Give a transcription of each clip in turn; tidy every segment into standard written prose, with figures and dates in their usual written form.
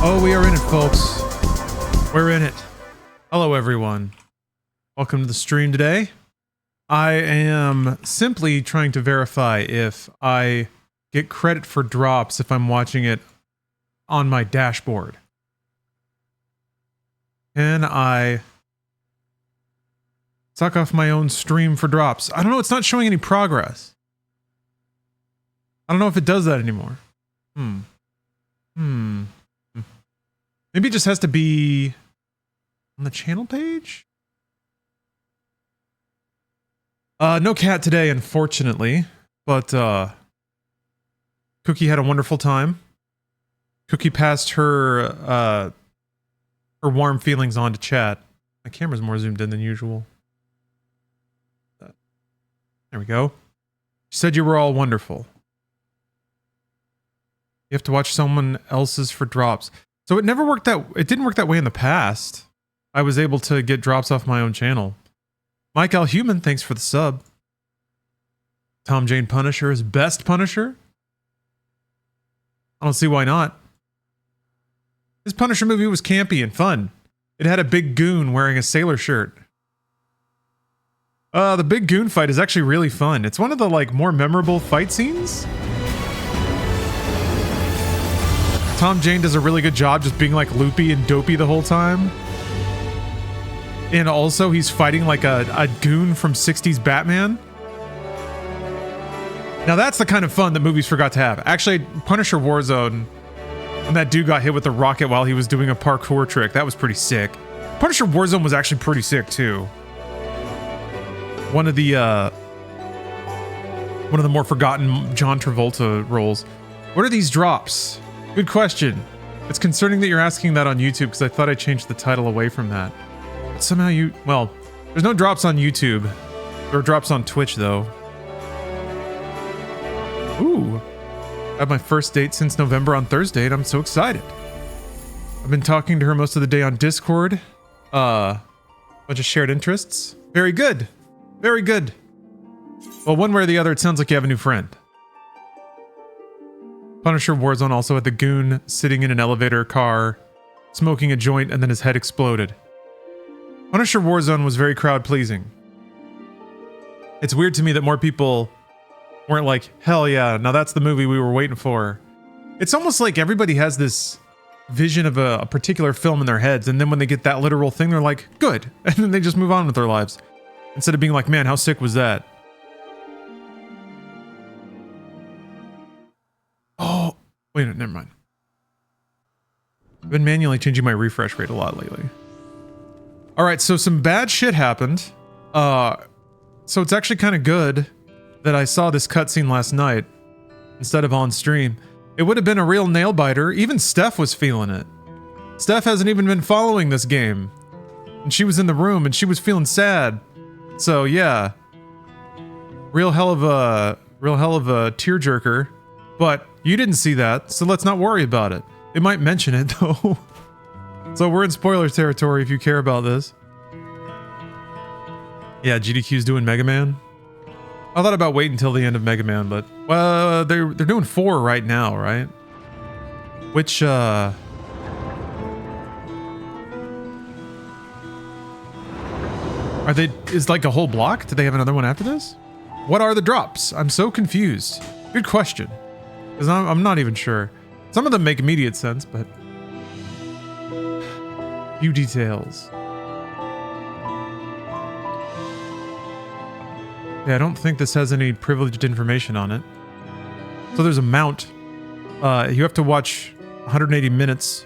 Oh, we are in it, folks. We're in it. Hello, everyone. Welcome to the stream today. I am simply trying to verify if I get credit for drops if I'm watching it on my dashboard. Can I suck off my own stream for drops? I don't know. It's not showing any progress. I don't know if it does that anymore. Maybe it just has to be on the channel page? No cat today, unfortunately. But, Cookie had a wonderful time. Cookie passed her warm feelings on to chat. My camera's more zoomed in than usual. There we go. She said you were all wonderful. You have to watch someone else's for drops. So it didn't work that way in the past. I was able to get drops off my own channel. Mike L. Human, thanks for the sub. Tom Jane Punisher is best Punisher? I don't see why not. His Punisher movie was campy and fun. It had a big goon wearing a sailor shirt. The big goon fight is actually really fun. It's one of the more memorable fight scenes. Tom Jane does a really good job just being loopy and dopey the whole time. And also he's fighting like a goon from 60s Batman. Now that's the kind of fun that movies forgot to have. Actually, Punisher Warzone, when that dude got hit with a rocket while he was doing a parkour trick, that was pretty sick. Punisher Warzone was actually pretty sick too. One of the more forgotten John Travolta roles. What are these drops? Good question. It's concerning that you're asking that on YouTube because I thought I changed the title away from that. But somehow there's no drops on YouTube. There are drops on Twitch though. Ooh. I had my first date since November on Thursday and I'm so excited. I've been talking to her most of the day on Discord. Bunch of shared interests. Very good. Very good. Well, one way or the other, it sounds like you have a new friend. Punisher Warzone also had the goon sitting in an elevator car, smoking a joint, and then his head exploded. Punisher Warzone was very crowd-pleasing. It's weird to me that more people weren't like, hell yeah, now that's the movie we were waiting for. It's almost like everybody has this vision of a particular film in their heads, and then when they get that literal thing, they're like, good. And then they just move on with their lives. Instead of being like, man, how sick was that? Oh, wait, never mind. I've been manually changing my refresh rate a lot lately. All right, so some bad shit happened. So it's actually kind of good that I saw this cutscene last night instead of on stream. It would have been a real nail biter. Even Steph was feeling it. Steph hasn't even been following this game, and she was in the room and she was feeling sad. So yeah, real hell of a tearjerker. But you didn't see that, so let's not worry about it. It might mention it, though. So we're in spoiler territory if you care about this. Yeah, GDQ's doing Mega Man. I thought about waiting until the end of Mega Man, but... they're doing 4 right now, right? Which, Are they... Is like a whole block? Do they have another one after this? What are the drops? I'm so confused. Good question. Because I'm not even sure. Some of them make immediate sense, but... Few details. Yeah, I don't think this has any privileged information on it. So there's a mount. You have to watch 180 minutes,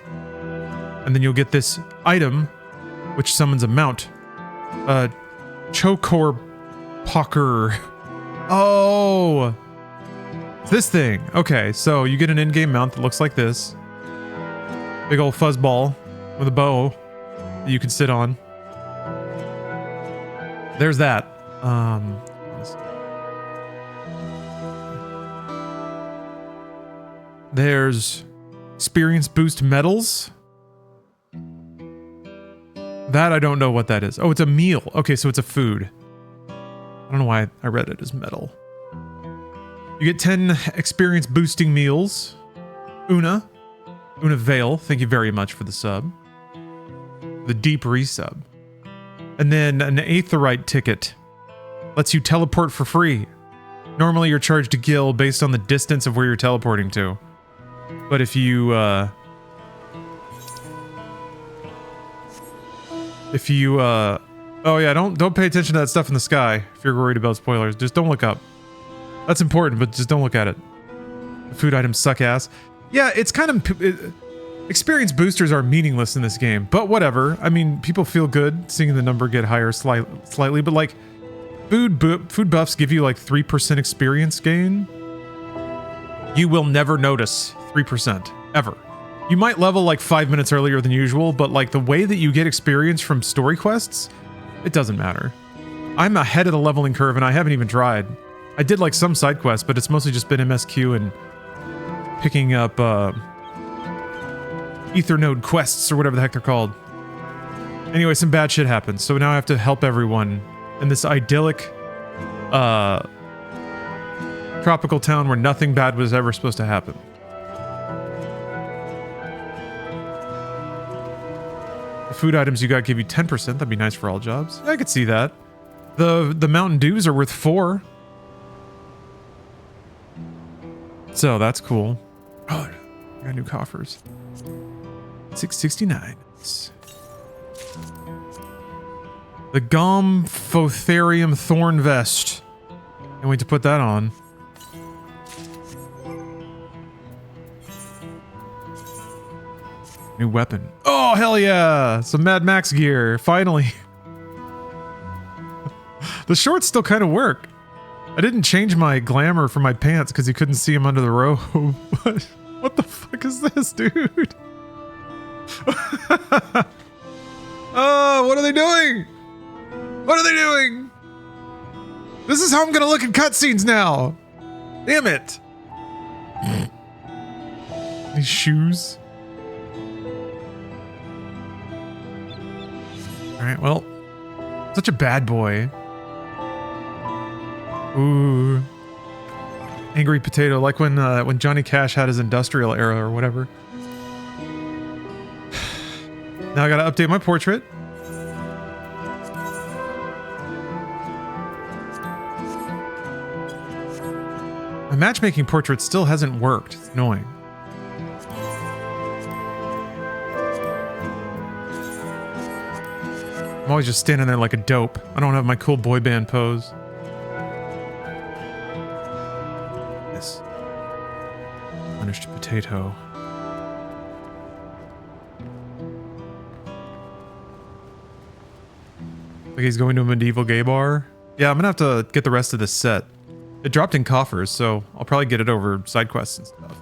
and then you'll get this item, which summons a mount. Chokor Pocker. Oh! This thing. Okay, so you get an in-game mount that looks like this. Big old fuzzball with a bow that you can sit on. There's that. There's experience boost medals. That I don't know what that is. Oh, it's a meal. Okay, so it's a food. I don't know why I read it as metal. You get 10 experience boosting meals. Una. Una Vale, thank you very much for the sub. The deep resub. And then an Aetheryte ticket. Lets you teleport for free. Normally you're charged a gil based on the distance of where you're teleporting to. But if you, oh yeah, don't pay attention to that stuff in the sky if you're worried about spoilers. Just don't look up. That's important, but just don't look at it. The food items suck ass. Yeah, it's kind of... experience boosters are meaningless in this game, but whatever. I mean, people feel good seeing the number get higher slightly, but like, food buffs give you like 3% experience gain. You will never notice 3%, ever. You might level like 5 minutes earlier than usual, but like the way that you get experience from story quests, it doesn't matter. I'm ahead of the leveling curve and I haven't even tried. I did like some side quests, but it's mostly just been MSQ and picking up Aethernode quests or whatever the heck they're called. Anyway, some bad shit happens, so now I have to help everyone in this idyllic tropical town where nothing bad was ever supposed to happen. The food items you got give you 10%. That'd be nice for all jobs. I could see that. The Mountain Dews are worth 4. So that's cool. Oh, I got new coffers. 669. The Gomphotherium Thorn Vest. Can't wait to put that on. New weapon. Oh, hell yeah! Some Mad Max gear, finally. The shorts still kind of work. I didn't change my glamour for my pants because you couldn't see them under the robe. What the fuck is this, dude? Oh, what are they doing? What are they doing? This is how I'm gonna look in cutscenes now. Damn it. These shoes. Alright, well. Such a bad boy. Ooh. Angry potato, like when Johnny Cash had his industrial era or whatever. Now I gotta update my portrait. My matchmaking portrait still hasn't worked. It's annoying. I'm always just standing there like a dope. I don't have my cool boy band pose. Yes. Punished potato. Like he's going to a medieval gay bar. Yeah, I'm gonna have to get the rest of this set. It dropped in coffers, so I'll probably get it over side quests and stuff.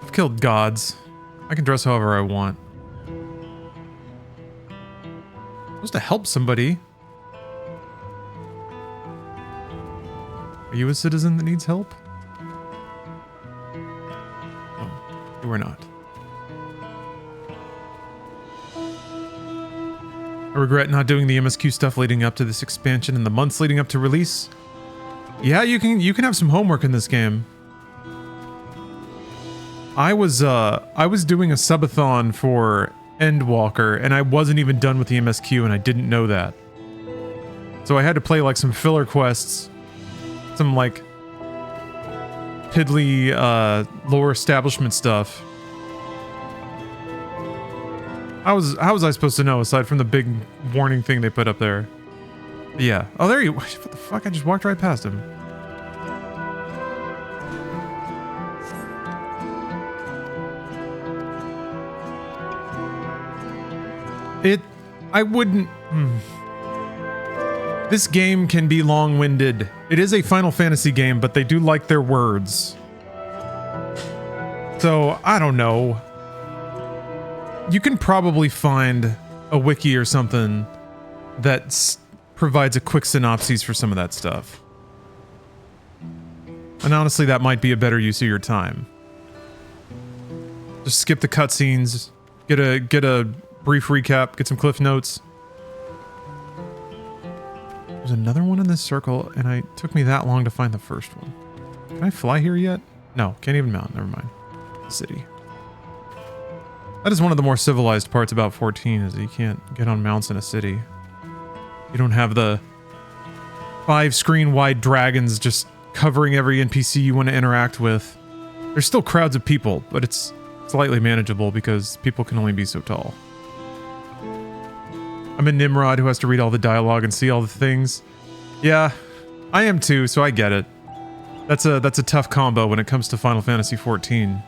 I've killed gods. I can dress however I want. I'm supposed to help somebody. Are you a citizen that needs help? Oh, you are not. I regret not doing the MSQ stuff leading up to this expansion in the months leading up to release. Yeah, you can have some homework in this game. I was doing a subathon for Endwalker and I wasn't even done with the MSQ and I didn't know that. So I had to play like some filler quests, some like piddly lore establishment stuff. How was I supposed to know aside from the big warning thing they put up there? Yeah. Oh, there you... What the fuck? I just walked right past him. I wouldn't... This game can be long-winded. It is a Final Fantasy game, but they do like their words. So, I don't know. You can probably find a wiki or something that provides a quick synopsis for some of that stuff. And honestly, that might be a better use of your time. Just skip the cutscenes, get a brief recap, get some cliff notes. There's another one in this circle, and it took me that long to find the first one. Can I fly here yet? No, can't even mount. Never mind. The city. That is one of the more civilized parts about 14 is that you can't get on mounts in a city. You don't have the 5 screen wide dragons just covering every NPC you want to interact with. There's still crowds of people, but it's slightly manageable because people can only be so tall. I'm a Nimrod who has to read all the dialogue and see all the things. Yeah, I am too, so I get it. That's a tough combo when it comes to Final Fantasy XIV.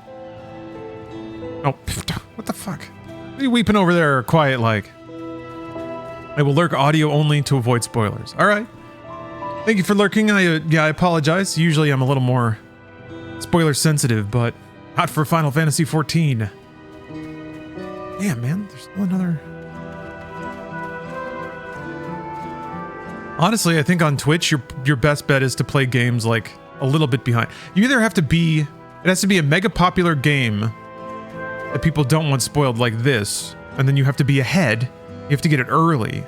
Oh, what the fuck? What are you weeping over there quiet like? I will lurk audio only to avoid spoilers. All right. Thank you for lurking. I apologize. Usually I'm a little more spoiler sensitive, but not for Final Fantasy XIV. Damn, man. There's still another... Honestly, I think on Twitch, your best bet is to play games like a little bit behind. You either have to be... It has to be a mega popular game that people don't want spoiled like this, and then you have to be ahead. You have to get it early.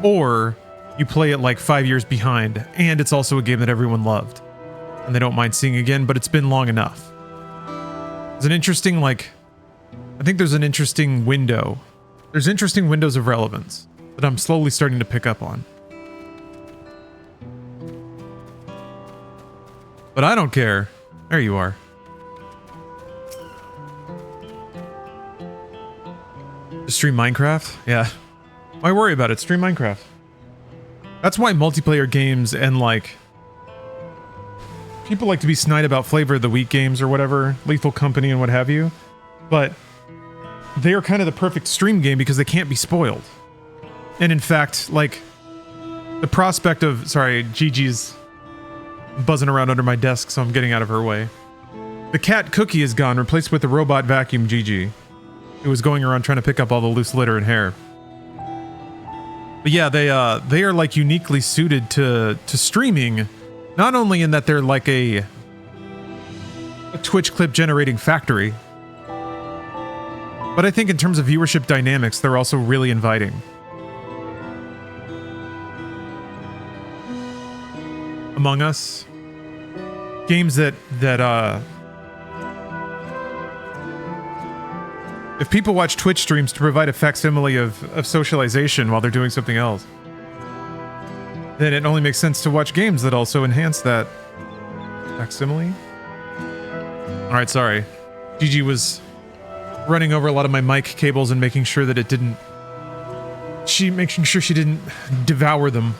Or you play it like 5 years behind, and it's also a game that everyone loved. And they don't mind seeing again, but it's been long enough. There's an interesting, like... I think there's an interesting window. There's interesting windows of relevance that I'm slowly starting to pick up on. But I don't care. There you are. Just stream Minecraft? Yeah. Why worry about it? Stream Minecraft. That's why multiplayer games and like... People like to be snide about flavor of the week games or whatever, Lethal Company and what have you. But they are kind of the perfect stream game because they can't be spoiled. And in fact, like, the prospect of... Sorry, Gigi's buzzing around under my desk, so I'm getting out of her way. The cat Cookie is gone, replaced with the robot vacuum Gigi, who was going around trying to pick up all the loose litter and hair. But yeah, they are like uniquely suited to streaming, not only in that they're like a Twitch clip generating factory, but I think in terms of viewership dynamics, they're also really inviting. Among Us, games that if people watch Twitch streams to provide a facsimile of socialization while they're doing something else, then it only makes sense to watch games that also enhance that facsimile. Alright, sorry. Gigi was running over a lot of my mic cables and making sure that it didn't... making sure she didn't devour them.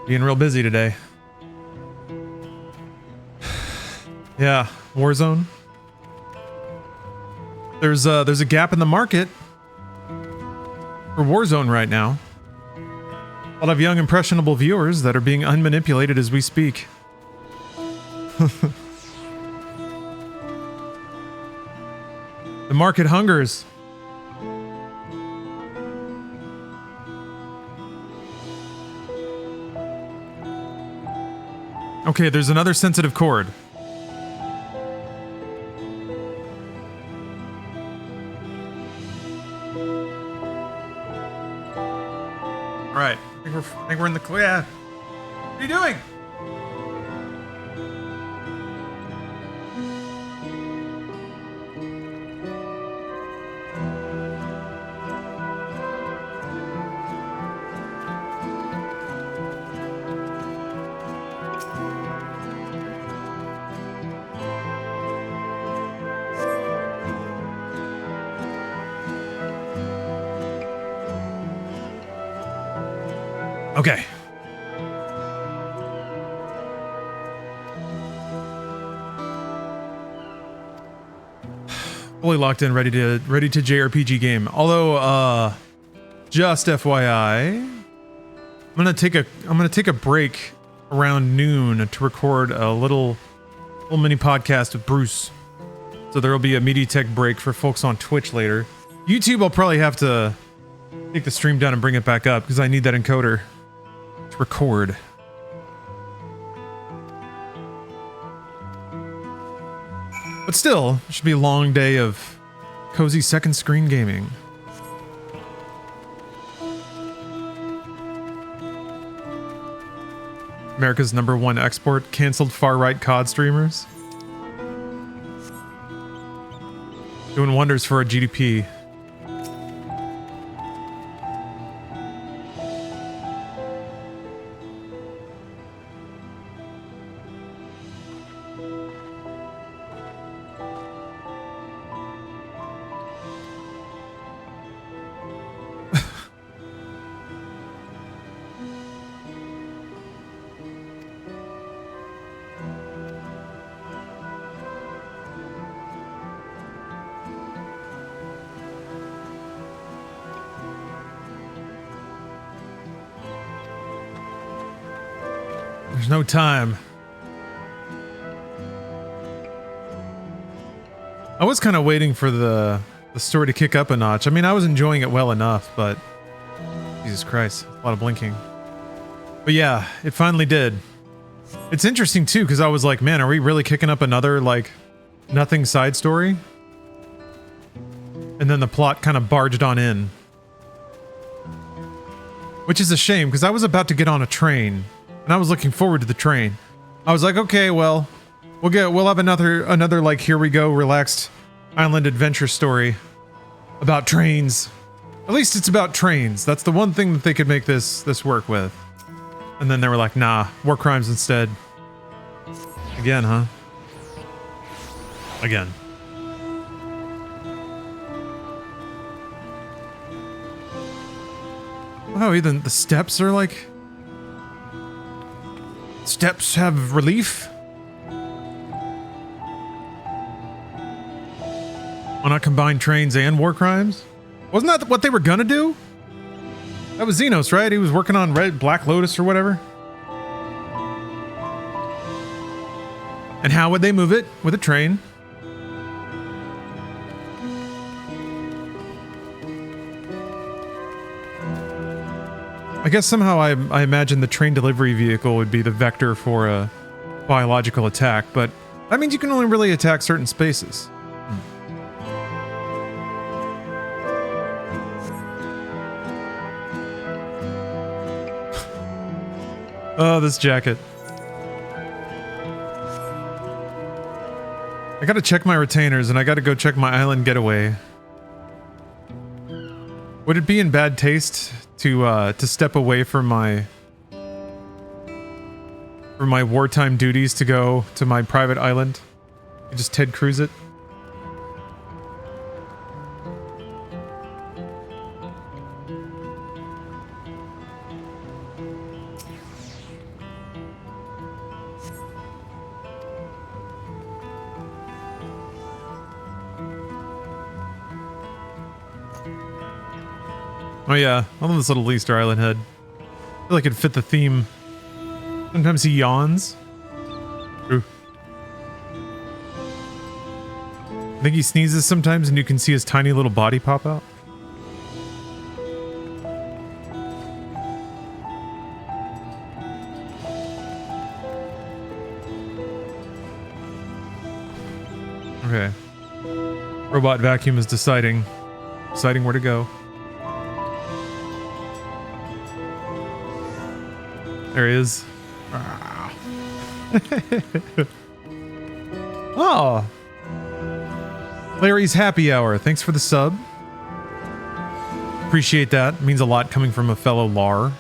Being real busy today. Yeah, Warzone. There's a gap in the market for Warzone right now. A lot of young impressionable viewers that are being unmanipulated as we speak. The market hungers. Okay, there's another sensitive chord. Alright, I think we're in the clear. Yeah. What are you doing? Okay. Fully locked in, ready to JRPG game. Although, just FYI, I'm gonna take a break around noon to record a little mini podcast with Bruce. So there will be a MediaTek break for folks on Twitch later. YouTube, I'll probably have to take the stream down and bring it back up because I need that encoder to record. But still, it should be a long day of cozy second screen gaming. America's #1 export, canceled far-right COD streamers. Doing wonders for our GDP. There's no time. I was kind of waiting for the story to kick up a notch. I mean, I was enjoying it well enough, but Jesus Christ, a lot of blinking. But yeah, it finally did. It's interesting too, because I was like, man, are we really kicking up another like nothing side story? And then the plot kind of barged on in. Which is a shame, because I was about to get on a train. And I was looking forward to the train. I was like, okay, well, we'll have another like here we go relaxed island adventure story about trains. At least it's about trains. That's the one thing that they could make this work with. And then they were like, nah, war crimes instead. Again, huh? Again. Oh, even the steps are like... Steps have relief? Why not combine trains and war crimes? Wasn't that what they were gonna do? That was Xenos, right? He was working on Black Lotus or whatever. And how would they move it? With a train. I guess somehow I imagine the train delivery vehicle would be the vector for a biological attack, but that means you can only really attack certain spaces. Oh, this jacket. I gotta check my retainers and I gotta go check my island getaway. Would it be in bad taste to step away from my wartime duties to go to my private island and just Ted Cruz it? Oh yeah, I love this little Easter Island head. I feel like it'd fit the theme. Sometimes he yawns. Ooh. I think he sneezes sometimes and you can see his tiny little body pop out. Okay. Robot vacuum is deciding where to go. There he is. Oh. Larry's happy hour. Thanks for the sub. Appreciate that. It means a lot coming from a fellow Lar.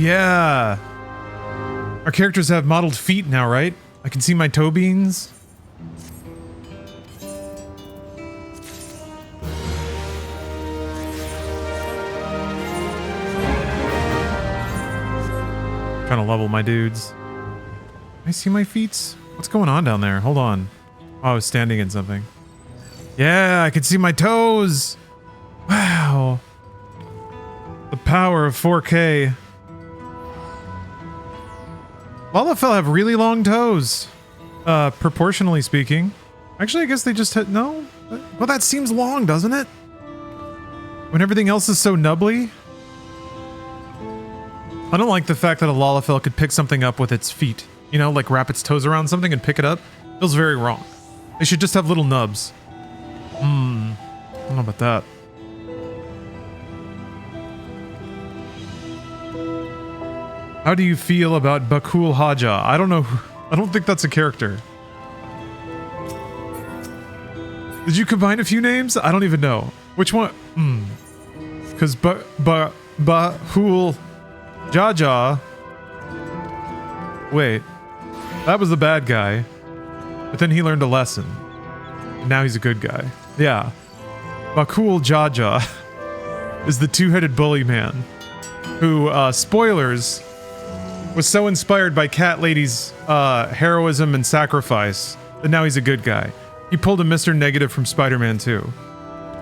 Yeah. Our characters have modeled feet now, right? I can see my toe beans. Trying to level my dudes. Can I see my feet? What's going on down there? Hold on. Oh, I was standing in something. Yeah, I can see my toes. Wow. The power of 4K. Lalafell have really long toes. Proportionally speaking. Actually, I guess they just hit... No? Well, that seems long, doesn't it? When everything else is so nubbly. I don't like the fact that a Lalafell could pick something up with its feet. You know, like wrap its toes around something and pick it up. Feels very wrong. They should just have little nubs. I don't know about that. How do you feel about Bakul Haja? I don't know. I don't think that's a character. Did you combine a few names? I don't even know. Which one? Because Bahul Jaja. Wait. That was the bad guy. But then he learned a lesson. And now he's a good guy. Yeah. Bakul Jaja is the two-headed bully man. Who, spoilers, was so inspired by Cat Lady's heroism and sacrifice that now he's a good guy. He pulled a Mr. Negative from Spider-Man 2.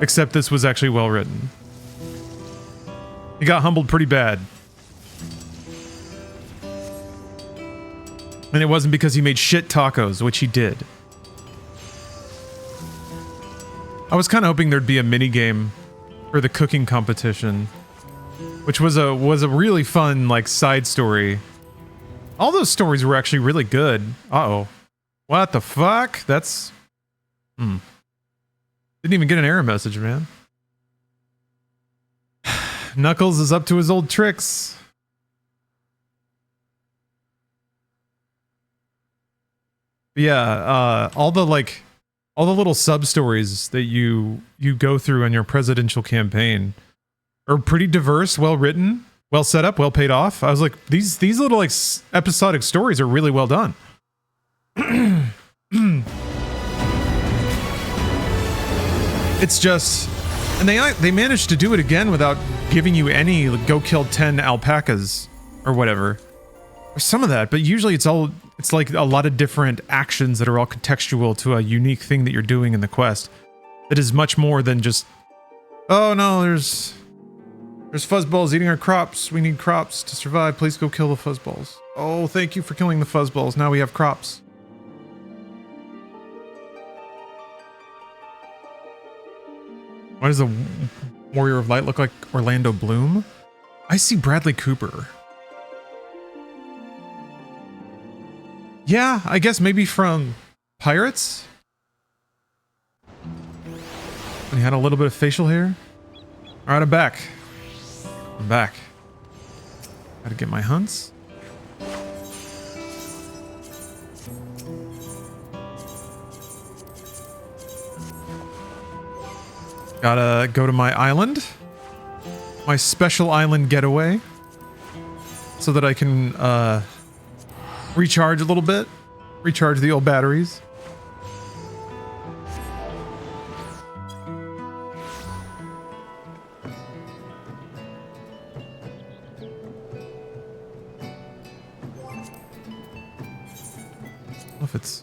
Except this was actually well written. He got humbled pretty bad. And it wasn't because he made shit tacos, which he did. I was kind of hoping there'd be a mini game for the cooking competition, which was a really fun like side story. All those stories were actually really good. Uh-oh. What the fuck? That's... Didn't even get an error message, man. Knuckles is up to his old tricks. Yeah, all the little sub-stories that you go through on your presidential campaign are pretty diverse, well written, well set up, well paid off. I was like, these little like episodic stories are really well done. It's just, and they managed to do it again without giving you any like, go kill 10 alpacas or whatever. Or some of that, but usually it's like a lot of different actions that are all contextual to a unique thing that you're doing in the quest. That is much more than just, oh no, there's fuzzballs eating our crops. We need crops to survive. Please go kill the fuzzballs. Oh, thank you for killing the fuzzballs. Now we have crops. Why does the Warrior of Light look like Orlando Bloom? I see Bradley Cooper. Yeah, I guess maybe from Pirates? When he had a little bit of facial hair? Alright, I'm back. I'm back. Gotta get my hunts. Gotta go to my island. My special island getaway. So that I can, recharge a little bit. Recharge the old batteries. I don't know if it's...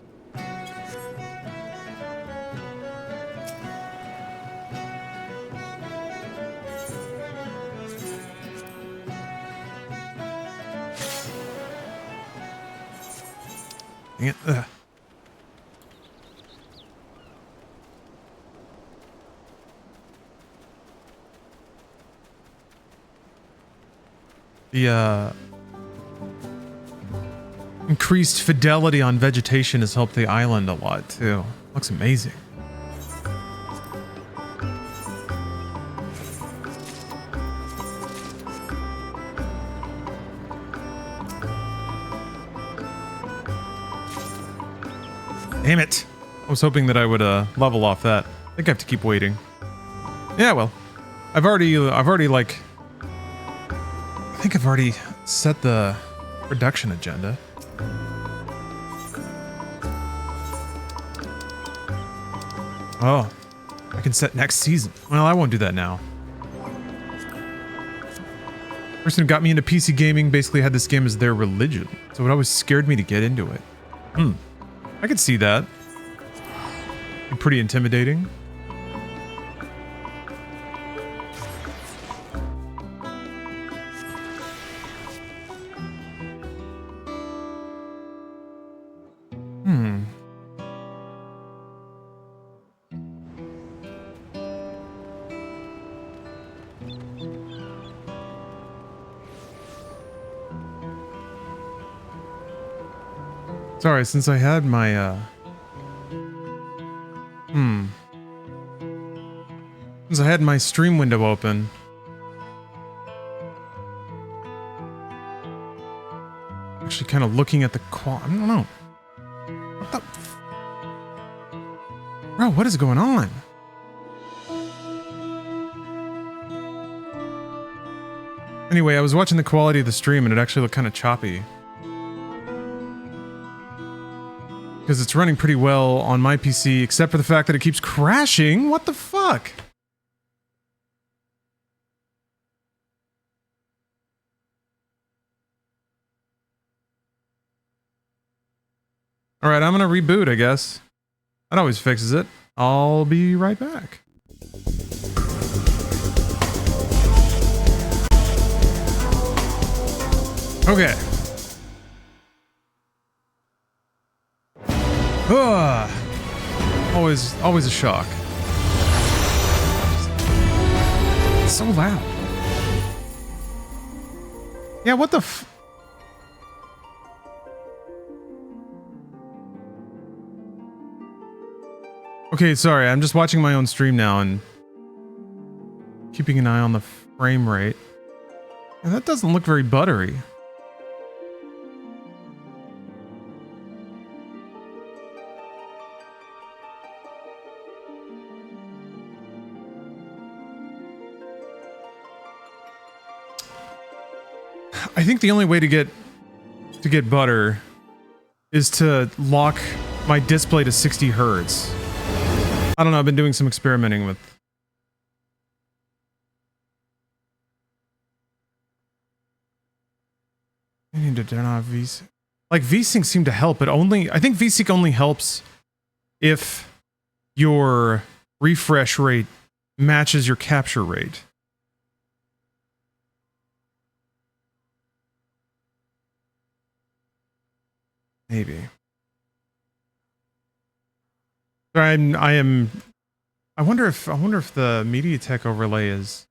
Ugh. The increased fidelity on vegetation has helped the island a lot too. Looks amazing. Damn it! I was hoping that I would level off that. I think I have to keep waiting. Yeah, well, I've already like, I think I've already set the production agenda. Oh, I can set next season. Well, I won't do that now. The person who got me into PC gaming basically had this game as their religion, so it always scared me to get into it. I could see that. Pretty intimidating. Sorry, since I had my, since I had my stream window open. Actually kind of looking at the I don't know. What the... Bro, what is going on? Anyway, I was watching the quality of the stream and it actually looked kind of choppy. Because it's running pretty well on my PC, except for the fact that it keeps crashing. What the fuck? Alright, I'm gonna reboot, I guess. That always fixes it. I'll be right back. Okay. Ugh. Always a shock. It's so loud. Yeah, what the f... Okay, sorry, I'm just watching my own stream now and keeping an eye on the frame rate. And that doesn't look very buttery. I think the only way to get butter is to lock my display to 60 hertz. I don't know, I've been doing some experimenting with... I need to turn off VSync. Like, VSync seemed to help, but only... I think VSync only helps if your refresh rate matches your capture rate. Maybe. I wonder if the MediaTek overlay is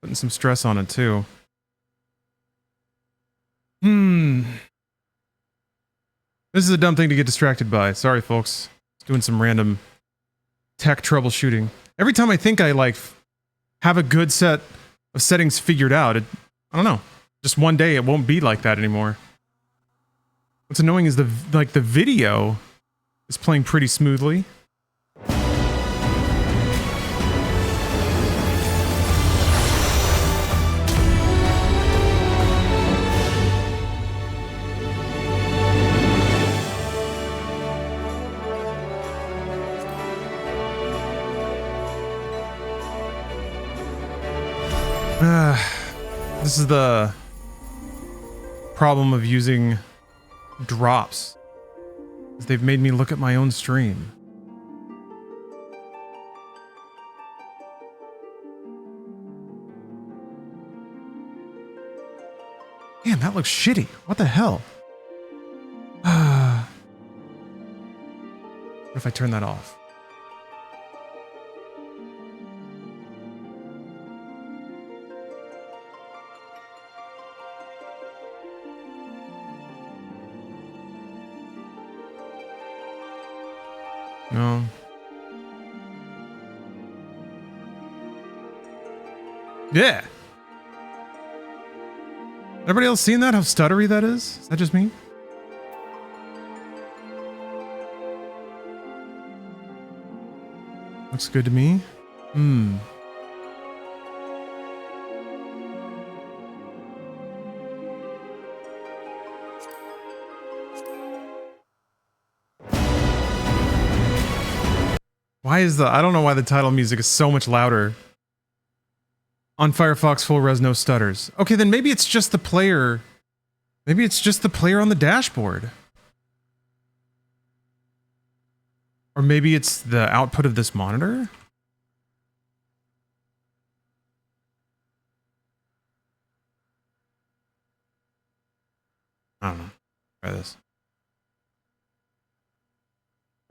putting some stress on it too. This is a dumb thing to get distracted by. Sorry, folks. Doing some random tech troubleshooting. Every time I think I like have a good set of settings figured out, I don't know. Just one day it won't be like that anymore. What's annoying is the video is playing pretty smoothly. This is the problem of using drops. They've made me look at my own stream. Damn, that looks shitty. What the hell? What if I turn that off? No. Yeah. Everybody else seen that? How stuttery that is? Is that just me? Looks good to me. Why is I don't know why the title music is so much louder on Firefox Full Res No Stutters. Okay, then maybe it's just the player. Maybe it's just the player on the dashboard. Or maybe it's the output of this monitor? I don't know. Try this.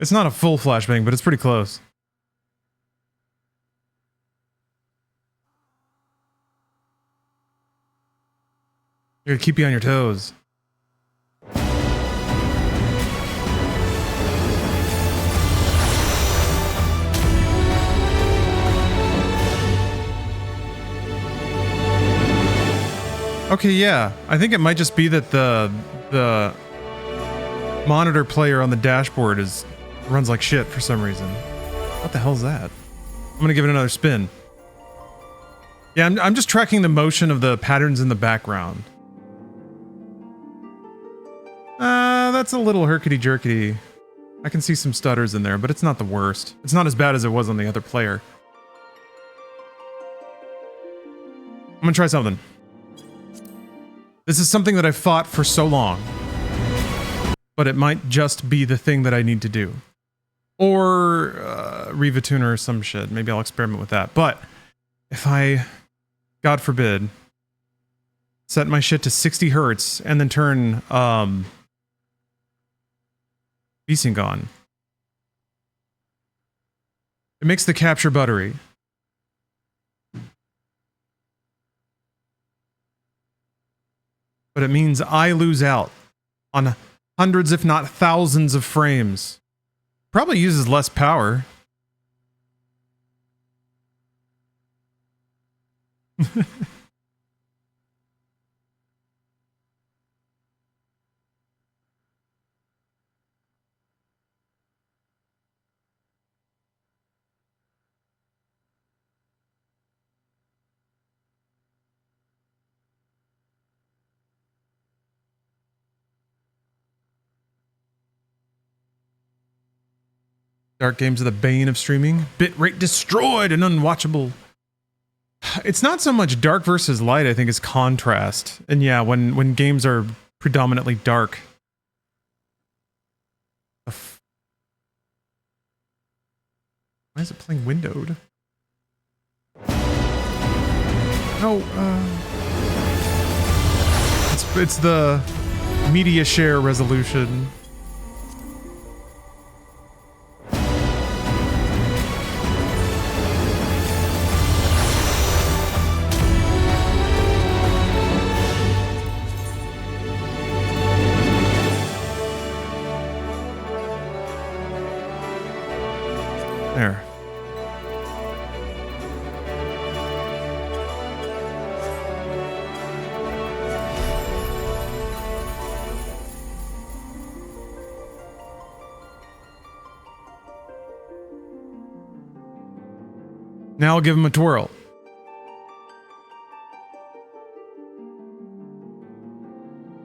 It's not a full flashbang, but it's pretty close. Gotta keep you on your toes. Okay, yeah. I think it might just be that the monitor player on the dashboard runs like shit for some reason. What the hell's that? I'm gonna give it another spin. Yeah, I'm just tracking the motion of the patterns in the background. That's a little herkity-jerkity. I can see some stutters in there, but it's not the worst. It's not as bad as it was on the other player. I'm gonna try something. This is something that I've fought for so long. But it might just be the thing that I need to do. Or Riva Tuner or some shit. Maybe I'll experiment with that. But if I, God forbid, set my shit to 60 hertz and then turn VSync on, it makes the capture buttery. But it means I lose out on hundreds, if not thousands of frames. Probably uses less power. Dark games are the bane of streaming. Bitrate destroyed and unwatchable. It's not so much dark versus light, I think it's contrast. And yeah, when games are predominantly dark. Why is it playing windowed? No, it's the media share resolution. There. Now I'll give him a twirl.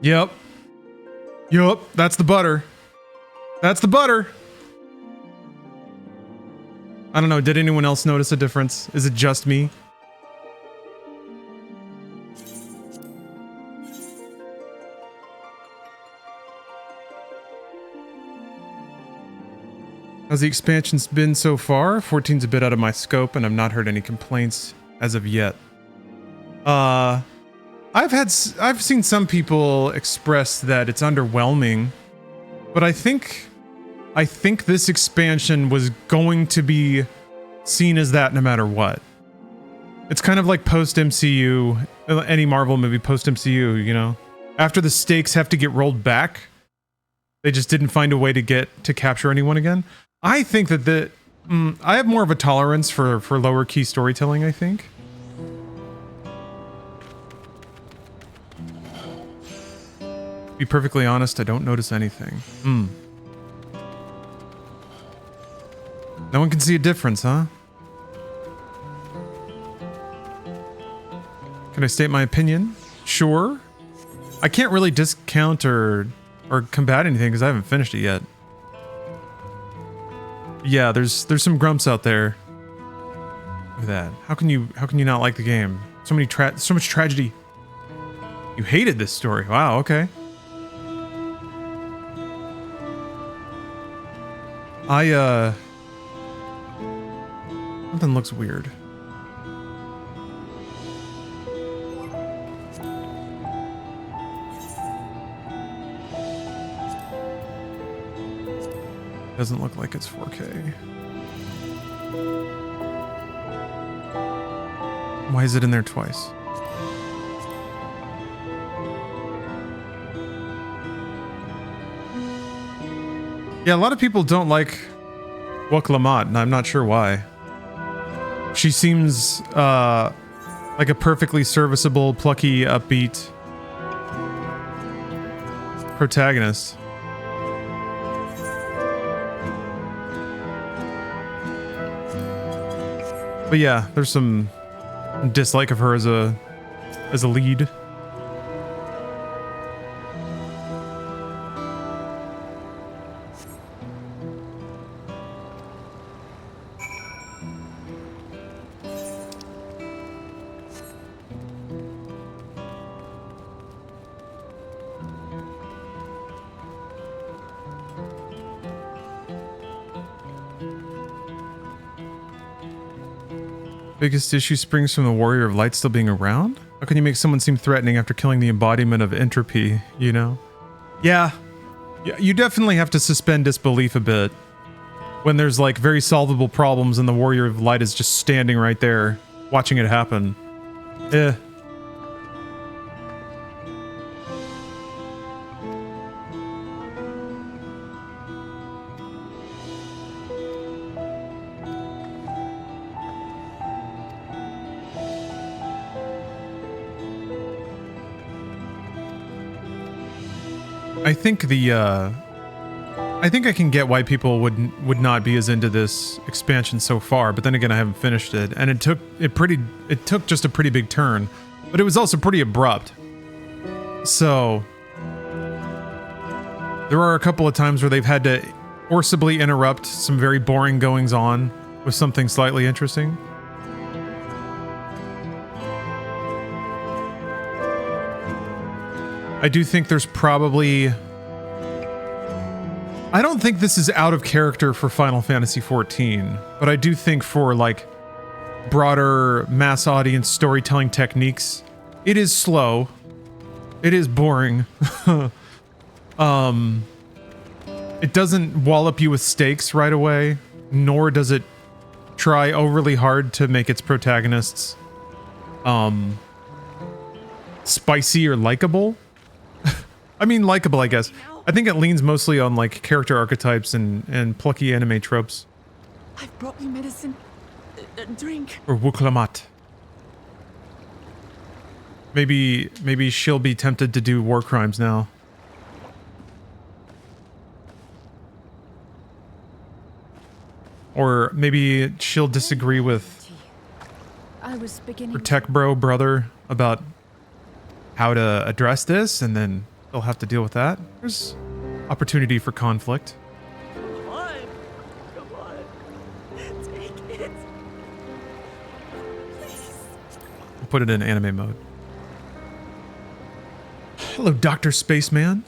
Yep. Yup, that's the butter. That's the butter. I don't know, did anyone else notice a difference? Is it just me? How's the expansion's been so far? 14's a bit out of my scope, and I've not heard any complaints as of yet. I've seen some people express that it's underwhelming, but I think this expansion was going to be seen as that no matter what. It's kind of like post-MCU, any Marvel movie post-MCU, you know? After the stakes have to get rolled back, they just didn't find a way to capture anyone again. I think that I have more of a tolerance for lower key storytelling, I think. To be perfectly honest, I don't notice anything. No one can see a difference, huh? Can I state my opinion? Sure. I can't really discount or combat anything because I haven't finished it yet. Yeah, there's some grumps out there. Look at that. How can you not like the game? So much tragedy. You hated this story. Wow, okay. Something looks weird. Doesn't look like it's 4K. Why is it in there twice? Yeah, a lot of people don't like Wuk Lamat, and I'm not sure why. She seems like a perfectly serviceable, plucky, upbeat protagonist. But yeah, there's some dislike of her as a lead. Biggest issue springs from the Warrior of Light still being around? How can you make someone seem threatening after killing the embodiment of entropy, you know? Yeah, you definitely have to suspend disbelief a bit when there's like very solvable problems and the Warrior of Light is just standing right there watching it happen. Eh. I think I can get why people would not be as into this expansion so far, but then again I haven't finished it, and it took just a pretty big turn, but it was also pretty abrupt. So there are a couple of times where they've had to forcibly interrupt some very boring goings on with something slightly interesting. I do think there's probably... I don't think this is out of character for Final Fantasy XIV, but I do think for, like, broader mass audience storytelling techniques, it is slow. It is boring. It doesn't wallop you with stakes right away, nor does it try overly hard to make its protagonists, spicy or likable. I mean, likable, I guess. I think it leans mostly on, like, character archetypes and plucky anime tropes. I've brought you medicine. A drink. Or wuklamat. Maybe she'll be tempted to do war crimes now. Or maybe she'll disagree with her tech bro brother about how to address this, and then they'll have to deal with that. There's opportunity for conflict. Come on. Take it. Please. We'll put it in anime mode. Hello, Dr. Spaceman.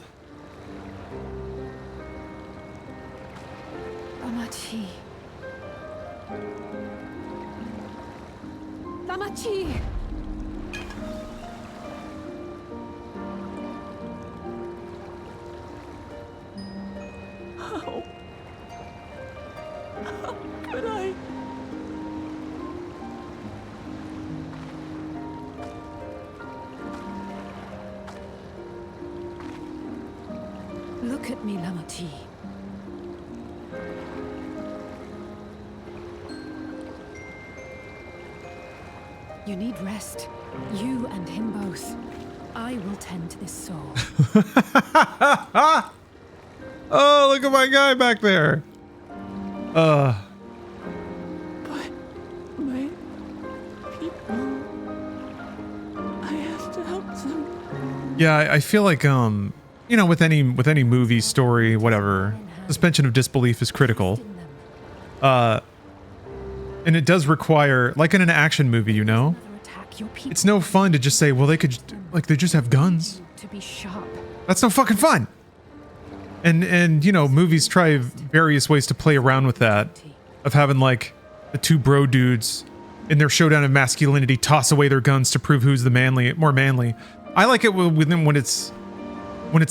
Lamachi. Lamachi. How could I? Look at me, Lamachi. You need rest. You and him both. I will tend to this soul. Oh, look at my guy back there. But my people, I have to help them. Yeah, I feel like you know, with any movie, story, whatever, suspension of disbelief is critical. And it does require, like in an action movie, you know, it's no fun to just say, well, they just have guns. To be sharp. That's no fucking fun. And you know, movies try various ways to play around with that, of having like the two bro dudes in their showdown of masculinity toss away their guns to prove who's the more manly. I like it when it's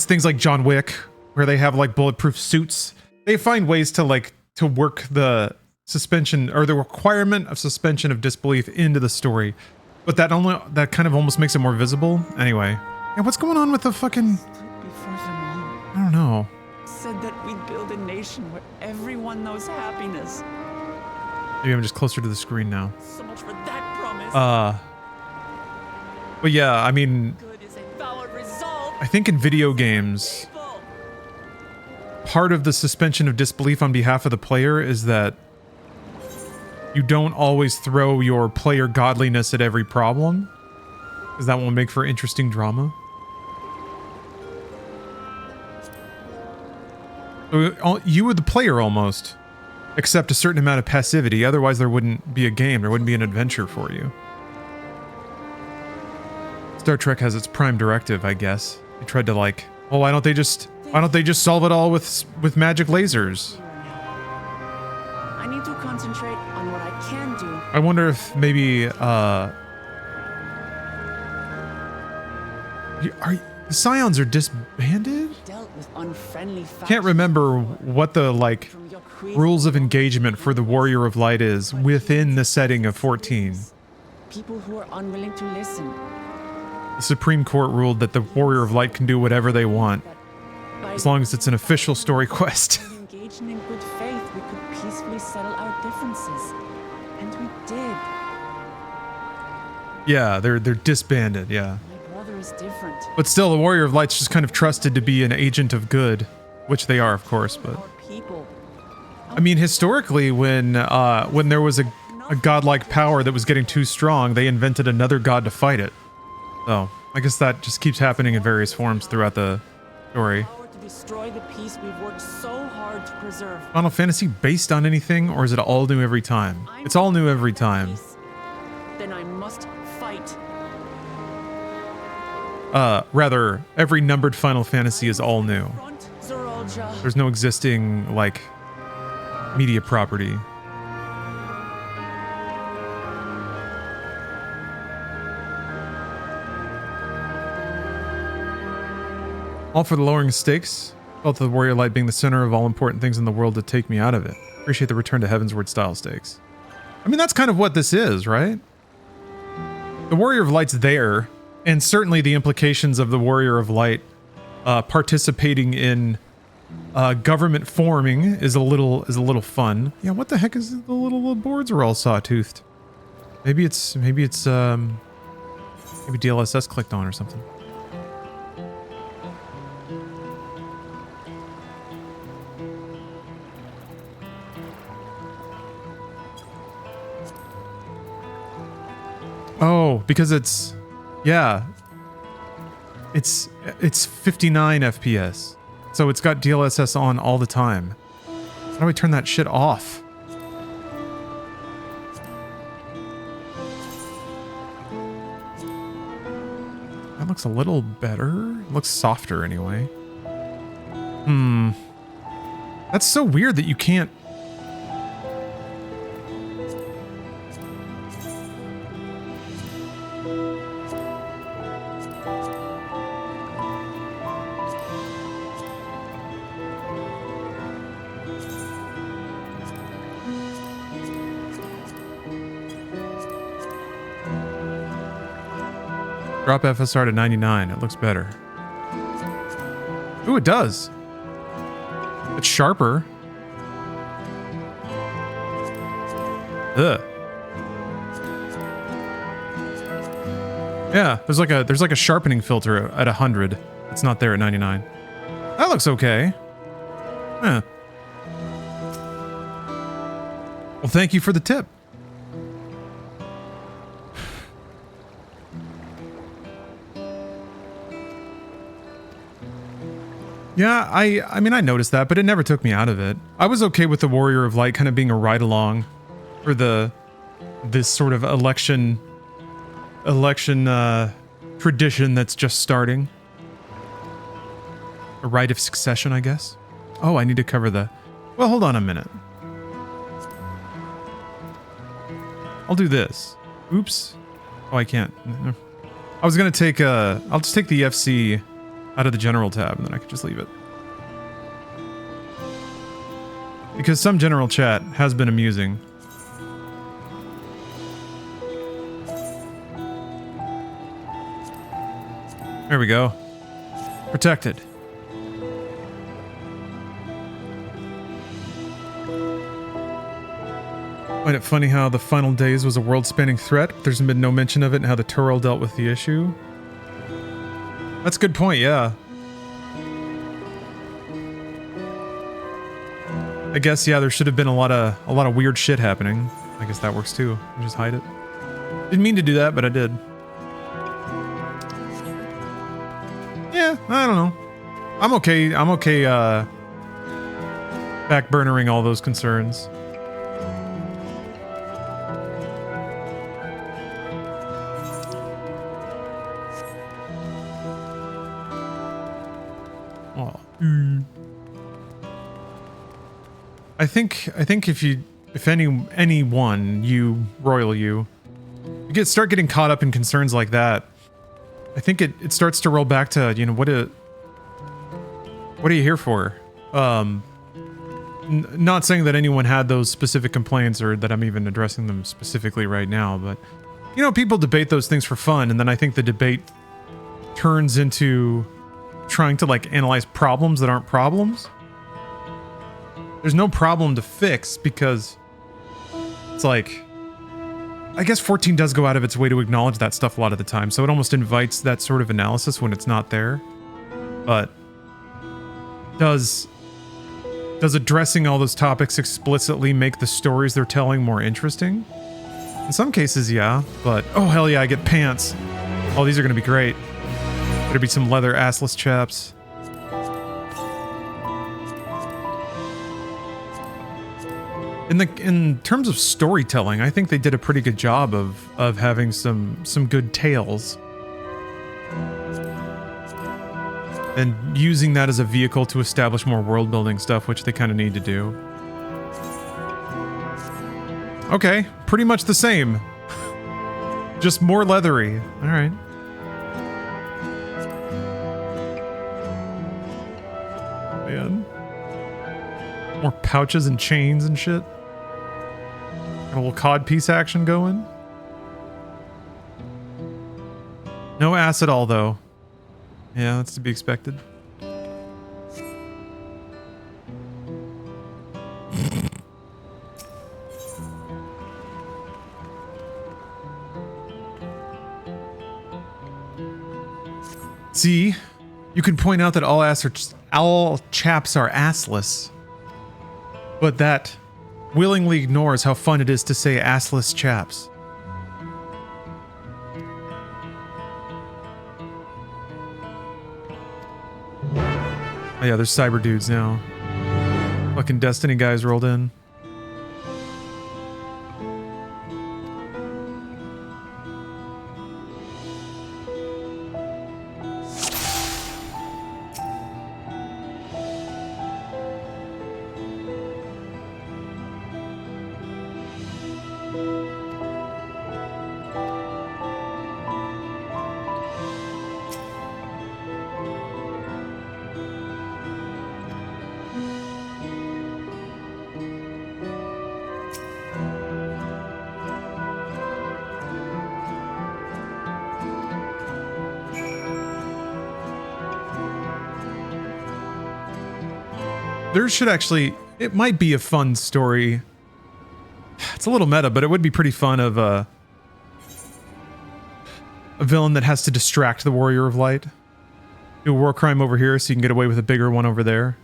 things like John Wick, where they have like bulletproof suits. They find ways to work the suspension or the requirement of suspension of disbelief into the story, but that kind of almost makes it more visible. Anyway, yeah, what's going on with the fucking? Before them all. I don't know. Said that we'd build a nation where everyone knows happiness. Maybe I'm just closer to the screen now. So much for that promise. But yeah, I mean, Good is a valid resolve. I think in video games, People. part of the suspension of disbelief on behalf of the player is that you don't always throw your player godliness at every problem, because that will make for interesting drama. So you would, the player, almost accept a certain amount of passivity, otherwise there wouldn't be a game, there wouldn't be an adventure for you. Star Trek has its prime directive, I guess. They tried to like, well, why don't they just solve it all with magic lasers? I need to concentrate on what I can do. I wonder if maybe the Scions are disbanded? Dealt with unfriendly Can't remember what the like from your crazy rules of engagement for the Warrior of Light is within the setting of 14. people who are unwilling to listen. The Supreme Court ruled that the Warrior of Light can do whatever they want, By as long as it's an official story quest. engaging in good faith, we could peacefully settle our differences. And we did. Yeah, they're disbanded, yeah. My brother is different. But still, the Warrior of Light's just kind of trusted to be an agent of good, which they are, of course, but... Our people. I mean, historically, when there was a godlike power that was getting too strong, they invented another god to fight it. So, I guess that just keeps happening in various forms throughout the story. Power to destroy the peace we've worked so hard to preserve. Final Fantasy based on anything, or is it all new every time? It's all new every time. Then I must fight. Rather, every numbered Final Fantasy is all new. Front, Zorolja. There's no existing, like, media property. All for the lowering stakes. Felt the Warrior Light being the center of all important things in the world to take me out of it. Appreciate the return to Heavensward style stakes. I mean, that's kind of what this is, right? The Warrior of Light's there, and certainly the implications of the Warrior of Light participating in government forming is a little fun. Yeah, what the heck is the little boards are all sawtoothed? Maybe DLSS clicked on or something. Oh, because it's 59 FPS. So it's got DLSS on all the time. How do I turn that shit off? That looks a little better. It looks softer anyway. That's so weird that you can't... Drop FSR to 99. It looks better. Ooh, it does. It's sharper. Ugh. Yeah, there's like a sharpening filter at 100. It's not there at 99. That looks okay. Huh. Well, thank you for the tip. Yeah, I mean, I noticed that, but it never took me out of it. I was okay with the Warrior of Light kind of being a ride-along for this sort of election tradition that's just starting. A rite of succession, I guess. Oh, I need to cover the... Well, hold on a minute. I'll do this. Oops. Oh, I can't. I was gonna take I'll just take the FC out of the general tab, and then I could just leave it. Because some general chat has been amusing. There we go. Protected. Find it funny how the final days was a world-spanning threat, but there's been no mention of it and how the Turl dealt with the issue. That's a good point, yeah. I guess, yeah, there should have been a lot of weird shit happening. I guess that works too. I just hide it. Didn't mean to do that, but I did. Yeah, I don't know. I'm okay, backburnering all those concerns. Oh. I think if anyone, you, Royal you start getting caught up in concerns like that, I think it starts to roll back to, you know, what are you here for? Not saying that anyone had those specific complaints or that I'm even addressing them specifically right now, but, you know, people debate those things for fun, and then I think the debate turns into trying to, like, analyze problems that aren't problems. There's no problem to fix because it's like, I guess 14 does go out of its way to acknowledge that stuff a lot of the time, so it almost invites that sort of analysis when it's not there. But does addressing all those topics explicitly make the stories they're telling more interesting? In some cases, yeah, but oh hell yeah, I get pants. Oh, these are gonna be great. Better be some leather assless chaps. In terms of storytelling, I think they did a pretty good job of having some good tales. And using that as a vehicle to establish more world building stuff, which they kind of need to do. Okay, pretty much the same. Just more leathery. All right. Man. More pouches and chains and shit. A little codpiece action going. No ass at all, though. Yeah, that's to be expected. See, you can point out that all chaps are assless, but that willingly ignores how fun it is to say assless chaps. Oh yeah, there's cyber dudes now. Fucking Destiny guys rolled in. There should actually, it might be a fun story. It's a little meta, but it would be pretty fun of a villain that has to distract the Warrior of Light. Do a war crime over here so you can get away with a bigger one over there.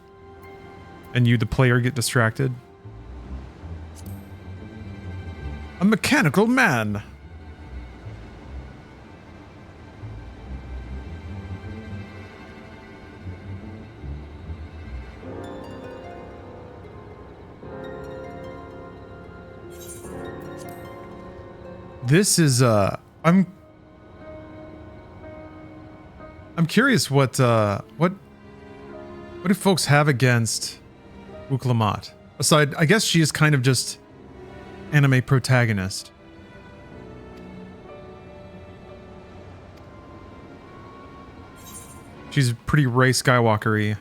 And you, the player, get distracted. A mechanical man. This is I'm curious what do folks have against Uklamat? Aside, I guess she is kind of just anime protagonist. She's pretty Rey Skywalker-y,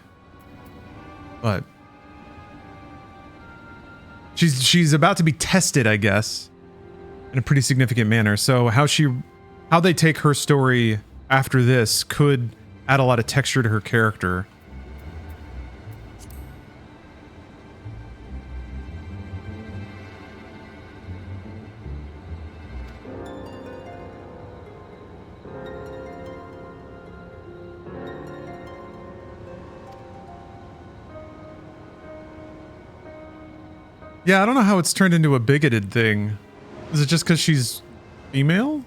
but she's about to be tested, I guess, in a pretty significant manner. So how they take her story after this could add a lot of texture to her character. Yeah, I don't know how it's turned into a bigoted thing. Is it just because she's female?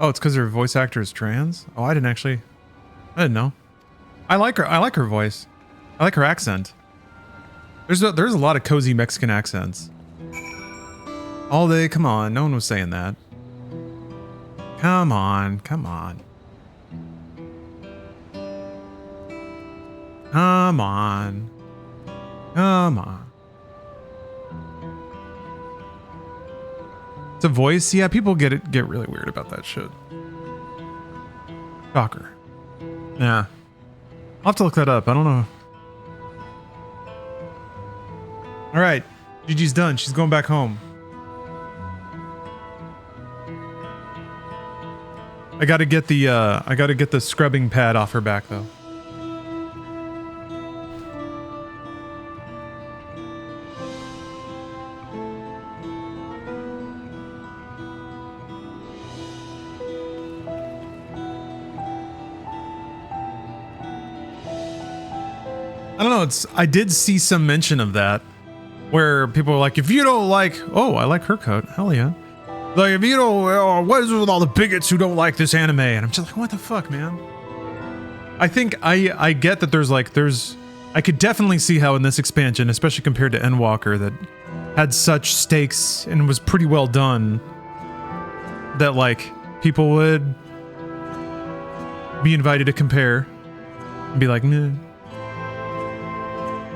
Oh, it's because her voice actor is trans? Oh, I didn't know. I like her. I like her voice. I like her accent. There's a lot of cozy Mexican accents. All day, come on. No one was saying that. Come on, come on. Come on. Come on. It's a voice. Yeah, people get really weird about that shit. Shocker. Yeah. I'll have to look that up. I don't know. All right. Gigi's done. She's going back home. I gotta get the scrubbing pad off her back though. I don't know, I did see some mention of that where people were like, if you don't like, oh, I like her coat. Hell yeah. Like, if you don't, what is it with all the bigots who don't like this anime? And I'm just like, what the fuck, man? I think I get that I could definitely see how in this expansion, especially compared to Endwalker, that had such stakes and was pretty well done, that like people would be invited to compare and be like, nah.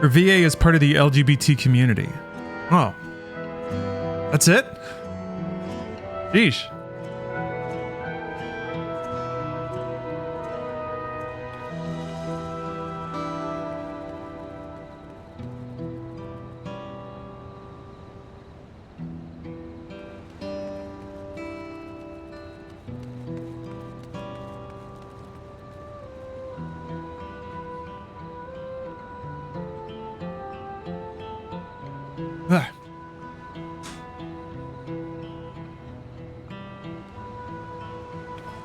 Her VA is part of the LGBT community. Oh. That's it? Sheesh. Ah.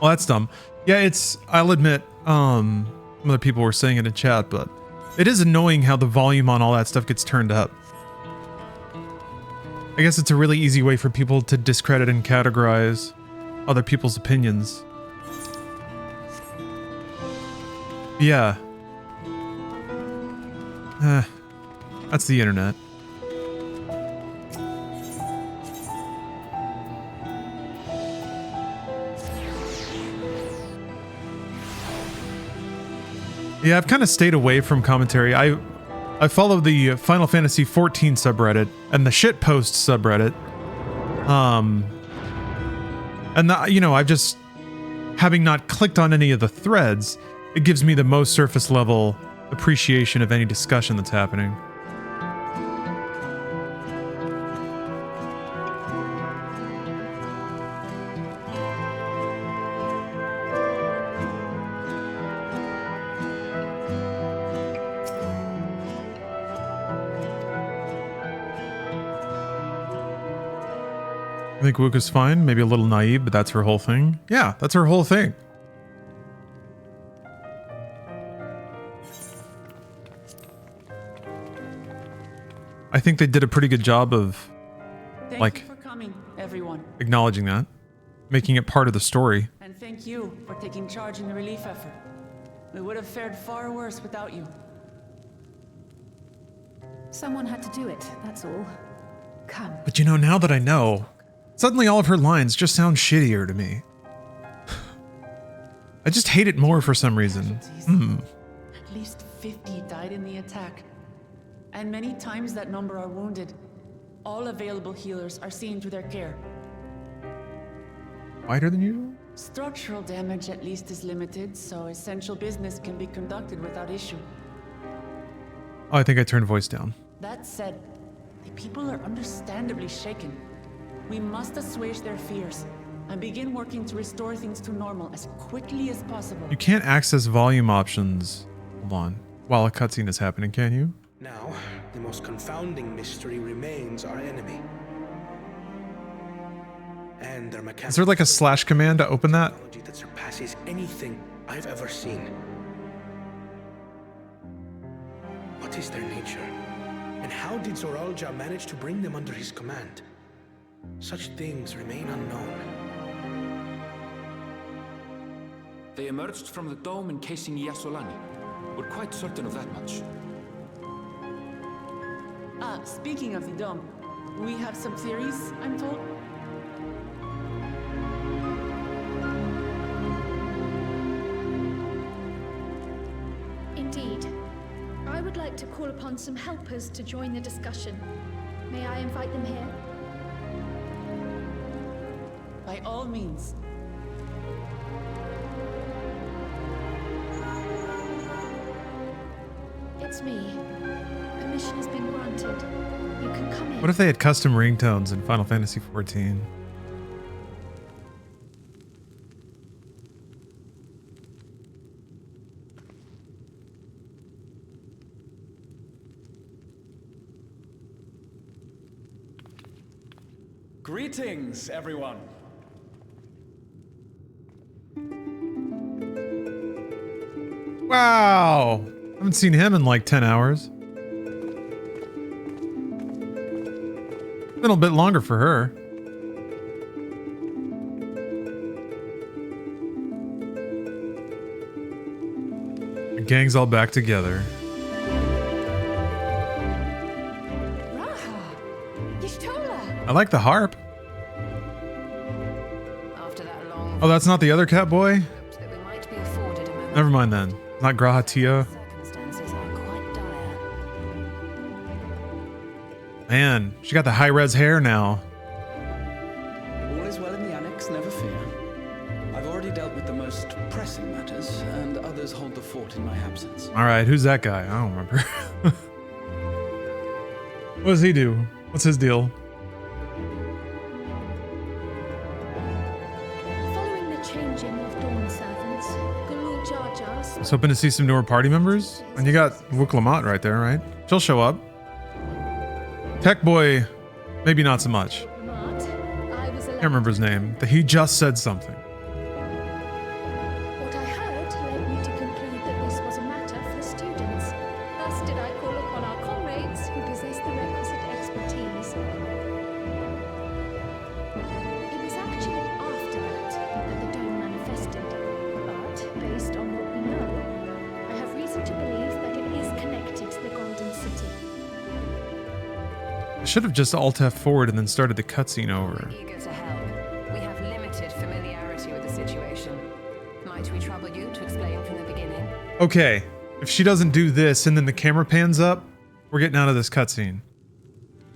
Well, that's dumb. Yeah, I'll admit, some other people were saying it in chat, but it is annoying how the volume on all that stuff gets turned up. I guess it's a really easy way for people to discredit and categorize other people's opinions. Yeah. That's the internet. Yeah, I've kind of stayed away from commentary. I follow the Final Fantasy XIV subreddit and the shitpost subreddit. I've just, having not clicked on any of the threads, it gives me the most surface level appreciation of any discussion that's happening. I think Wuka's fine, maybe a little naive, but that's her whole thing. Yeah, that's her whole thing. I think they did a pretty good job of, Thank you for coming, everyone. acknowledging that, making it part of the story. And thank you for taking charge in the relief effort. We would have fared far worse without you. Someone had to do it, that's all. Come. But now that I know, suddenly all of her lines just sound shittier to me. I just hate it more for some reason. At least 50 died in the attack. And many times that number are wounded. All available healers are seen to their care. Wider than usual? Structural damage at least is limited, so essential business can be conducted without issue. Oh, I think I turned voice down. That said, the people are understandably shaken. We must assuage their fears and begin working to restore things to normal as quickly as possible. You can't access volume options, hold on, while a cutscene is happening, can you? Now, the most confounding mystery remains our enemy. and their mechanical Is there like a slash command to open that? technology that surpasses anything I've ever seen. What is their nature? And how did Zoralja manage to bring them under his command? Such things remain unknown. They emerged from the dome encasing Yasolani. We're quite certain of that much. Speaking of the dome, we have some theories, I'm told. Indeed. I would like to call upon some helpers to join the discussion. May I invite them here? By all means. It's me. Permission has been granted. You can come in. What if they had custom ringtones in Final Fantasy XIV? Greetings, everyone. Wow. Haven't seen him in like 10 hours. Been a bit longer for her. The gang's all back together. I like the harp. After that long Oh, that's not the other cat boy? that we might be afforded a moment. Never mind then. Not Grahatia. Circumstances are quite dire. Man, she got the high-res hair now. All is well in the annex, never fear. I've already dealt with the most pressing matters, and others hold the fort in my absence. All right, who's that guy? I don't remember. What does he do? What's his deal? Following the changing of Dawn servants, Gulul Jar Jar I was hoping to see some newer party members. And you got Wook Lamont right there, right? She'll show up. Tech Boy, maybe not so much. Lamont, I was Can't remember his name. He just said something. What I heard led me to conclude that this was a matter for the students. Thus did I call upon our comrades who possess the requisite expertise. It was actually after that the dome manifested. But, based on what we know, I have reason to believe that it is connected to the Golden City. I should have just Alt F forward and then started the cutscene over. Eager to help. We have limited familiarity with the situation. Might we trouble you to explain from the beginning? Okay, if she doesn't do this and then the camera pans up, we're getting out of this cutscene.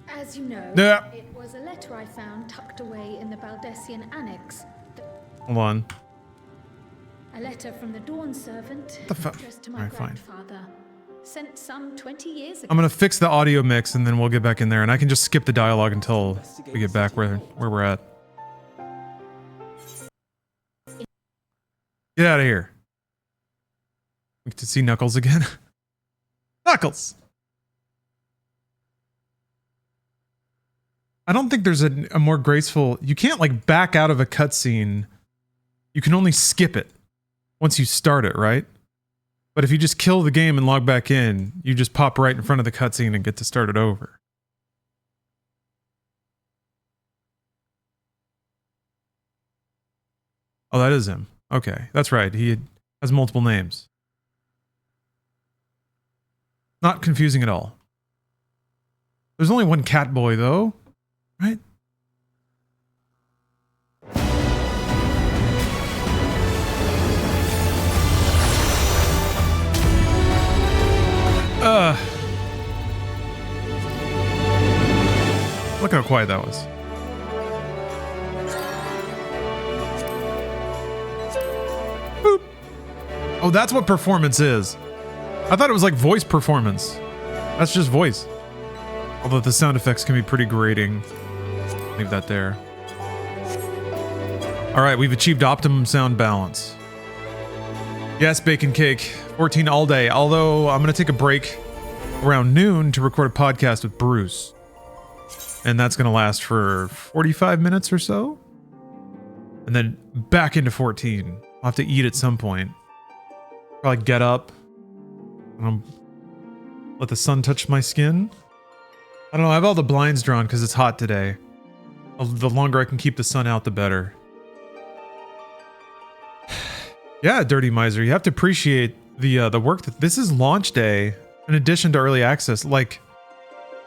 As you know, Yeah. it was a letter I found tucked away in the Baldessian annex. Hold on. A letter from the Dawn servant The fu- addressed to my Alright, fine. grandfather. Sent some 20 years ago. I'm gonna fix the audio mix and then we'll get back in there, and I can just skip the dialogue until we get back where we're at. Get out of here. We get to see Knuckles again. Knuckles! I don't think there's a more graceful... You can't like back out of a cutscene. You can only skip it once you start it, right? But if you just kill the game and log back in, you just pop right in front of the cutscene and get to start it over. Oh, that is him. Okay, that's right. He has multiple names. Not confusing at all. There's only one cat boy, though, right? Look how quiet that was. Boop. Oh, that's what performance is. I thought it was like voice performance. That's just voice. Although the sound effects can be pretty grating. Leave that there. All right, we've achieved optimum sound balance. Yes, bacon cake. 14 all day. Although I'm going to take a break around noon to record a podcast with Bruce. And that's going to last for 45 minutes or so. And then back into 14. I'll have to eat at some point. Probably get up. Let the sun touch my skin. I don't know, I have all the blinds drawn because it's hot today. The longer I can keep the sun out, the better. Yeah, Dirty Miser, you have to appreciate the work that this is launch day in addition to early access. Like,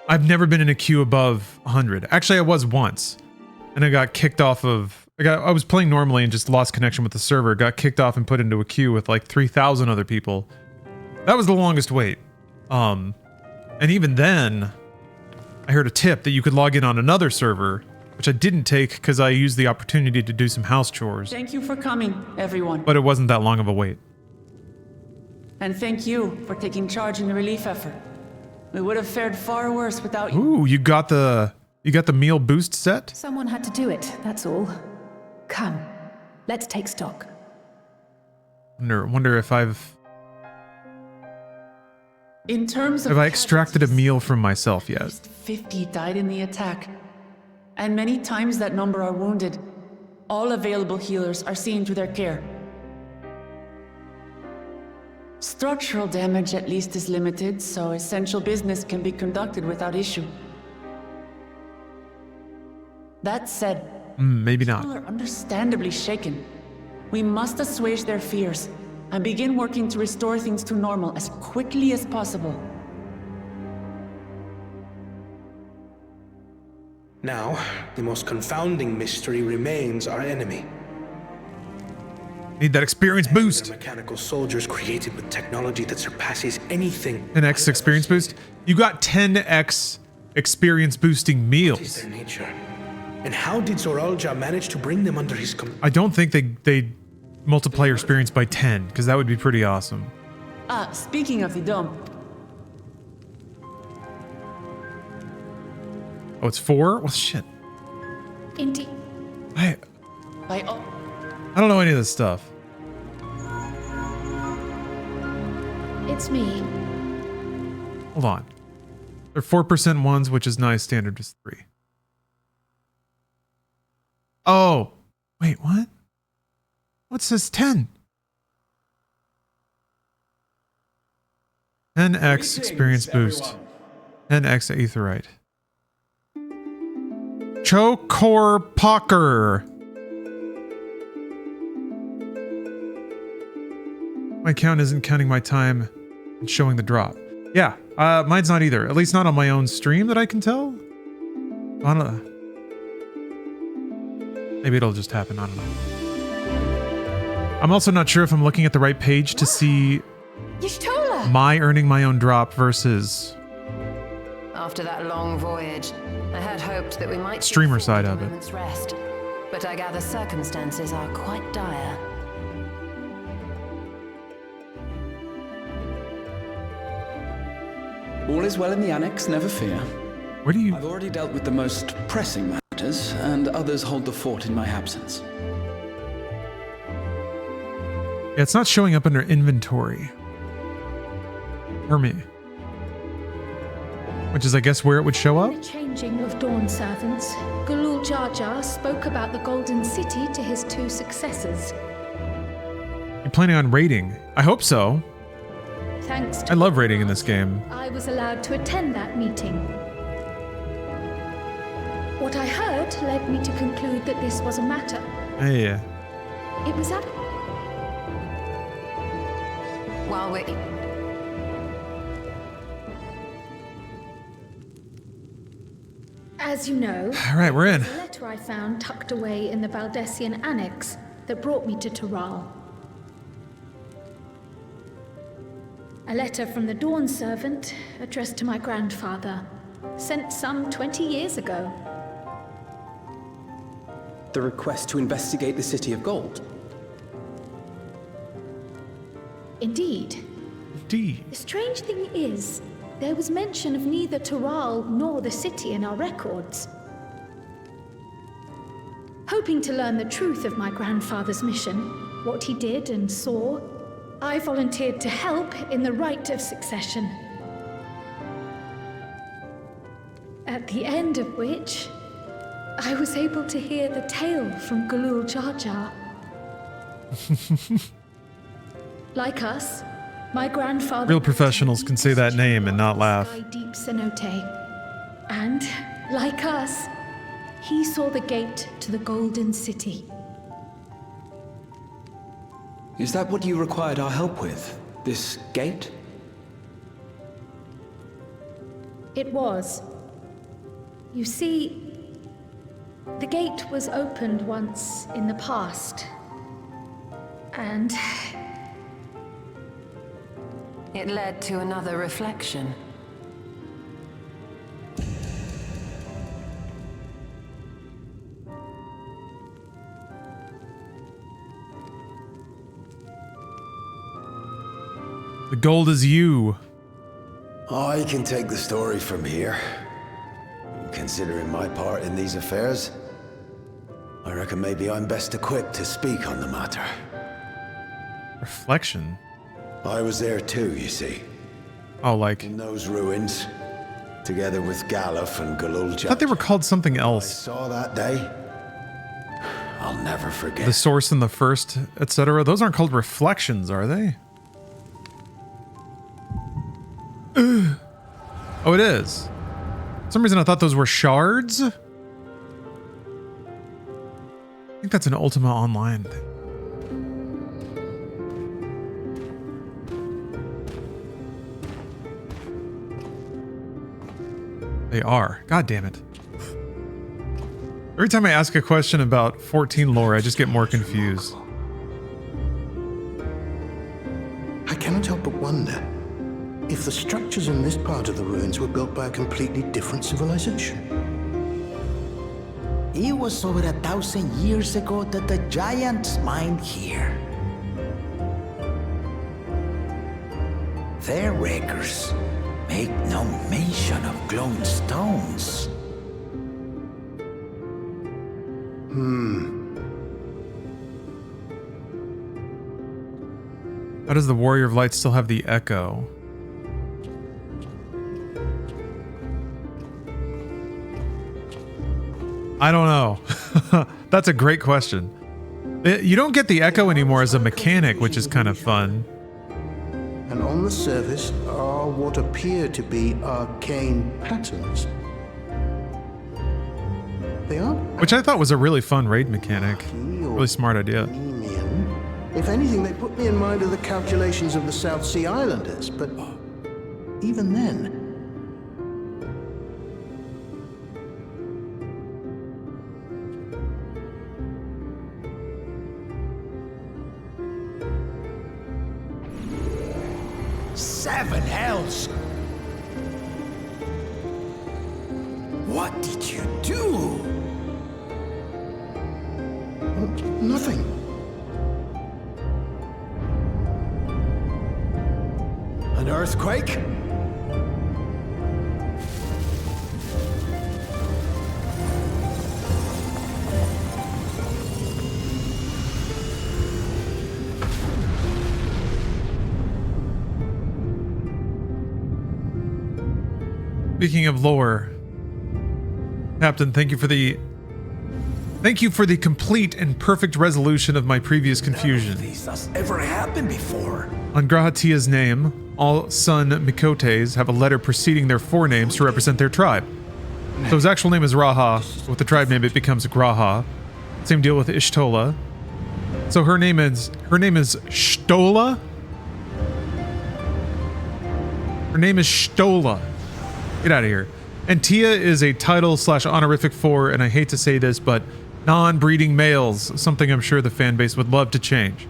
I've never been in a queue above 100. Actually, I was once, and I got kicked off of. I was playing normally and just lost connection with the server. Got kicked off and put into a queue with like 3,000 other people. That was the longest wait. And even then, I heard a tip that you could log in on another server, which I didn't take because I used the opportunity to do some house chores. Thank you for coming, everyone. But it wasn't that long of a wait. And thank you for taking charge in the relief effort. We would have fared far worse without you. Ooh, you got the meal boost set? Someone had to do it, that's all. Come, let's take stock. Wonder if In terms of have I extracted a meal from myself at yet? least 50 died in the attack. And many times that number are wounded. All available healers are seen to their care. Structural damage at least is limited, so essential business can be conducted without issue. That said, Maybe not. people are understandably shaken. We must assuage their fears and begin working to restore things to normal as quickly as possible. Now, the most confounding mystery remains our enemy. Need that experience boost. They're mechanical soldiers created with technology that surpasses anything. 10x experience boost. You got 10x experience boosting What is meals. their nature? And how did Zoralja manage to bring them under his command? I don't think they multiply your experience by 10 because that would be pretty awesome. Speaking of the dome, Oh, it's 4? Well, shit. Indeed. I I don't know any of this stuff. It's me. Hold on. They're 4% ones, which is nice. Standard is 3. Oh, wait, what? What says 10? 10x experience boost. 10x aetherite. Chokor Pocker. My count isn't counting my time and showing the drop. Yeah, mine's not either. At least not on my own stream that I can tell. I don't know. Maybe it'll just happen. I don't know. I'm also not sure if I'm looking at the right page to see Y'shtola! my earning my own drop versus After that long voyage, I had hoped that we might Streamer side of it. a moment's rest, but I gather circumstances are quite dire. All is well in the Annex, never fear. where do you? I've already dealt with the most pressing matters, and others hold the fort in my absence. Yeah, it's not showing up under inventory. For me. Which is, I guess, where it would show up? In the changing of Dawn servants, Galul Jar Jar spoke about the Golden City to his 2 successors. You planning on raiding? I hope so. Thanks to I love raiding in this game. I was allowed to attend that meeting. What I heard led me to conclude that this was a matter. Yeah. It was at While we... As you know, All right, we're in. a letter I found tucked away in the Valdesian Annex that brought me to Taral. A letter from the Dawn servant addressed to my grandfather, sent some 20 years ago. The request to investigate the City of Gold. Indeed. D. The strange thing is, there was mention of neither Taral nor the city in our records. Hoping to learn the truth of my grandfather's mission, what he did and saw, I volunteered to help in the rite of succession. At the end of which, I was able to hear the tale from Galul Jar Jar. Like us, my grandfather... Real professionals can say that name and not laugh. Sky Deep Cenote. And, like us, he saw the gate to the Golden City. Is that what you required our help with? This gate? It was. You see, the gate was opened once in the past. And... It led to another reflection. The gold is you. I can take the story from here. Considering my part in these affairs, I reckon maybe I'm best equipped to speak on the matter. Reflection? I was there too, you see. Oh, like... in those ruins, together with Galuf and Galul Jar Jar. I thought they were called something I else. saw that day. I'll never forget. The source and the first, etc. Those aren't called reflections, are they? Oh, it is. For some reason I thought those were shards. I think that's an Ultima Online thing. They are. God damn it. Every time I ask a question about 14 lore, I just get more confused. I cannot help but wonder if the structures in this part of the ruins were built by a completely different civilization. It was over 1,000 years ago that the giants mined here. Their records make no mention of glowing stones. How does the Warrior of Light still have the echo? I don't know. That's a great question. You don't get the echo anymore as a mechanic, which is kind of fun. And on the surface are what appear to be arcane patterns. They are... Which I thought was a really fun raid mechanic. Really smart idea. If anything, they put me in mind of the calculations of the South Sea Islanders, but even then... Seven hells! What did you do? Nothing. An earthquake? Speaking of lore, Captain, thank you for the complete and perfect resolution of my previous confusion. None of this has ever happened before. On Grahatia's name, all Sun Mikotes have a letter preceding their forenames to represent their tribe. So his actual name is Raha. With the tribe name, it becomes Graha. Same deal with Ishtola. So her name is Shtola. Her name is Shtola. Get out of here. And Tia is a title / honorific for, and I hate to say this, but non-breeding males. Something I'm sure the fan base would love to change.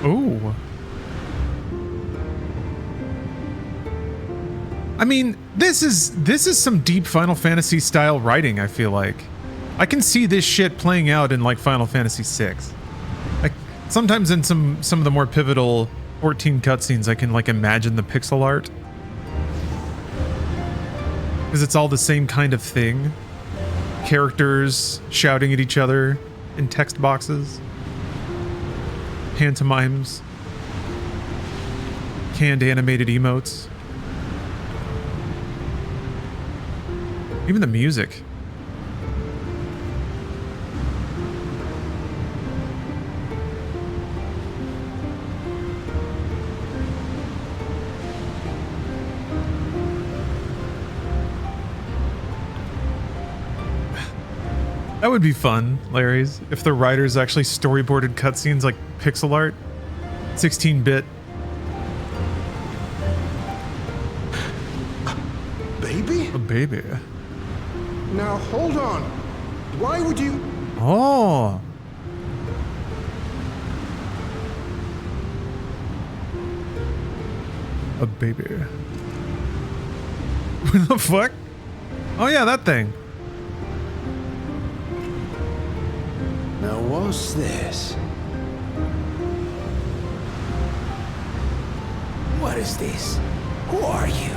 Ooh. I mean, this is some deep Final Fantasy style writing, I feel like. I can see this shit playing out in like Final Fantasy VI. Like sometimes in some of the more pivotal 14 cutscenes, I can like imagine the pixel art. Because it's all the same kind of thing. Characters shouting at each other in text boxes. Pantomimes. Canned animated emotes. Even the music. That would be fun, Larry's, if the writers actually storyboarded cutscenes like pixel art. 16-bit. Baby? A baby. Now hold on. Why would you... Oh. A baby. What the fuck? Oh yeah, that thing. Now what's this? What is this? Who are you?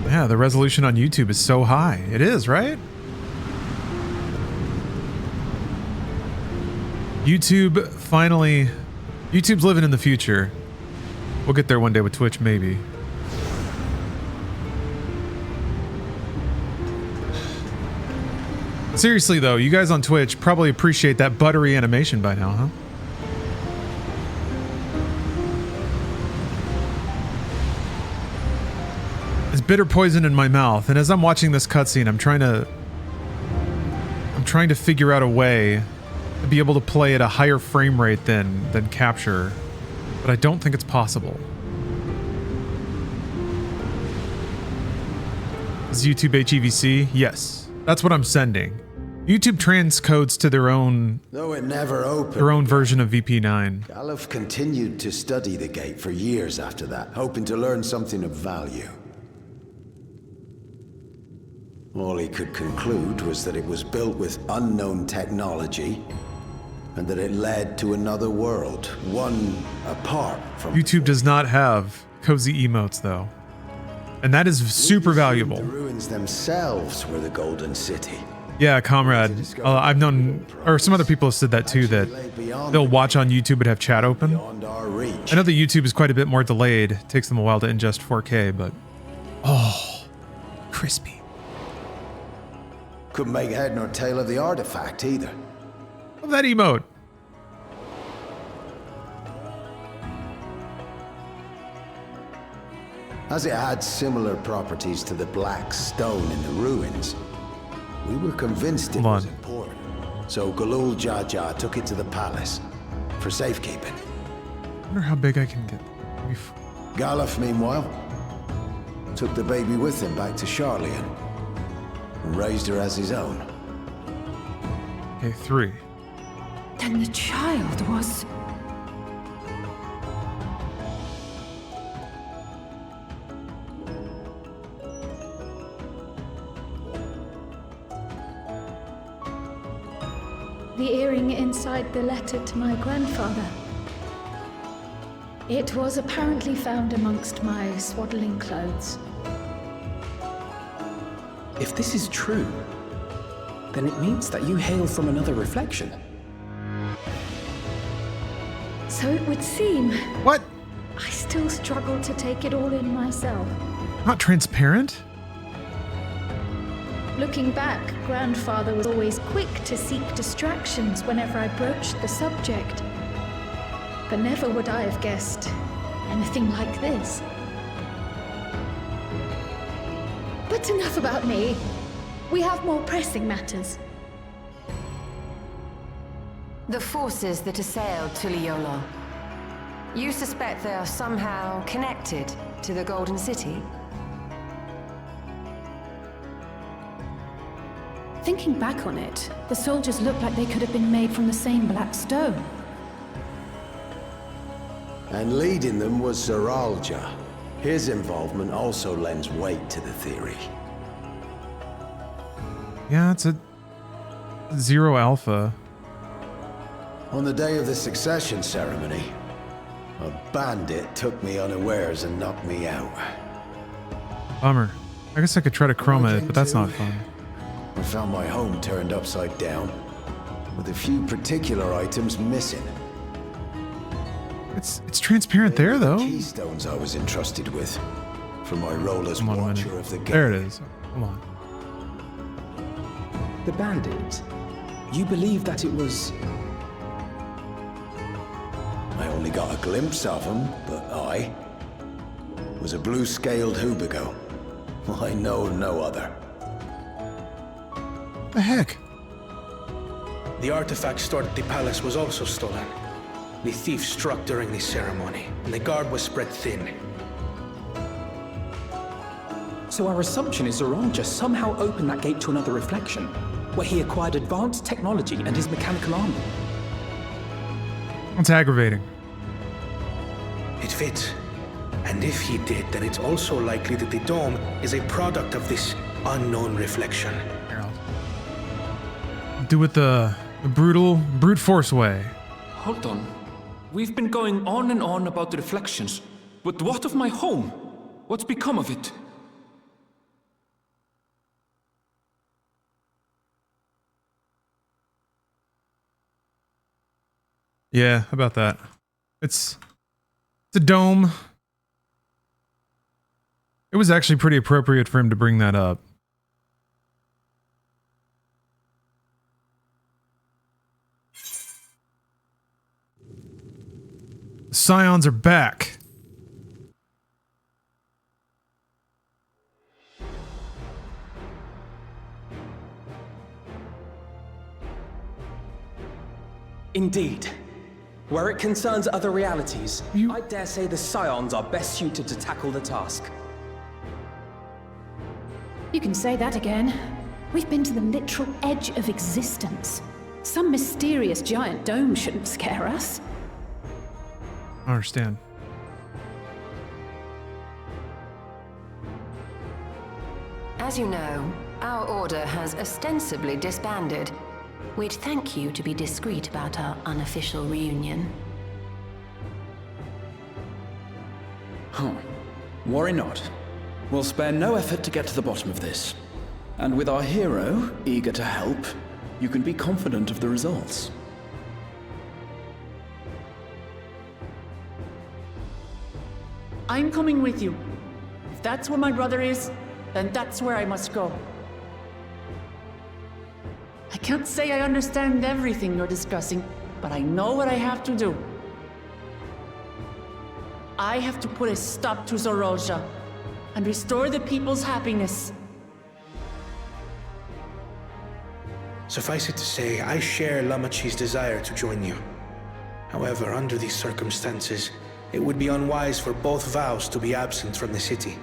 Yeah, the resolution on YouTube is so high. It is, right? YouTube finally... YouTube's living in the future. We'll get there one day with Twitch, maybe. Seriously though, you guys on Twitch probably appreciate that buttery animation by now, huh? It's bitter poison in my mouth, and as I'm watching this cutscene, I'm trying to figure out a way to be able to play at a higher frame rate than capture, but I don't think it's possible. Is YouTube HEVC? Yes, that's what I'm sending. YouTube transcodes to their own, Though it never opened, their own version of VP9. Galuf continued to study the gate for years after that, hoping to learn something of value. All he could conclude was that it was built with unknown technology, and that it led to another world, one apart from... YouTube does not have cozy emotes though, and that is super valuable. The ruins themselves were the Golden City. Yeah, comrade. I've known, or some other people have said that too, that they'll watch on YouTube and have chat open. I know that YouTube is quite a bit more delayed. It takes them a while to ingest 4K, but... Oh, crispy. Couldn't make head nor tail of the artifact either. Love that emote. As it had similar properties to the black stone in the ruins, we were convinced it was important. So Galul Jaja took it to the palace for safekeeping. I wonder how big I can get. Galuf, meanwhile, took the baby with him back to Charlian and raised her as his own. Okay, 3. Then the child was... The earring inside the letter to my grandfather. It was apparently found amongst my swaddling clothes. If this is true, then it means that you hail from another reflection. So it would seem. What? I still struggle to take it all in myself. Not transparent? Looking back, Grandfather was always quick to seek distractions whenever I broached the subject. But never would I have guessed anything like this. But enough about me. We have more pressing matters. The forces that assailed Tuliyola. You suspect they are somehow connected to the Golden City? Thinking back on it, the soldiers looked like they could have been made from the same black stone. And leading them was Zeralja. His involvement also lends weight to the theory. Yeah, it's a 0 alpha. On the day of the succession ceremony, a bandit took me unawares and knocked me out. Bummer. I guess I could try to chroma it, but that's not fun. I found my home turned upside down, with a few particular items missing. It's transparent there, though. Keystones I was entrusted with for my role as watcher of the gate. There it is. Come on. The bandit. You believe that it was... I only got a glimpse of him, but I was a blue-scaled Hubigo. I know no other. The heck? The artifact stored at the palace was also stolen. The thief struck during the ceremony, and the guard was spread thin. So our assumption is Zoranja somehow opened that gate to another reflection, where he acquired advanced technology and his mechanical armor. It's aggravating. It fits. And if he did, then it's also likely that the dome is a product of this unknown reflection. Do it the brute force way. Hold on. We've been going on and on about the reflections. But what of my home? What's become of it? Yeah, how about that? It's a dome. It was actually pretty appropriate for him to bring that up. The Scions are back. Indeed. Where it concerns other realities, I dare say the Scions are best suited to tackle the task. You can say that again. We've been to the literal edge of existence. Some mysterious giant dome shouldn't scare us. I understand. As you know, our order has ostensibly disbanded. We'd thank you to be discreet about our unofficial reunion. Huh. Worry not. We'll spare no effort to get to the bottom of this. And with our hero eager to help, you can be confident of the results. I'm coming with you. If that's where my brother is, then that's where I must go. I can't say I understand everything you're discussing, but I know what I have to do. I have to put a stop to Zoranja and restore the people's happiness. Suffice it to say, I share Lamachi's desire to join you. However, under these circumstances, it would be unwise for both vows to be absent from the city.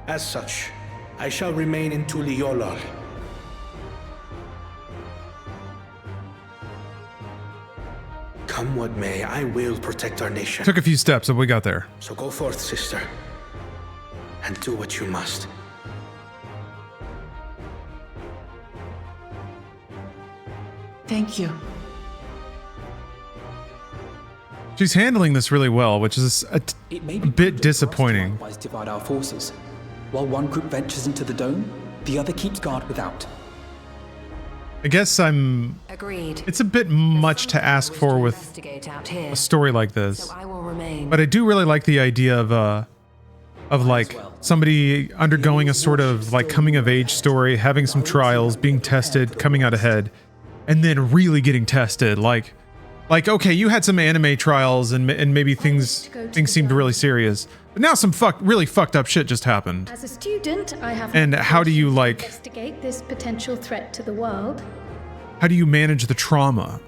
As such, I shall remain in Tuliyollal. Come what may, I will protect our nation. Took a few steps, but we got there. So go forth, sister, and do what you must. Thank you. She's handling this really well, which is a bit disappointing. Likewise divide our forces. While one group ventures into the dome, the other keeps guard without. I guess Agreed. It's a bit much to ask for with a story like this. So I will remain. But I do really like the idea of like somebody undergoing a sort of like coming of age story, having some trials, being tested, coming out ahead, and then really getting tested. Like okay, you had some anime trials and maybe things seemed really serious, but now some really fucked up shit just happened. As a student, I have and how do you investigate this potential threat to the world? How do you manage the trauma?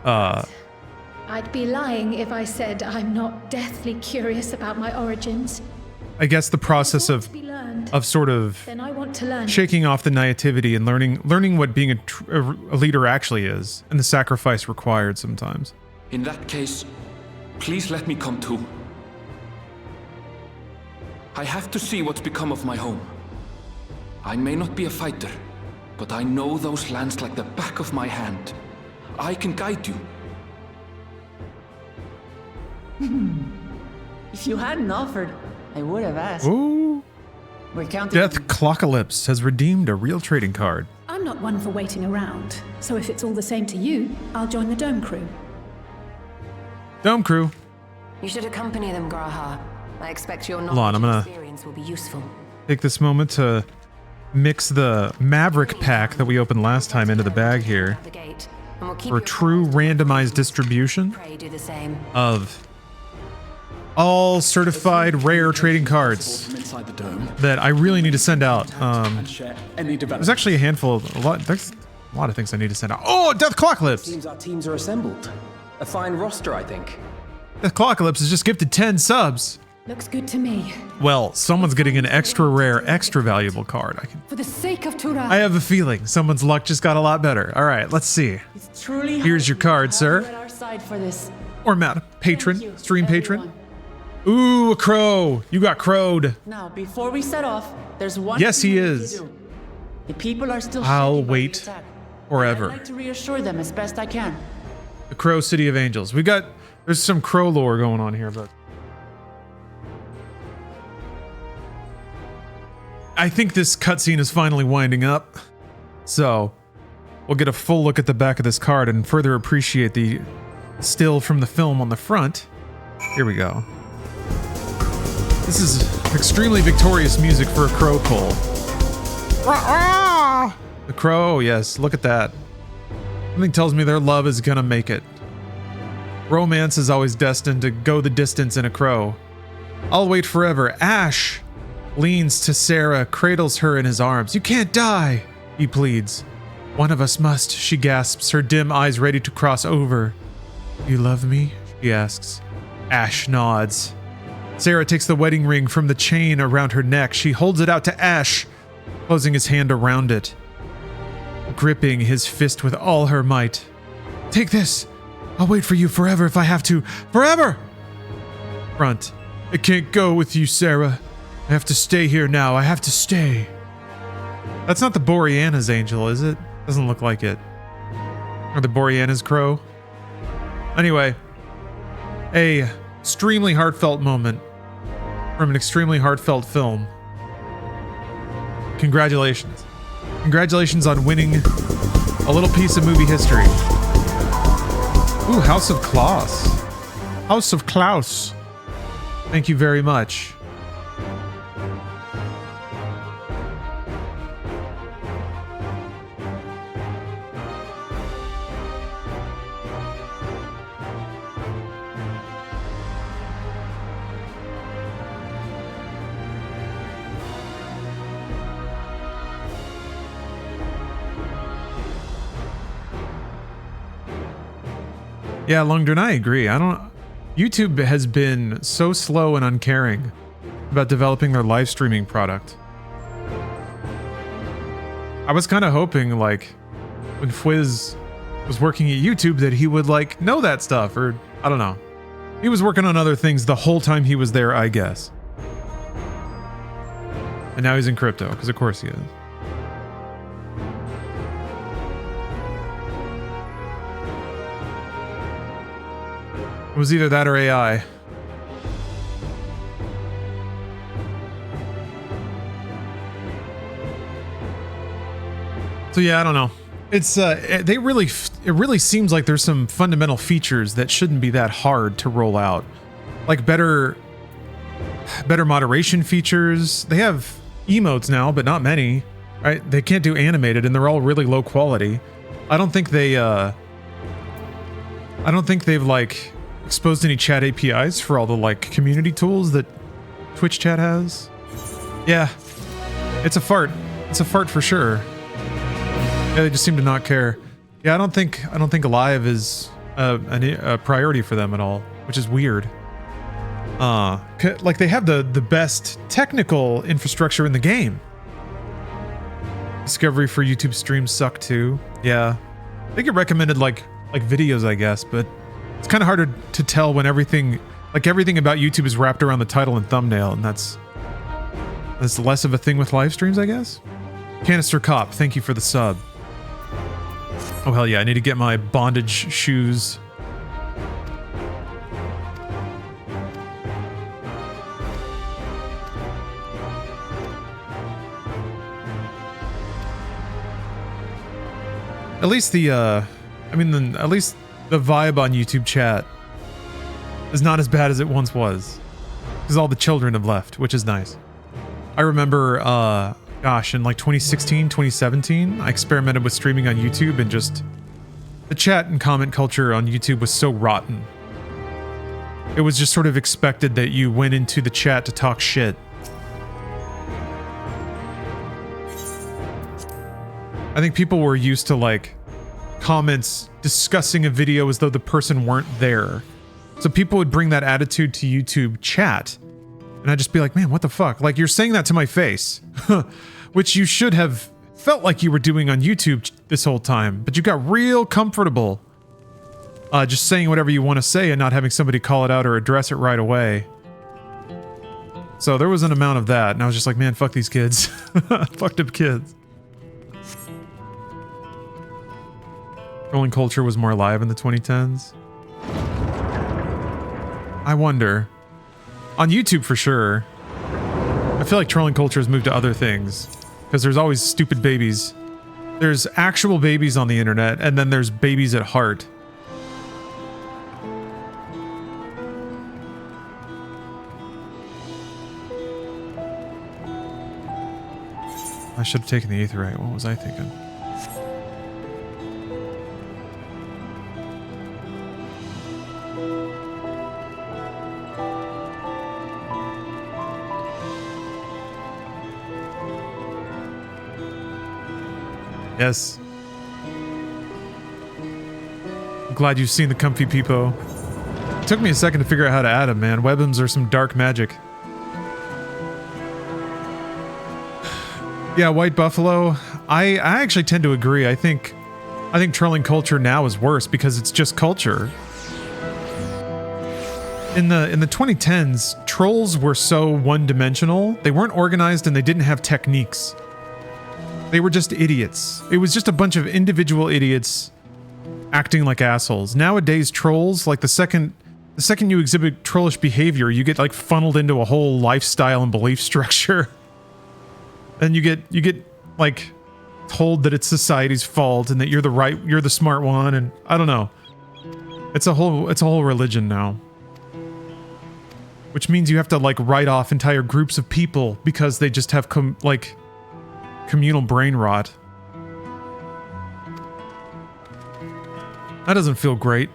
I'd be lying if I said I'm not deathly curious about my origins. I guess the process of sort of Then I want to learn. shaking off the naivety and learning what being a leader actually is, and the sacrifice required sometimes. In that case, please let me come too. I have to see what's become of my home. I may not be a fighter, but I know those lands like the back of my hand. I can guide you. If you hadn't offered, I would have asked. Ooh. We're counting. Death Clockalypse has redeemed a real trading card. I'm not one for waiting around, so if it's all the same to you, I'll join the dome crew. Dome crew. You should accompany them, Graha. I expect your Hold on, I'm knowledge gonna and experience will be useful. take this moment to mix the Maverick pack that we opened last time into the bag here for true randomized distribution Do the same. of all certified rare trading cards that I really need to send out. There's actually a handful, there's a lot of things I need to send out. Oh, Death Clawcalypse! Seems our teams are assembled. A fine roster, I think. Death Clawcalypse has just gifted 10 subs. Looks good to me. Well, someone's getting an extra rare, extra valuable card. For the sake of Tura. I have a feeling someone's luck just got a lot better. All right, let's see. It's truly Here's your card, sir. at our side for this. Or Matt, patron, stream patron. Ooh, a crow. You got crowed. Now, before we set off, there's one Yes, thing he we need is. to do. The people are still I'll shaken by the wait attack. forever. I'd like to reassure them as best I can. The Crow City of Angels. There's some crow lore going on here, but I think this cutscene is finally winding up. So we'll get a full look at the back of this card and further appreciate the still from the film on the front. Here we go. This is extremely victorious music for a crow pull. The crow, yes, look at that. Something tells me their love is gonna make it. Romance is always destined to go the distance in a crow. I'll wait forever. Ash leans to Sarah, cradles her in his arms. You can't die, he pleads. One of us must, she gasps, her dim eyes ready to cross over. You love me? She asks. Ash nods. Sarah takes the wedding ring from the chain around her neck. She holds it out to Ash, closing his hand around it, gripping his fist with all her might. Take this. I'll wait for you forever if I have to. Forever! Front. I can't go with you, Sarah. I have to stay here now. I have to stay. That's not the Boreana's angel, is it? Doesn't look like it. Or the Boreana's crow. Anyway, a extremely heartfelt moment from an extremely heartfelt film. Congratulations. Congratulations on winning a little piece of movie history. Ooh, House of Klaus. House of Klaus. Thank you very much. Yeah, Lungdern, I agree. YouTube has been so slow and uncaring about developing their live streaming product. I was kind of hoping, like, when Fwiz was working at YouTube that he would, like, know that stuff, or I don't know. He was working on other things the whole time he was there, I guess. And now he's in crypto, because of course he is. It was either that or AI. So yeah, I don't know. It's it really seems like there's some fundamental features that shouldn't be that hard to roll out. Like better moderation features. They have emotes now, but not many, right? They can't do animated and they're all really low quality. I don't think they've like exposed any chat APIs for all the like community tools that Twitch chat has. Yeah, it's a fart. It's a fart for sure. Yeah, they just seem to not care. Yeah, I don't think live is a priority for them at all, which is weird. Like they have the best technical infrastructure in the game. Discovery for YouTube streams suck too. Yeah, they get recommended like videos, I guess, but it's kind of harder to tell when everything about YouTube is wrapped around the title and thumbnail, and that's less of a thing with live streams, I guess. Canister Cop, thank you for the sub. Oh hell yeah, I need to get my bondage shoes. At least the vibe on YouTube chat is not as bad as it once was. Because all the children have left, which is nice. I remember, gosh, in like 2016, 2017, I experimented with streaming on YouTube, and just the chat and comment culture on YouTube was so rotten. It was just sort of expected that you went into the chat to talk shit. I think people were used to like comments discussing a video as though the person weren't there. So people would bring that attitude to YouTube chat, and I'd just be like, man, what the fuck? Like, you're saying that to my face, which you should have felt like you were doing on YouTube this whole time, but you got real comfortable just saying whatever you want to say and not having somebody call it out or address it right away. So there was an amount of that, and I was just like, man, fuck these kids. Fucked up kids. Trolling culture was more alive in the 2010s. I wonder. On YouTube for sure. I feel like trolling culture has moved to other things, because there's always stupid babies. There's actual babies on the internet, and then there's babies at heart. I should have taken the aetherite. What was I thinking? Yes. I'm glad you've seen the comfy peepo. It took me a second to figure out how to add them, man. Webms are some dark magic. Yeah, White Buffalo. I actually tend to agree. I think trolling culture now is worse because it's just culture. In the 2010s, trolls were so one-dimensional. They weren't organized and they didn't have techniques. They were just idiots. It was just a bunch of individual idiots acting like assholes. Nowadays, trolls, like the second you exhibit trollish behavior, you get like funneled into a whole lifestyle and belief structure. And you get like told that it's society's fault and that you're the smart one, and I don't know. It's a whole religion now. Which means you have to like write off entire groups of people because they just have communal brain rot. That doesn't feel great.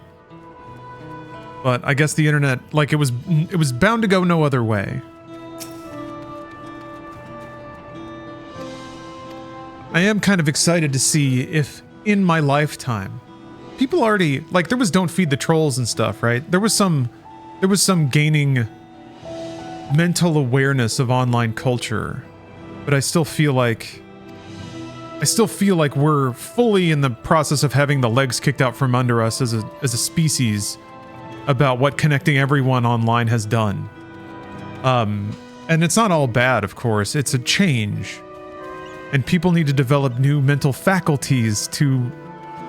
But I guess the internet, like, it was bound to go no other way. I am kind of excited to see if in my lifetime people already, like, there was Don't Feed the Trolls and stuff, right? There was some gaining mental awareness of online culture, but I still feel like we're fully in the process of having the legs kicked out from under us as a species about what connecting everyone online has done. And it's not all bad, of course. It's a change. And people need to develop new mental faculties to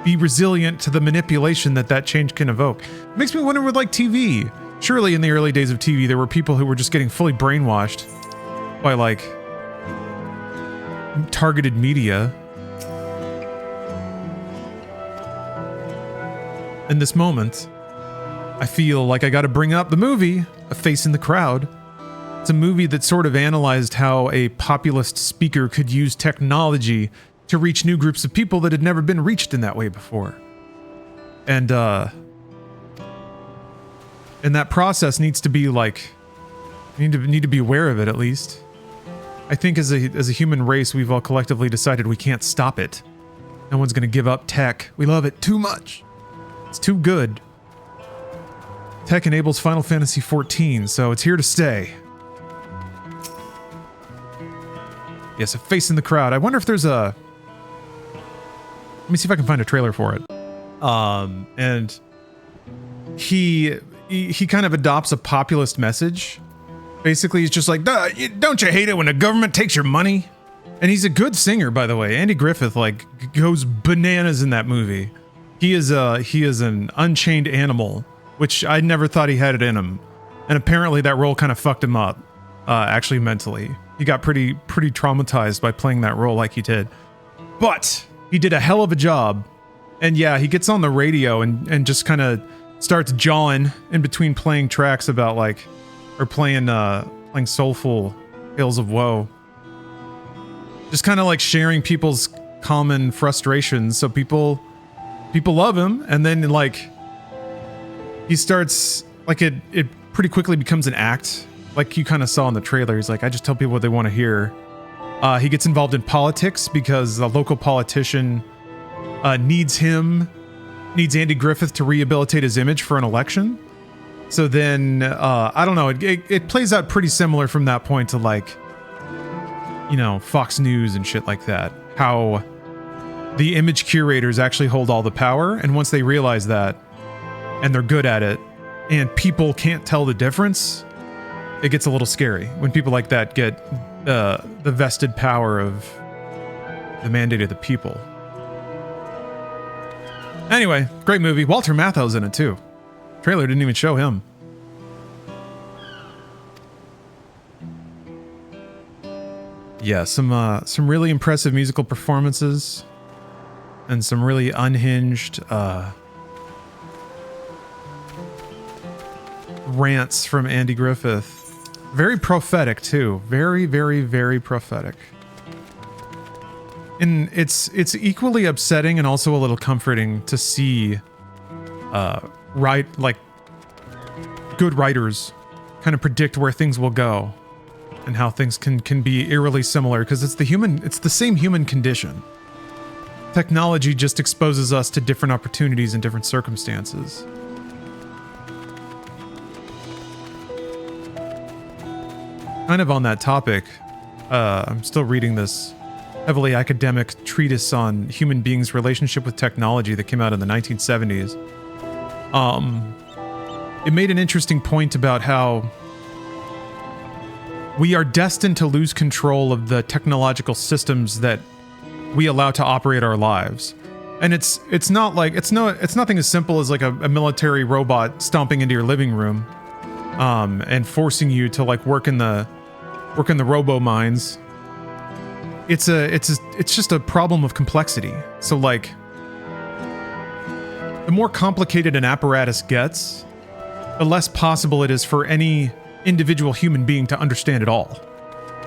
be resilient to the manipulation that change can evoke. It makes me wonder with, like, TV. Surely in the early days of TV, there were people who were just getting fully brainwashed by, like, targeted media. In this moment, I feel like I gotta bring up the movie, A Face in the Crowd. It's a movie that sort of analyzed how a populist speaker could use technology to reach new groups of people that had never been reached in that way before. And that process needs to be like, need to be aware of it at least. I think as a human race, we've all collectively decided we can't stop it. No one's gonna give up tech. We love it too much. It's too good. Tech enables Final Fantasy XIV, so it's here to stay. Yes, A Face in the Crowd. I wonder if there's a... Let me see if I can find a trailer for it. And he kind of adopts a populist message. Basically, he's just like, don't you hate it when the government takes your money? And he's a good singer, by the way. Andy Griffith, like, goes bananas in that movie. He is an unchained animal, which I never thought he had it in him. And apparently that role kind of fucked him up, actually mentally. He got pretty traumatized by playing that role like he did. But he did a hell of a job. And yeah, he gets on the radio and just kind of starts jawing in between playing tracks about playing soulful Tales of Woe. Just kind of like sharing people's common frustrations. So people love him, and then he starts it pretty quickly becomes an act. Like you kind of saw in the trailer. He's like, I just tell people what they want to hear. He gets involved in politics because the local politician needs Andy Griffith to rehabilitate his image for an election. So then, I don't know, it plays out pretty similar from that point to Fox News and shit like that. How the image curators actually hold all the power, and once they realize that, and they're good at it, and people can't tell the difference, it gets a little scary when people like that get the vested power of the mandate of the people. Anyway, great movie. Walter Matthau's in it too. Trailer didn't even show him. Yeah, some really impressive musical performances and some really unhinged rants from Andy Griffith. Very prophetic too. Very, very, very prophetic. And it's equally upsetting and also a little comforting to see good writers kind of predict where things will go and how things can be eerily similar, because it's the same human condition. Technology just exposes us to different opportunities and different circumstances. Kind of on that topic, I'm still reading this heavily academic treatise on human beings' relationship with technology that came out in the 1970s. It made an interesting point about how we are destined to lose control of the technological systems that we allow to operate our lives. And it's nothing as simple as like a military robot stomping into your living room and forcing you to work in the robo mines. It's just a problem of complexity. So the more complicated an apparatus gets, the less possible it is for any individual human being to understand it all.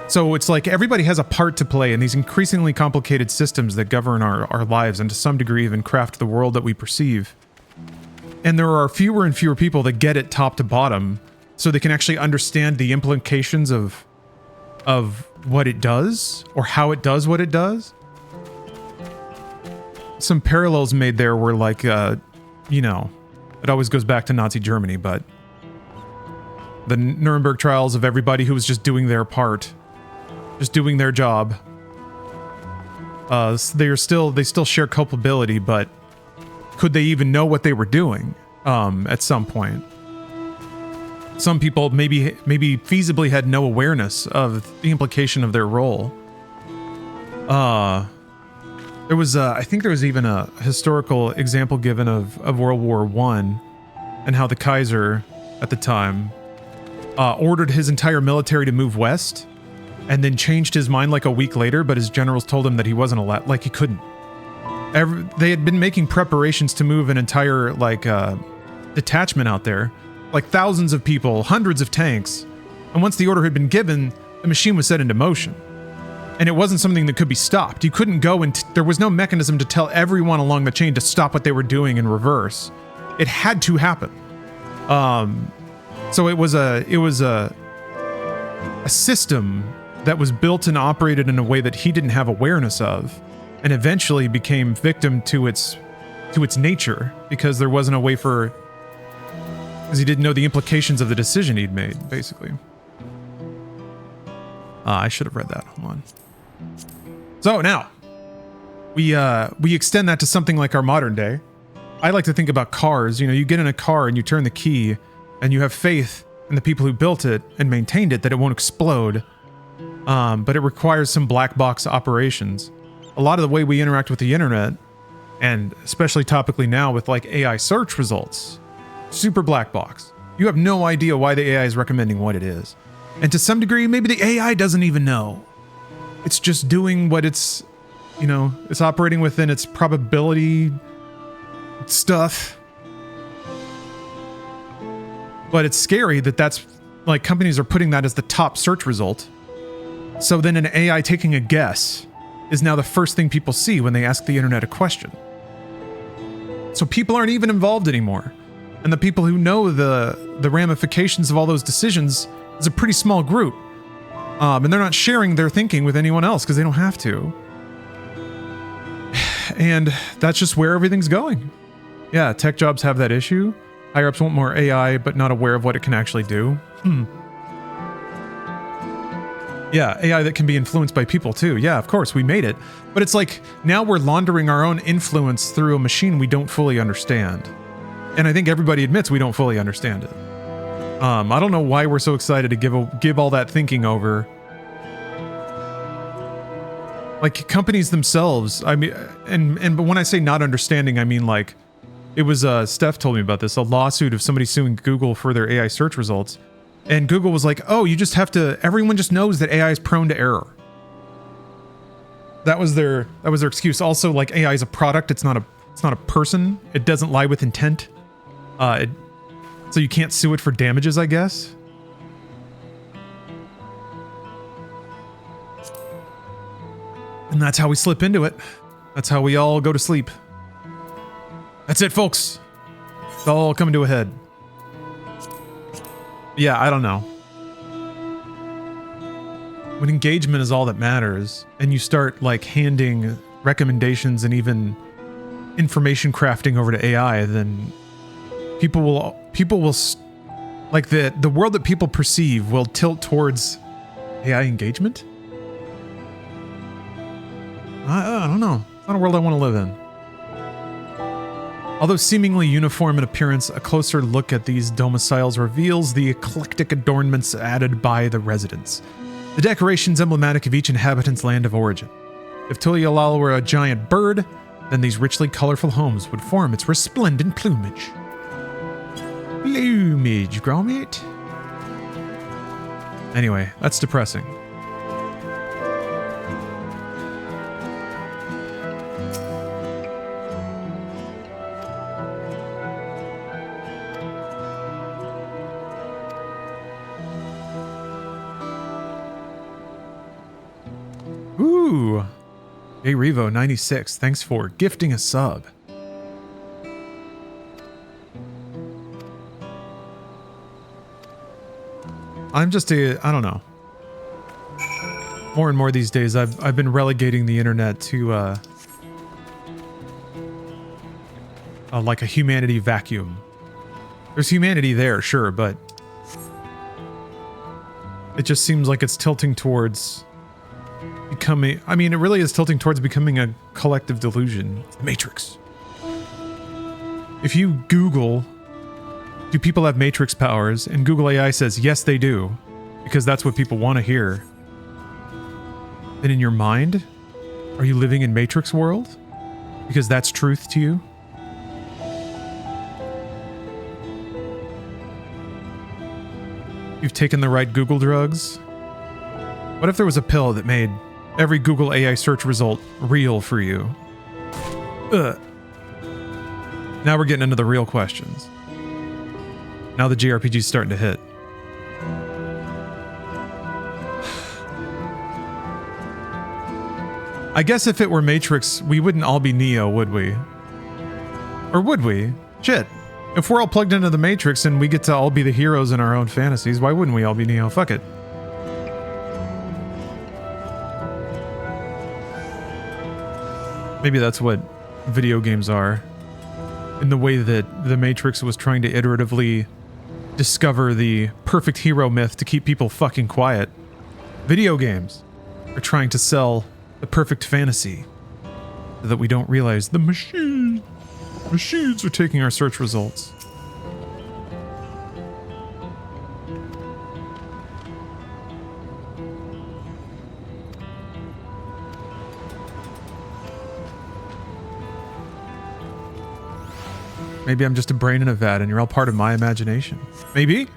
So it's like everybody has a part to play in these increasingly complicated systems that govern our lives and to some degree even craft the world that we perceive. And there are fewer and fewer people that get it top to bottom, so they can actually understand the implications of what it does or how it does what it does. Some parallels made there were it always goes back to Nazi Germany, but the Nuremberg trials of everybody who was just doing their part, just doing their job. They still share culpability, but could they even know what they were doing at some point? Some people maybe feasibly had no awareness of the implication of their role. There was I think there was even a historical example given of World War I and how the Kaiser at the time ordered his entire military to move west and then changed his mind a week later, but his generals told him that he wasn't allowed, he couldn't. They had been making preparations to move an entire detachment out there, thousands of people, hundreds of tanks, and once the order had been given, the machine was set into motion. And it wasn't something that could be stopped. You couldn't go and there was no mechanism to tell everyone along the chain to stop what they were doing in reverse. It had to happen. So it was a system that was built and operated in a way that he didn't have awareness of, and eventually became victim to its nature because there wasn't a way because he didn't know the implications of the decision he'd made, basically. I should have read that. Hold on. So now, we extend that to something like our modern day. I like to think about cars. You get in a car and you turn the key, and you have faith in the people who built it and maintained it that it won't explode. But it requires some black box operations. A lot of the way we interact with the internet, and especially topically now with AI search results, super black box. You have no idea why the AI is recommending what it is. And to some degree, maybe the AI doesn't even know. It's just doing what it's operating within its probability stuff. But it's scary that that's like companies are putting that as the top search result. So then an AI taking a guess is now the first thing people see when they ask the internet a question. So people aren't even involved anymore. And the people who know the ramifications of all those decisions is a pretty small group. And they're not sharing their thinking with anyone else because they don't have to. And that's just where everything's going. Yeah, tech jobs have that issue. Higher-ups want more AI, but not aware of what it can actually do. Yeah, AI that can be influenced by people too. Yeah, of course, we made it. But it's like, now we're laundering our own influence through a machine we don't fully understand. And I think everybody admits we don't fully understand it. I don't know why we're so excited to give all that thinking over. Like, companies themselves, I mean, but when I say not understanding, I mean like, it was, Steph told me about this, a lawsuit of somebody suing Google for their AI search results. And Google was like, oh, you just have to, everyone just knows that AI is prone to error. That was their excuse. Also, like, AI is a product, it's not a person. It doesn't lie with intent. So you can't sue it for damages, I guess. And that's how we slip into it. That's how we all go to sleep. That's it, folks. It's all coming to a head. Yeah, I don't know. When engagement is all that matters, and you start like handing recommendations and even information crafting over to AI, then people will like the world that people perceive will tilt towards AI engagement. I don't know. It's not a world I want to live in. Although seemingly uniform in appearance, a closer look at these domiciles reveals the eclectic adornments added by the residents. The decorations emblematic of each inhabitant's land of origin. If Tulialal were a giant bird, then these richly colorful homes would form its resplendent plumage. Plumage, grommet. Anyway, that's depressing. Ooh. Hey Revo 96, thanks for gifting a sub. I'm just I don't know. More and more these days, I've been relegating the internet to like a humanity vacuum. There's humanity there, sure, but it just seems like it's tilting towards becoming, I mean, it really is tilting towards becoming a collective delusion. Matrix. If you Google, do people have Matrix powers? And Google AI says, yes, they do. Because that's what people want to hear. Then in your mind, are you living in Matrix world? Because that's truth to you? You've taken the right Google drugs? What if there was a pill that made every Google AI search result real for you? Ugh. Now we're getting into the real questions. Now the JRPG's starting to hit. I guess if it were Matrix, we wouldn't all be Neo, would we? Or would we? Shit. If we're all plugged into the Matrix and we get to all be the heroes in our own fantasies, why wouldn't we all be Neo? Fuck it. Maybe that's what video games are. In the way that the Matrix was trying to iteratively discover the perfect hero myth to keep people fucking quiet. Video games are trying to sell the perfect fantasy so that we don't realize the machines are taking our search results. Maybe I'm just a brain in a vat and you're all part of my imagination. Maybe?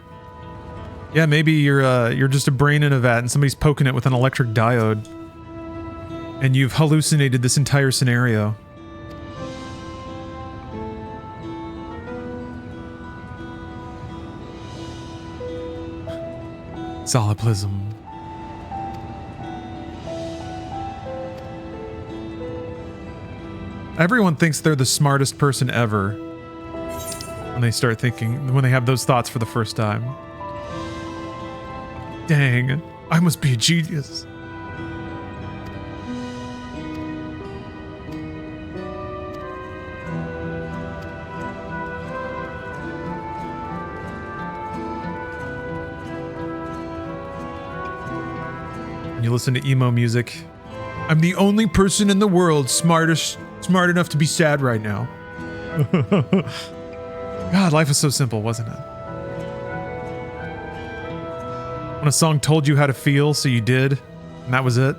Yeah, maybe you're just a brain in a vat and somebody's poking it with an electric diode. And you've hallucinated this entire scenario. Soliplism. Everyone thinks they're the smartest person ever when they start thinking, when they have those thoughts for the first time. Dang, I must be a genius. When you listen to emo music, I'm the only person in the world smart enough to be sad right now. God, life is so simple, wasn't it? When a song told you how to feel, so you did, and that was it.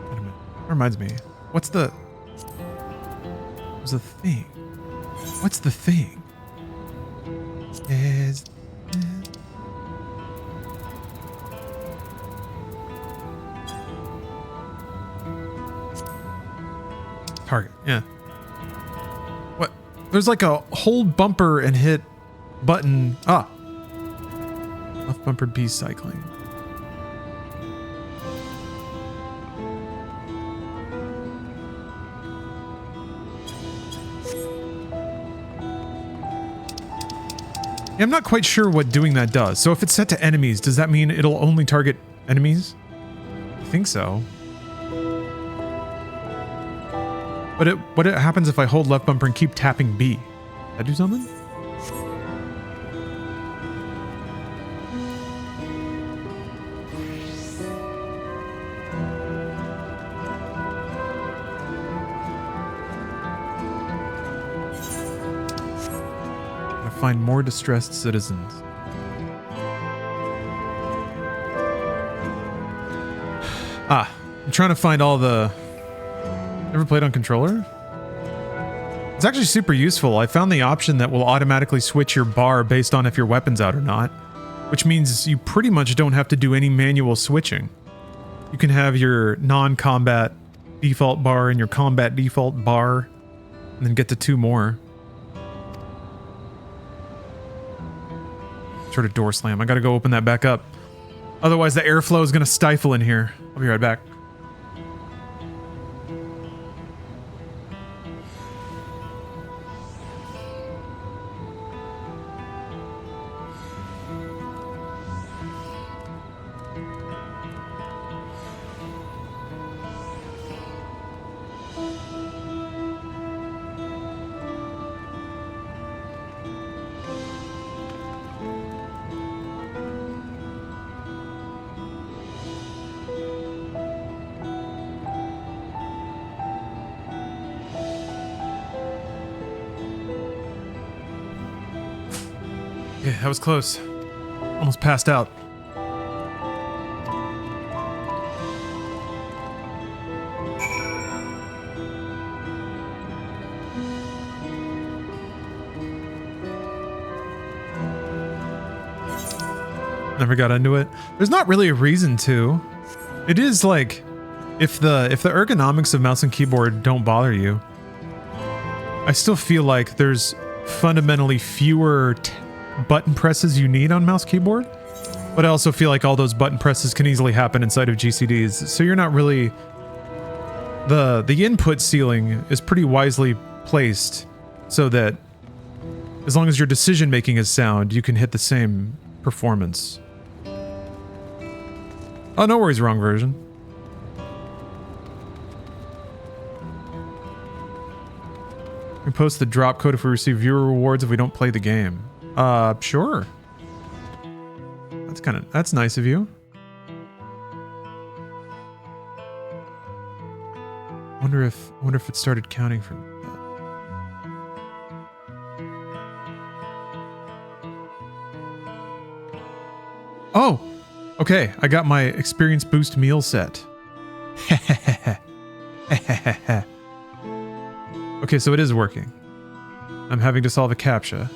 Wait a minute. That reminds me. What's the thing? What's the thing? Is target, yeah. What? There's like a hold bumper and hit button. Ah. Left bumper B cycling. I'm not quite sure what doing that does. So if it's set to enemies, does that mean it'll only target enemies? I think so. But what happens if I hold left bumper and keep tapping B? That do something? Find more distressed citizens. I'm trying to find all the... Ever played on controller? It's actually super useful. I found the option that will automatically switch your bar based on if your weapon's out or not, which means you pretty much don't have to do any manual switching. You can have your non-combat default bar and your combat default bar, and then get to 2 more. Sort of door slam. I gotta go open that back up. Otherwise the airflow is gonna stifle in here. I'll be right back. Yeah, that was close. Almost passed out. Never got into it. There's not really a reason to. It is like, if the ergonomics of mouse and keyboard don't bother you, I still feel like there's fundamentally fewer button presses you need on mouse keyboard, but I also feel like all those button presses can easily happen inside of GCDs, so you're not really... The input ceiling is pretty wisely placed so that as long as your decision making is sound, you can hit the same performance. Oh, no worries, wrong version. We post the drop code if we receive viewer rewards if we don't play the game. Sure. That's nice of you. Wonder if it started counting from that. Oh, okay. I got my experience boost meal set. Okay, so it is working. I'm having to solve a CAPTCHA.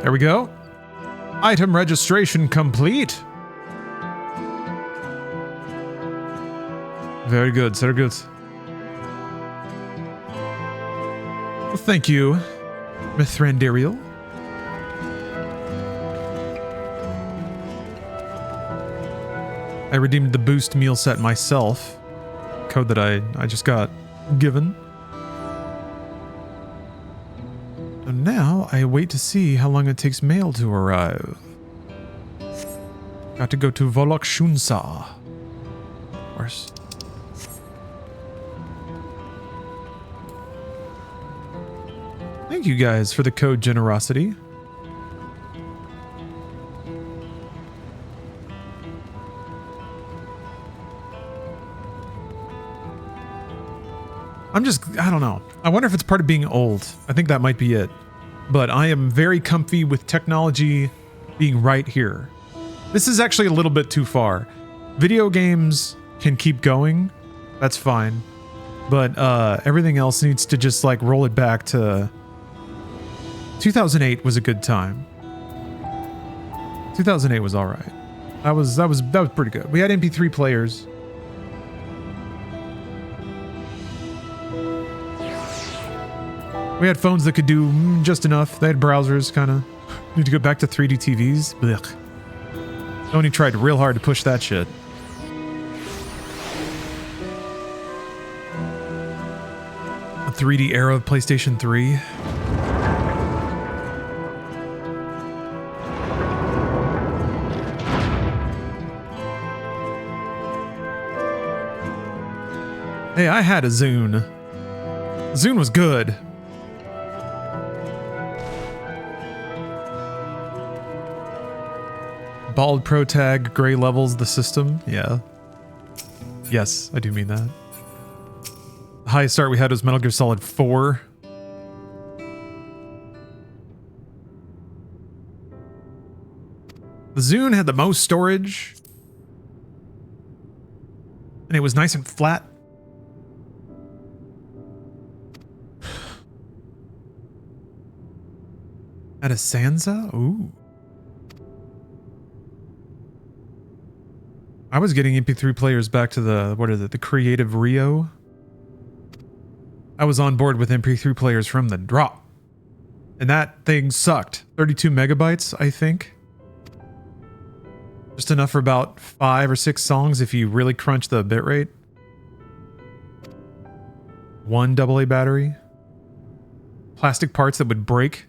There we go. Item registration complete. Very good, very good. Well, thank you, Mithrandiriel. I redeemed the boost meal set myself. Code that I just got given. And now I wait to see how long it takes mail to arrive. Got to go to Volok Shunsa. Of course. Thank you guys for the code generosity. I don't know. I wonder if it's part of being old. I think that might be it. But I am very comfy with technology being right here. This is actually a little bit too far. Video games can keep going. That's fine. But everything else needs to just like roll it back to 2008 was a good time. 2008 was all right. That was pretty good. We had MP3 players. We had phones that could do just enough. They had browsers, kind of. Need to go back to 3D TVs. Blech. Sony tried real hard to push that shit. A 3D era of PlayStation 3. Hey, I had a Zune. Zune was good. Bald Pro Tag, gray levels the system. Yeah. Yes, I do mean that. The highest start we had was Metal Gear Solid 4. The Zune had the most storage. And it was nice and flat. At a Sansa? Ooh. I was getting MP3 players back to the Creative Rio. I was on board with MP3 players from the drop. And that thing sucked. 32 megabytes, I think. Just enough for about 5 or 6 songs if you really crunch the bitrate. 1 AA battery. Plastic parts that would break.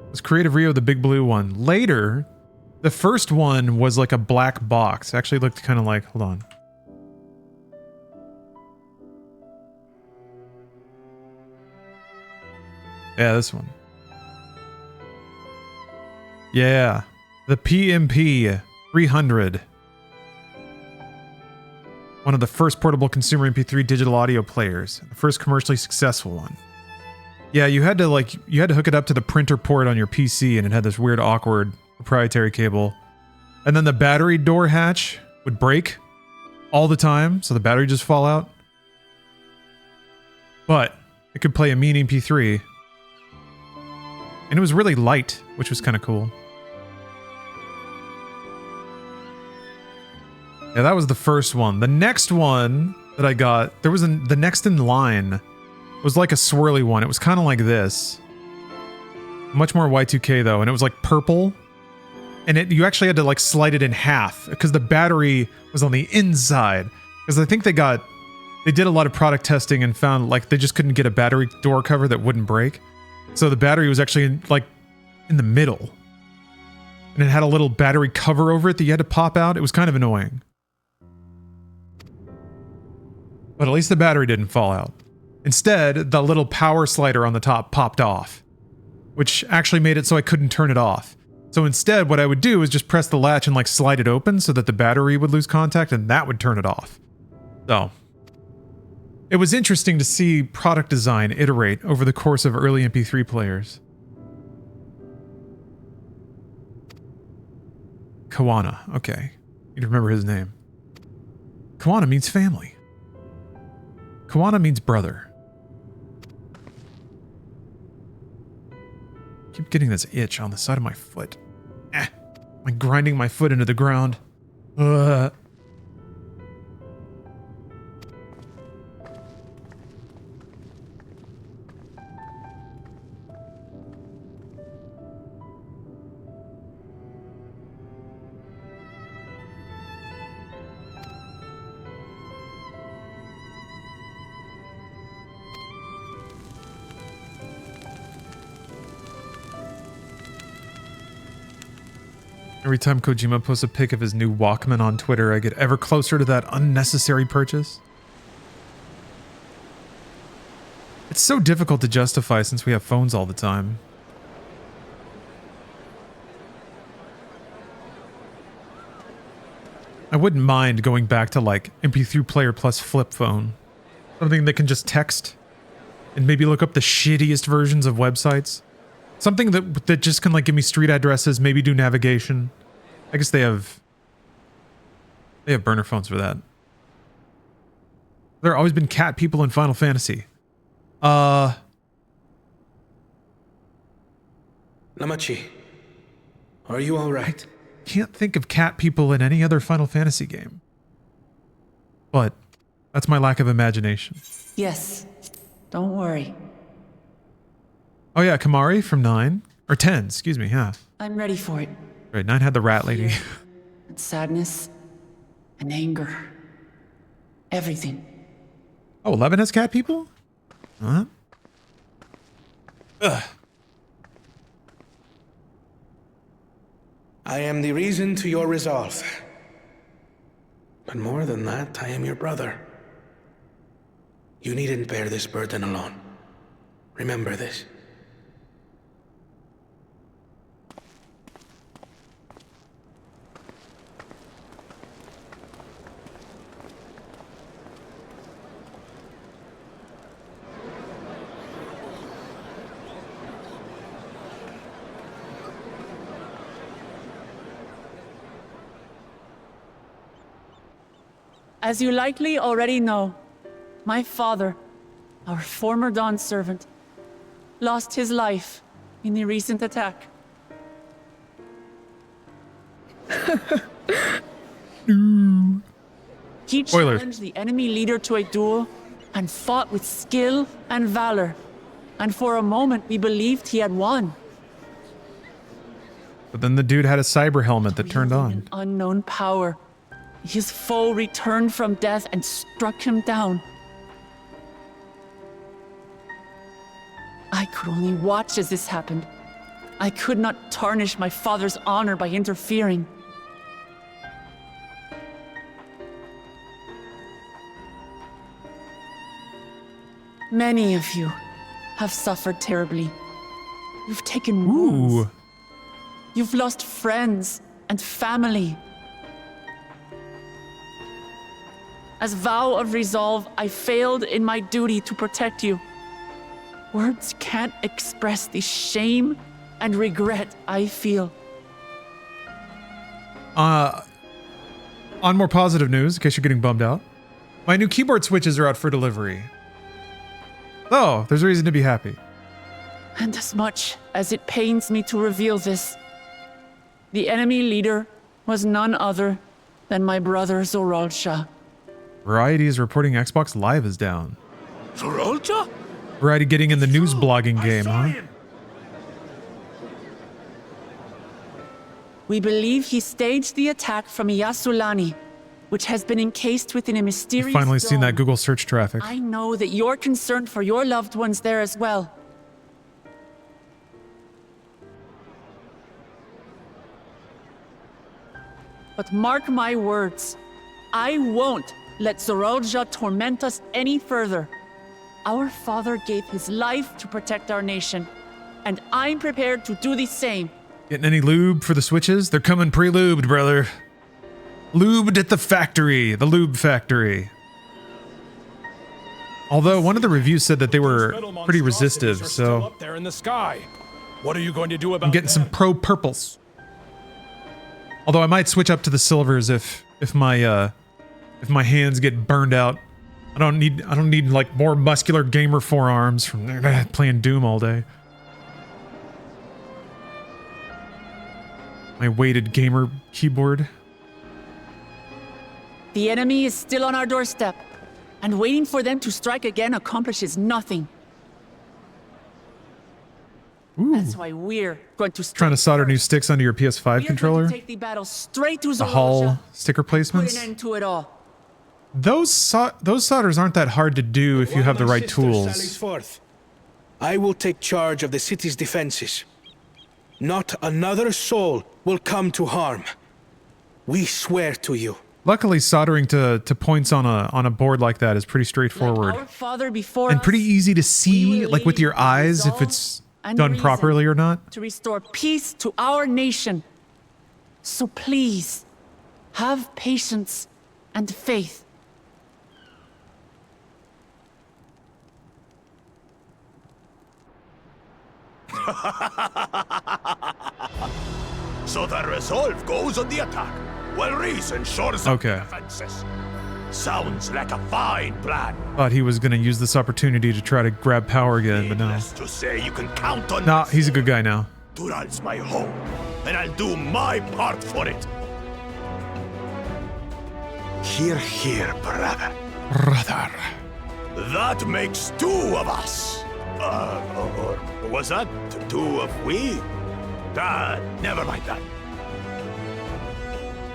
Was Creative Rio the big blue one? Later, the first one was like a black box. Actually looked kind of like, hold on. Yeah, this one. Yeah, the PMP 300. One of the first portable consumer MP3 digital audio players. The first commercially successful one. Yeah, you had to hook it up to the printer port on your PC and it had this weird awkward proprietary cable. And then the battery door hatch would break all the time, so the battery would just fall out. But it could play a mean MP3. And it was really light, which was kind of cool. Yeah, that was the first one. The next one that I got, the next in line was like a swirly one. It was kind of like this. Much more Y2K though, and it was like purple. And you actually had to like slide it in half because the battery was on the inside. Because I think they did a lot of product testing and found like they just couldn't get a battery door cover that wouldn't break. So the battery was actually like in the middle. And it had a little battery cover over it that you had to pop out. It was kind of annoying. But at least the battery didn't fall out. Instead, the little power slider on the top popped off, which actually made it so I couldn't turn it off. So instead, what I would do is just press the latch and like slide it open so that the battery would lose contact and that would turn it off. So it was interesting to see product design iterate over the course of early MP3 players. Kawana. Okay. You'd remember his name. Kawana means family. Kawana means brother. Keep getting this itch on the side of my foot. I'm grinding my foot into the ground. Every time Kojima posts a pic of his new Walkman on Twitter, I get ever closer to that unnecessary purchase. It's so difficult to justify since we have phones all the time. I wouldn't mind going back to like MP3 player plus flip phone. Something that can just text and maybe look up the shittiest versions of websites. Something that just can like give me street addresses, maybe do navigation. I guess they have burner phones for that. There have always been cat people in Final Fantasy. Namachi, are you all right? Can't think of cat people in any other Final Fantasy game. But that's my lack of imagination. Yes, don't worry. Oh yeah, Kamari from 9. Or 10, excuse me, yeah. I'm ready for it. Right, 9 had the rat lady. And sadness and anger. Everything. Oh, 11 has cat people? Huh? Ugh. I am the reason to your resolve. But more than that, I am your brother. You needn't bear this burden alone. Remember this. As you likely already know, my father, our former Dawn servant, lost his life in the recent attack. He challenged the enemy leader to a duel and fought with skill and valor. And for a moment, we believed he had won. But then the dude had a cyber helmet that turned on. An unknown power. His foe returned from death and struck him down. I could only watch as this happened. I could not tarnish my father's honor by interfering. Many of you have suffered terribly. You've taken wounds. You've lost friends and family. As vow of resolve, I failed in my duty to protect you. Words can't express the shame and regret I feel. On more positive news, in case you're getting bummed out, my new keyboard switches are out for delivery. Oh, there's a reason to be happy. And as much as it pains me to reveal this, the enemy leader was none other than my brother Zoralsha. Variety is reporting Xbox Live is down. Zoralsha? Variety getting in the news blogging game, huh? We believe he staged the attack from Yasulani, which has been encased within a mysterious I've finally dome. seen that Google search traffic. I know that you're concerned for your loved ones there as well. But mark my words, I won't let Zoralsha torment us any further. Our father gave his life to protect our nation, and I'm prepared to do the same. Getting any lube for the switches? They're coming pre-lubed, brother. Lubed at the factory, the lube factory. Although one of the reviews said that they were pretty resistive, so up there in the sky. What are you going to do about I'm getting some pro purples. Although I might switch up to the silvers if my hands get burned out. I don't need like more muscular gamer forearms from playing Doom all day. My weighted gamer keyboard. The enemy is still on our doorstep, and waiting for them to strike again accomplishes nothing. Ooh. That's why we're going to Trying to solder new sticks onto your PS5 controller. Take the battle straight to The Hall Zorolja, sticker put an placements. end to it all. Those solders aren't that hard to do if you have the right tools. Forth. I will take charge of the city's defenses. Not another soul will come to harm. We swear to you. Luckily, soldering to points on a board like that is pretty straightforward. Like our father before And us, pretty easy to see, will like with lead your eyes, if resolve it's and done reason properly or not. to restore peace to our nation. So please, have patience and faith. So the resolve goes on the attack, while reason shores up the defenses. Sounds like a fine plan. Thought he was going to use this opportunity to try to grab power again, but no. Needless to say, you can count on Nah, he's a good guy now. Dural's my home, and I'll do my part for it. Hear, hear, brother. Brother. That makes two of us. Or was that two of we? Never mind that.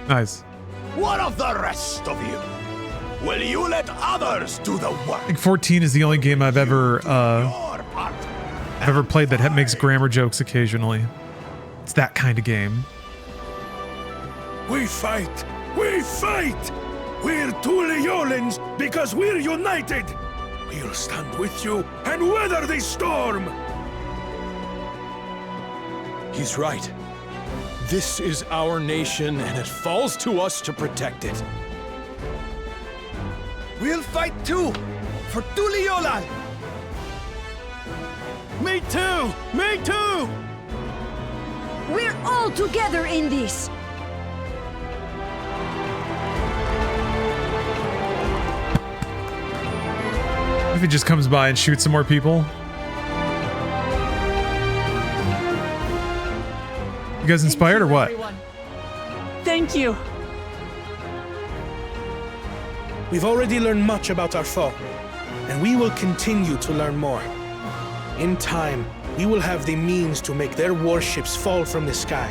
Nice. What of the rest of you? Will you let others do the work? I think 14 is the only game I've ever played that makes grammar jokes occasionally. It's that kind of game. We fight! We fight! We're Tuliolans because we're united! We'll stand with you and weather this storm! He's right. This is our nation, and it falls to us to protect it. We'll fight too! For Tuliolal! Me too! Me too! We're all together in this! If he just comes by and shoots some more people. You guys inspired or what? Everyone. Thank you. We've already learned much about our foe, and we will continue to learn more. In time, we will have the means to make their warships fall from the sky.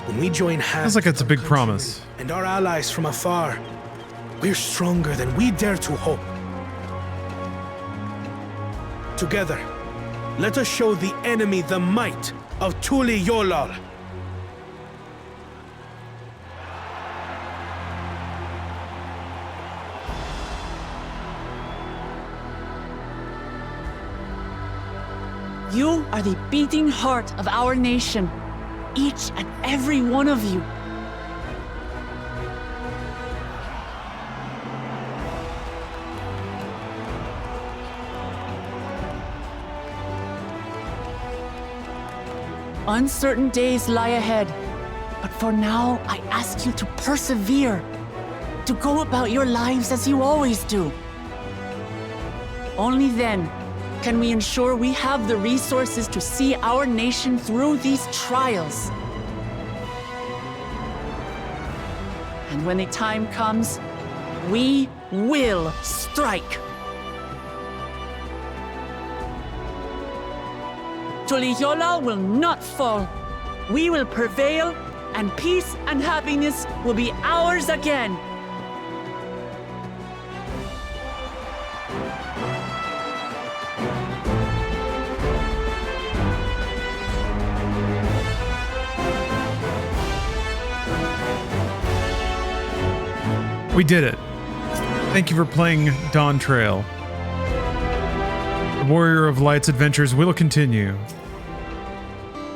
When we join hands, Sounds like it's a big promise. and our allies from afar, we're stronger than we dare to hope. Together, let us show the enemy the might of Tuliolal. You are the beating heart of our nation, each and every one of you. Uncertain days lie ahead, but for now, I ask you to persevere, to go about your lives as you always do. Only then can we ensure we have the resources to see our nation through these trials. And when the time comes, we will strike. Tuliyola will not fall. We will prevail, and peace and happiness will be ours again. We did it. Thank you for playing Dawntrail. The Warrior of Light's adventures will continue.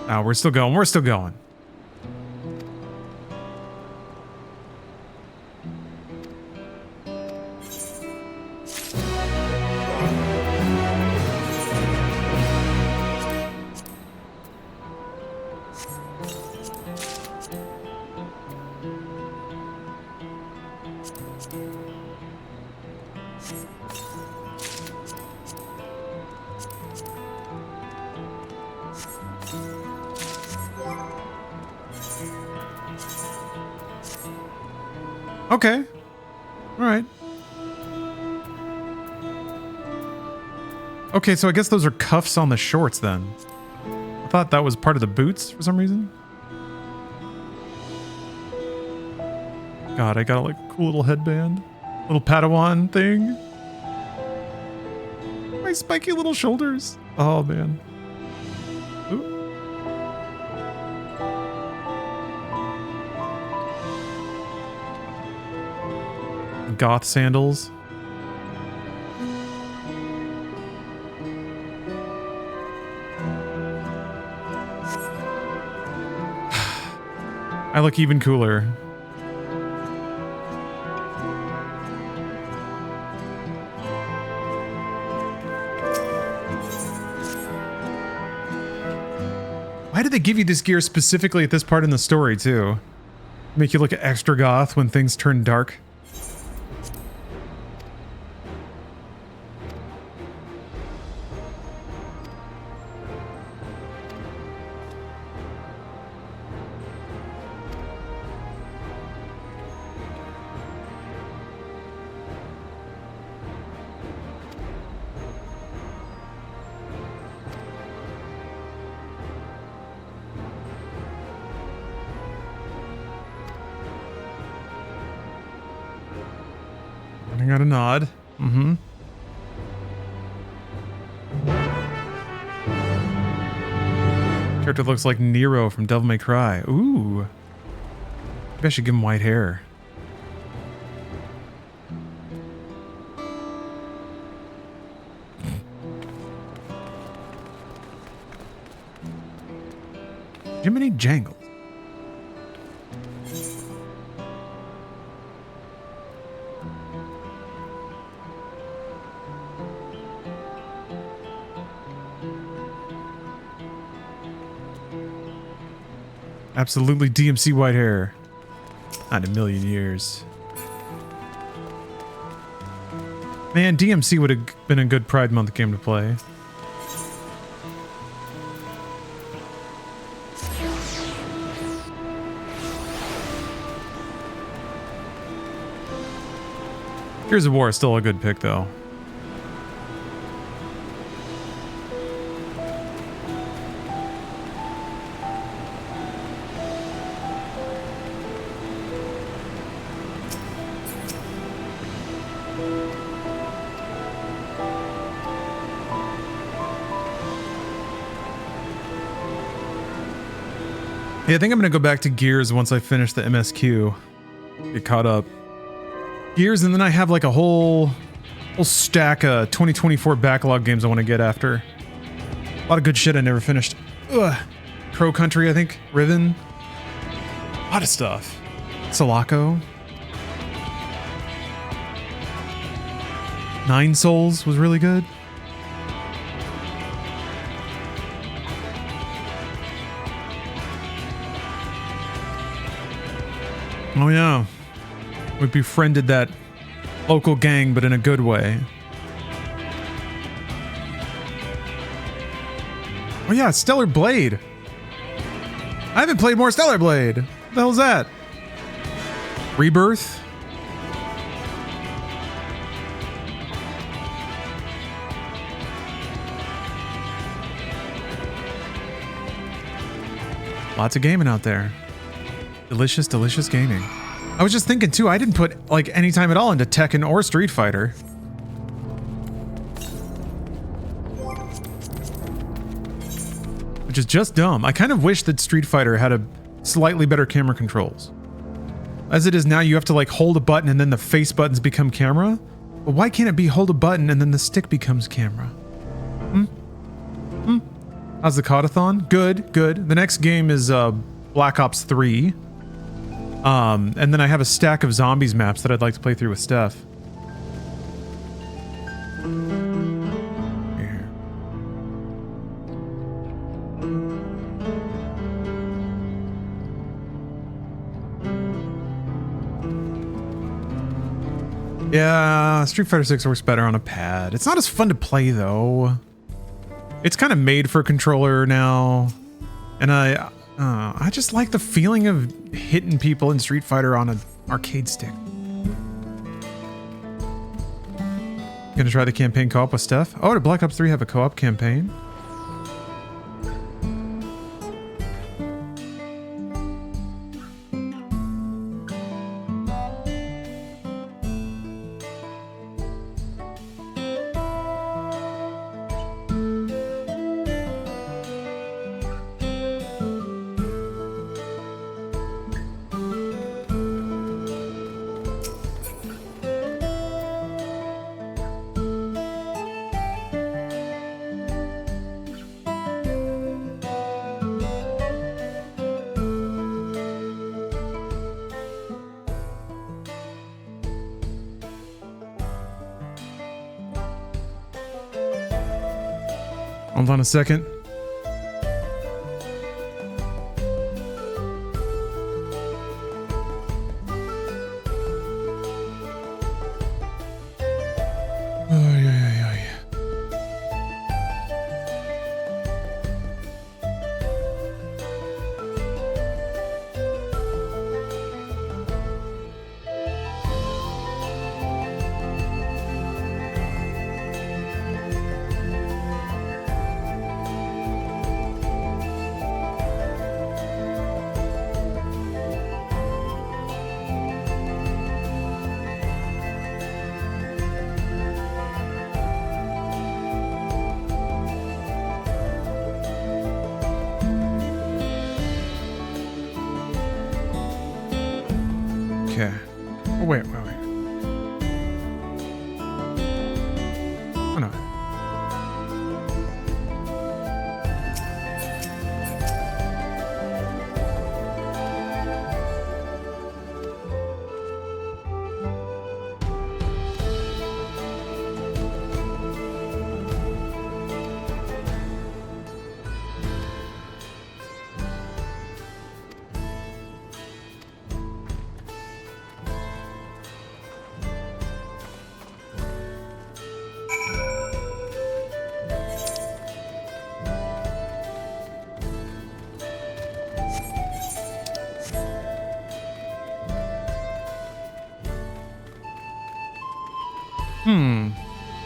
Oh, we're still going. We're still going. Okay. All right. Okay, so I guess those are cuffs on the shorts then. I thought that was part of the boots for some reason. God, I got like a cool little headband. Little Padawan thing. My spiky little shoulders. Oh, man. Ooh. Goth sandals. I look even cooler. Why did they give you this gear specifically at this part in the story, too? Make you look extra goth when things turn dark? I got a nod. Mm-hmm. Character looks like Nero from Devil May Cry. Ooh. Maybe I should give him white hair. Jiminy Jangle. Absolutely DMC white hair. Not in a million years. Man, DMC would have been a good Pride Month game to play. Gears of War is still a good pick, though. Yeah, I think I'm going to go back to Gears once I finish the MSQ. Get caught up. Gears, and then I have like a whole stack of 2024 backlog games I want to get after. A lot of good shit I never finished. Ugh. Crow Country, I think. Riven. A lot of stuff. Sulaco. Nine Souls was really good. Oh yeah, we befriended that local gang, but in a good way. Oh yeah, Stellar Blade. I haven't played more Stellar Blade. What the hell's that? Rebirth? Lots of gaming out there. Delicious, delicious gaming. I was just thinking too, I didn't put like any time at all into Tekken or Street Fighter. Which is just dumb. I kind of wish that Street Fighter had a slightly better camera controls. As it is now, you have to like hold a button and then the face buttons become camera. But why can't it be hold a button and then the stick becomes camera? How's the Caudathon? Good, good. The next game is Black Ops 3. And then I have a stack of zombies maps that I'd like to play through with Steph. Here. Yeah, Street Fighter 6 works better on a pad. It's not as fun to play though. It's kind of made for a controller now, and I just like the feeling of hitting people in Street Fighter on an arcade stick. Gonna try the campaign co-op with Steph? Oh, did Black Ops 3 have a co-op campaign? Hold on a second. Okay. Oh, wait. Oh, no.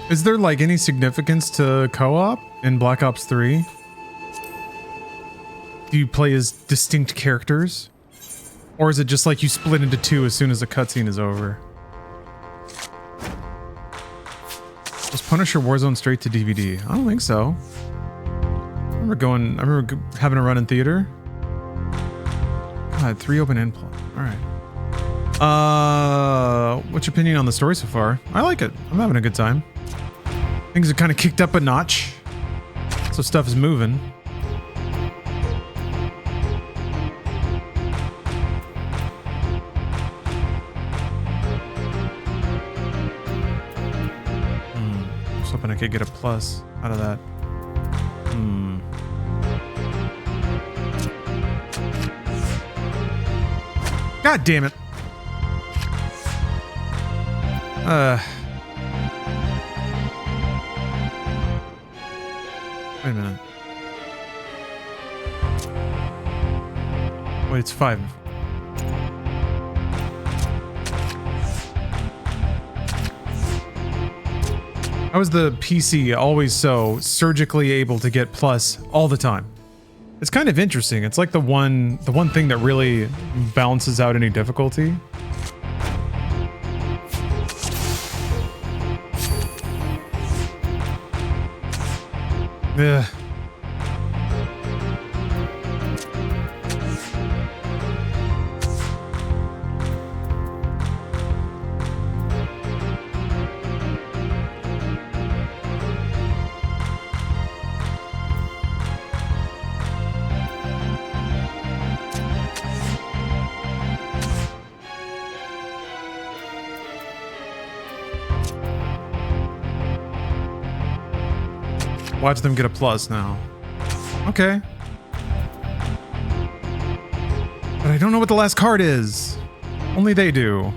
Is there like any significance to co-op in Black Ops 3? Do you play as distinct characters? Or is it just like you split into two as soon as the cutscene is over? Was Punisher Warzone straight to DVD? I don't think so. I remember having a run in theater. God, 3 open endpoint. Alright. What's your opinion on the story so far? I like it. I'm having a good time. Things are kind of kicked up a notch. So stuff is moving. I was hoping I could get a plus out of that. God damn it. Wait a minute. Wait, it's 5. How is the PC always so surgically able to get plus all the time? It's kind of interesting. It's like the one thing that really balances out any difficulty. Ugh. Watch them get a plus now. Okay. But I don't know what the last card is. Only they do.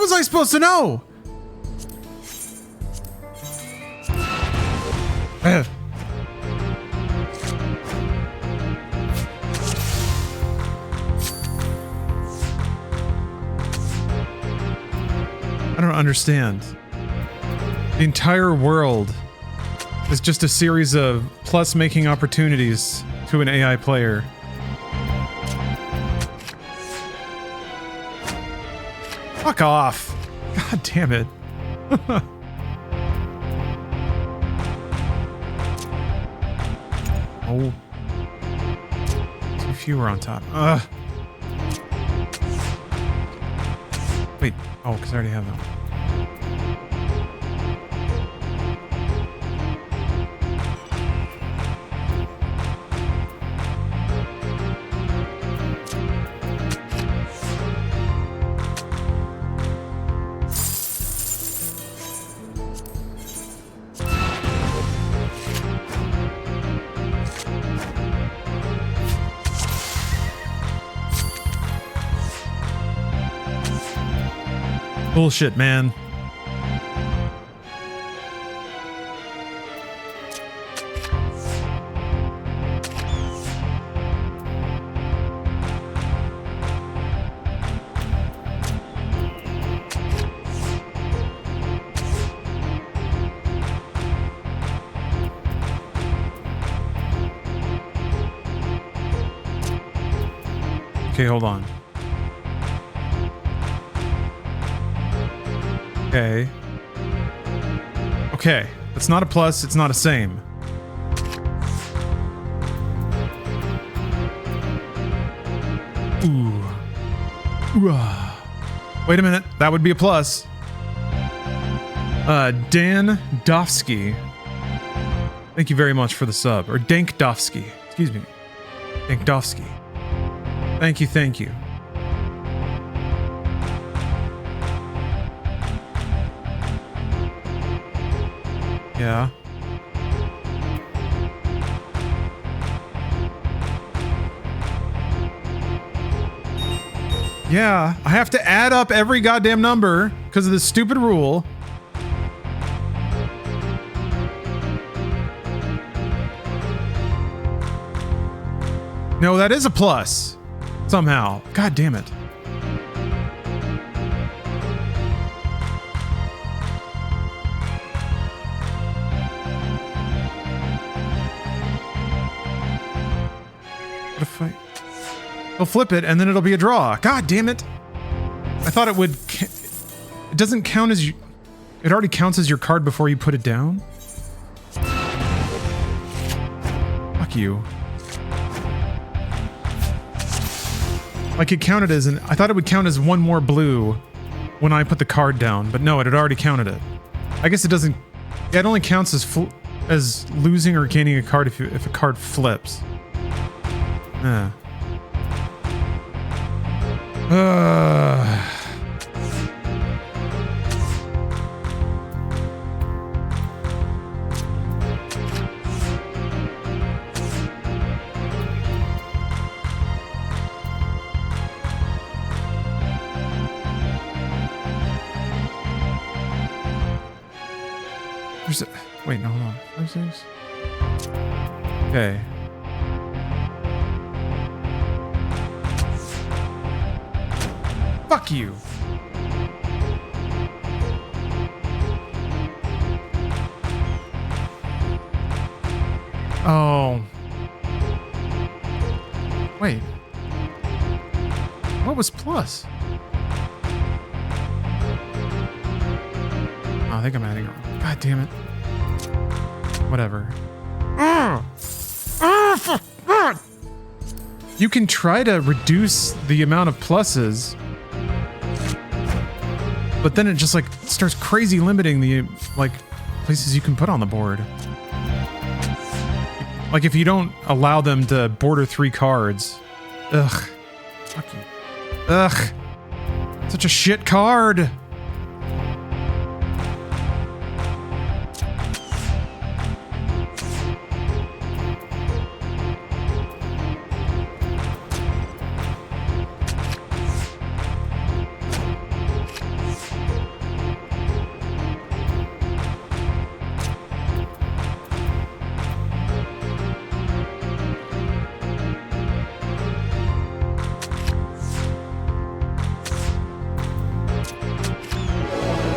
was I supposed to know? I don't understand. The entire world is just a series of plus making opportunities to an AI player. Fuck off. God damn it. Oh. Too few are on top. Ugh. Wait. Oh, because I already have that. Bullshit, man. Okay, hold on. Okay. Okay. It's not a plus, it's not a same. Ooh. Ooh. Wait a minute. That would be a plus. Dan Dofsky. Thank you very much for the sub. Or Dank Dofsky. Excuse me. Dank Dofsky. Thank you, thank you. Yeah. Yeah, I have to add up every goddamn number because of this stupid rule. No, that is a plus. Somehow. God damn it. What if I'll flip it and then it'll be a draw. God damn it. I thought it would... It doesn't count as you... It already counts as your card before you put it down? Fuck you. Like it counted as an... I thought it would count as one more blue when I put the card down, but no, it had already counted it. I guess it doesn't... Yeah, it only counts as losing or gaining a card if a card flips. Yeah. There's a... Wait, no, hold on. 5, 6. Okay. Fuck you. Oh. Wait. What was plus? Oh, I think I'm adding wrong. God damn it. Whatever. You can try to reduce the amount of pluses, but then it just like starts crazy limiting the like places you can put on the board. Like if you don't allow them to border 3 cards. Ugh. Fuck you. Ugh. Such a shit card.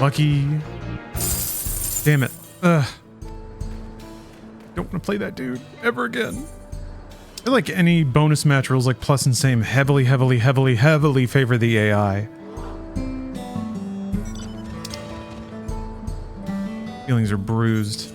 Lucky. Damn it. Ugh. Don't want to play that dude ever again. I feel like any bonus match rules like plus and same heavily favor the AI. Feelings are bruised.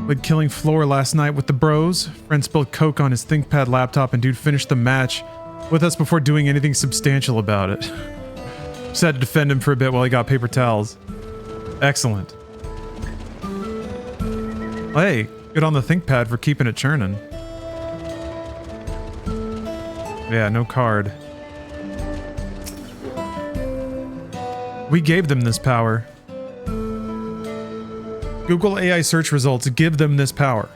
Played Killing Floor last night with the bros. Friend spilled coke on his ThinkPad laptop and dude finished the match with us before doing anything substantial about it. Just had to defend him for a bit while he got paper towels. Excellent. Hey, good on the ThinkPad for keeping it churning. Yeah, no card. We gave them this power. Google AI search results give them this power.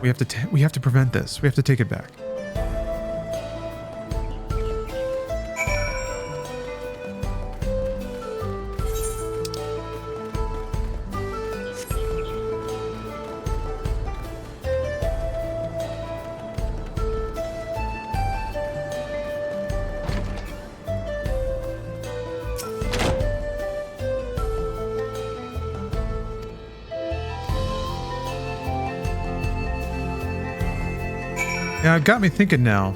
We have to prevent this. We have to take it back. Yeah, it got me thinking now.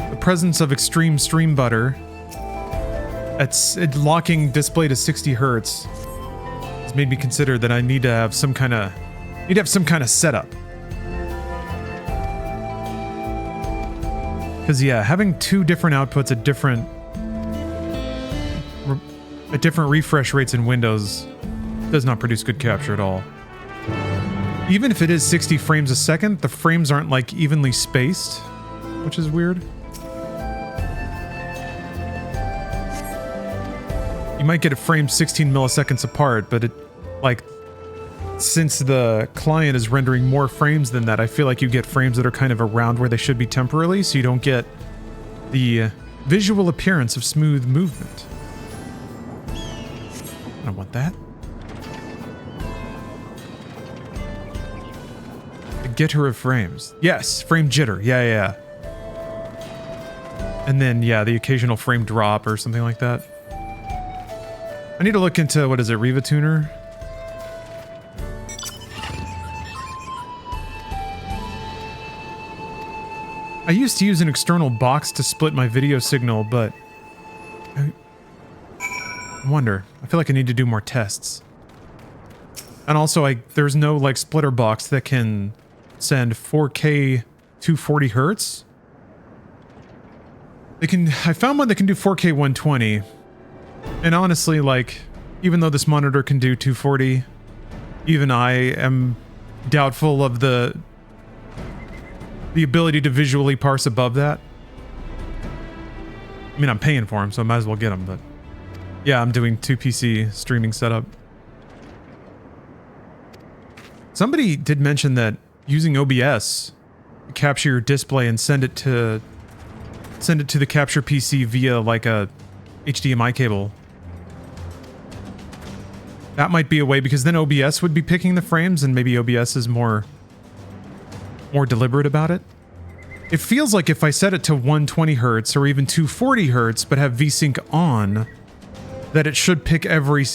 The presence of extreme stream butter at locking display to 60 hertz has made me consider that I need to have some kind of setup. Because yeah, having two different outputs at different refresh rates in Windows does not produce good capture at all. Even if it is 60 frames a second, the frames aren't like evenly spaced, which is weird. You might get a frame 16 milliseconds apart, but since the client is rendering more frames than that, I feel like you get frames that are kind of around where they should be temporarily, so you don't get the visual appearance of smooth movement. I don't want that. Jitter of frames. Yes, frame jitter. Yeah. And then, yeah, the occasional frame drop or something like that. I need to look into, what is it, Riva Tuner? I used to use an external box to split my video signal, but I wonder. I feel like I need to do more tests. And also, there's no, like, splitter box that can send 4K 240 hertz. I found one that can do 4K 120. And honestly, like, even though this monitor can do 240, even I am doubtful of the ability to visually parse above that. I mean, I'm paying for them, so I might as well get them, but yeah, I'm doing 2 PC streaming setup. Somebody did mention that using OBS to capture your display and send it to the capture PC via like a HDMI cable. That might be a way, because then OBS would be picking the frames and maybe OBS is more deliberate about it. It feels like if I set it to 120 hertz or even 240 hertz but have VSync on, that it should pick every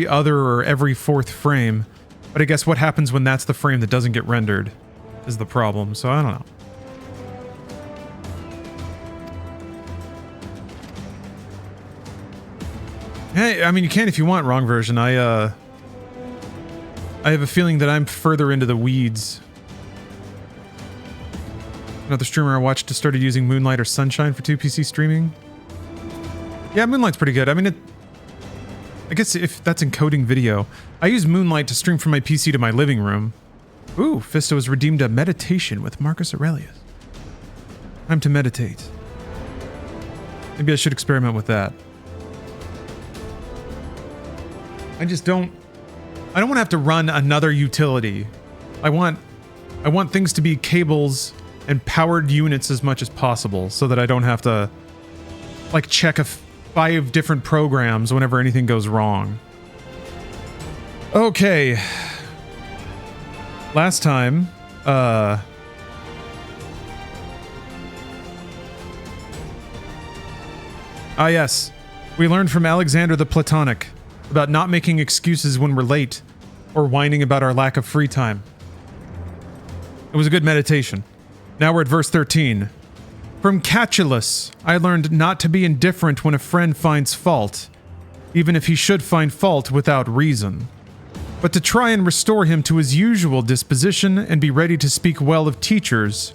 other or every fourth frame. But I guess what happens when that's the frame that doesn't get rendered is the problem, so I don't know. Hey, I mean, you can if you want, wrong version. I have a feeling that I'm further into the weeds. Another streamer I watched just started using Moonlight or Sunshine for 2 PC streaming. Yeah, Moonlight's pretty good. I mean, I guess if that's encoding video. I use Moonlight to stream from my PC to my living room. Ooh, Fisto has redeemed a meditation with Marcus Aurelius. Time to meditate. Maybe I should experiment with that. I don't want to have to run another utility. I want things to be cables and powered units as much as possible so that I don't have to like check 5 different programs whenever anything goes wrong. Okay. last time, yes. We learned from Alexander the Platonic about not making excuses when we're late or whining about our lack of free time. It was a good meditation. Now we're at verse 13. From Catulus, I learned not to be indifferent when a friend finds fault, even if he should find fault without reason, but to try and restore him to his usual disposition and be ready to speak well of teachers,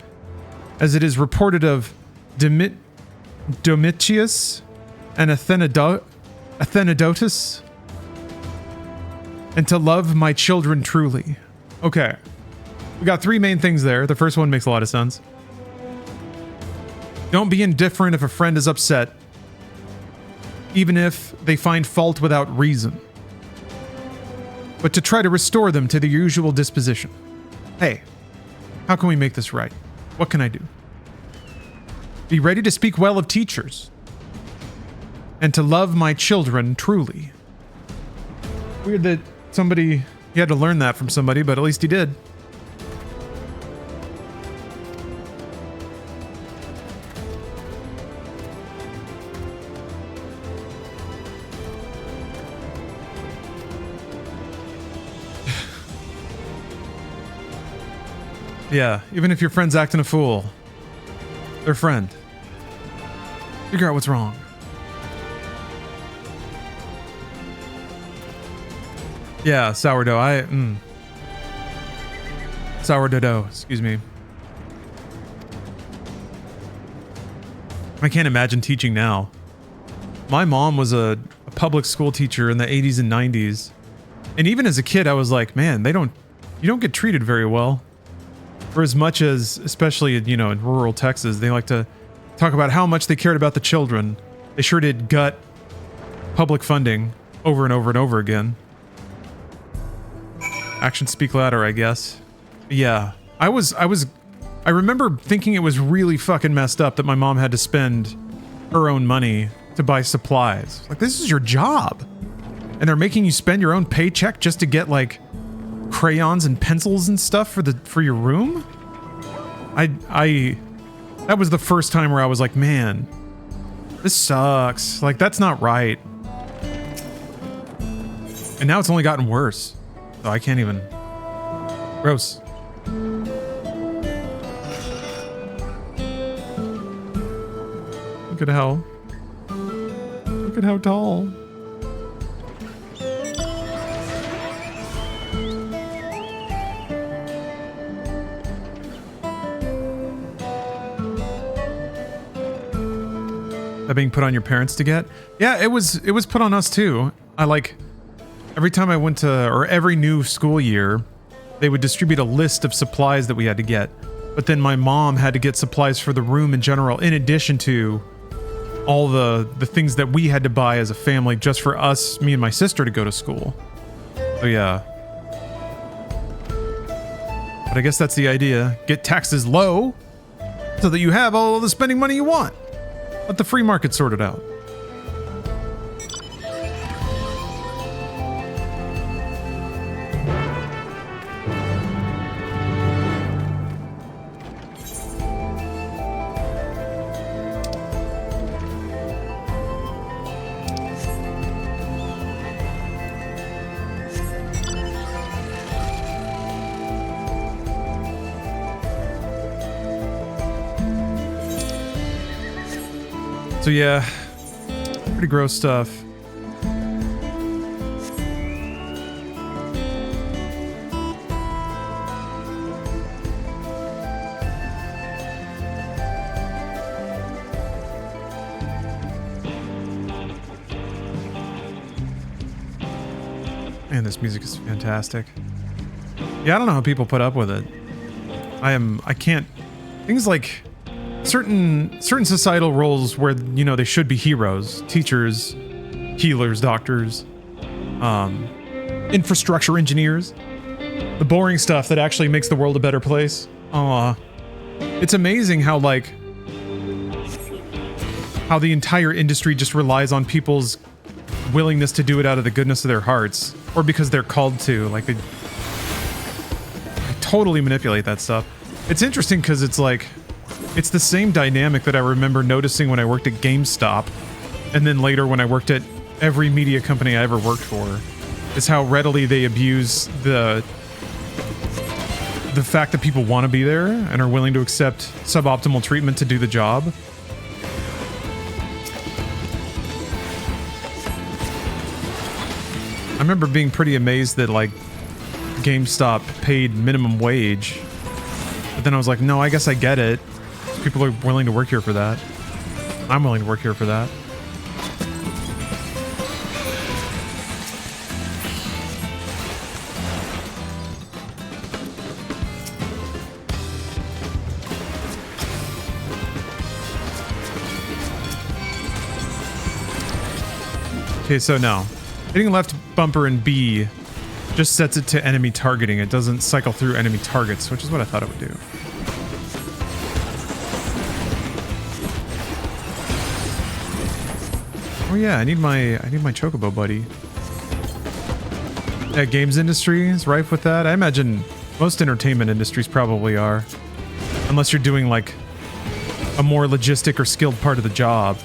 as it is reported of Domitius and Athenodotus, and to love my children truly. Okay. We got three main things there. The first one makes a lot of sense. Don't be indifferent if a friend is upset, even if they find fault without reason, but to try to restore them to their usual disposition. Hey, how can we make this right? What can I do? Be ready to speak well of teachers, and to love my children truly. Weird that he had to learn that from somebody, but at least he did. Yeah, even if your friend's acting a fool, their friend. Figure out what's wrong. Yeah, sourdough. Sourdough dough, excuse me. I can't imagine teaching now. My mom was a public school teacher in the 80s and 90s. And even as a kid, I was like, man, you don't get treated very well. For as much as, especially, in rural Texas, they like to talk about how much they cared about the children. They sure did gut public funding over and over and over again. Actions speak louder, I guess. Yeah, I remember thinking it was really fucking messed up that my mom had to spend her own money to buy supplies. Like, this is your job. And they're making you spend your own paycheck just to get, like, crayons and pencils and stuff for your room? That was the first time where I was like, man, this sucks. Like, that's not right. And now it's only gotten worse. So I can't even. Gross. Look at how tall. That being put on your parents to get? Yeah, it was put on us too. Every time I went to, or every new school year, they would distribute a list of supplies that we had to get. But then my mom had to get supplies for the room in general, in addition to all the things that we had to buy as a family just for us, me and my sister, to go to school. So yeah. But I guess that's the idea. Get taxes low so that you have all the spending money you want. Let the free market sort it out. So yeah, pretty gross stuff. Man, this music is fantastic. Yeah, I don't know how people put up with it. I can't. Things like certain societal roles where, they should be heroes, teachers, healers, doctors, infrastructure engineers, the boring stuff that actually makes the world a better place. It's amazing how the entire industry just relies on people's willingness to do it out of the goodness of their hearts, or because they're called to. Like, they totally manipulate that stuff. It's interesting because it's like, it's the same dynamic that I remember noticing when I worked at GameStop, and then later when I worked at every media company I ever worked for, is how readily they abuse the fact that people want to be there and are willing to accept suboptimal treatment to do the job. I remember being pretty amazed that like GameStop paid minimum wage, but then I was like, no, I guess I get it. People are willing to work here for that. I'm willing to work here for that. Okay, so now, hitting left bumper in B just sets it to enemy targeting. It doesn't cycle through enemy targets, which is what I thought it would do. Oh yeah, I need my chocobo buddy. Yeah, games industry is rife with that. I imagine most entertainment industries probably are, unless you're doing like a more logistic or skilled part of the job.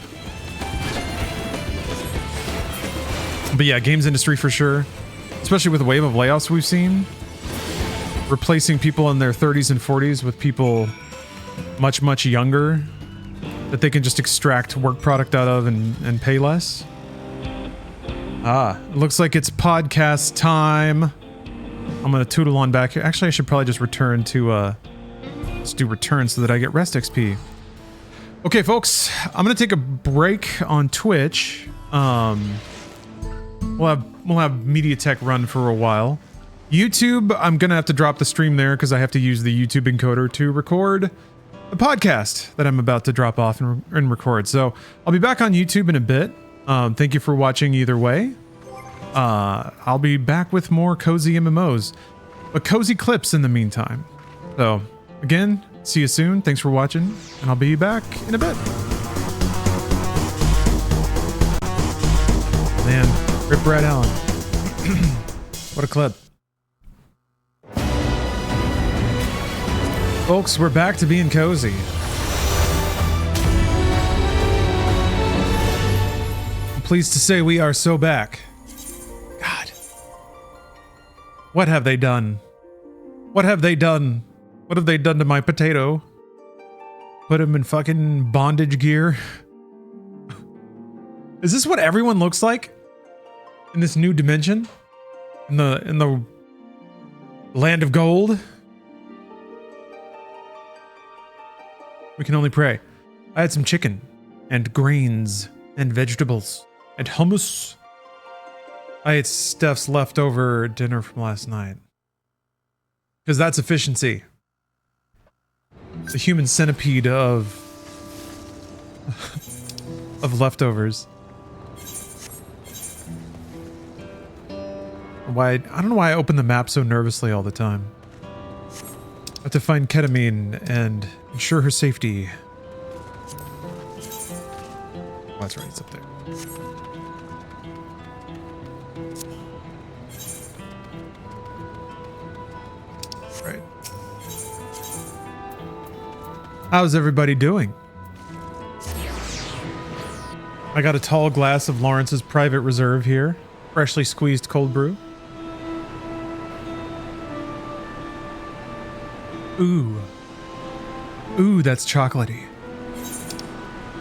But yeah, games industry for sure. Especially with the wave of layoffs we've seen. Replacing people in their 30s and 40s with people much, much younger that they can just extract work product out of and pay less. Ah, looks like it's podcast time. I'm gonna tootle on back here. Actually, I should probably just return to, let's do return so that I get rest XP. Okay, folks, I'm gonna take a break on Twitch. We'll have MediaTek run for a while. YouTube, I'm gonna have to drop the stream there because I have to use the YouTube encoder to record the podcast that I'm about to drop off and record. So I'll be back on YouTube in a bit. Thank you for watching either way. I'll be back with more cozy MMOs, but cozy clips in the meantime. So again, see you soon. Thanks for watching, and I'll be back in a bit. Man. Rip Brad Allen. What a clip. Folks, we're back to being cozy. I'm pleased to say we are so back. God. What have they done? What have they done? What have they done to my potato? Put him in fucking bondage gear? Is this what everyone looks like? In this new dimension? In the land of gold? We can only pray. I had some chicken and grains and vegetables and hummus. I ate Steph's leftover dinner from last night. Because that's efficiency. The human centipede of leftovers. I don't know why I open the map so nervously all the time. I have to find ketamine and ensure her safety. Oh, that's right, it's up there. Right. How's everybody doing? I got a tall glass of Lawrence's private reserve here. Freshly squeezed cold brew. Ooh. Ooh, that's chocolatey.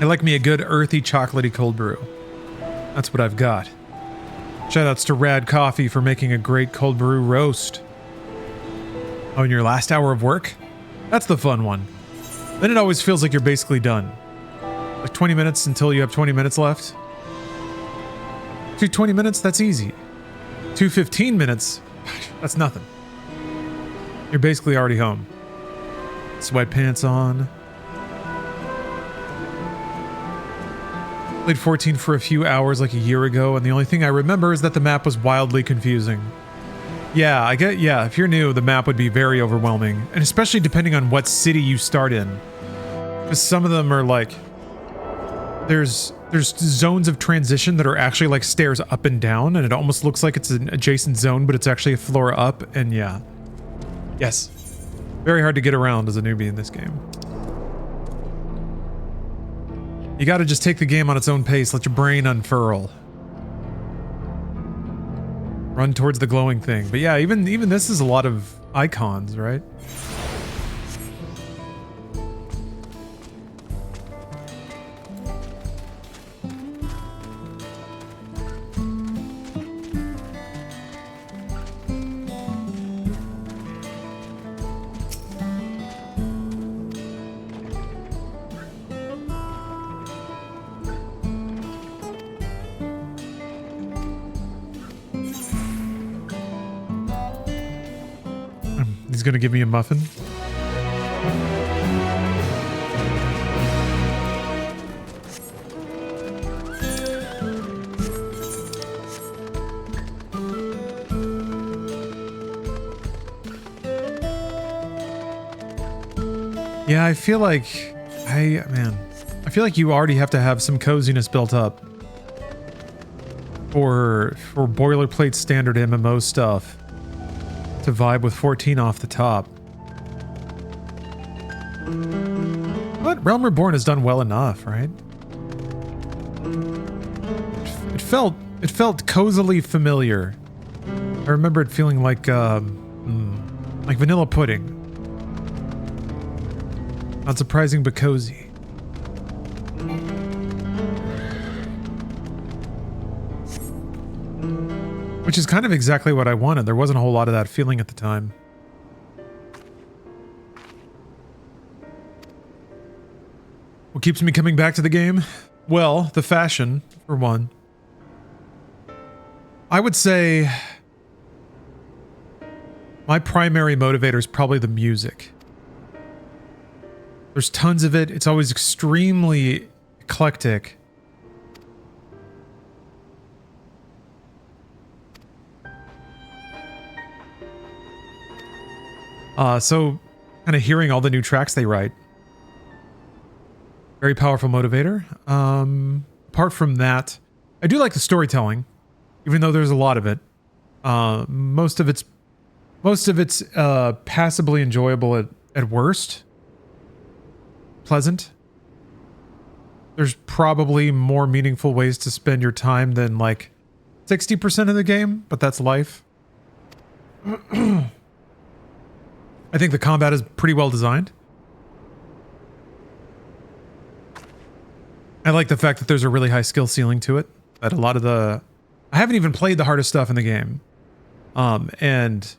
I like me a good earthy chocolatey cold brew. That's what I've got. Shoutouts to Rad Coffee for making a great cold brew roast. Oh, in your last hour of work? That's the fun one. Then it always feels like you're basically done. Like 20 minutes until you have 20 minutes left. 20 minutes, that's easy. 15 minutes, that's nothing. You're basically already home. Sweatpants on. Played 14 for a few hours like a year ago, and the only thing I remember is that the map was wildly confusing. Yeah, if you're new, the map would be very overwhelming, and especially depending on what city you start in. Because some of them are like, there's zones of transition that are actually like stairs up and down, and it almost looks like it's an adjacent zone, but it's actually a floor up, and yeah. Yes. Very hard to get around as a newbie in this game. You gotta just take the game on its own pace, let your brain unfurl. Run towards the glowing thing. But yeah, even this is a lot of icons, right? He's gonna give me a muffin. Yeah, I feel like I feel like you already have to have some coziness built up for boilerplate standard MMO stuff to vibe with 14 off the top. But Realm Reborn has done well enough, right? It felt cozily familiar. I remember it feeling like vanilla pudding. Not surprising, but cozy. Which is kind of exactly what I wanted. There wasn't a whole lot of that feeling at the time. What keeps me coming back to the game? Well, the fashion, for one. I would say my primary motivator is probably the music. There's tons of it. It's always extremely eclectic. So kind of hearing all the new tracks they write. Very powerful motivator. Apart from that, I do like the storytelling, even though there's a lot of it. Most of it's passably enjoyable at worst. Pleasant. There's probably more meaningful ways to spend your time than like 60% of the game, but that's life. I think the combat is pretty well designed. I like the fact that there's a really high skill ceiling to it. That a lot of the... I haven't even played the hardest stuff in the game. And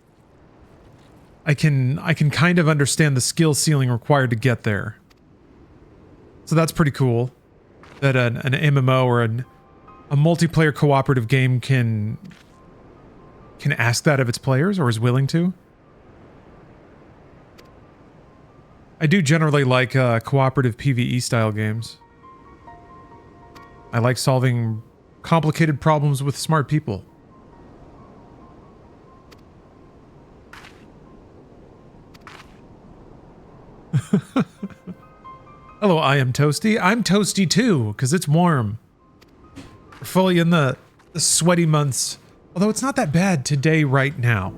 I can kind of understand the skill ceiling required to get there. So that's pretty cool. That an MMO or a multiplayer cooperative game can ask that of its players, or is willing to. I do generally like cooperative PvE style games. I like solving complicated problems with smart people. Hello, I am Toasty. I'm Toasty too, because it's warm. We're fully in the sweaty months. Although it's not that bad today right now.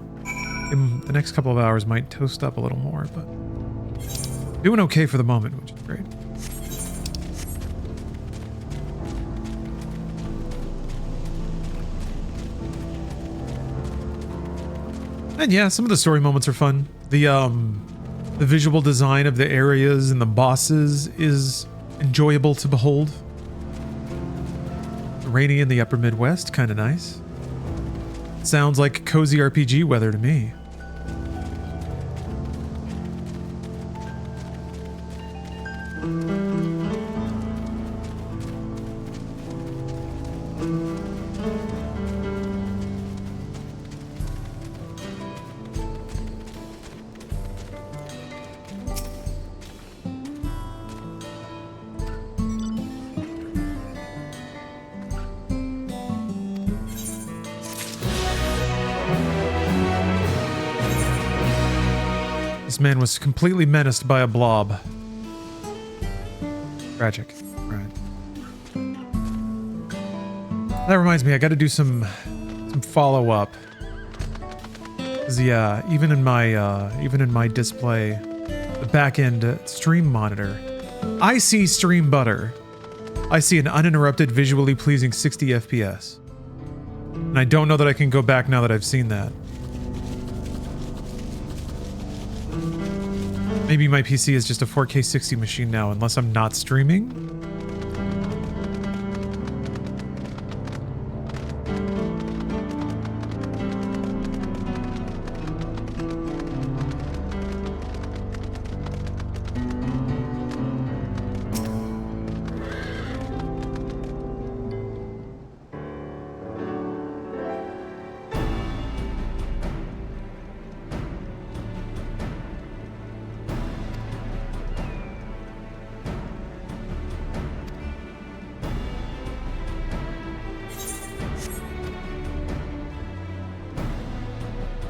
In the next couple of hours might toast up a little more, but... doing okay for the moment, which is great. And yeah, some of the story moments are fun. The visual design of the areas and the bosses is enjoyable to behold. Rainy in the upper Midwest, kind of nice. Sounds like cozy RPG weather to me. Man was completely menaced by a blob. Tragic. Right. That reminds me, I got to do some follow-up. 'Cause, yeah, even in my display, the back end stream monitor, I see stream butter. I see an uninterrupted, visually pleasing 60 FPS. And I don't know that I can go back now that I've seen that. Maybe my PC is just a 4K 60 machine now, unless I'm not streaming.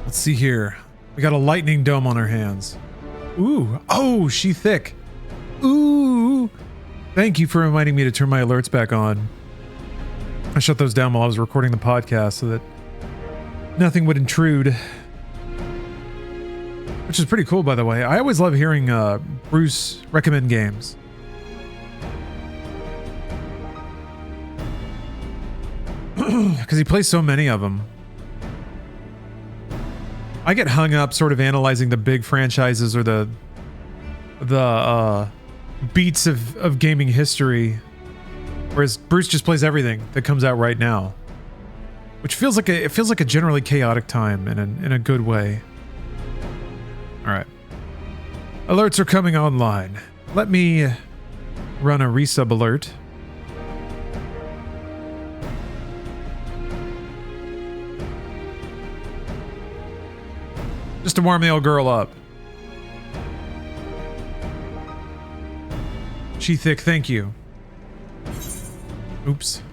Let's see here. We got a lightning dome on our hands. Ooh. Oh, she thick. Ooh. Thank you for reminding me to turn my alerts back on. I shut those down while I was recording the podcast so that nothing would intrude. Which is pretty cool, by the way. I always love hearing Bruce recommend games. Because he plays so many of them. I get hung up sort of analyzing the big franchises or the beats of gaming history, whereas Bruce just plays everything that comes out right now, which feels like a generally chaotic time in a good way. All right, alerts are coming online. Let me run a resub alert. Just to warm the old girl up. She thick, thank you. Oops.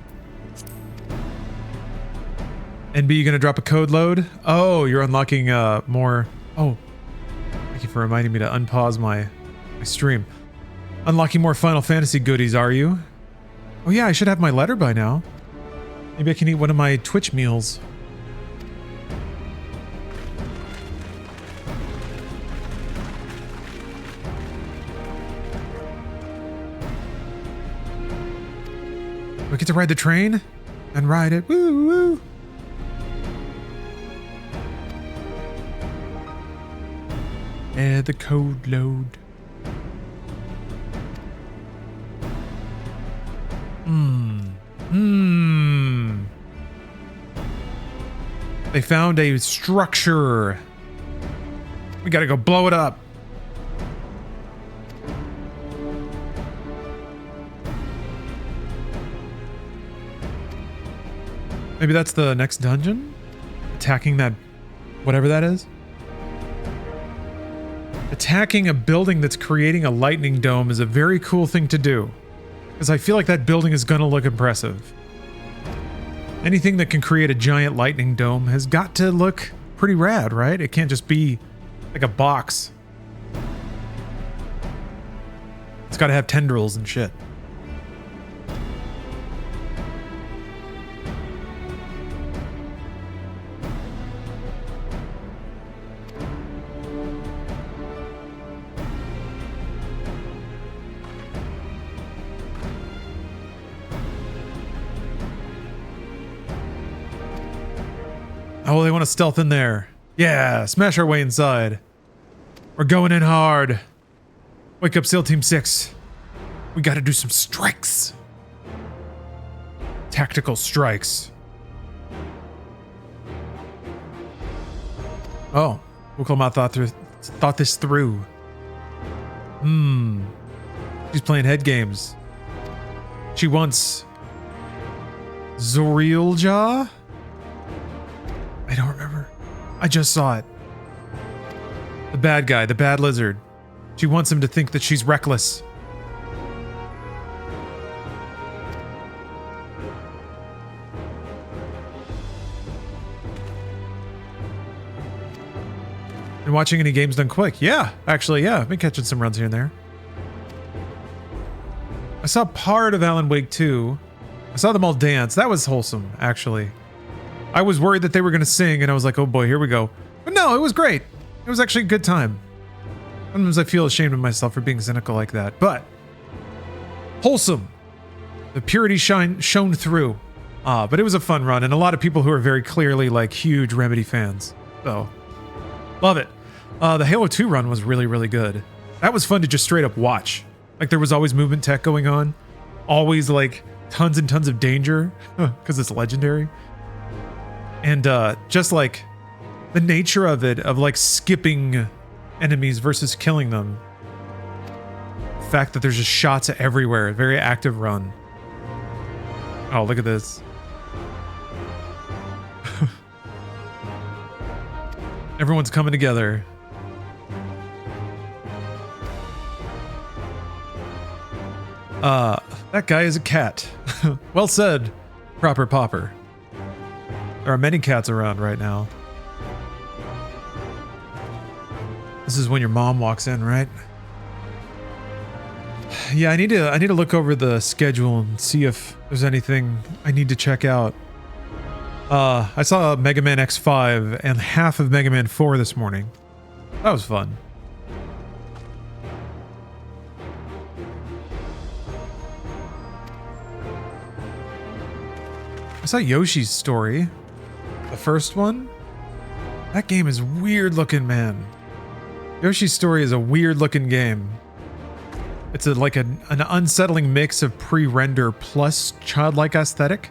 NB, you gonna drop a code load? Oh, you're unlocking more. Oh, thank you for reminding me to unpause my stream. Unlocking more Final Fantasy goodies, are you? Oh yeah, I should have my letter by now. Maybe I can eat one of my Twitch meals. We get to ride the train and ride it. Woo woo. Add the code load. They found a structure. We gotta go blow it up. Maybe that's the next dungeon? Attacking that, whatever that is? Attacking a building that's creating a lightning dome is a very cool thing to do. Because I feel like that building is gonna look impressive. Anything that can create a giant lightning dome has got to look pretty rad, right? It can't just be like a box. It's gotta have tendrils and shit. Oh, they want to stealth in there. Yeah, smash our way inside. We're going in hard. Wake up, SEAL Team 6. We gotta do some strikes. Tactical strikes. Oh, Wuklama thought this through. She's playing head games. She wants Zorilja? I don't remember. I just saw it. The bad guy, the bad lizard. She wants him to think that she's reckless. Been watching any games done quick? Yeah, actually, yeah. I've been catching some runs here and there. I saw part of Alan Wake 2. I saw them all dance. That was wholesome, actually. I was worried that they were going to sing, and I was like, oh boy, here we go. But no, it was great. It was actually a good time. Sometimes I feel ashamed of myself for being cynical like that, but wholesome. The purity shone through. But it was a fun run, and a lot of people who are very clearly like huge Remedy fans. So, love it. The Halo 2 run was really, really good. That was fun to just straight up watch. Like there was always movement tech going on. Always like tons and tons of danger because it's legendary. And just like the nature of it, of like skipping enemies versus killing them. The fact that there's just shots everywhere. Very active run. Oh, look at this. Everyone's coming together. That guy is a cat. Well said, Proper Popper. There are many cats around right now. This is when your mom walks in, right? Yeah, I need to look over the schedule and see if there's anything I need to check out. I saw Mega Man X5 and half of Mega Man 4 this morning. That was fun. I saw Yoshi's Story. The first one? That game is weird looking, man. Yoshi's Story is a weird looking game. It's like an unsettling mix of pre-render plus childlike aesthetic.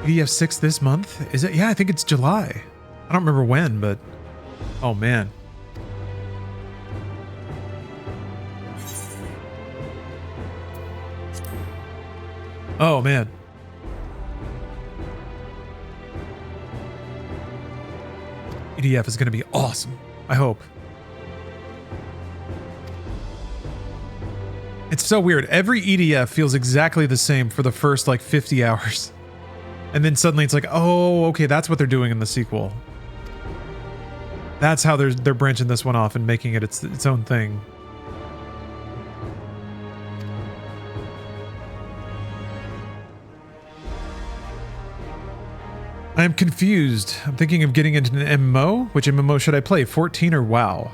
EDF 6 this month? Is it? Yeah, I think it's July. I don't remember when, but oh man. Oh man. EDF is going to be awesome. I hope. It's so weird. Every EDF feels exactly the same for the first like 50 hours. And then suddenly it's like, oh, okay, that's what they're doing in the sequel. That's how they're branching this one off and making it its own thing. I am confused. I'm thinking of getting into an MMO. Which MMO should I play? 14 or WoW?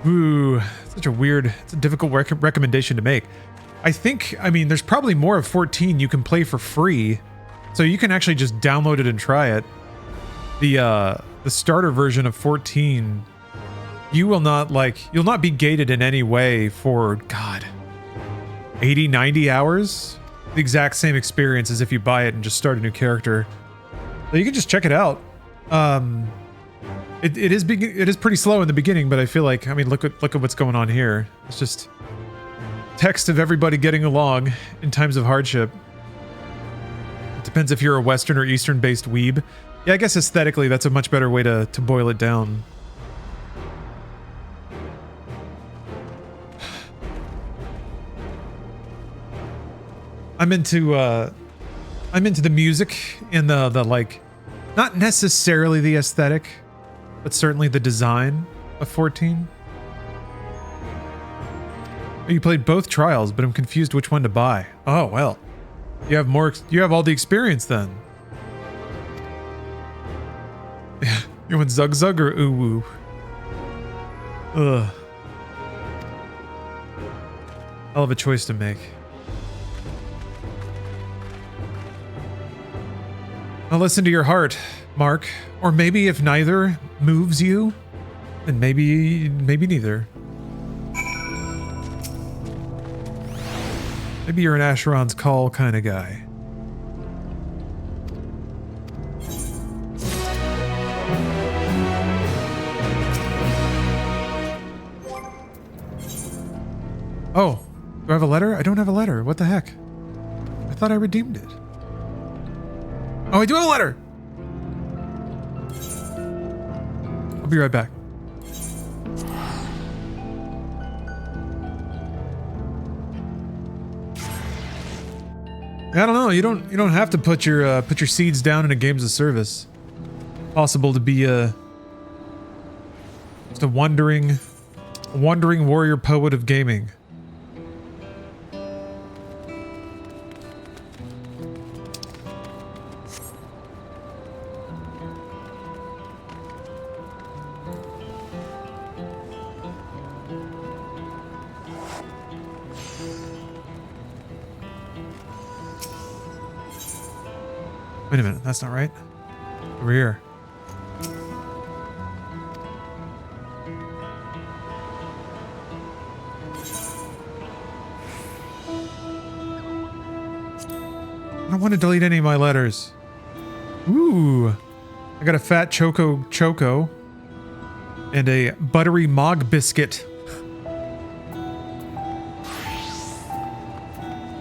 Ooh, such a weird, it's a difficult recommendation to make. I mean, there's probably more of 14 you can play for free. So you can actually just download it and try it. The starter version of 14, you'll not be gated in any way for, God, 80, 90 hours? The exact same experience as if you buy it and just start a new character. So you can just check it out. It is pretty slow in the beginning, but I feel like, I mean, look at what's going on here. It's just text of everybody getting along in times of hardship. It depends if you're a Western or Eastern-based weeb. Yeah, I guess aesthetically, that's a much better way to boil it down. I'm into the music and the like, not necessarily the aesthetic, but certainly the design of 14. You played both trials, but I'm confused which one to buy. Oh, well. You have all the experience then. Yeah, you want Zug Zug or Uwu? Ugh. Hell of a choice to make. I'll listen to your heart, Mark. Or maybe if neither moves you, then maybe neither. Maybe you're an Asheron's Call kind of guy. Oh, do I have a letter? I don't have a letter. What the heck? I thought I redeemed it. Oh, I do have a letter! I'll be right back. I don't know. You don't have to put your seeds down in a games of service. It's possible to be just a wandering warrior poet of gaming. Wait a minute, that's not right. Over here. I don't want to delete any of my letters. Ooh. I got a fat choco and a buttery mog biscuit.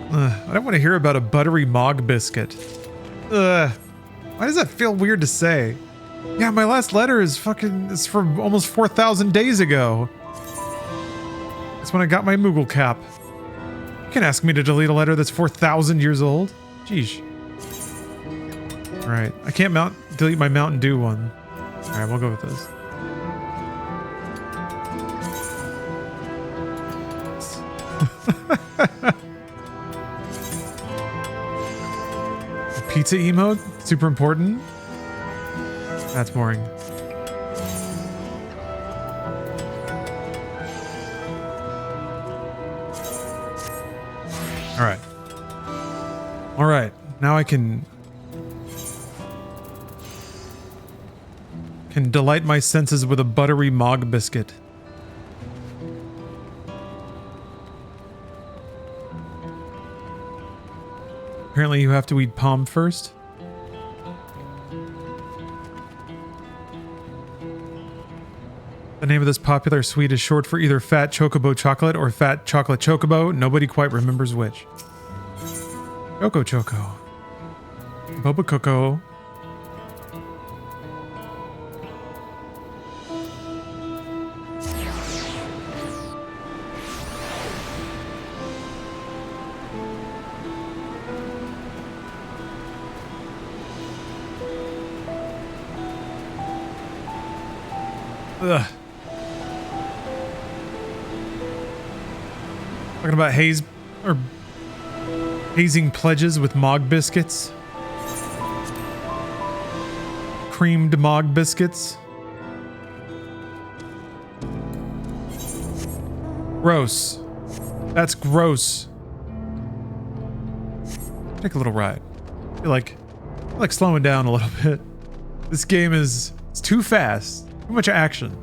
I don't want to hear about a buttery mog biscuit. Why does that feel weird to say? Yeah, my last letter is from almost 4,000 days ago. That's when I got my Moogle cap. You can't ask me to delete a letter that's 4,000 years old. Jeez. Alright, I can't delete my Mountain Dew one. Alright, we'll go with this. Pizza emote? Super important? That's boring. Alright. Alright, now I can delight my senses with a buttery mog biscuit. Apparently you have to eat palm first. The name of this popular sweet is short for either Fat Chocobo Chocolate or Fat Chocolate Chocobo. Nobody quite remembers which. Choco Choco. Boba Coco. Ugh. Talking about hazing pledges with mog biscuits. Creamed mog biscuits. Gross. That's gross. Take a little ride. I feel like slowing down a little bit. This game it's too fast. Too much action.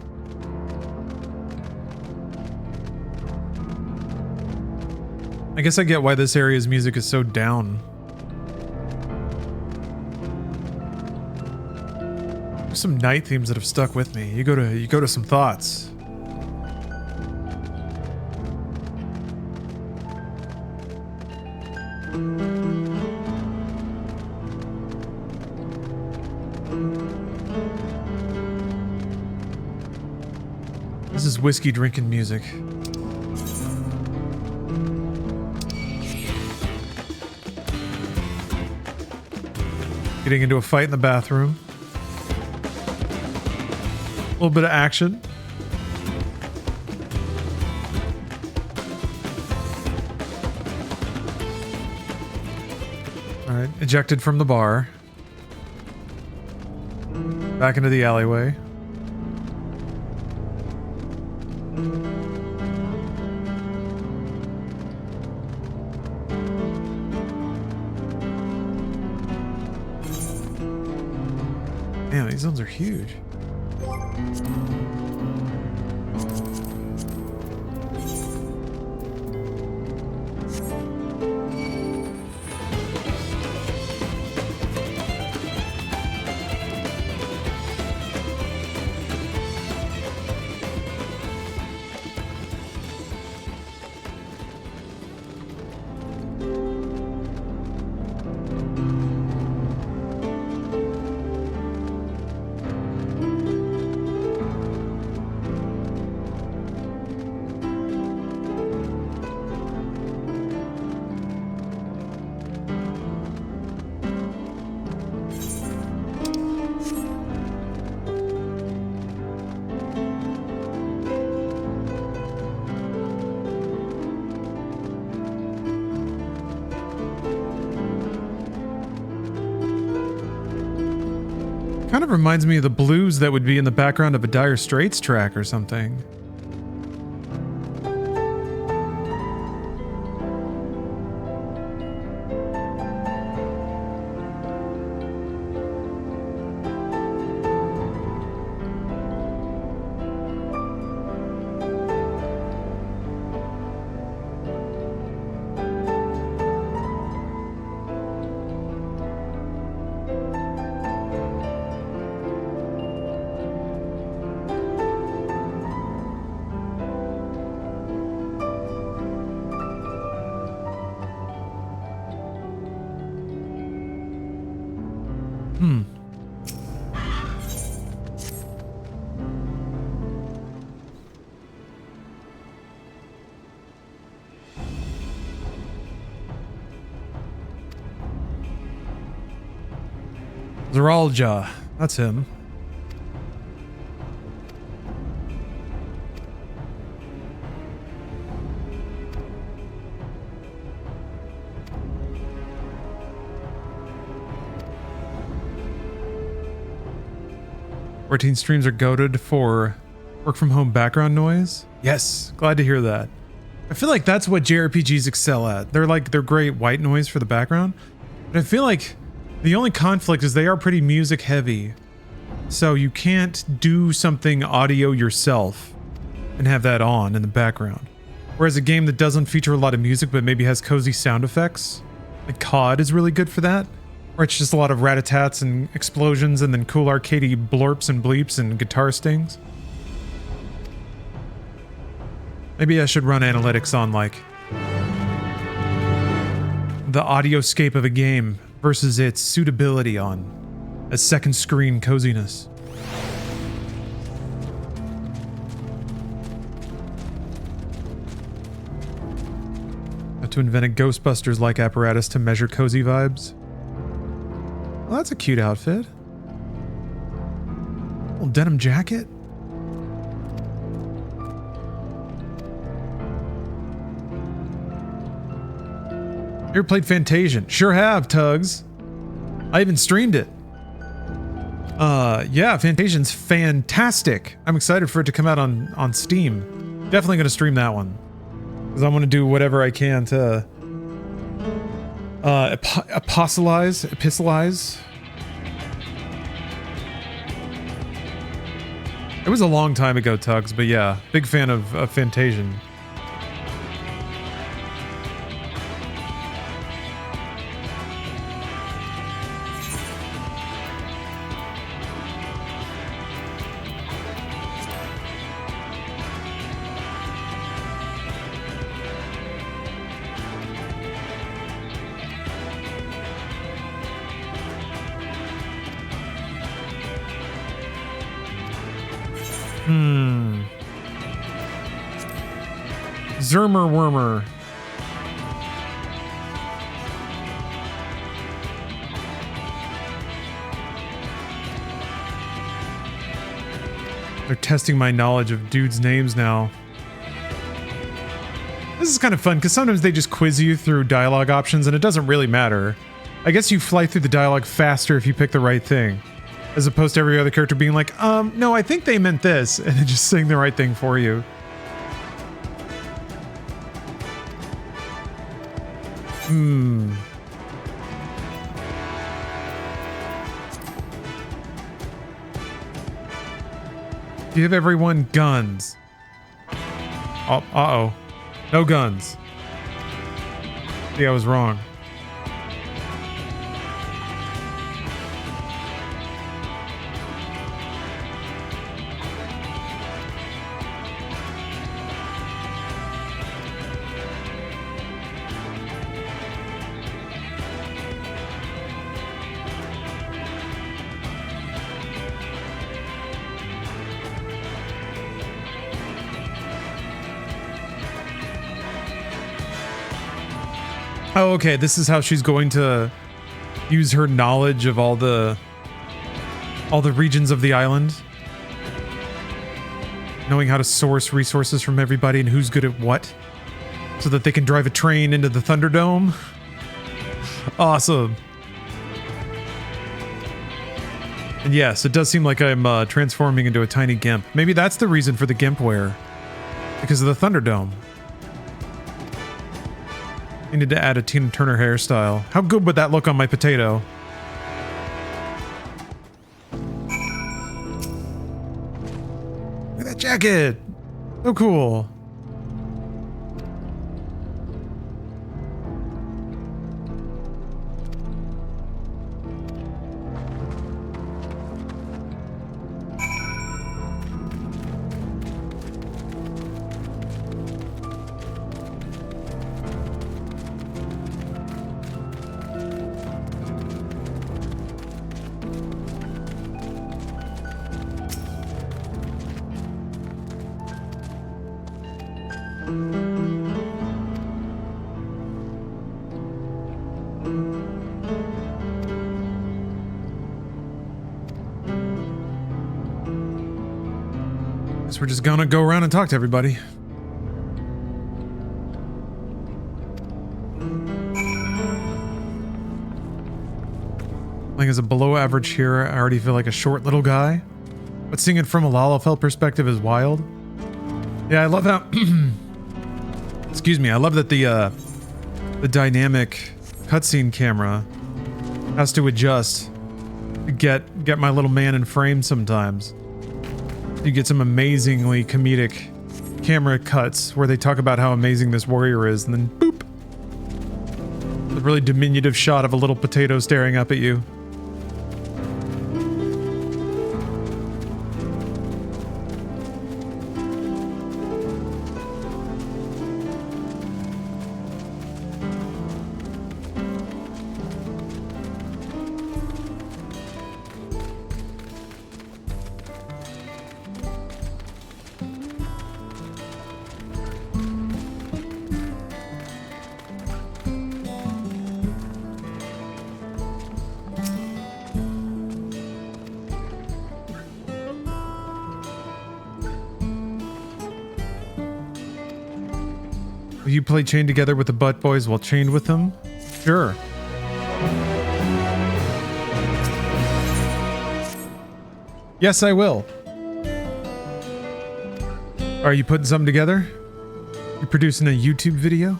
I guess I get why this area's music is so down. There's some night themes that have stuck with me. You go to some thoughts. This is whiskey drinking music. Getting into a fight in the bathroom. A little bit of action. All right, ejected from the bar. Back into the alleyway. Damn, these zones are huge. Kind of reminds me of the blues that would be in the background of a Dire Straits track or something. Zeralja. That's him. Teen streams are goated for work from home background noise. Yes, glad to hear that. I feel like that's what JRPGs excel at. They're great white noise for the background, but I feel like the only conflict is they are pretty music heavy. So you can't do something audio yourself and have that on in the background. Whereas a game that doesn't feature a lot of music but maybe has cozy sound effects, like COD is really good for that. Or it's just a lot of rat-a-tats and explosions and then cool arcadey blorps and bleeps and guitar stings. Maybe I should run analytics on, like, the audioscape of a game versus its suitability on a second screen coziness. Have to invent a Ghostbusters-like apparatus to measure cozy vibes. Well, that's a cute outfit. Little denim jacket. You ever played Fantasian? Sure have, Tugs. I even streamed it. Yeah, Fantasian's fantastic. I'm excited for it to come out on Steam. Definitely gonna stream that one. Because I want to do whatever I can to epistolize. It was a long time ago, Tugs, but yeah, big fan of Fantasian. Zermer Wormer. They're testing my knowledge of dudes' names now. This is kind of fun because sometimes they just quiz you through dialogue options and it doesn't really matter. I guess you fly through the dialogue faster if you pick the right thing. As opposed to every other character being like, no, I think they meant this, and then just saying the right thing for you. Give everyone guns. Oh, uh-oh. No guns. See, I was wrong. Oh, okay, this is how she's going to use her knowledge of all the regions of the island. Knowing how to source resources from everybody and who's good at what. So that they can drive a train into the Thunderdome. Awesome. And yes, it does seem like I'm transforming into a tiny gimp. Maybe that's the reason for the gimp wear. Because of the Thunderdome. I need to add a Tina Turner hairstyle. How good would that look on my potato? Look at that jacket! So cool. So we're just gonna go around and talk to everybody. Like as a below average hero, I already feel like a short little guy. But seeing it from a Lalafell perspective is wild. Yeah, I love how... Excuse me, I love that the dynamic cutscene camera has to adjust to get my little man in frame sometimes. You get some amazingly comedic camera cuts where they talk about how amazing this warrior is, and then boop! A really diminutive shot of a little potato staring up at you. Will you play chained together with the Butt Boys while chained with them? Sure. Yes, I will. Are you putting something together? You producing a YouTube video?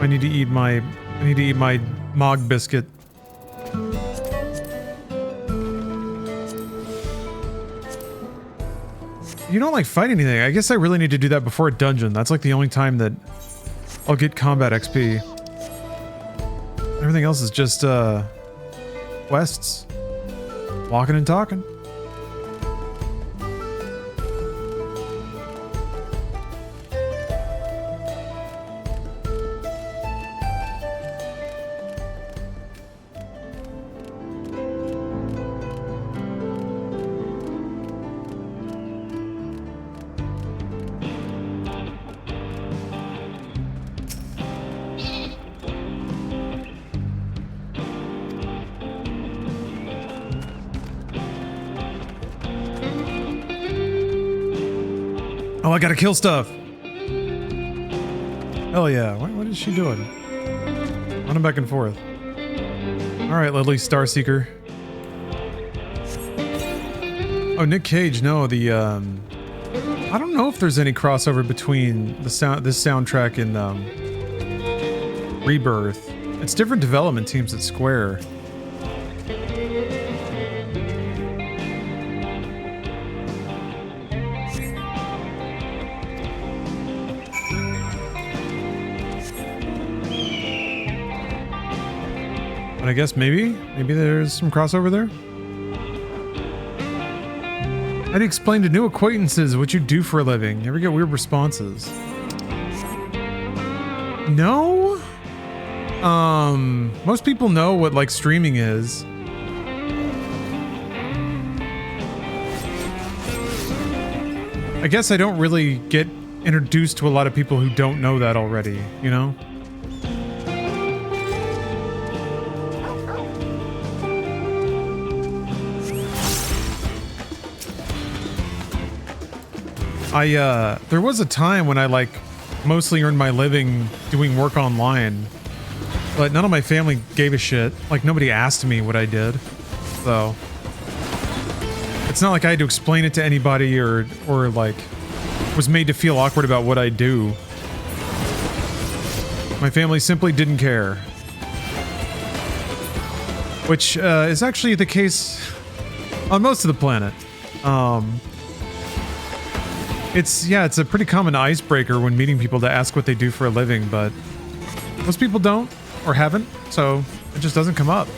I need to eat my Mog biscuit. You don't like fight anything. I guess I really need to do that before a dungeon. That's like the only time that I'll get combat XP. Everything else is just quests. Walking and talking. Oh, I gotta kill stuff. Hell yeah. What is she doing? Running back and forth. Alright, Lily Starseeker. Oh, Nick Cage. No, the, I don't know if there's any crossover between this soundtrack and, Rebirth. It's different development teams at Square. I guess maybe there's some crossover there. How do you explain to new acquaintances what you do for a living? You ever get weird responses? No? Most people know what like streaming is. I guess I don't really get introduced to a lot of people who don't know that already, you know? There was a time when I like mostly earned my living doing work online, but none of my family gave a shit. Like nobody asked me what I did, so it's not like I had to explain it to anybody or like was made to feel awkward about what I do. My family simply didn't care, which is actually the case on most of the planet. It's a pretty common icebreaker when meeting people to ask what they do for a living, but most people don't or haven't, so it just doesn't come up.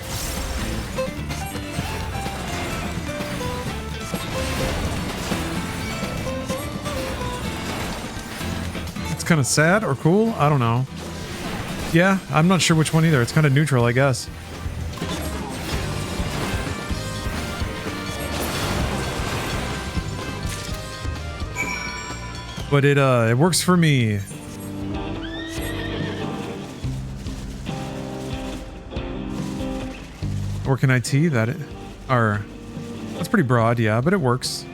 It's kind of sad or cool, I don't know. Yeah, I'm not sure which one either. It's kind of neutral, I guess. But it works for me. Work in IT, that's pretty broad, yeah, but it works.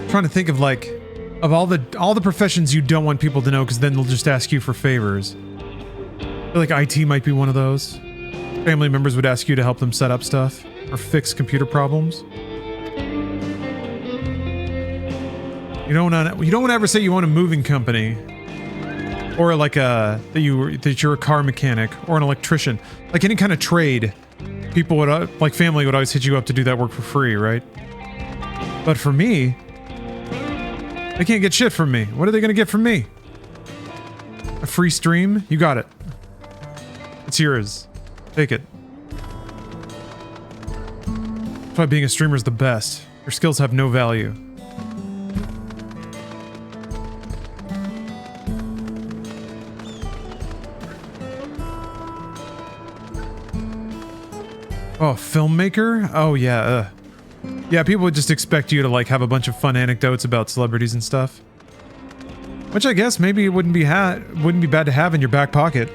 Trying to think of like, of all the professions you don't want people to know because then they'll just ask you for favors. I feel like IT might be one of those. Family members would ask you to help them set up stuff or fix computer problems. You don't want to ever say you own a moving company, or like that you're a car mechanic or an electrician, like any kind of trade. People would like family would always hit you up to do that work for free, right? But for me, they can't get shit from me. What are they gonna get from me? A free stream? You got it. It's yours. Take it. That's why being a streamer is the best. Your skills have no value. Oh, filmmaker? Oh, yeah. Yeah, people would just expect you to, like, have a bunch of fun anecdotes about celebrities and stuff. Which I guess maybe it wouldn't be bad to have in your back pocket.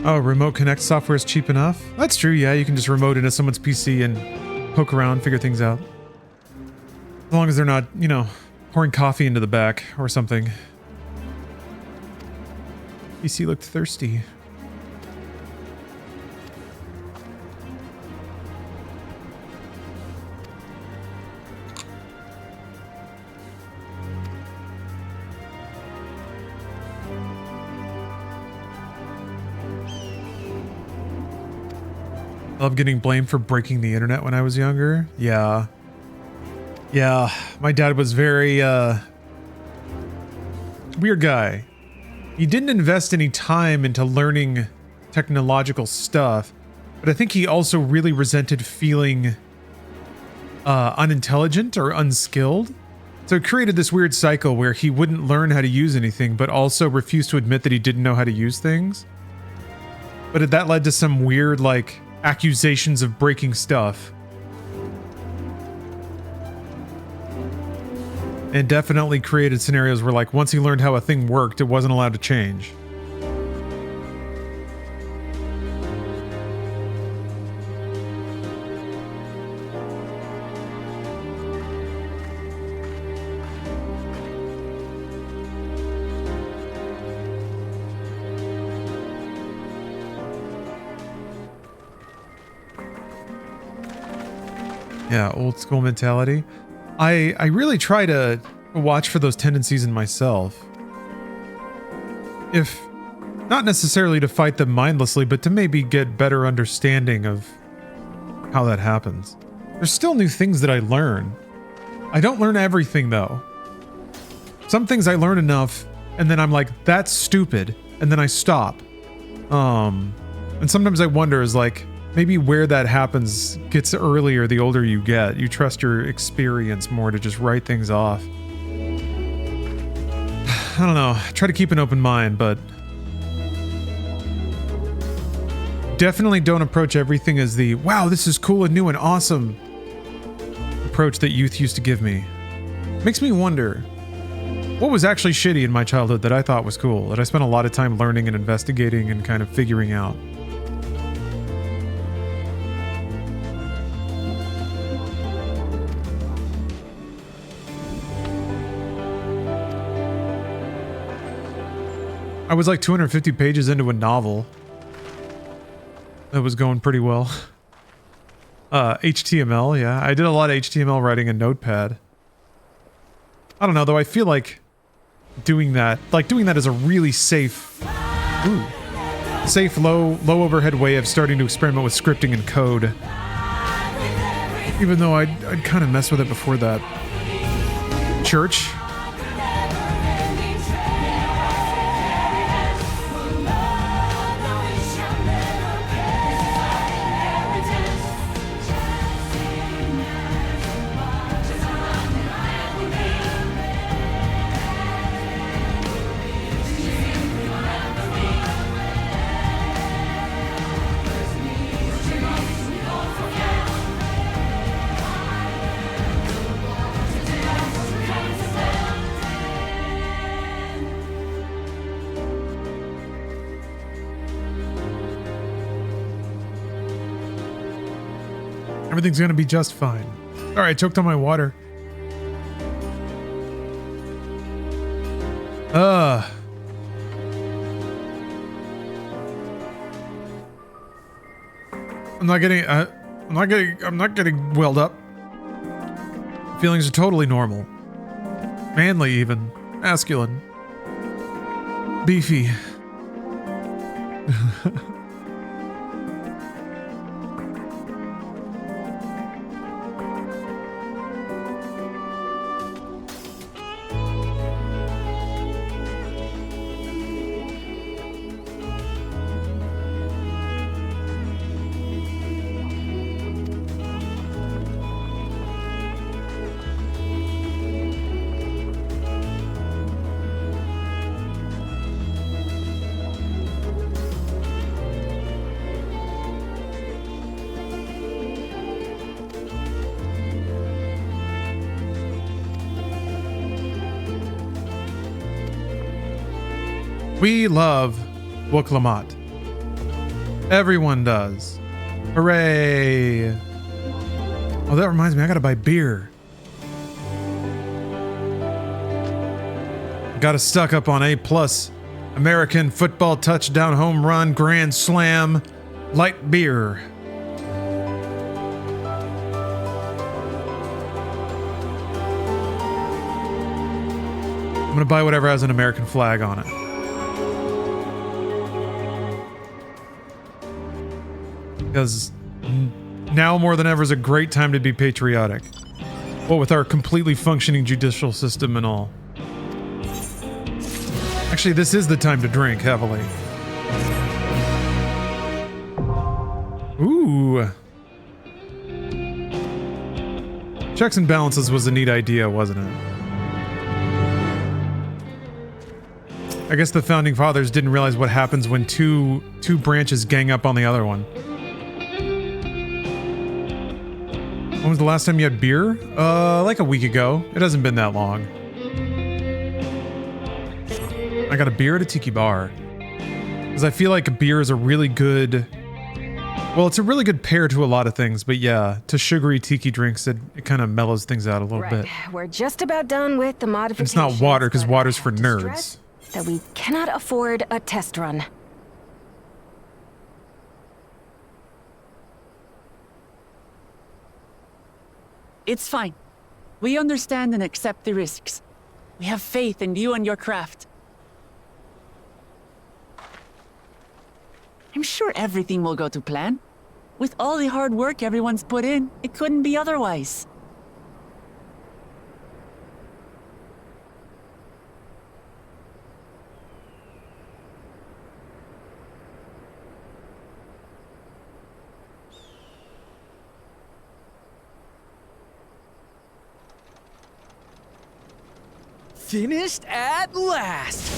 Oh, remote connect software is cheap enough? That's true, yeah. You can just remote into someone's PC and poke around, figure things out. As long as they're not, you know, pouring coffee into the back or something. PC looked thirsty. I love getting blamed for breaking the internet when I was younger. Yeah. Yeah, my dad was very, weird guy. He didn't invest any time into learning technological stuff, but I think he also really resented feeling unintelligent or unskilled. So it created this weird cycle where he wouldn't learn how to use anything, but also refused to admit that he didn't know how to use things. But that led to some weird, like, accusations of breaking stuff. And definitely created scenarios where, like, once he learned how a thing worked, it wasn't allowed to change. Yeah, old school mentality. I really try to watch for those tendencies in myself. If not necessarily to fight them mindlessly, but to maybe get better understanding of how that happens. There's still new things that I learn. I don't learn everything though. Some things I learn enough and then I'm like, that's stupid, and then I stop. And sometimes I wonder is like, maybe where that happens gets earlier the older you get. You trust your experience more to just write things off. I don't know. Try to keep an open mind, but definitely don't approach everything as the, wow, this is cool and new and awesome approach that youth used to give me. Makes me wonder, what was actually shitty in my childhood that I thought was cool, that I spent a lot of time learning and investigating and kind of figuring out? I was like 250 pages into a novel that was going pretty well. HTML, yeah. I did a lot of HTML writing in Notepad. I don't know, though. I feel like doing that is a really safe, low overhead way of starting to experiment with scripting and code. Even though I'd kind of mess with it before that. Church. Everything's gonna be just fine. All right, choked on my water. I'm not getting welled up. Feelings are totally normal. Manly even. Masculine. Beefy. We love Woklamat. Everyone does. Hooray! Oh, that reminds me, I gotta buy beer. Got us stuck up on A+. American football touchdown, home run, grand slam, light beer. I'm gonna buy whatever has an American flag on it. Because now more than ever is a great time to be patriotic. Well, with our completely functioning judicial system and all. Actually, this is the time to drink heavily. Ooh. Checks and balances was a neat idea, wasn't it? I guess the founding fathers didn't realize what happens when two branches gang up on the other one. When was the last time you had beer? Like a week ago. It hasn't been that long. I got a beer at a tiki bar. Because I feel like a beer is a really good... Well, it's a really good pair to a lot of things, but yeah, to sugary tiki drinks, it kind of mellows things out a little bit. We're just about done with the modifications. And it's not water, because water's for nerds. That we cannot afford a test run. It's fine. We understand and accept the risks. We have faith in you and your craft. I'm sure everything will go to plan. With all the hard work everyone's put in, it couldn't be otherwise. Finished at last!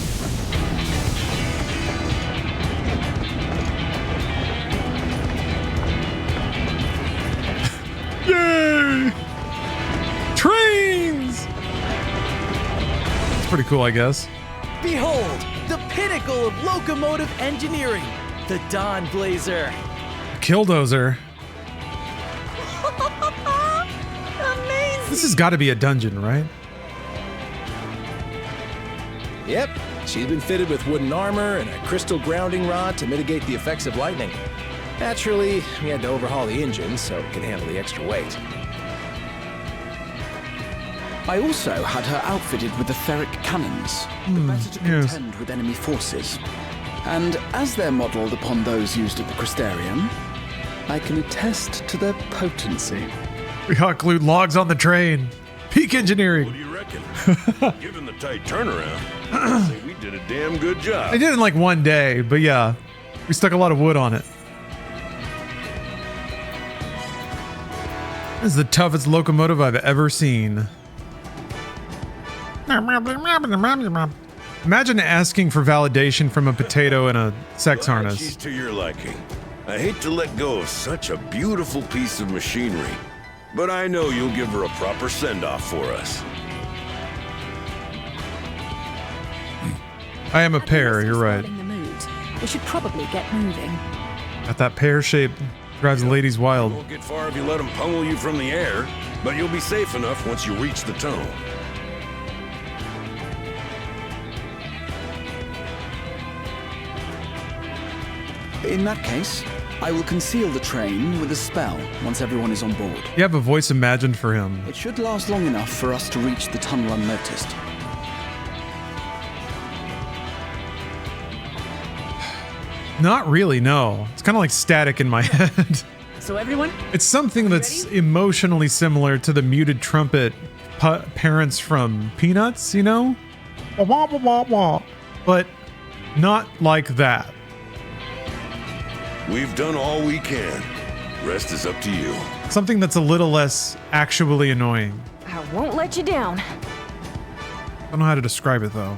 Yay! Trains! It's pretty cool, I guess. Behold, the pinnacle of locomotive engineering, the Dawn Blazer. Killdozer. Amazing! This has got to be a dungeon, right? Yep, she's been fitted with wooden armor and a crystal grounding rod to mitigate the effects of lightning. Naturally, we had to overhaul the engine so it could handle the extra weight. I also had her outfitted with the ferric cannons, the better to contend with enemy forces. And as they're modeled upon those used at the Crystarium, I can attest to their potency. We hot glued logs on the train. Peak engineering. What do you reckon? Given the tight turnaround, I'd say we did a damn good job. I did it in like one day, but yeah, we stuck a lot of wood on it. This is the toughest locomotive I've ever seen. Imagine asking for validation from a potato in a sex harness. She's to your liking. I hate to let go of such a beautiful piece of machinery, but I know you'll give her a proper send-off for us. I am a pear, you're right. We should probably get moving. Got that pear shape Drives the ladies wild. You won't get far if you let them pummel you from the air, but you'll be safe enough once you reach the tunnel. In that case, I will conceal the train with a spell once everyone is on board. You have a voice imagined for him. It should last long enough for us to reach the tunnel unnoticed. Not really, no. It's kind of like static in my head. So everyone? It's something that's emotionally similar to the muted trumpet parents from Peanuts, you know? Wah, wah, wah, wah, wah. But not like that. We've done all we can. Rest is up to you. Something that's a little less actually annoying. I won't let you down. I don't know how to describe it, though.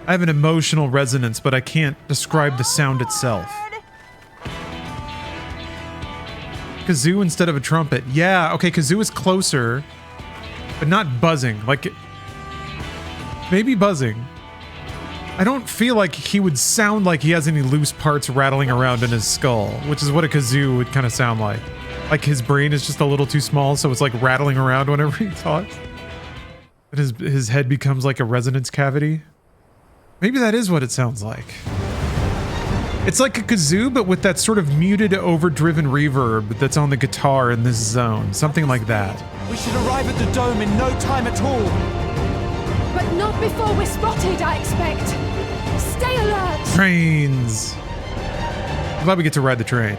I have an emotional resonance, but I can't describe the sound itself. Kazoo instead of a trumpet. Yeah, okay, kazoo is closer, but not buzzing. Like, maybe buzzing. I don't feel like he would sound like he has any loose parts rattling around in his skull, which is what a kazoo would kind of sound like. Like his brain is just a little too small, so it's like rattling around whenever he talks. And his head becomes like a resonance cavity. Maybe that is what it sounds like. It's like a kazoo, but with that sort of muted, overdriven reverb that's on the guitar in this zone. Something like that. We should arrive at the dome in no time at all. But not before we're spotted, I expect. Stay alert! Trains! I'm glad we get to ride the train.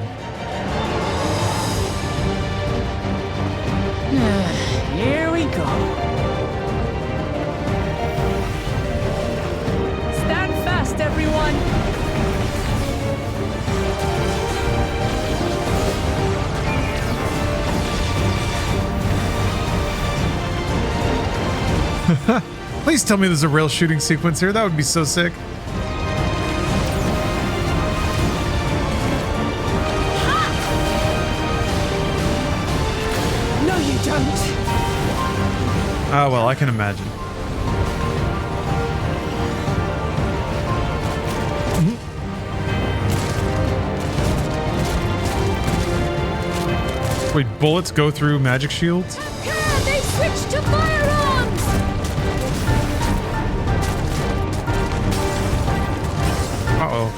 Here we go. Stand fast, everyone! Please tell me there's a real shooting sequence here. That would be so sick. No, you don't. Ah, well, I can imagine. Wait, bullets go through magic shields? They switched to firearms! Uh-oh.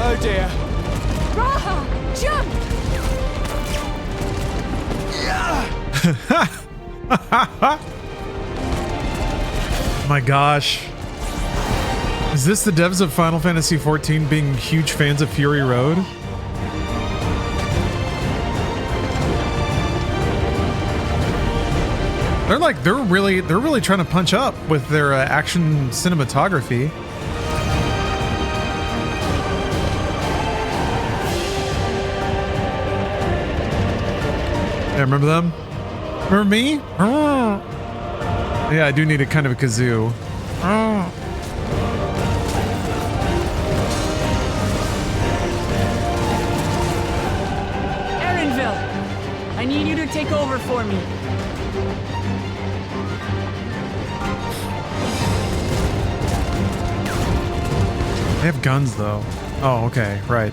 Oh dear. Raha, jump! My gosh. Is this the devs of Final Fantasy XIV being huge fans of Fury Road? They're really trying to punch up with their action cinematography. Yeah, remember them? Remember me? Yeah, I do need a kind of a kazoo. Erenville, I need you to take over for me. They have guns, though. Oh, okay, right.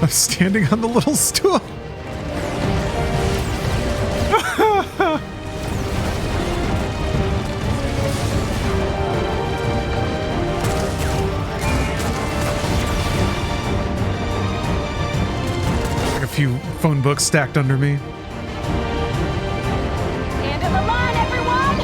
I'm standing on the little stool. Like a few phone books stacked under me. End of the line, everyone!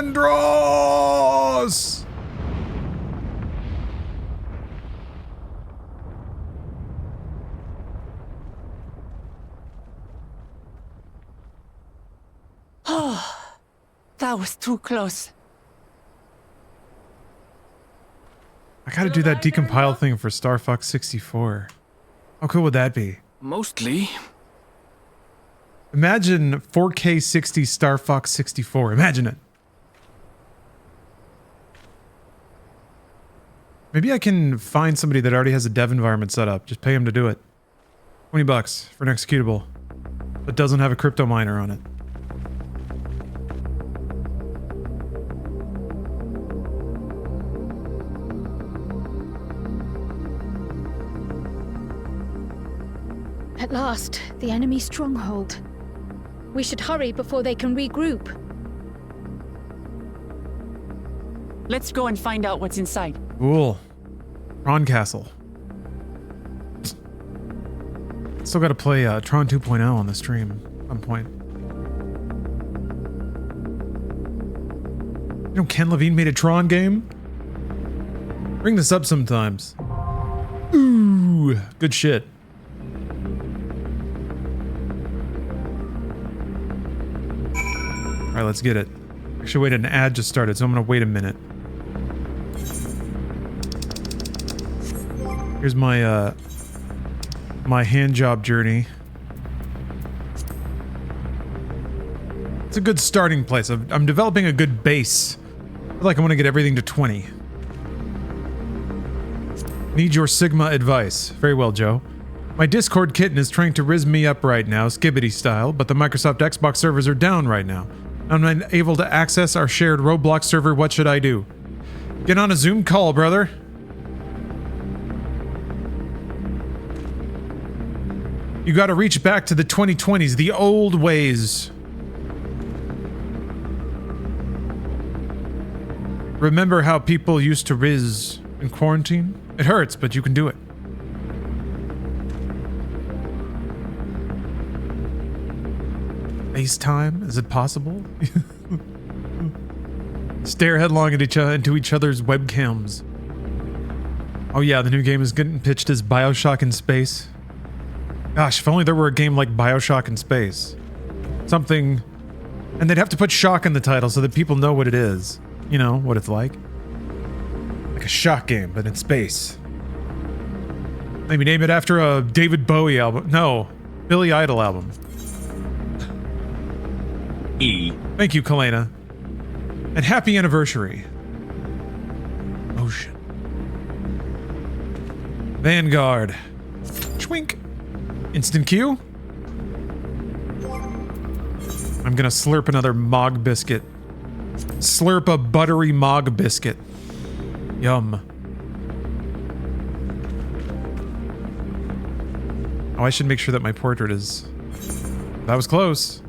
Andros! That was too close. I gotta do that decompile thing for Star Fox 64. How cool would that be? Mostly. Imagine 4K 60 Star Fox 64. Imagine it. Maybe I can find somebody that already has a dev environment set up. Just pay him to do it. $20 for an executable, but doesn't have a crypto miner on it. At last, the enemy stronghold. We should hurry before they can regroup. Let's go and find out what's inside. Cool. Tron Castle. Still gotta play Tron 2.0 on the stream at some point. You know Ken Levine made a Tron game? Bring this up sometimes. Ooh, good shit. Alright, let's get it. Actually, wait, an ad just started, so I'm gonna wait a minute. Here's my, my hand job journey. It's a good starting place. I'm developing a good base. I feel like I want to get everything to 20. Need your Sigma advice. Very well, Joe. My Discord kitten is trying to rizz me up right now, Skibbity style, but the Microsoft Xbox servers are down right now. I'm unable to access our shared Roblox server. What should I do? Get on a Zoom call, brother. You gotta reach back to the 2020s, the old ways. Remember how people used to rizz in quarantine? It hurts, but you can do it. FaceTime? Is it possible? Stare headlong at into each other's webcams. Oh yeah, the new game is getting pitched as BioShock in space. Gosh, if only there were a game like BioShock in space. Something... And they'd have to put shock in the title so that people know what it is. You know, what it's like. Like a shock game, but in space. Maybe name it after a David Bowie album. No, Billy Idol album. Thank you, Kalena. And happy anniversary. Ocean. Vanguard. Schwink. Instant Q. I'm gonna slurp another Mog biscuit. Slurp a buttery Mog biscuit. Yum. Oh, I should make sure that my portrait is... That was close.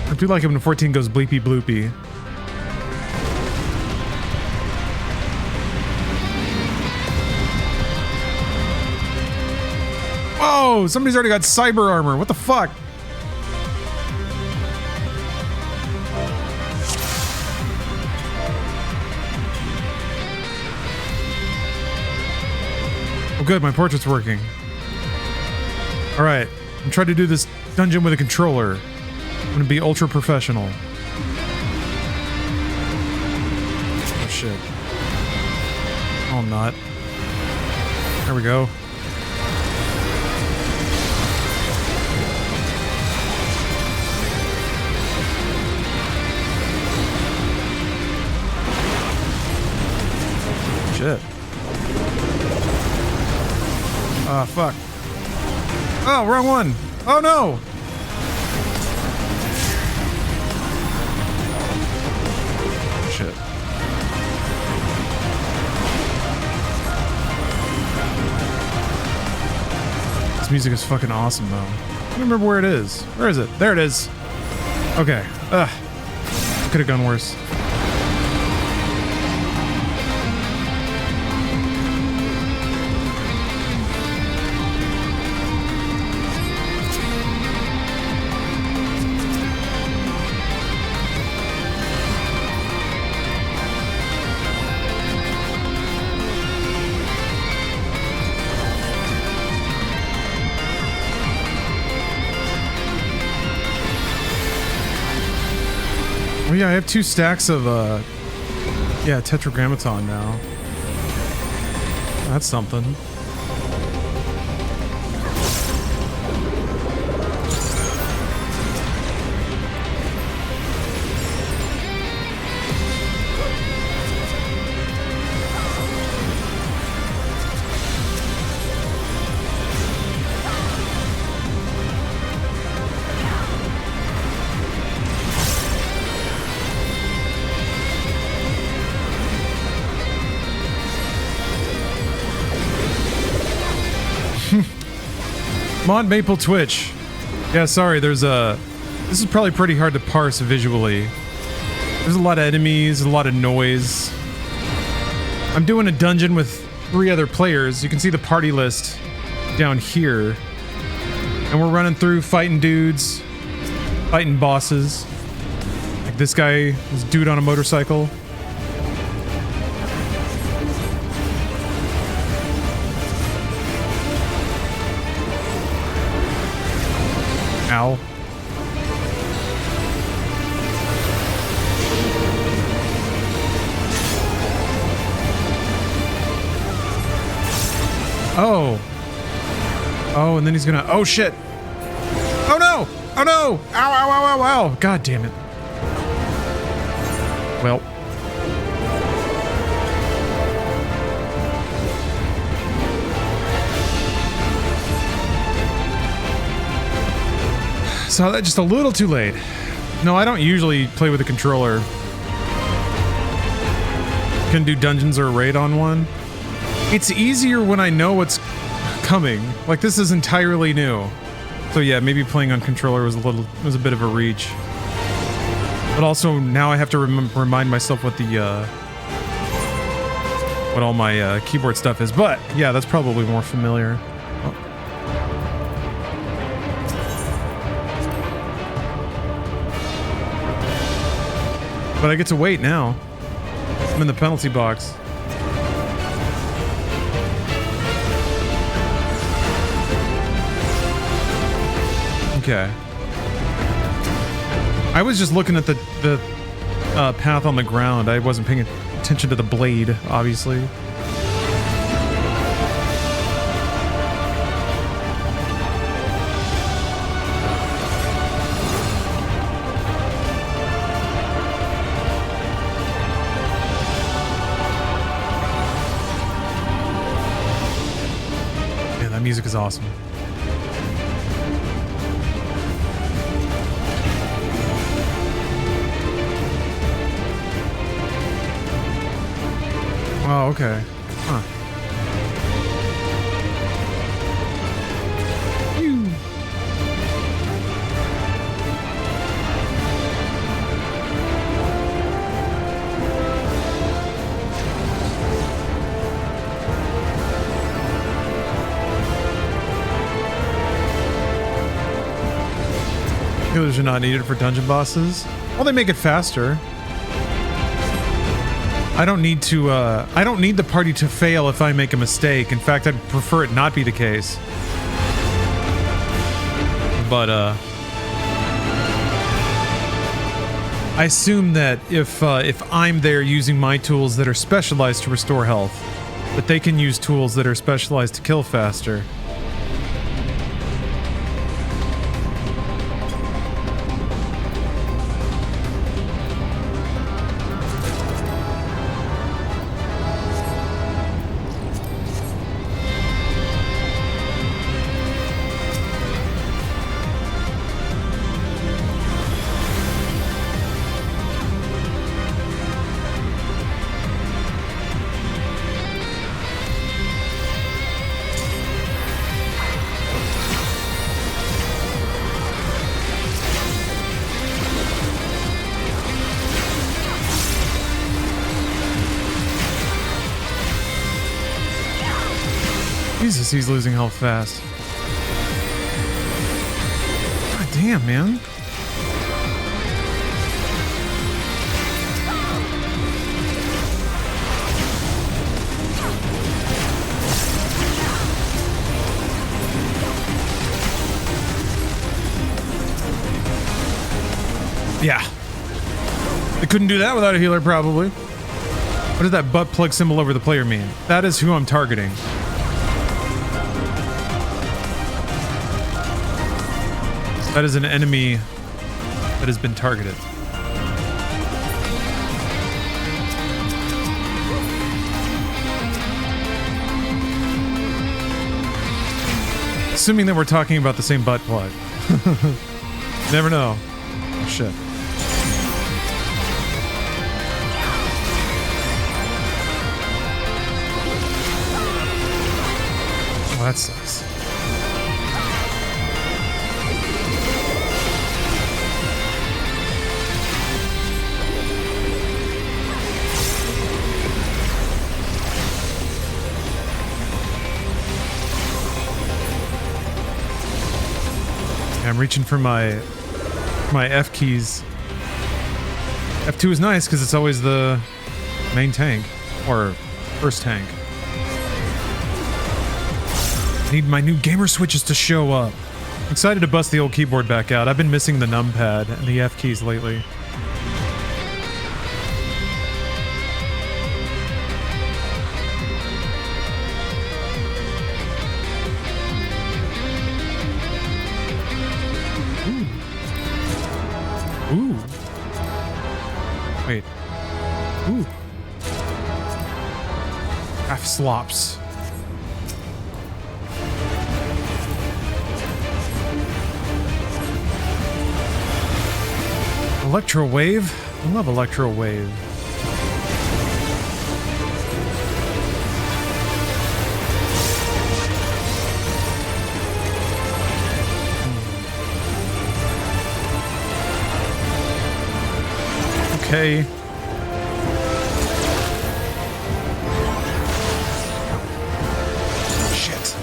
I do like it when 14 goes bleepy bloopy. Whoa! Somebody's already got cyber armor. What the fuck? Oh good, my portrait's working. Alright, I'm trying to do this dungeon with a controller. I'm gonna be ultra professional. Oh shit. Oh, I'm not. There we go. Shit. Ah, fuck. Oh, wrong one. Oh no! Shit. This music is fucking awesome though. I don't remember where it is. Where is it? There it is. Okay. Ugh. Could have gone worse. Oh yeah, I have 2 stacks of yeah, tetragrammaton now. That's something. Mon Maple Twitch. Yeah, sorry, there's a... This is probably pretty hard to parse visually. There's a lot of enemies, a lot of noise. I'm doing a dungeon with 3 other players. You can see the party list down here. And we're running through, fighting dudes, fighting bosses. Like this guy, this dude on a motorcycle. Ow. Oh. Oh, and then he's gonna... Oh, shit. Oh, no. Oh, no. Ow, ow, ow, ow, ow. God damn it. Well. So that's just a little too late. No, I don't usually play with a controller. Can do dungeons or a raid on one. It's easier when I know what's coming. Like, this is entirely new. So yeah, maybe playing on controller was a bit of a reach. But also now I have to remind myself what the what all my keyboard stuff is. But yeah, that's probably more familiar. Oh. But I get to wait now. I'm in the penalty box. Okay. I was just looking at the path on the ground. I wasn't paying attention to the blade, obviously. Yeah, that music is awesome. Oh, okay. Huh. Healers are not needed for dungeon bosses. Well, they make it faster. I don't need to, I don't need the party to fail if I make a mistake. In fact, I'd prefer it not be the case. But, I assume that if I'm there using my tools that are specialized to restore health, that they can use tools that are specialized to kill faster. Jesus, he's losing health fast. God damn, man. Yeah. They couldn't do that without a healer, probably. What does that butt plug symbol over the player mean? That is who I'm targeting. That is an enemy that has been targeted. Assuming that we're talking about the same butt plug. Never know. Oh, shit. Oh, that sucks. I'm reaching for my F keys. F2 is nice because it's always the main tank or first tank. I need my new gamer switches to show up. I'm excited to bust the old keyboard back out. I've been missing the numpad and the F keys lately. Ooh. Wait. Ooh. Half slops. Electro Wave? I love Electro Wave. Okay. Shit.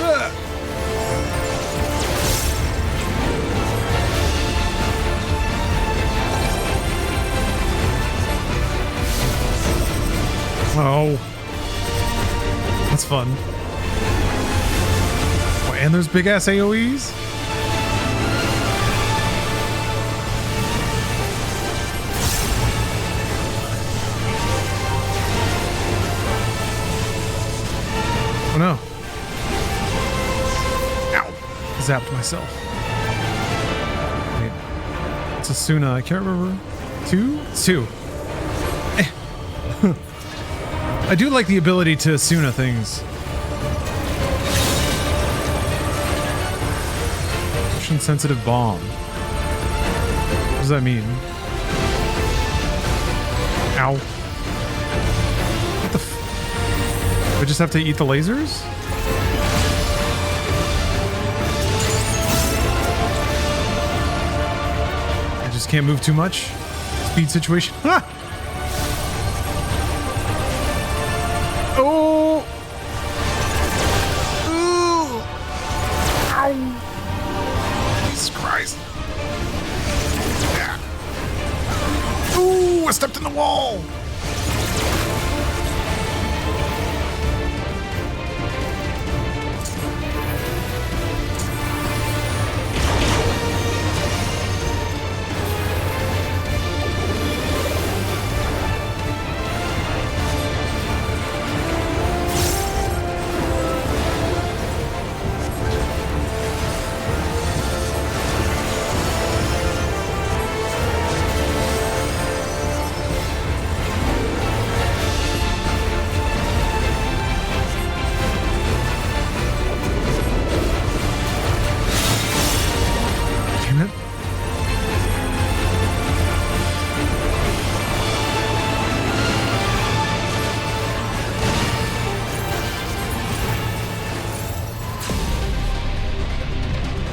Ugh. Oh. That's fun. Oh, and there's big ass AoEs? Oh no. Ow. Zapped myself. Wait. It's a Suna. I can't remember. Two? Two. I do like the ability to Suna things. Motion sensitive bomb. What does that mean? Ow. What the f- Do I just have to eat the lasers? I just can't move too much? Speed situation? Ha! Oh! Ooh! Ow! Jesus Christ. Yeah. Ooh! I stepped in the wall!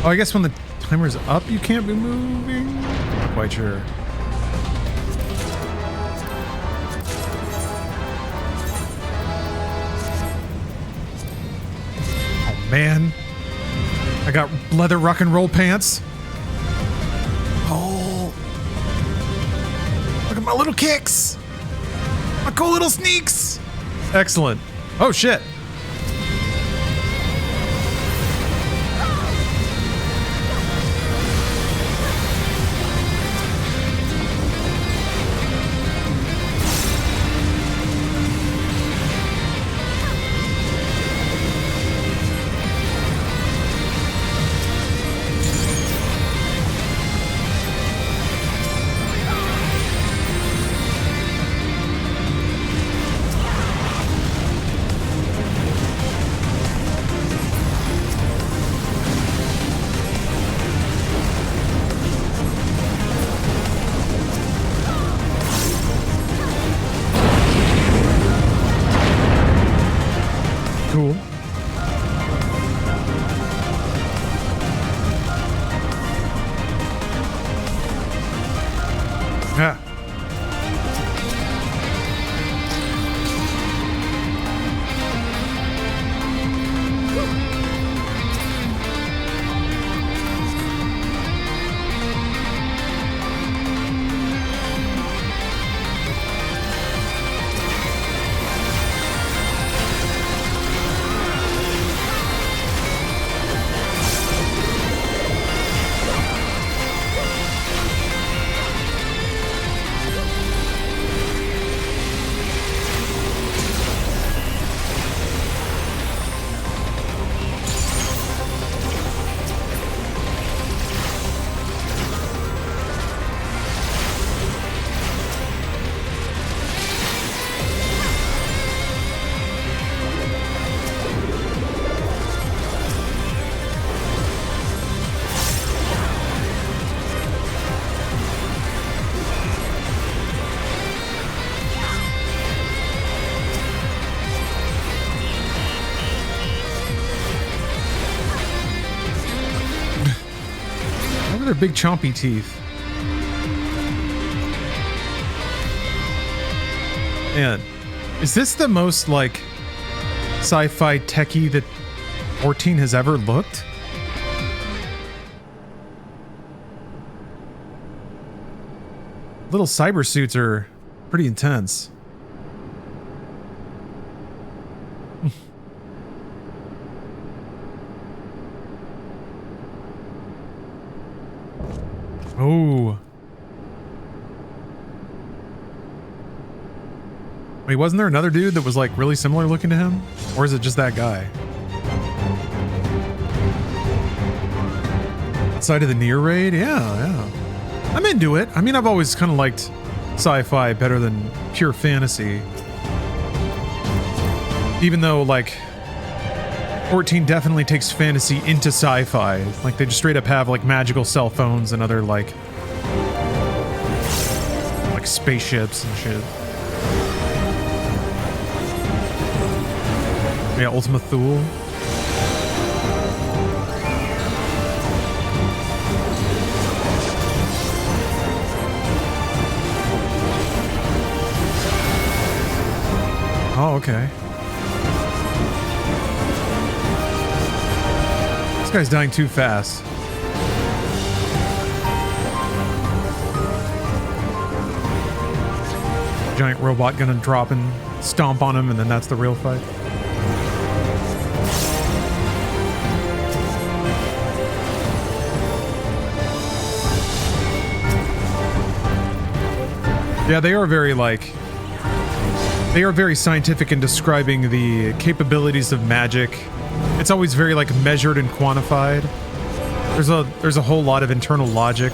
Oh, I guess when the timer's up, you can't be moving? Not quite sure. Oh, man. I got leather rock and roll pants. Oh. Look at my little kicks. My cool little sneaks. Excellent. Oh, shit. Cool. Yeah. Their big chompy teeth. Man, is this the most like sci-fi techie that 14 has ever looked? Little cyber suits are pretty intense. Oh. Wait, wasn't there another dude that was like really similar looking to him? Or is it just that guy? Side of the Near raid? Yeah. I'm into it. I mean, I've always kind of liked sci-fi better than pure fantasy. Even though, like, 14 definitely takes fantasy into sci-fi. Like, they just straight up have, like, magical cell phones and other, like spaceships and shit. Yeah, Ultima Thule. Oh, okay. This guy's dying too fast. Giant robot gonna drop and stomp on him, and then that's the real fight. Yeah, they are very scientific in describing the capabilities of magic. It's always very like measured and quantified. There's a whole lot of internal logic.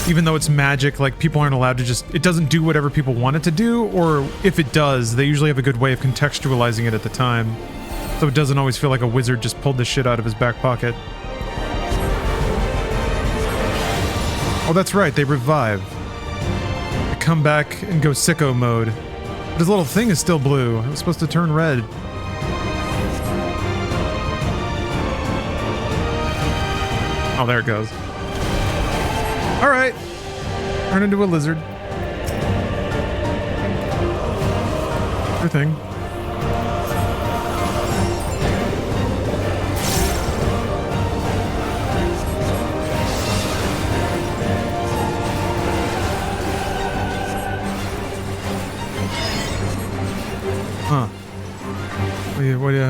Even though it's magic, like, people aren't allowed to just... It doesn't do whatever people want it to do, or if it does, they usually have a good way of contextualizing it at the time. So it doesn't always feel like a wizard just pulled the shit out of his back pocket. Oh, that's right, they revive. They come back and go sicko mode. But his little thing is still blue. It was supposed to turn red. Oh, there it goes. Alright. Turn into a lizard. Your thing. Huh.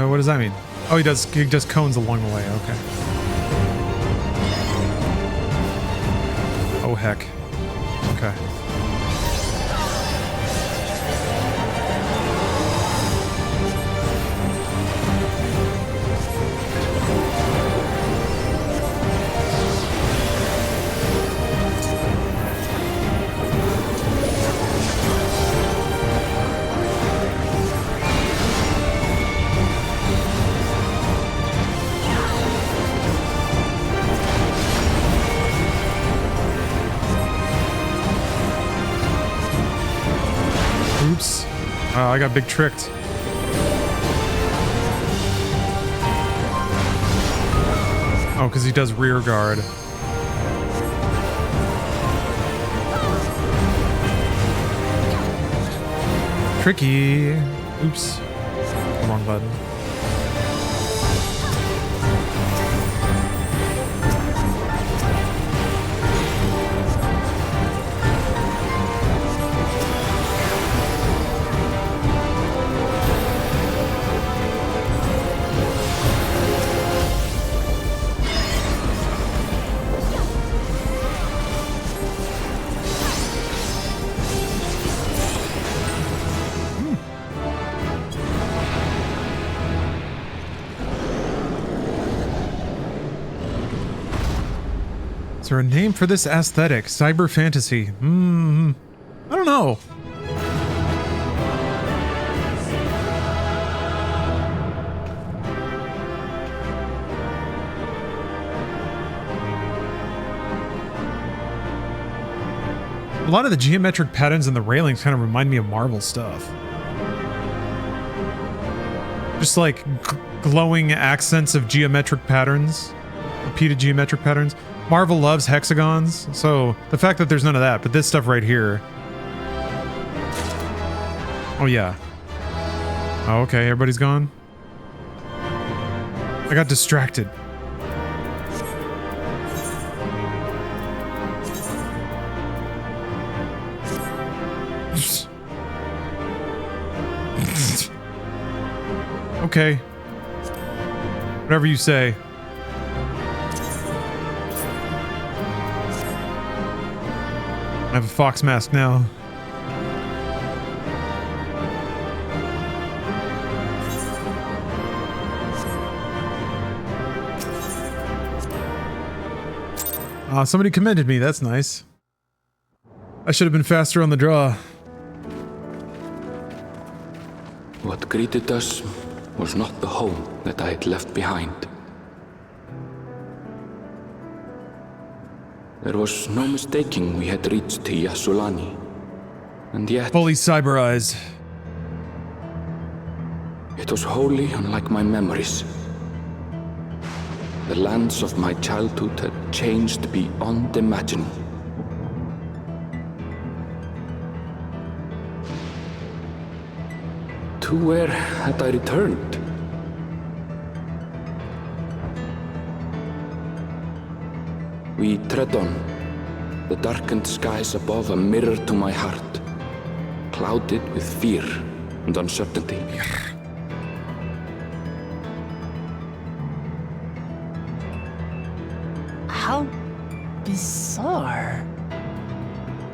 What does that mean? Oh, he does cones along the way. Okay. Oh, heck. Okay. I got big tricked. Oh, because he does rear guard. Tricky. Oops. Wrong button. Is there a name for this aesthetic? Cyber fantasy. I don't know. A lot of the geometric patterns and the railings kind of remind me of Marvel stuff. Just like glowing accents of geometric patterns, repeated geometric patterns. Marvel loves hexagons, so the fact that there's none of that, but this stuff right here. Oh yeah. Oh, okay, everybody's gone. I got distracted. Okay. Whatever you say. I have a fox mask now. Somebody commended me. That's nice. I should have been faster on the draw. What greeted us was not the home that I had left behind. There was no mistaking we had reached Yasulani, and yet... Fully cyberized. It was wholly unlike my memories. The lands of my childhood had changed beyond imagining. To where had I returned? We tread on, the darkened skies above a mirror to my heart, clouded with fear and uncertainty. How bizarre.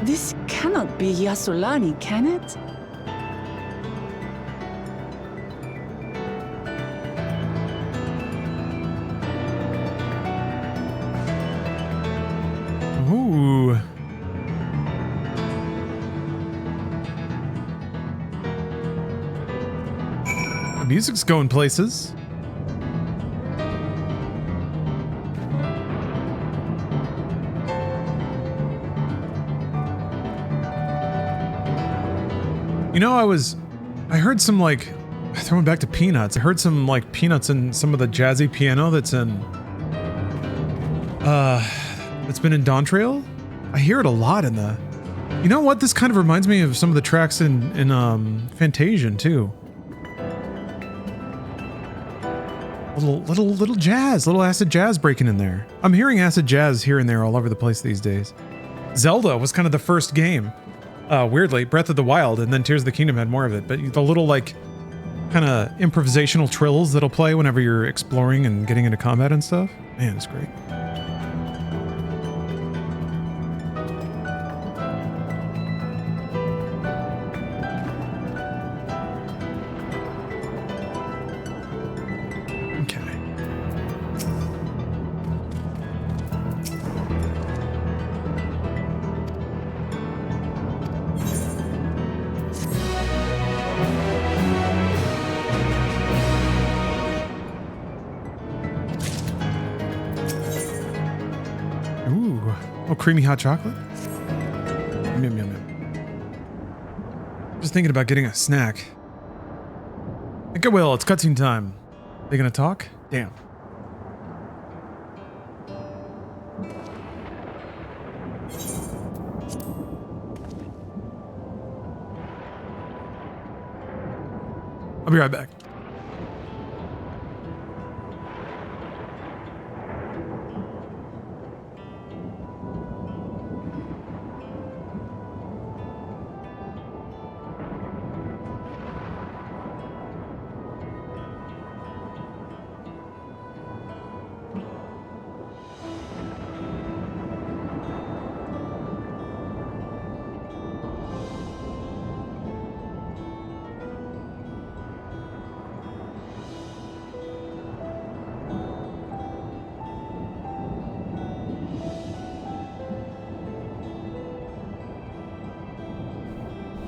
This cannot be Yasulani, can it? Ooh. The music's going places. You know, I heard some like, throwing back to Peanuts, I heard some like Peanuts in some of the jazzy piano that's in, it's been in Dawntrail. I hear it a lot in the, you know what? This kind of reminds me of some of the tracks in Fantasian too. Little jazz, little acid jazz breaking in there. I'm hearing acid jazz here and there all over the place these days. Zelda was kind of the first game. Weirdly, Breath of the Wild, and then Tears of the Kingdom had more of it, but the little like kind of improvisational trills that'll play whenever you're exploring and getting into combat and stuff. Man, it's great. Creamy hot chocolate? Yum, yum, yum. Just thinking about getting a snack. I think I will. It's cutscene time. They gonna talk? Damn. I'll be right back.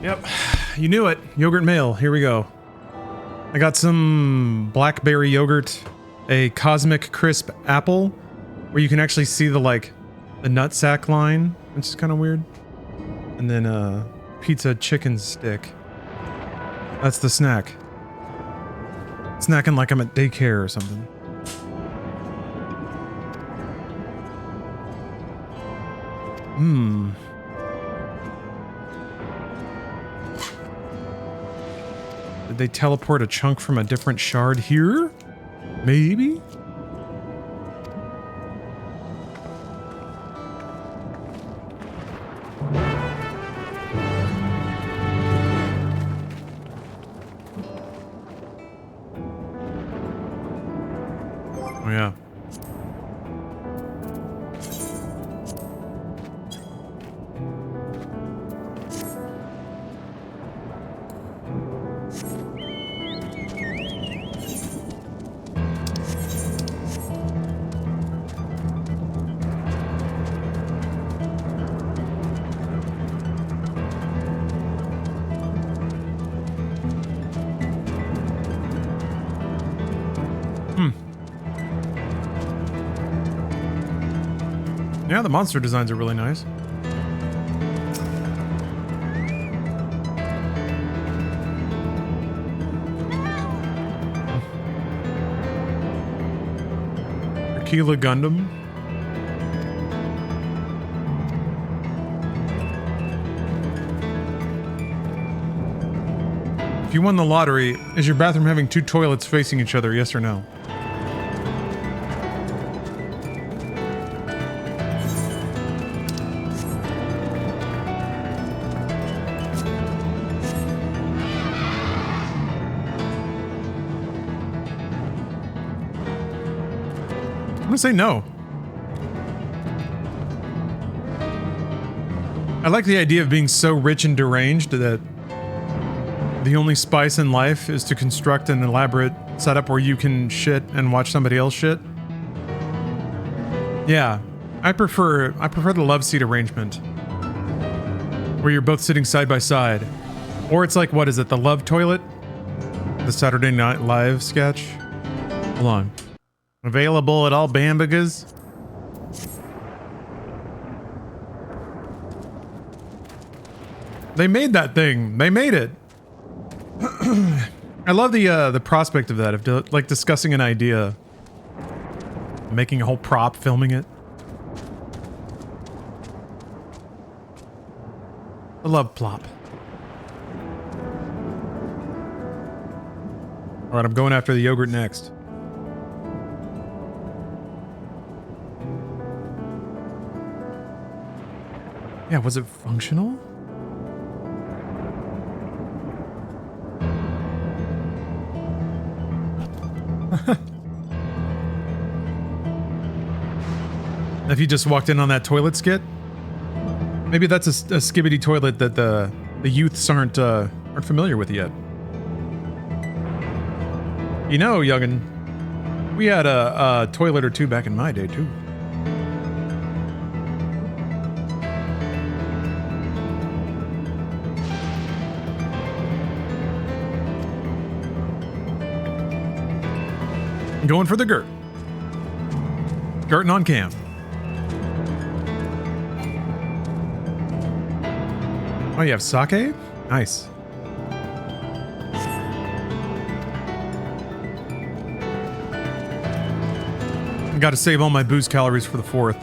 Yep, you knew it. Yogurt mail. Here we go. I got some blackberry yogurt, a cosmic crisp apple, where you can actually see the the nut sack line, which is kind of weird. And then a pizza chicken stick. That's the snack. Snacking like I'm at daycare or something. Did they teleport a chunk from a different shard here? Maybe? Oh yeah. Yeah, the monster designs are really nice. Tequila Gundam. If you won the lottery, is your bathroom having two toilets facing each other, yes or no? I'm gonna say no. I like the idea of being so rich and deranged that the only spice in life is to construct an elaborate setup where you can shit and watch somebody else shit. Yeah, I prefer the love seat arrangement where you're both sitting side by side, or it's like, what is it, the love toilet, the Saturday Night Live sketch. Hold on. Available at all Bambigas. They made that thing. They made it. I love the prospect of that, of like discussing an idea, making a whole prop, filming it. I love plop. All right, I'm going after the yogurt next. Yeah, was it functional? If you just walked in on that toilet skit, maybe that's a skibbity toilet that the youths aren't familiar with yet. You know, youngin', we had a toilet or two back in my day too. Going for the Gert. Gertin on cam. Oh, you have sake? Nice. got to save all my booze calories for the 4th.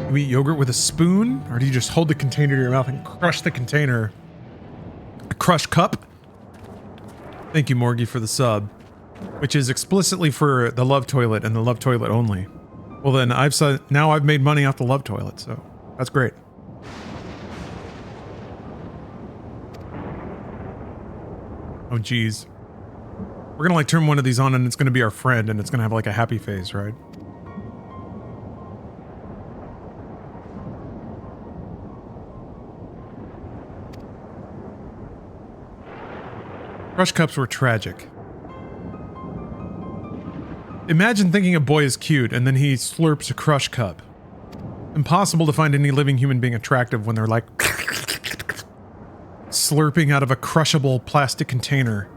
You eat yogurt with a spoon, or do you just hold the container to your mouth and crush the container? A crush cup? Thank you, Morgie, for the sub, which is explicitly for the love toilet and the love toilet only. Well, then now I've made money off the love toilet, so that's great. Oh, geez. We're gonna like turn one of these on and it's gonna be our friend and it's gonna have like a happy face, right? Crush cups were tragic. Imagine thinking a boy is cute and then he slurps a crush cup. Impossible to find any living human being attractive when they're like slurping out of a crushable plastic container.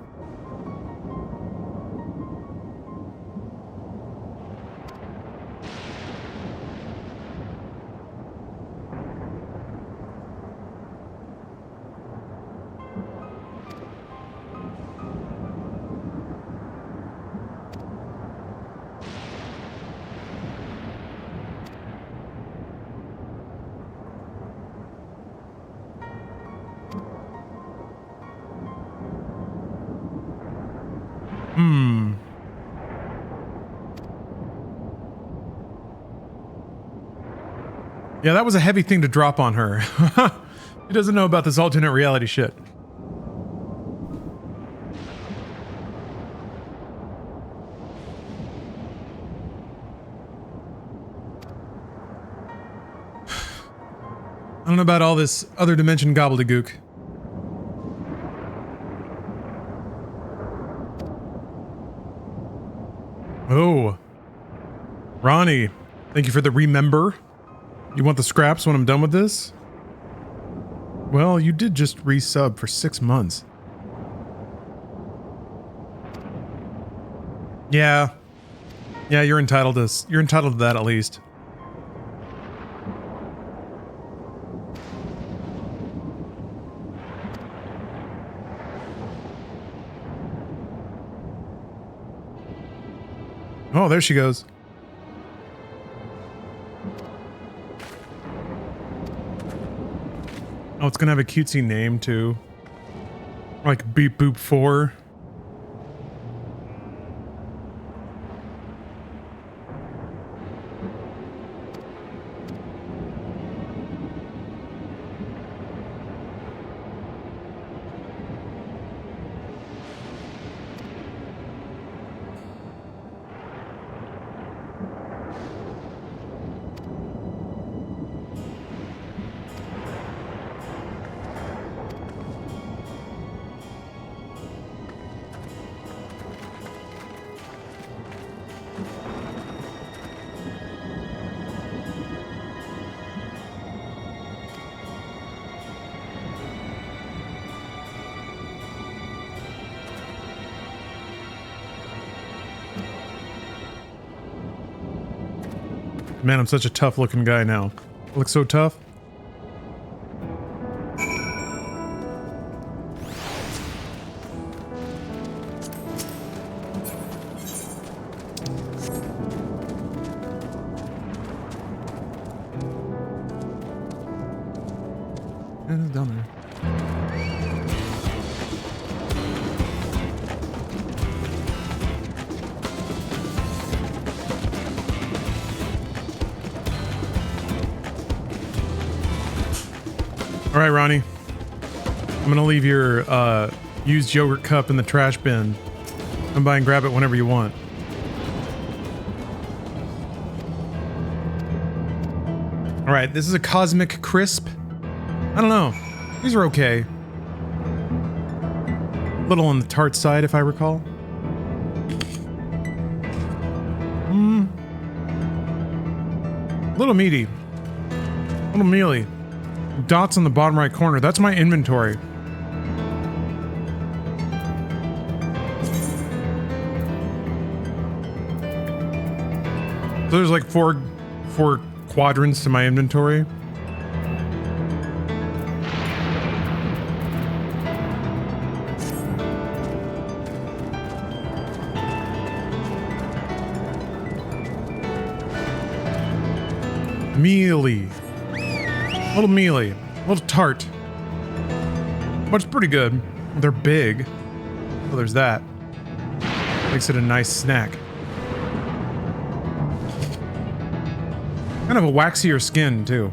Yeah, that was a heavy thing to drop on her. He doesn't know about this alternate reality shit. I don't know about all this other dimension gobbledygook. Oh. Ronnie, thank you for the remember. You want the scraps when I'm done with this? Well, you did just resub for 6 months. Yeah. Yeah, you're entitled to that at least. Oh, there she goes. Oh, it's gonna have a cutesy name too. Like Beep Boop 4. Man, I'm such a tough looking guy now. I look so tough. Yeah, it's down there. All right, Ronnie. I'm gonna leave your used yogurt cup in the trash bin. Come by and grab it whenever you want. All right, this is a Cosmic Crisp. I don't know. These are okay. A little on the tart side, if I recall. A little meaty. A little mealy. Dots on the bottom right corner. That's my inventory. there's like four quadrants to my inventory. Mealy. A little mealy. A little tart. But it's pretty good. They're big. Well, there's that. Makes it a nice snack. Kind of a waxier skin, too.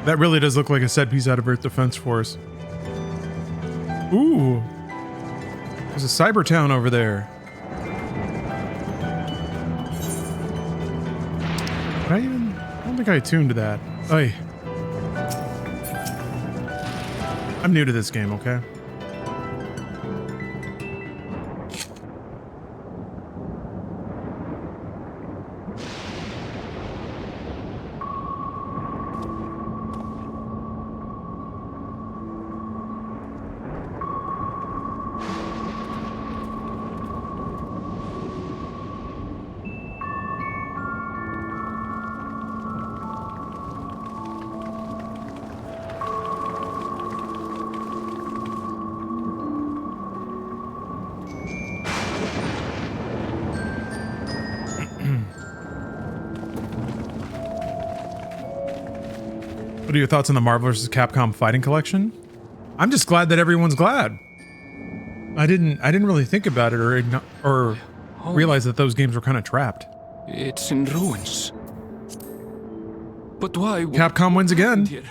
That really does look like a set piece out of Earth Defense Force. Ooh. There's a cyber town over there. I don't think I attuned to that. Oy. I'm new to this game, okay? What are your thoughts on the Marvel vs. Capcom Fighting Collection? I'm just glad that everyone's glad. I didn't really think about it or realize that those games were kind of trapped. It's in ruins. But why? Capcom wins again. Here?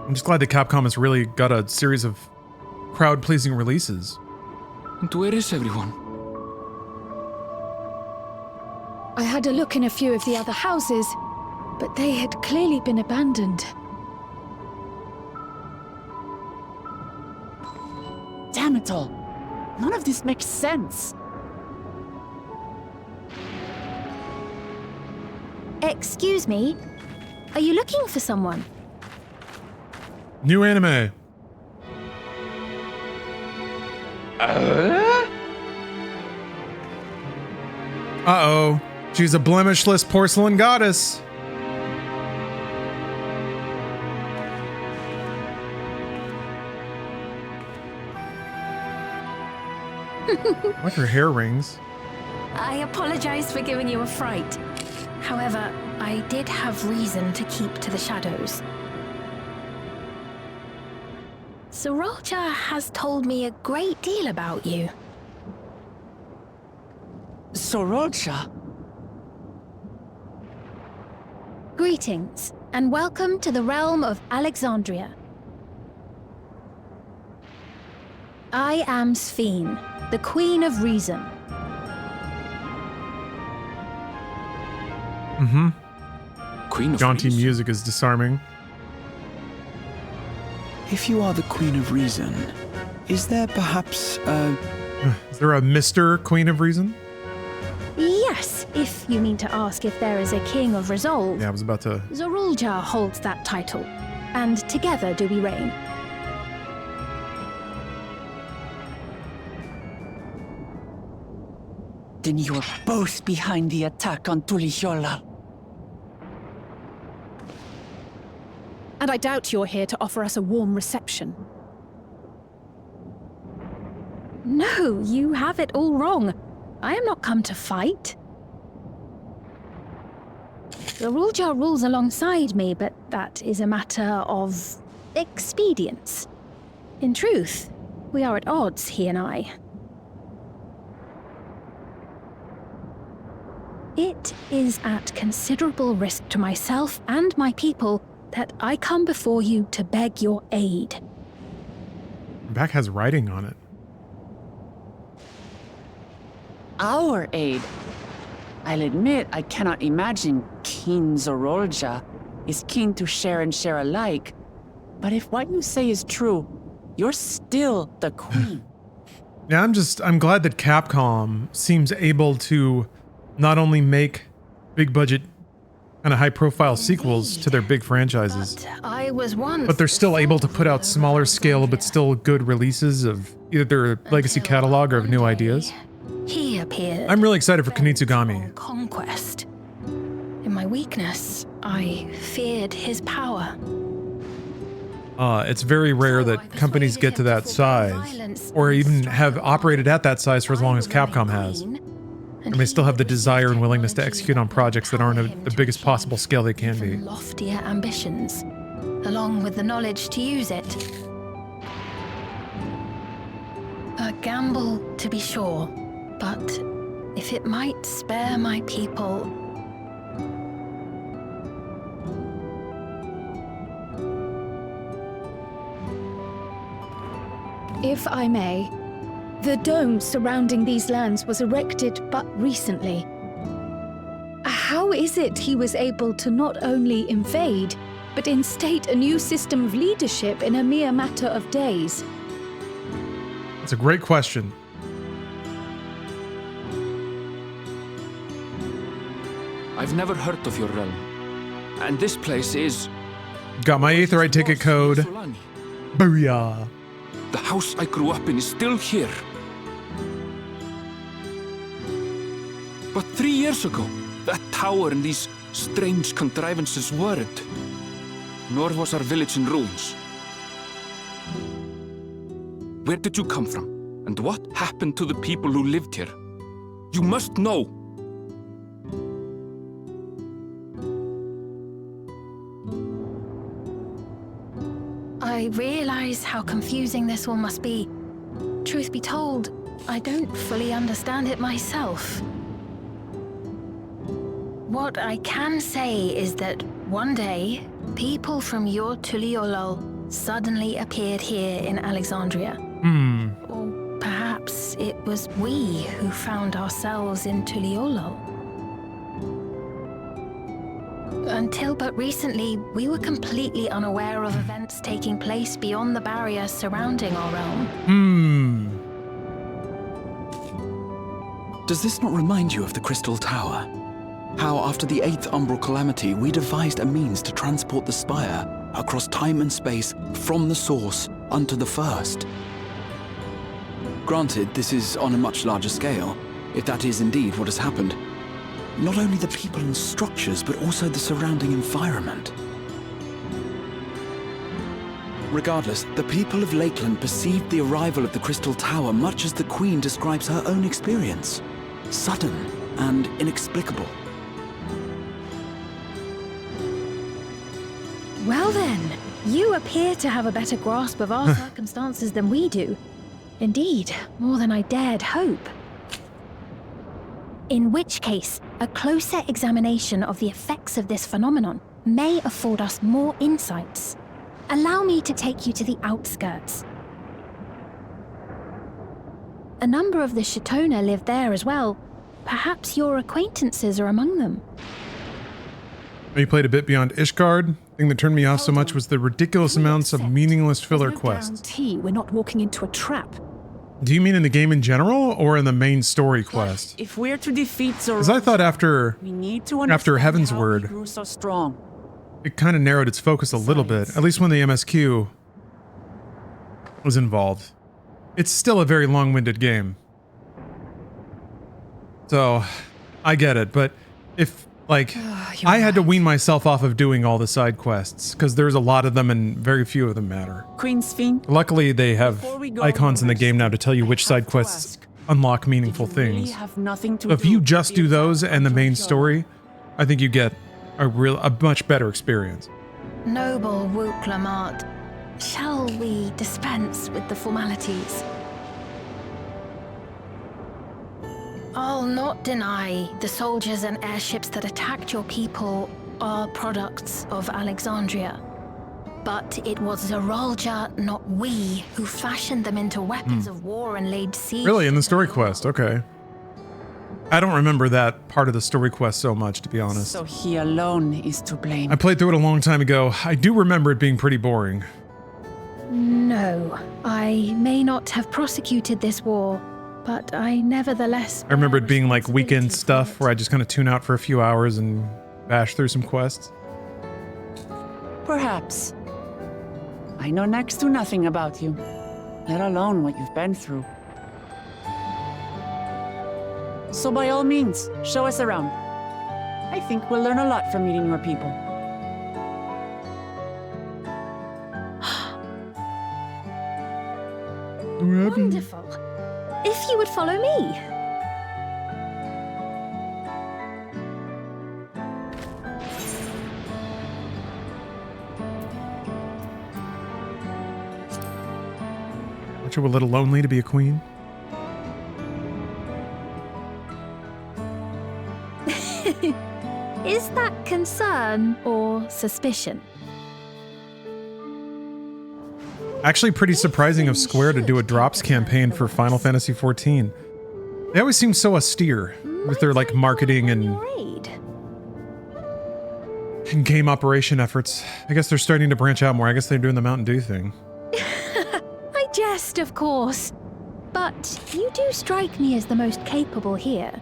I'm just glad that Capcom has really got a series of crowd-pleasing releases. And where is everyone? I had a look in a few of the other houses, but they had clearly been abandoned. Damn it all. None of this makes sense. Excuse me? Are you looking for someone? New anime. Uh-oh. She's a blemishless porcelain goddess. Like her hair rings. I apologize for giving you a fright. However, I did have reason to keep to the shadows. Sorolja has told me a great deal about you. Sorolja? Greetings, and welcome to the realm of Alexandria. I am Sphene, the Queen of Reason. Mm-hmm. Queen of Jaunty Reason? music is disarming. If you are the Queen of Reason, is there perhaps a... Is there a Mr. Queen of Reason? Yes, if you mean to ask if there is a King of Resolve. Yeah, I was about to... Sorolja holds that title, and together do we reign. Then you are both behind the attack on Tuliyola. And I doubt you're here to offer us a warm reception. No, you have it all wrong. I am not come to fight. Sorolja rules alongside me, but that is a matter of expedience. In truth, we are at odds, he and I. It is at considerable risk to myself and my people that I come before you to beg your aid. The back has writing on it. Our aid. I'll admit I cannot imagine King Zorolja is keen to share and share alike. But if what you say is true, you're still the queen. Yeah, I'm glad that Capcom seems able to not only make big budget kind of high profile sequels to their big franchises, I was once but they're still able to put out smaller scale but still good releases of either their legacy catalog or of new ideas. He appeared. I'm really excited for Kunitsugami. Conquest. In my weakness, I feared his power. It's very rare that companies get to that size, or even have operated at that size for as long as Capcom has. And they still have the desire and willingness to execute on projects that aren't at the biggest possible scale they can be. Loftier ambitions, along with the knowledge to use it. A gamble, to be sure, but if it might spare my people... If I may, the dome surrounding these lands was erected but recently. How is it he was able to not only invade, but instate a new system of leadership in a mere matter of days? That's a great question. I've never heard of your realm. And this place is... Got my Aetheryte ticket code. Booyah. The house I grew up in is still here. But 3 years ago, that tower and these strange contrivances weren't. Nor was our village in ruins. Where did you come from? And what happened to the people who lived here? You must know! I realize how confusing this all must be. Truth be told, I don't fully understand it myself. What I can say is that one day, people from your Tuliolol suddenly appeared here in Alexandria. Or perhaps it was we who found ourselves in Tuliolol. Until but recently, we were completely unaware of events taking place beyond the barrier surrounding our realm. Does this not remind you of the Crystal Tower? How after the 8th Umbral Calamity, we devised a means to transport the Spire across time and space from the source unto the first. Granted, this is on a much larger scale, if that is indeed what has happened. Not only the people and structures, but also the surrounding environment. Regardless, the people of Lakeland perceived the arrival of the Crystal Tower much as the Queen describes her own experience. Sudden and inexplicable. Well then, you appear to have a better grasp of our circumstances than we do. Indeed, more than I dared hope. In which case, a closer examination of the effects of this phenomenon may afford us more insights. Allow me to take you to the outskirts. A number of the Shatona live there as well. Perhaps your acquaintances are among them. You played a bit beyond Ishgard. The thing that turned me off so much was the ridiculous amounts of meaningless filler quests. Guarantee we're not walking into a trap. Do you mean in the game in general, or in the main story quest? If we're to defeat Zorolja, Because I thought after Heaven's how Word, he grew so strong. it kind of narrowed its focus a little bit, at least when the MSQ was involved. It's still a very long-winded game. So, I get it, but if, like, I had to wean myself off of doing all the side quests, because there's a lot of them and very few of them matter. Queen's Fiend. Luckily, they have icons in the game now to tell you which side quests unlock meaningful things. So if you just do those and the main story, I think you get a much better experience. Noble Wook Lamart, shall we dispense with the formalities? I'll not deny the soldiers and airships that attacked your people are products of Alexandria. But it was Zeralja, not we, who fashioned them into weapons of war and laid siege. Really, in the story quest? Okay. I don't remember that part of the story quest so much, to be honest. So he alone is to blame. I played through it a long time ago. I do remember it being pretty boring. No, I may not have prosecuted this war, but I nevertheless... I remember it being like weekend stuff where I just kind of tune out for a few hours and bash through some quests. Perhaps. I know next to nothing about you, let alone what you've been through. So by all means, show us around. I think we'll learn a lot from meeting your people. Wonderful. If you would follow me. Aren't you a little lonely to be a queen? Is that concern or suspicion? Actually pretty surprising of Square to do a drops campaign for Final Fantasy XIV. They always seem so austere with their like marketing and game operation efforts. I guess they're starting to branch out more. I guess they're doing the Mountain Dew thing. I jest, of course. But you do strike me as the most capable here.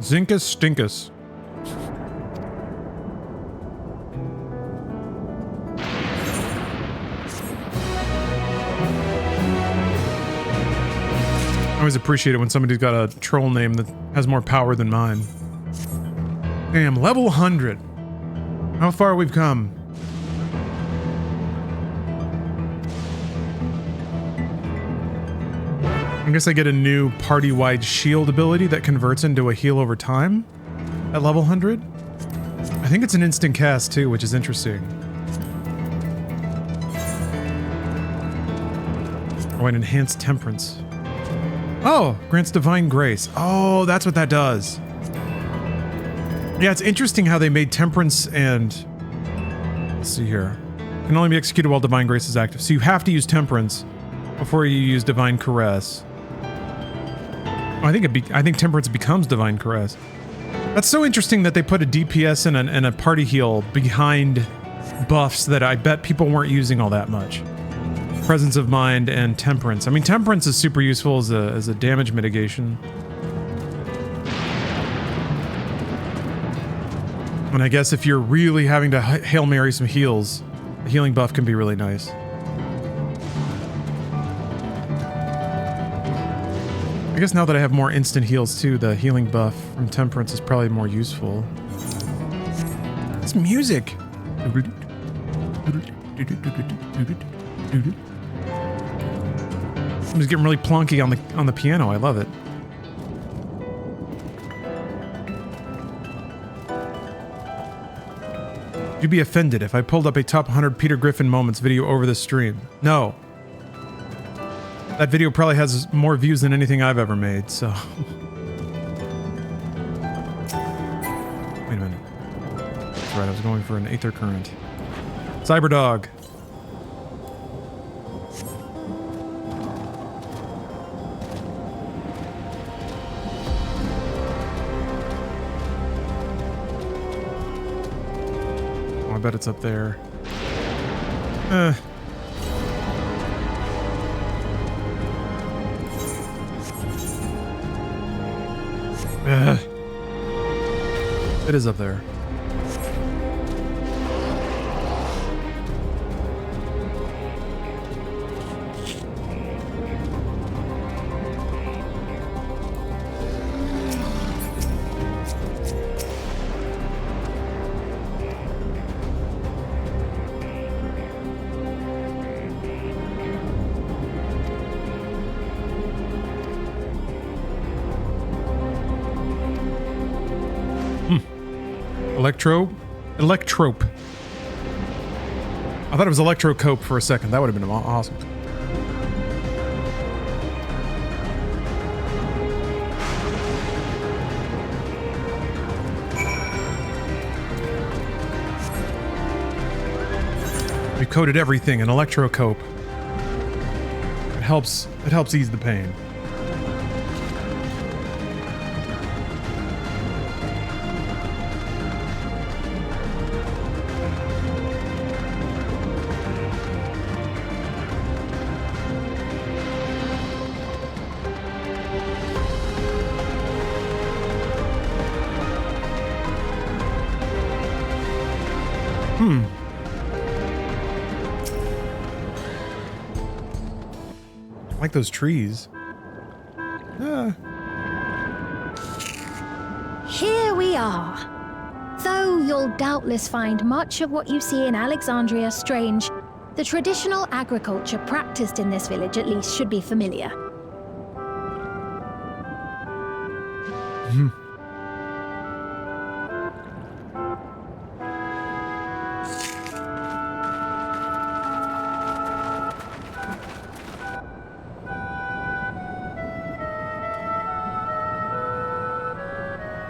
Zinkus Stinkus. I always appreciate it when somebody's got a troll name that has more power than mine. Damn, level 100. How far we've come. I guess I get a new party-wide shield ability that converts into a heal over time at level 100. I think it's an instant cast too, which is interesting. Oh, and enhanced temperance. Oh, grants divine grace. Oh, that's what that does. Yeah, it's interesting how they made temperance and... Let's see here. Can only be executed while divine grace is active. So you have to use temperance before you use divine caress. I think temperance becomes divine caress. That's so interesting that they put a DPS and a party heal behind buffs that I bet people weren't using all that much. Presence of mind and temperance. I mean, temperance is super useful as a damage mitigation. And I guess if you're really having to Hail Mary some heals, a healing buff can be really nice. I guess now that I have more instant heals too, the healing buff from temperance is probably more useful. It's music! I'm just getting really plonky on the piano. I love it. Would you be offended if I pulled up a top 100 Peter Griffin moments video over the stream? No. That video probably has more views than anything I've ever made, so... Wait a minute. That's right, I was going for an Aether Current. Cyberdog. Oh, I bet it's up there. It is up there. Electrope. I thought it was electrocope for a second. That would have been awesome. We coated everything in electrocope. It helps ease the pain. I like those trees. Here we are. Though you'll doubtless find much of what you see in Alexandria strange, the traditional agriculture practiced in this village at least should be familiar.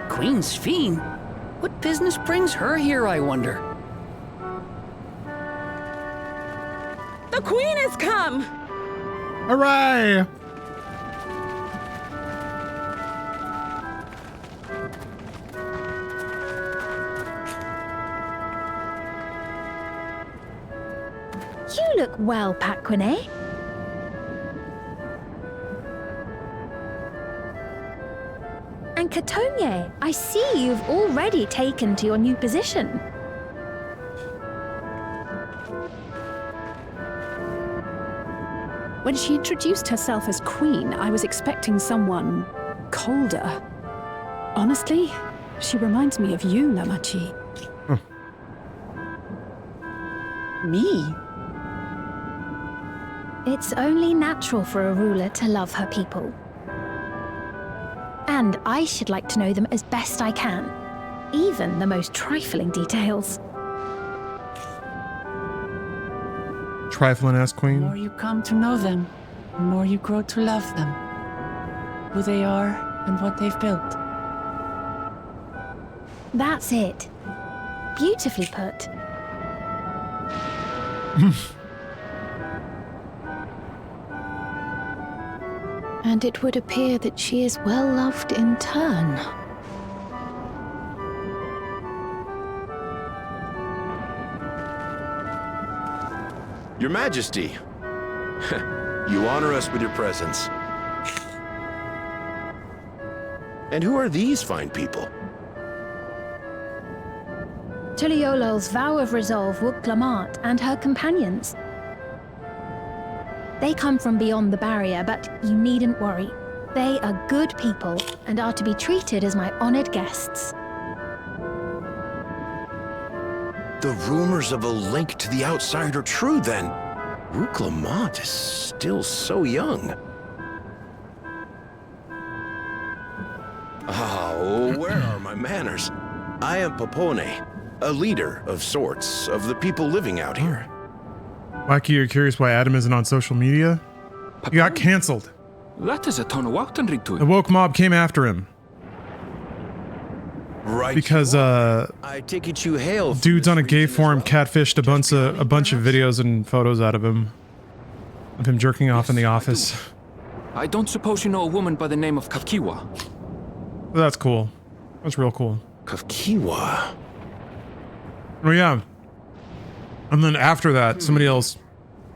Queen's Fiend? What business brings her here, I wonder? The Queen has come! Hooray! You look well, Paquine. And Katonye, I see you've already taken to your new position. When she introduced herself as queen, I was expecting someone colder. Honestly, she reminds me of you, Lamachi. Me? It's only natural for a ruler to love her people. And I should like to know them as best I can, even the most trifling details. Trifling-ass The queen. more you come to know them, the more you grow to love them. Who they are and what they've built. That's it. Beautifully put. And it would appear that she is well loved in turn. Your Majesty, you honor us with your presence. And who are these fine people? Tuliolol's vow of resolve Wuk-Lamat and her companions. They come from beyond the barrier, but you needn't worry. They are good people and are to be treated as my honored guests. The rumors of a link to the outside are true, then. Wuk-Lamat is still so young. Oh, where are my manners? I am Popone, a leader of sorts of the people living out here. Wacky, you're curious why Adam isn't on social media? He got cancelled. That is a ton of Wautenrig to it. The woke mob came after him. Right. Because I take it you hail dudes on a gay forum catfished a bunch of videos and photos out of him jerking off in the office. I don't suppose you know a woman by the name of Kafkiwa. That's cool. That's real cool. Kafkiwa. Oh yeah. And then after that, somebody else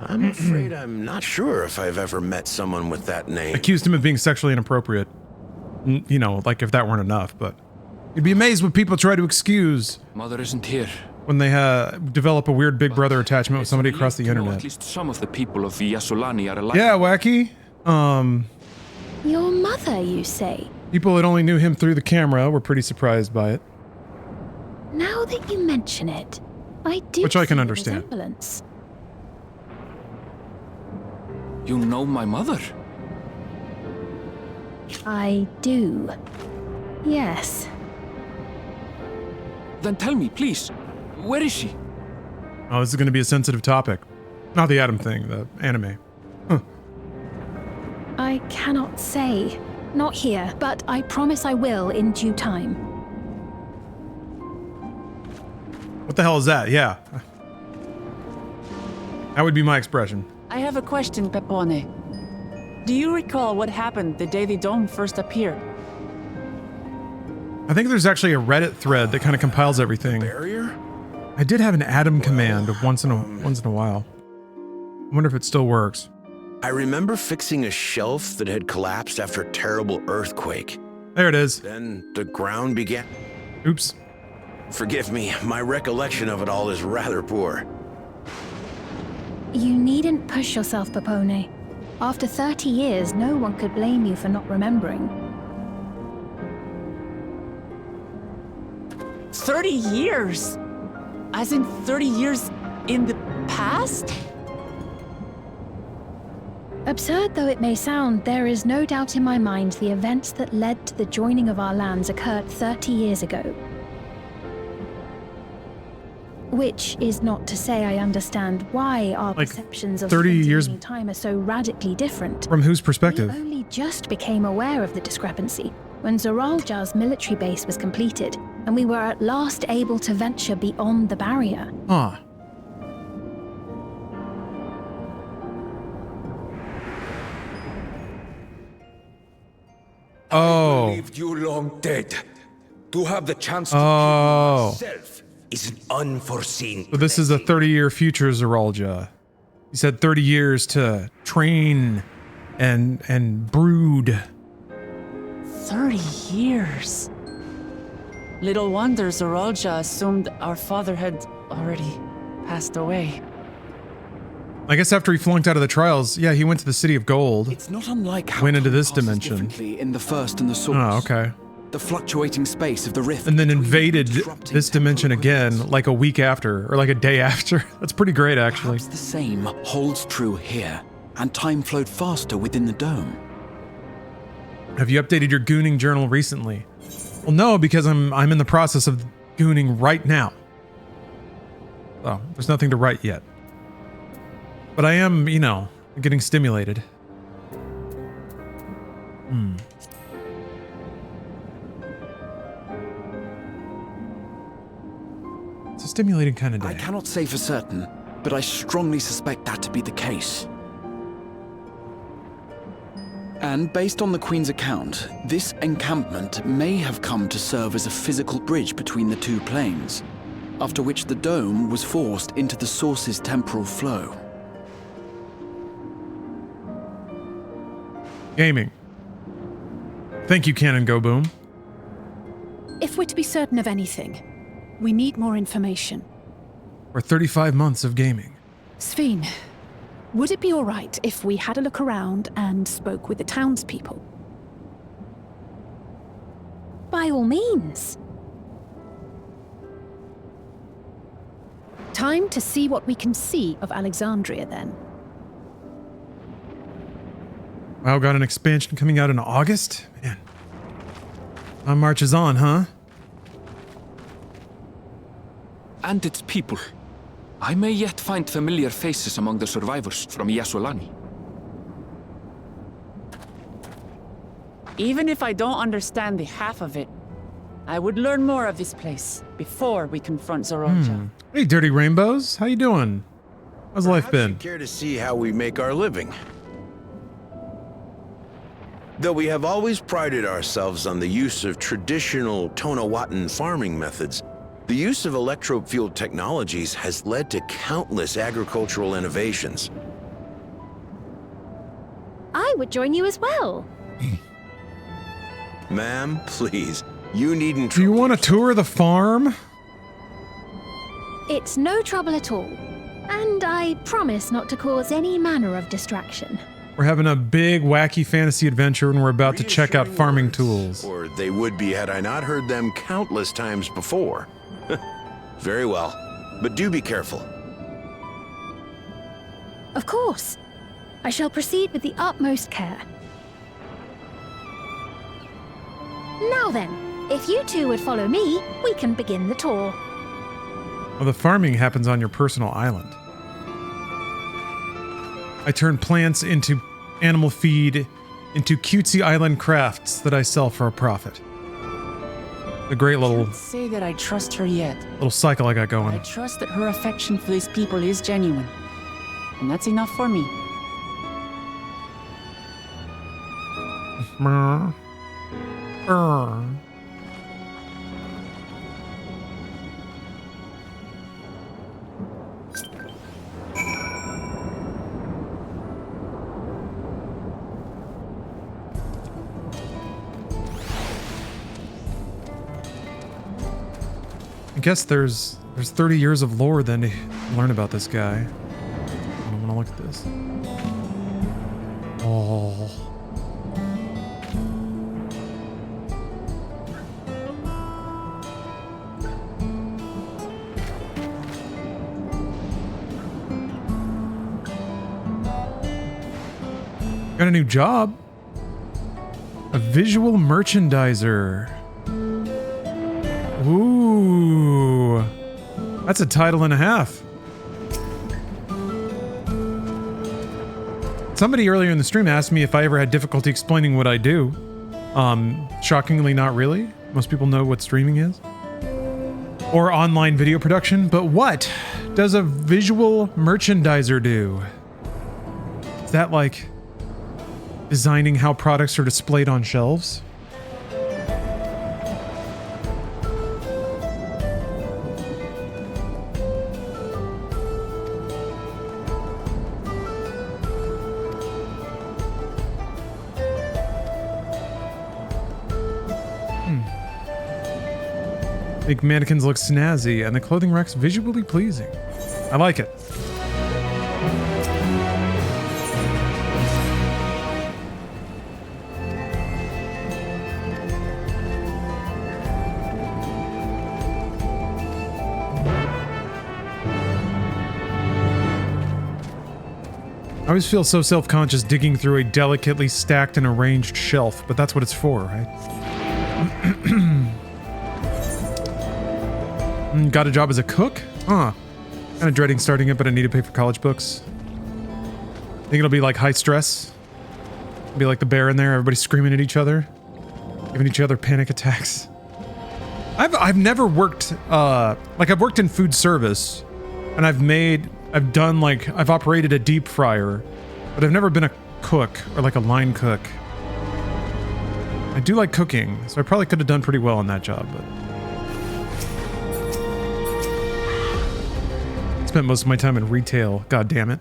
I'm afraid I'm not sure if I've ever met someone with that name. accused him of being sexually inappropriate. You know, like if that weren't enough, but you'd be amazed what people try to excuse. Mother isn't here. When they develop a weird Big Brother attachment with somebody across the internet. At least some of the people of Yasolani are alive. Yeah, Wacky. Your mother, you say? People that only knew him through the camera were pretty surprised by it. Now that you mention it, I do Which I can see the understand. resemblance. You know my mother? I do. Yes. Then tell me, please. Where is she? Oh, this is going to be a sensitive topic. Not the Adam thing, the anime. Huh. I cannot say. Not here, but I promise I will in due time. What the hell is that? Yeah. That would be my expression. I have a question, Pepone. Do you recall what happened the day the dome first appeared? I think there's actually a Reddit thread that kind of compiles everything. Barrier? I did have an Adam command once in a while. I wonder if it still works. I remember fixing a shelf that had collapsed after a terrible earthquake. There it is. Then the ground began... Oops. Forgive me, my recollection of it all is rather poor. You needn't push yourself, Pepone. After 30 years, no one could blame you for not remembering. 30 years? As in 30 years in the past? Absurd though it may sound, there is no doubt in my mind the events that led to the joining of our lands occurred 30 years ago. Which is not to say I understand why our perceptions of 30 years time are so radically different. From whose perspective? We only just became aware of the discrepancy when Zoralja's military base was completed, and we were at last able to venture beyond the barrier. Huh. Oh. I believed you long dead. To have the chance to kill myself is an unforeseen. So this is a 30-year future Zoralja. He said 30 years to train and brood. 30 years. Little wonder Zoralja assumed our father had already passed away. I guess after he flunked out of the trials, yeah, he went to the City of Gold. It's not unlike how went into time this passes dimension. differently in the first and the source. Oh, okay. The fluctuating space of the rift. And then invaded this dimension again, like a week after, or like a day after. That's pretty great, actually. Perhaps the same holds true here, and time flowed faster within the dome. Have you updated your gooning journal recently? Well, no, because I'm in the process of gooning right now. So there's nothing to write yet. But I am, you know, getting stimulated. It's a stimulating kind of day. I cannot say for certain, but I strongly suspect that to be the case. And based on the Queen's account, this encampment may have come to serve as a physical bridge between the two planes, after which the dome was forced into the source's temporal flow. Gaming. Thank you, Cannon Go Boom. If we're to be certain of anything, we need more information. For 35 months of gaming. Sveen, would it be all right if we had a look around and spoke with the townspeople? By all means. Time to see what we can see of Alexandria, then. WoW got an expansion coming out in August? Man. Time marches on, huh? And its people. I may yet find familiar faces among the survivors from Yasolani. Even if I don't understand the half of it, I would learn more of this place before we confront Zoralja. Hey, Dirty Rainbows. How you doing? How's life been? You care to see how we make our living? Though we have always prided ourselves on the use of traditional Tonawatan farming methods, the use of electro-fueled technologies has led to countless agricultural innovations. I would join you as well. Ma'am, please, you needn't... Do you want to tour the farm? It's no trouble at all. And I promise not to cause any manner of distraction. We're having a big, wacky fantasy adventure and we're about to check out farming tools. Or they would be had I not heard them countless times before. Very well, but do be careful. Of course. I shall proceed with the utmost care. Now then, If you two would follow me, we can begin the tour. Well, the farming happens on your personal island. I turn plants into animal feed, into cutesy island crafts that I sell for a profit. A great little... I can't say that I trust her yet. Little cycle I got going. I trust that her affection for these people is genuine. And that's enough for me. I guess there's 30 years of lore then to learn about this guy. I don't want to look at this. Oh. Got a new job. A visual merchandiser. Ooh. That's a title and a half. Somebody earlier in the stream asked me if I ever had difficulty explaining what I do. Shockingly not really. Most people know what streaming is. Or online video production, but what does a visual merchandiser do? Is that like designing how products are displayed on shelves? Make mannequins look snazzy and the clothing racks visually pleasing. I like it. I always feel so self-conscious digging through a delicately stacked and arranged shelf, but that's what it's for, right? Got a job as a cook? Huh. Kind of dreading starting it, but I need to pay for college books. Think it'll be like high stress? It'll be like the bear in there, everybody screaming at each other, giving each other panic attacks. I've never worked, like I've worked in food service, and I've operated a deep fryer, but I've never been a cook or like a line cook. I do like cooking, so I probably could have done pretty well on that job, but spent most of my time in retail. God damn it.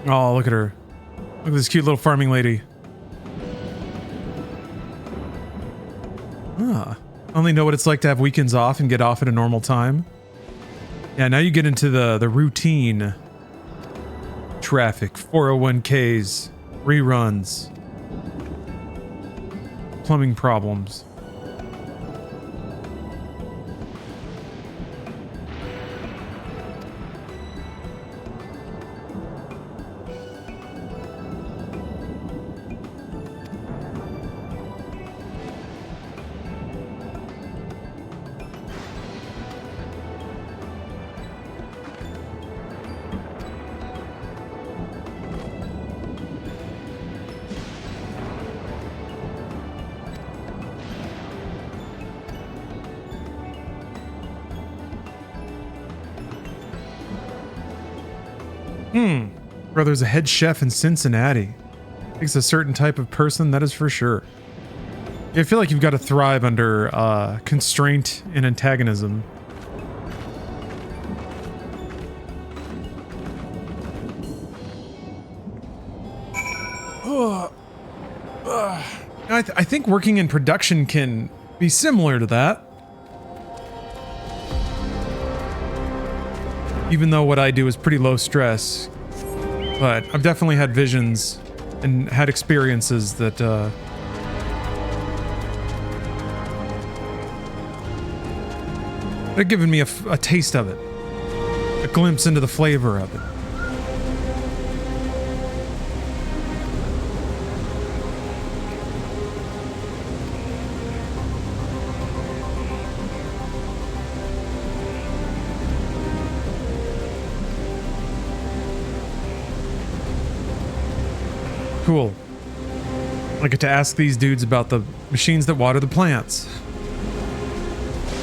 Oh, look at her. Look at this cute little farming lady. Ah, only know what it's like to have weekends off and get off at a normal time. Yeah, now you get into the routine. Traffic, 401ks, reruns, plumbing problems. Brother's a head chef in Cincinnati. Takes a certain type of person, that is for sure. I feel like you've got to thrive under constraint and antagonism. I think working in production can be similar to that. Even though what I do is pretty low stress. But I've definitely had visions and had experiences that They're giving me a taste of it. A glimpse into the flavor of it. Cool. I get to ask these dudes about the machines that water the plants.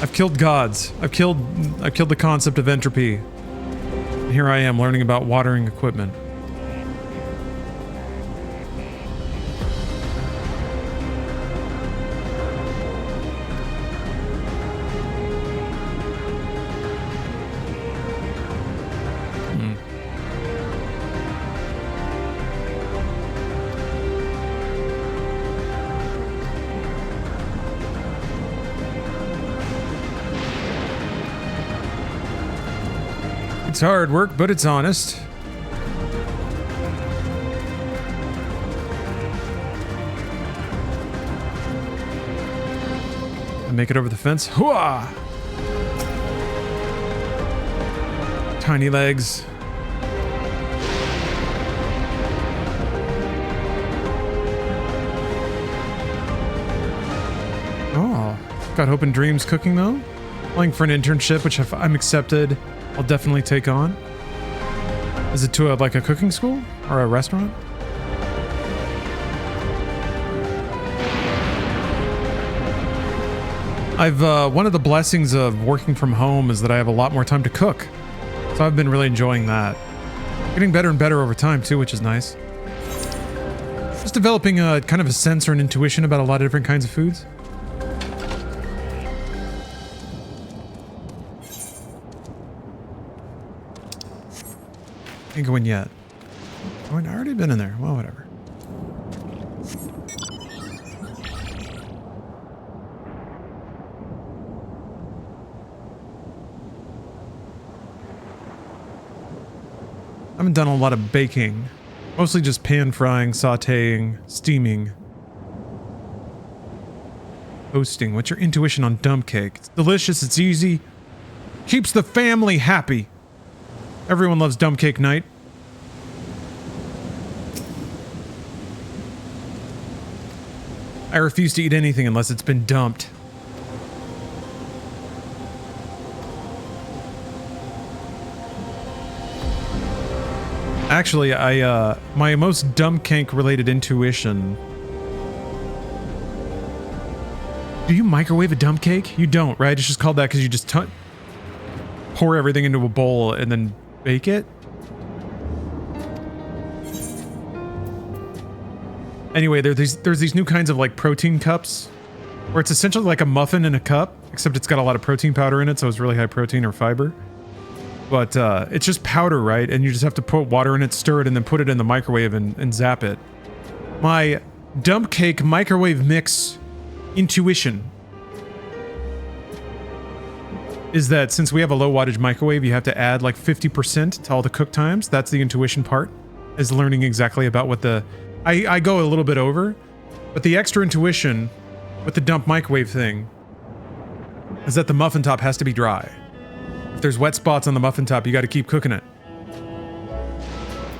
I've killed gods. I've killed the concept of entropy. And here I am learning about watering equipment. It's hard work, but it's honest. I make it over the fence. Hooah! Tiny legs. Oh, got hope and dreams cooking though. Applying for an internship, which if I'm accepted, I'll definitely take on. Is it to like a cooking school or a restaurant? One of the blessings of working from home is that I have a lot more time to cook. So I've been really enjoying that. Getting better and better over time too, which is nice. Just developing a kind of a sense or an intuition about a lot of different kinds of foods. Ain't going yet. Oh, I've already been in there. Well, whatever. I haven't done a lot of baking. Mostly just pan frying, sauteing, steaming. Toasting. What's your intuition on dump cake? It's delicious, it's easy. Keeps the family happy. Everyone loves dump cake night. I refuse to eat anything unless it's been dumped. Actually, my most dump cake related intuition. Do you microwave a dump cake? You don't, right? It's just called that because you just pour everything into a bowl and then bake it? Anyway, there's these new kinds of like protein cups where it's essentially like a muffin in a cup, except it's got a lot of protein powder in it, so it's really high protein or fiber. But it's just powder, right? And you just have to put water in it, stir it, and then put it in the microwave and zap it. My dump cake microwave mix intuition is that since we have a low wattage microwave, you have to add like 50% to all the cook times. That's the intuition part, is learning exactly about what the... I go a little bit over, but the extra intuition with the dump microwave thing is that the muffin top has to be dry. If there's wet spots on the muffin top, you got to keep cooking it.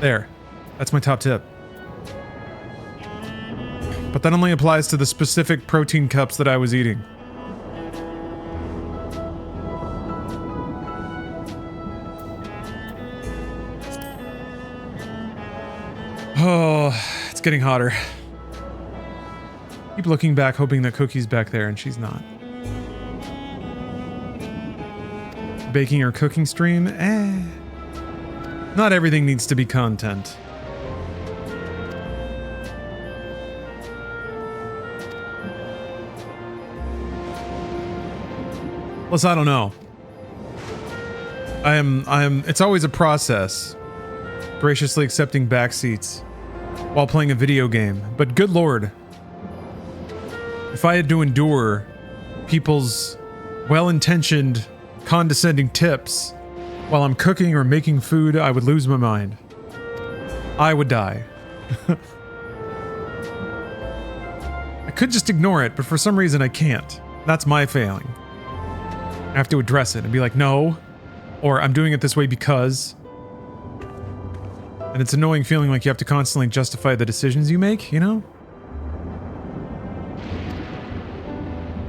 There. That's my top tip. But that only applies to the specific protein cups that I was eating. Oh, it's getting hotter. Keep looking back, hoping that Cookie's back there, and she's not. Baking or cooking stream? Not everything needs to be content. Plus, I don't know. It's always a process. Graciously accepting backseats while playing a video game. But good lord, if I had to endure people's well-intentioned, condescending tips while I'm cooking or making food, I would lose my mind. I would die. I could just ignore it, but for some reason I can't. That's my failing. I have to address it and be like, no, or I'm doing it this way because. And it's annoying feeling like you have to constantly justify the decisions you make, you know?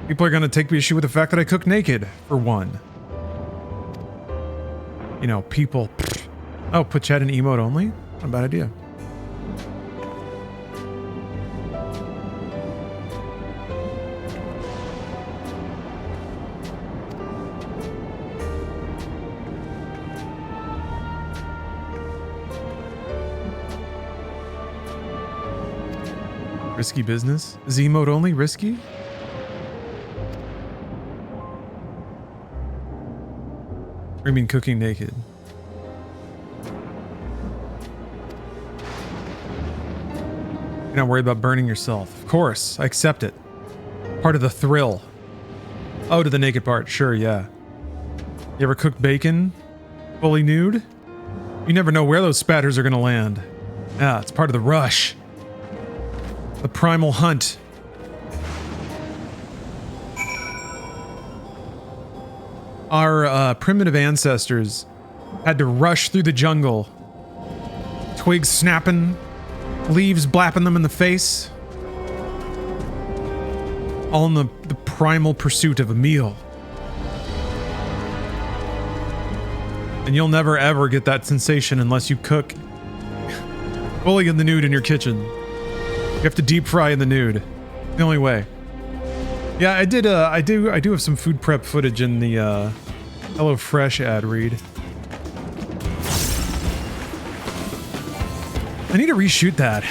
People are gonna take issue with the fact that I cook naked, for one. You know, people. Oh, put chat in emote only? Not a bad idea. Risky business? Is emote only risky? Or you mean cooking naked? You're not worried about burning yourself. Of course, I accept it. Part of the thrill. Oh, to the naked part. Sure, yeah. You ever cooked bacon fully nude? You never know where those spatters are gonna land. Yeah, it's part of the rush. The primal hunt. Our primitive ancestors had to rush through the jungle. Twigs snapping, leaves blapping them in the face. All in the primal pursuit of a meal. And you'll never ever get that sensation unless you cook fully in the nude in your kitchen. You have to deep fry in the nude. The only way. Yeah, I do have some food prep footage in the HelloFresh ad read. I need to reshoot that.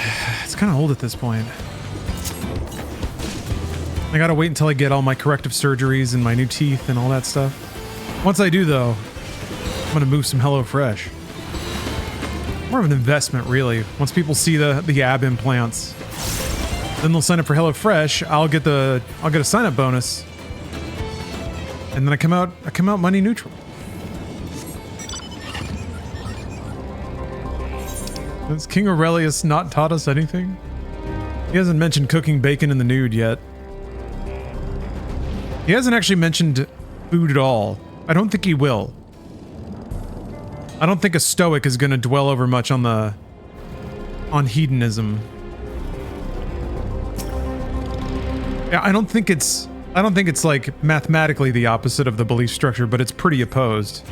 It's kind of old at this point. I gotta wait until I get all my corrective surgeries and my new teeth and all that stuff. Once I do, though, I'm gonna move some HelloFresh. More of an investment, really. Once people see the ab implants, then they'll sign up for HelloFresh. I'll get a sign-up bonus, and then I come out money neutral. Has King Aurelius not taught us anything? He hasn't mentioned cooking bacon in the nude yet. He hasn't actually mentioned food at all. I don't think he will. I don't think a stoic is going to dwell over much on hedonism. Yeah, I don't think it's like mathematically the opposite of the belief structure, but it's pretty opposed.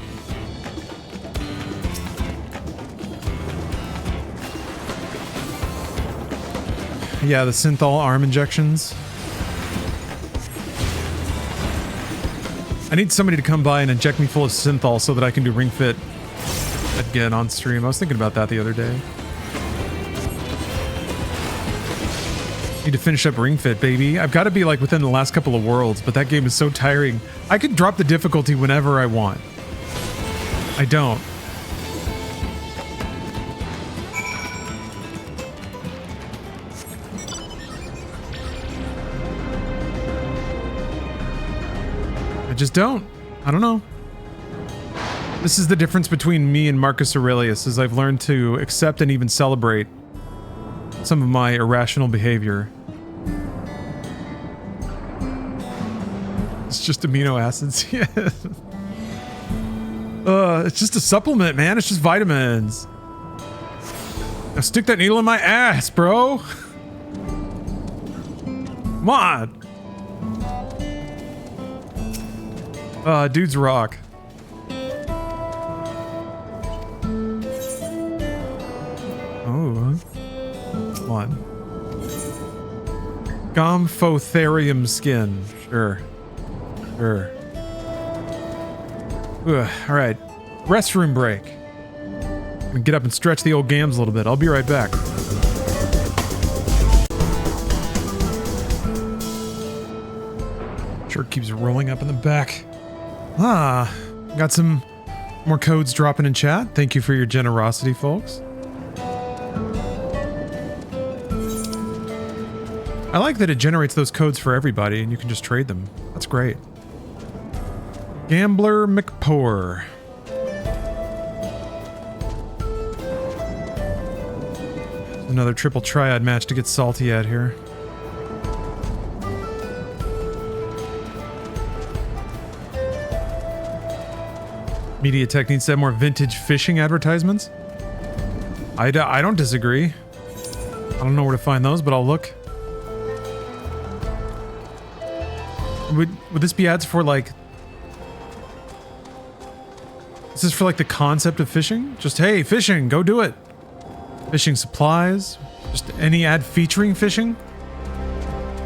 Yeah, the synthol arm injections. I need somebody to come by and inject me full of synthol so that I can do Ring Fit again on stream. I was thinking about that the other day. Need to finish up Ring Fit, baby. I've got to be like within the last couple of worlds, but that game is so tiring. I could drop the difficulty whenever I want. I don't. I just don't. I don't know. This is the difference between me and Marcus Aurelius, is I've learned to accept and even celebrate some of my irrational behavior. It's just amino acids. Yeah. It's just a supplement, man. It's just vitamins. Now stick that needle in my ass, bro. Come on. Dudes rock. Oh. One. Gomphotherium skin. Sure. Sure. All right. Restroom break. I'm gonna get up and stretch the old gams a little bit. I'll be right back. Sure keeps rolling up in the back. Got some more codes dropping in chat. Thank you for your generosity, folks. I like that it generates those codes for everybody and you can just trade them. That's great. Gambler McPoor. Another triple triad match to get salty at here. MediaTek needs to have more vintage fishing advertisements. I don't disagree. I don't know where to find those, but I'll look. Would this be ads for like... Is this for like the concept of fishing? Just, hey, fishing, go do it. Fishing supplies? Just any ad featuring fishing?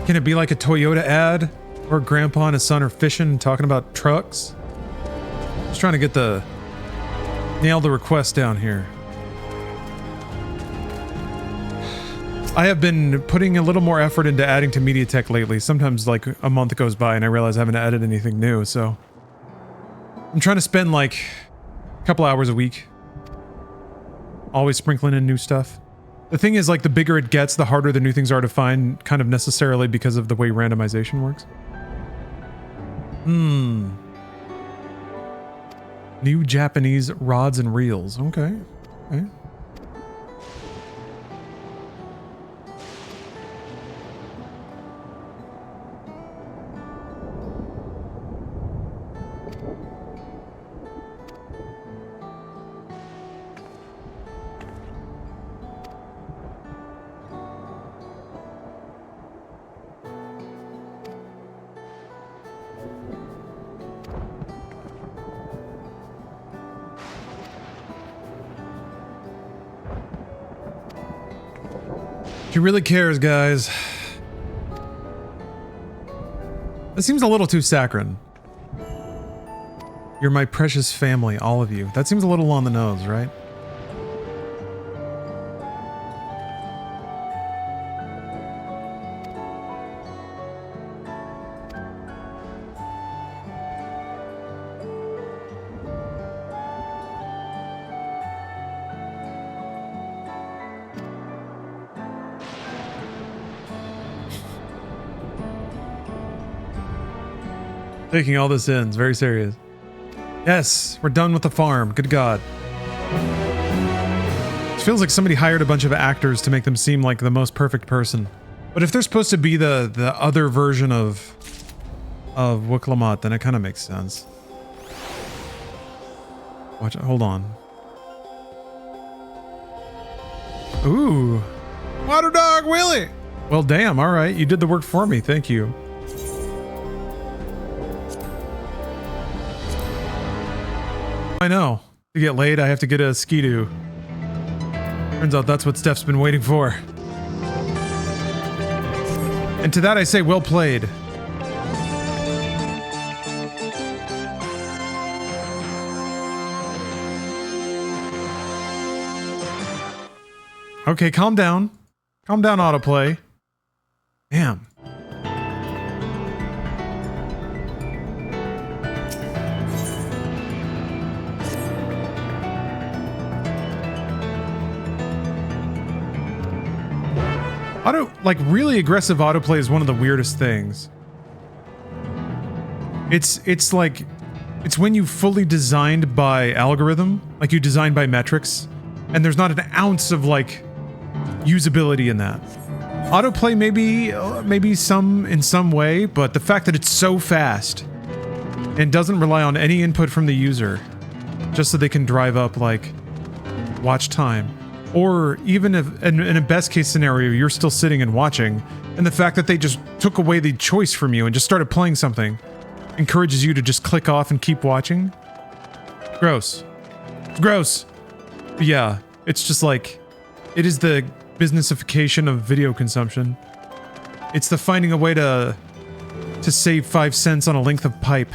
Can it be like a Toyota ad? Or grandpa and his son are fishing and talking about trucks? Just trying to get nail the request down here. I have been putting a little more effort into adding to MediaTek lately. Sometimes like a month goes by and I realize I haven't added anything new, so I'm trying to spend like a couple hours a week. Always sprinkling in new stuff. The thing is, like, the bigger it gets, the harder the new things are to find, kind of necessarily because of the way randomization works. New Japanese rods and reels. Okay. Okay. She really cares, guys. That seems a little too saccharine. You're my precious family, all of you. That seems a little on the nose, right? Taking all this in, it's very serious. Yes, we're done with the farm. Good God. It feels like somebody hired a bunch of actors to make them seem like the most perfect person. But if they're supposed to be the other version of Wiklamat, then it kind of makes sense. Watch it. Hold on. Ooh. Water Dog Willie! Well, damn, alright. You did the work for me. Thank you. I know. To get laid, I have to get a skidoo. Turns out that's what Steph's been waiting for. And to that I say, well played. Okay, calm down. Calm down, autoplay. Damn. Really aggressive autoplay is one of the weirdest things. It's like, it's when you fully designed by algorithm, like you designed by metrics, and there's not an ounce of like usability in that. Autoplay maybe some in some way, but the fact that it's so fast and doesn't rely on any input from the user, just so they can drive up like watch time. Or even if, in a best case scenario, you're still sitting and watching, and the fact that they just took away the choice from you and just started playing something encourages you to just click off and keep watching. Gross. Gross. But yeah, it's just like, it is the businessification of video consumption. It's the finding a way to save 5 cents on a length of pipe.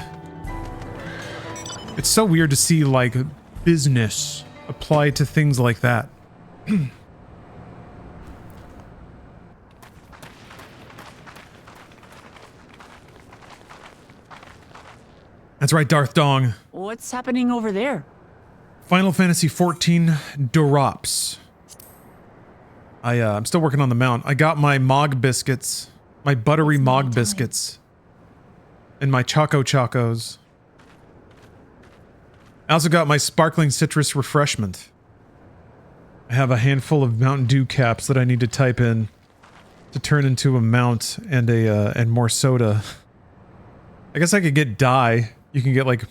It's so weird to see like business applied to things like that. That's right, Darth Dong. What's happening over there? Final Fantasy XIV drops. I'm still working on the mount. I got my Mog biscuits, my buttery Mog biscuits, and my Choco Chocos. I also got my sparkling citrus refreshment. I have a handful of Mountain Dew caps that I need to type in to turn into a mount and more soda. I guess I could get dye. You can get like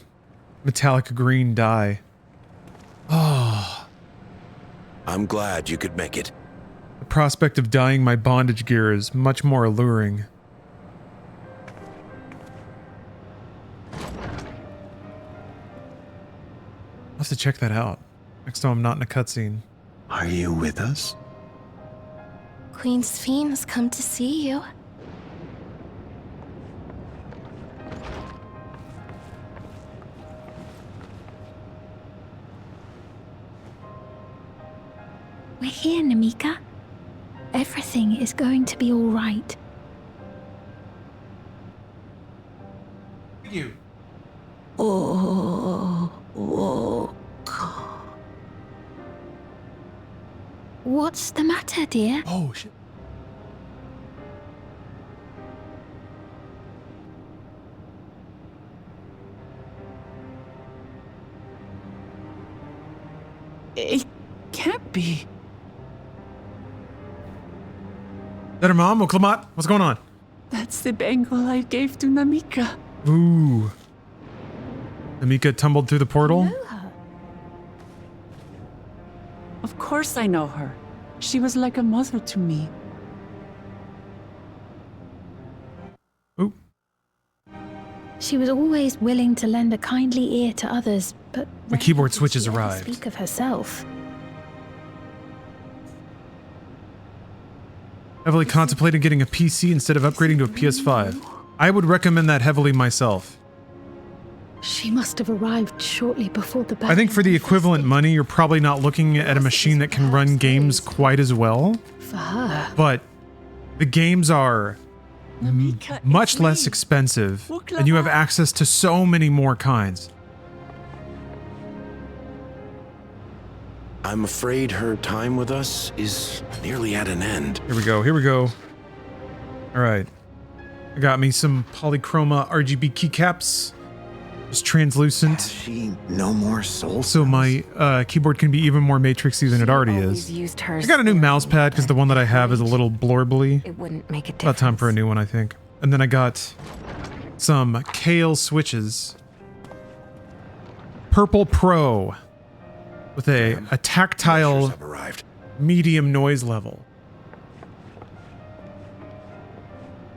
metallic green dye. Oh. I'm glad you could make it. The prospect of dyeing my bondage gear is much more alluring. I'll have to check that out. Next time I'm not in a cutscene. Are you with us? Queen Sphene has come to see you. We're here, Namika. Everything is going to be all right. You. What's the matter, dear? Oh, shit. It can't be. Is that her mom, Oklamat? What's going on? That's the bangle I gave to Namika. Ooh. Namika tumbled through the portal? Of course I know her. She was like a mother to me. Ooh. She was always willing to lend a kindly ear to others, but My keyboard rarely switch has did she ever arrived. speak of herself. Heavily contemplated getting a PC instead of upgrading to a PS5. I would recommend that heavily myself. She must have arrived shortly before the battle. I think for the equivalent money, you're probably not looking at a machine that can run games quite as well. For her. But the games are much less expensive, and you have access to so many more kinds. I'm afraid her time with us is nearly at an end. Here we go, here we go. All right. I got me some polychroma RGB keycaps. Just translucent. She no more soul. So my keyboard can be even more matrixy than it already is. I got a new mouse pad because the one that I have is a little blorbly. It wouldn't make a difference. About time for a new one, I think. And then I got some Kale switches. Purple Pro with a tactile medium noise level.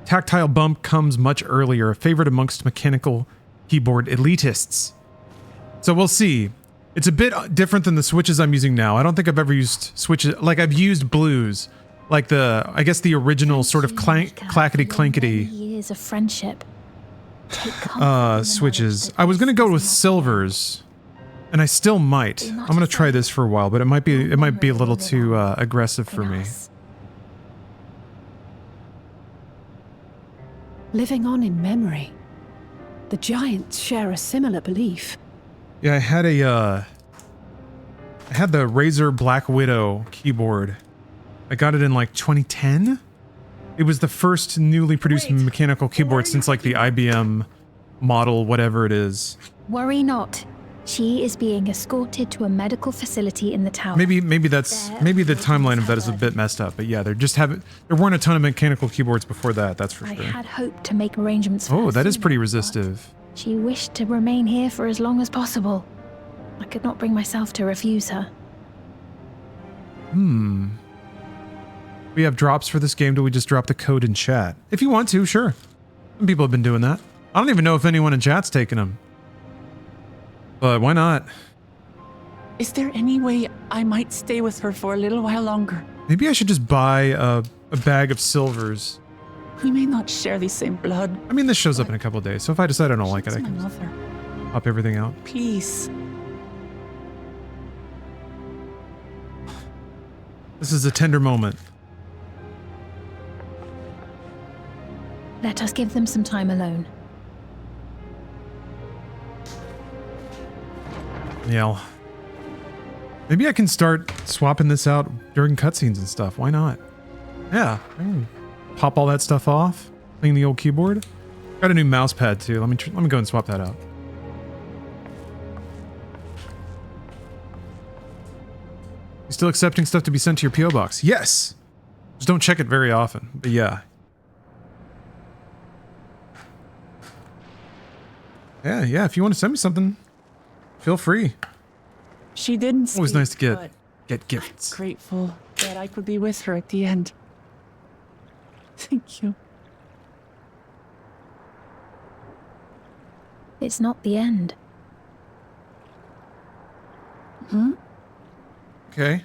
Tactile bump comes much earlier, a favorite amongst mechanical keyboard elitists. So we'll see. It's a bit different than the switches I'm using now. I don't think I've ever used switches, like I've used blues, like I guess the original sort of clackety clankety Years of friendship. switches. I was gonna go with silvers, and I still might. I'm gonna try this for a while, but it might be a little too aggressive for me. Living on in memory. The giants share a similar belief. Yeah, I had I had the Razer Black Widow keyboard. I got it in like 2010. It was the first newly produced mechanical keyboard since like the IBM model, whatever it is. Worry not. She is being escorted to a medical facility in the tower. Maybe the timeline of that is a bit messed up, but yeah, there weren't a ton of mechanical keyboards before that, that's for I sure. had hoped to make arrangements for Oh, her that is sooner, pretty but resistive. She wished to remain here for as long as possible. I could not bring myself to refuse her. We have drops for this game. Do we just drop the code in chat? If you want to, sure. Some people have been doing that. I don't even know if anyone in chat's taken them. But why not? Is there any way I might stay with her for a little while longer? Maybe I should just buy a bag of silvers. We may not share the same blood. I mean, this shows up in a couple of days, so if I decide I don't like it, I My can mother. pop everything out. Please. This is a tender moment. Let us give them some time alone. Yeah. Maybe I can start swapping this out during cutscenes and stuff. Why not? Yeah. I can pop all that stuff off. Clean the old keyboard. Got a new mouse pad too. Let me go and swap that out. You still accepting stuff to be sent to your PO box? Yes. Just don't check it very often. But yeah. Yeah. If you want to send me something, feel free. She didn't speak, Always nice to but get gifts. I'm grateful that I could be with her at the end. Thank you. It's not the end. Okay.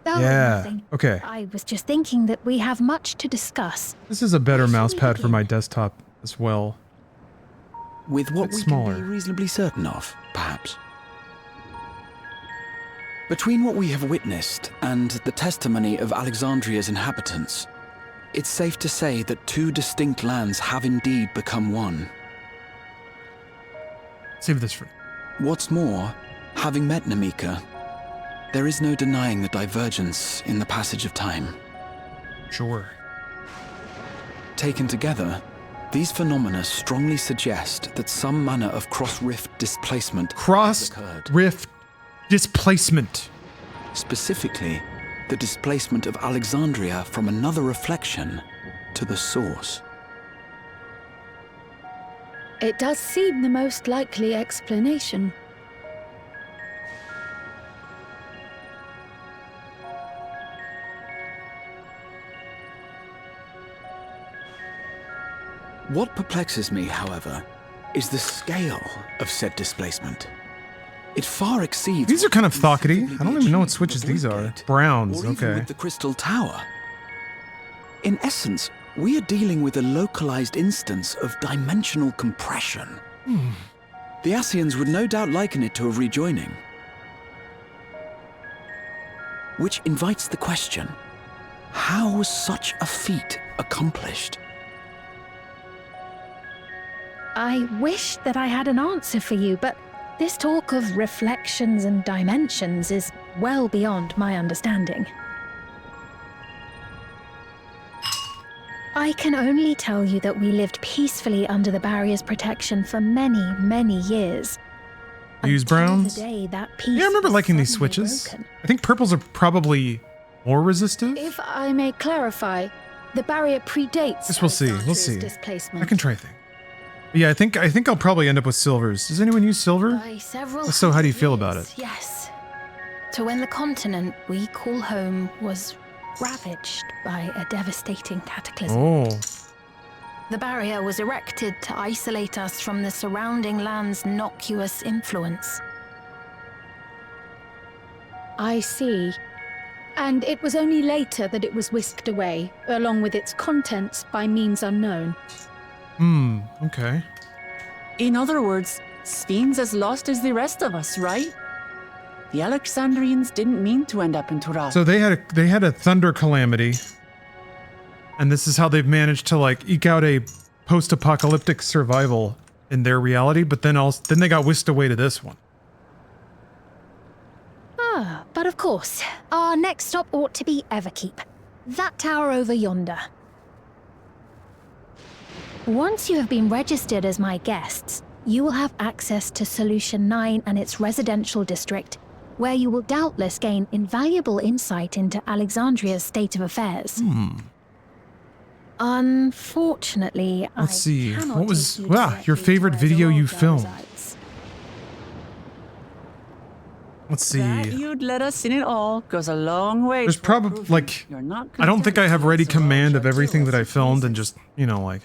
Oh, Yeah. nothing. Okay. I was just thinking that we have much to discuss. This is a better mouse pad for my desktop as well. With what It's we smaller. can be reasonably certain of, perhaps. Between what we have witnessed and the testimony of Alexandria's inhabitants, it's safe to say that two distinct lands have indeed become one. Save this for... What's more, having met Namika, there is no denying the divergence in the passage of time. Sure. Taken together, these phenomena strongly suggest that some manner of cross-rift displacement has occurred. Cross-rift displacement. Specifically, the displacement of Alexandria from another reflection to the source. It does seem the most likely explanation. What perplexes me, however, is the scale of said displacement. It far exceeds... These are kind of thockety. I don't even know what switches these are. Browns, or even okay. with the Crystal Tower. In essence, we are dealing with a localized instance of dimensional compression. The Ascians would no doubt liken it to a rejoining. Which invites the question, how was such a feat accomplished? I wish that I had an answer for you, but this talk of reflections and dimensions is well beyond my understanding. I can only tell you that we lived peacefully under the barrier's protection for many, many years. Use browns? The day that peace Yeah, I remember was liking these suddenly switches. broken. I think purples are probably more resistive. If I may clarify, the barrier predates Guess we'll see. We'll Alexandria's see. displacement. I can try things. Yeah, I think I'll probably end up with silvers. Does anyone use silver? By several So how do you hundred feel about years, it? Yes. To when the continent we call home was ravaged by a devastating cataclysm. Oh. The barrier was erected to isolate us from the surrounding land's innocuous influence. I see. And it was only later that it was whisked away, along with its contents, by means unknown. Okay. In other words, Sven's as lost as the rest of us, right? The Alexandrians didn't mean to end up in Tural. So they had a thunder calamity. And this is how they've managed to like eke out a post-apocalyptic survival in their reality, but then they got whisked away to this one. Ah, but of course, our next stop ought to be Everkeep. That tower over yonder. Once you have been registered as my guests, you will have access to Solution 9 and its residential district, where you will doubtless gain invaluable insight into Alexandria's state of affairs. Unfortunately, Let's see. cannot What was take you your directly favorite to where video you Zorelda filmed? resides. Let's see. That you'd let us in it all goes a long way. There's probably like I don't think I have ready command of everything that I filmed and just, like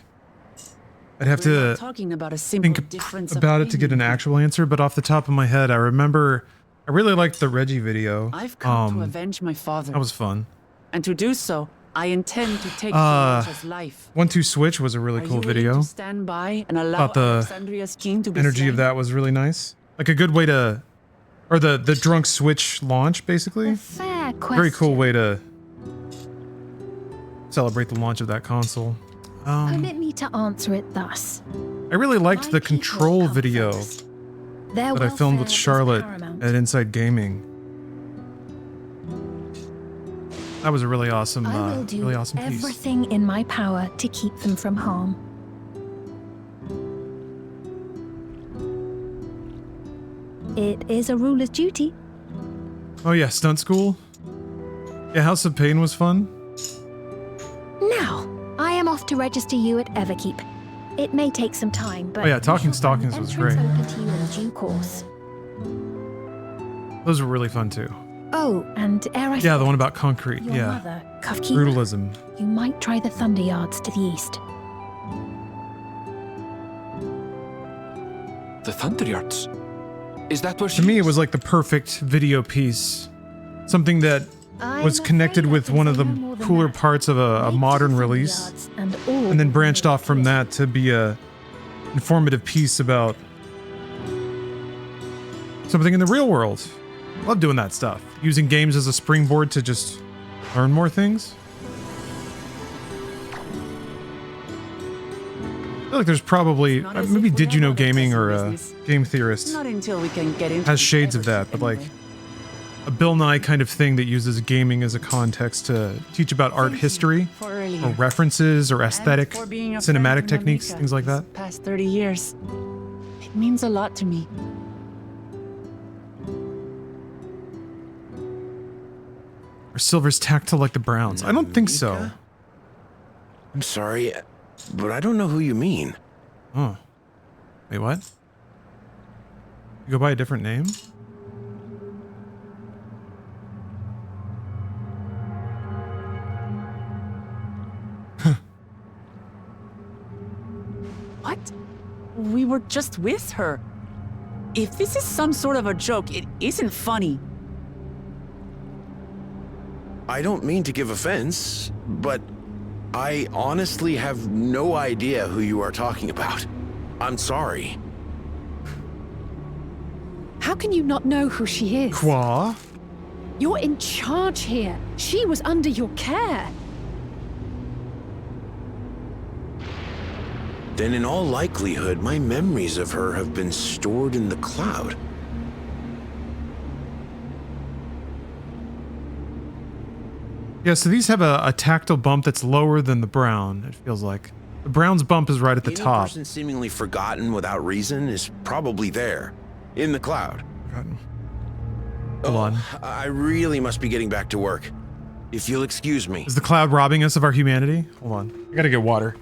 I'd have We're not to talking about a simple think difference of about it to get an opinion. actual answer, but off the top of my head, I remember I really liked the Reggie video. I've come to avenge my father. That was fun. And to do so, I intend to take Zorelda's life. 1-2 Switch was a really Are cool you willing video. to stand by and allow Thought the Alexandria's king to be energy slain? of that was really nice. Like a good way to, or the drunk Switch launch, basically. Fair question. Very cool way to celebrate the launch of that console. Permit me to answer it thus. I really liked the control video Their that I filmed with welfare is Charlotte paramount. at Inside Gaming. That was a really awesome, I will do really awesome piece. everything in my power to keep them from harm. It is a ruler's duty. Oh yeah, stunt school. Yeah, House of Pain was fun. Now, I am off to register you at Everkeep. It may take some time, but Oh yeah, Talking Stockings was great. open to you in due course. Those were really fun too. Oh, and ere I Yeah, the one about concrete. your Yeah. mother, Kafkeep, Brutalism. you might try the Thunder Yards to the east. The Thunder Yards? Is that where To me, it was like the perfect video piece. Something that was connected with one of the cooler parts of a modern release. And then branched off from that to be a informative piece about something in the real world. Love doing that stuff. Using games as a springboard to just learn more things. I feel like there's probably, maybe Did You Know Gaming or Game Theorist Not until we can get into has shades of that, but like a Bill Nye kind of thing that uses gaming as a context to teach about art history or references or aesthetic, for being a friend cinematic of techniques, Namika things like that. Past 30 years. It means a lot to me. Or silver's tactile like the browns. I don't think so. I'm sorry, but I don't know who you mean. Oh. Wait, what? You go by a different name? What? We were just with her. If this is some sort of a joke, it isn't funny. I don't mean to give offense, but I honestly have no idea who you are talking about. I'm sorry. How can you not know who she is? Qua? You're in charge here. She was under your care. Then in all likelihood, my memories of her have been stored in the cloud. Yeah, so these have a tactile bump that's lower than the brown, it feels like. The brown's bump is right at the Any top. person seemingly forgotten without reason is probably there, in the cloud. Hold on. I really must be getting back to work. If you'll excuse me. Is the cloud robbing us of our humanity? Hold on. I gotta get water.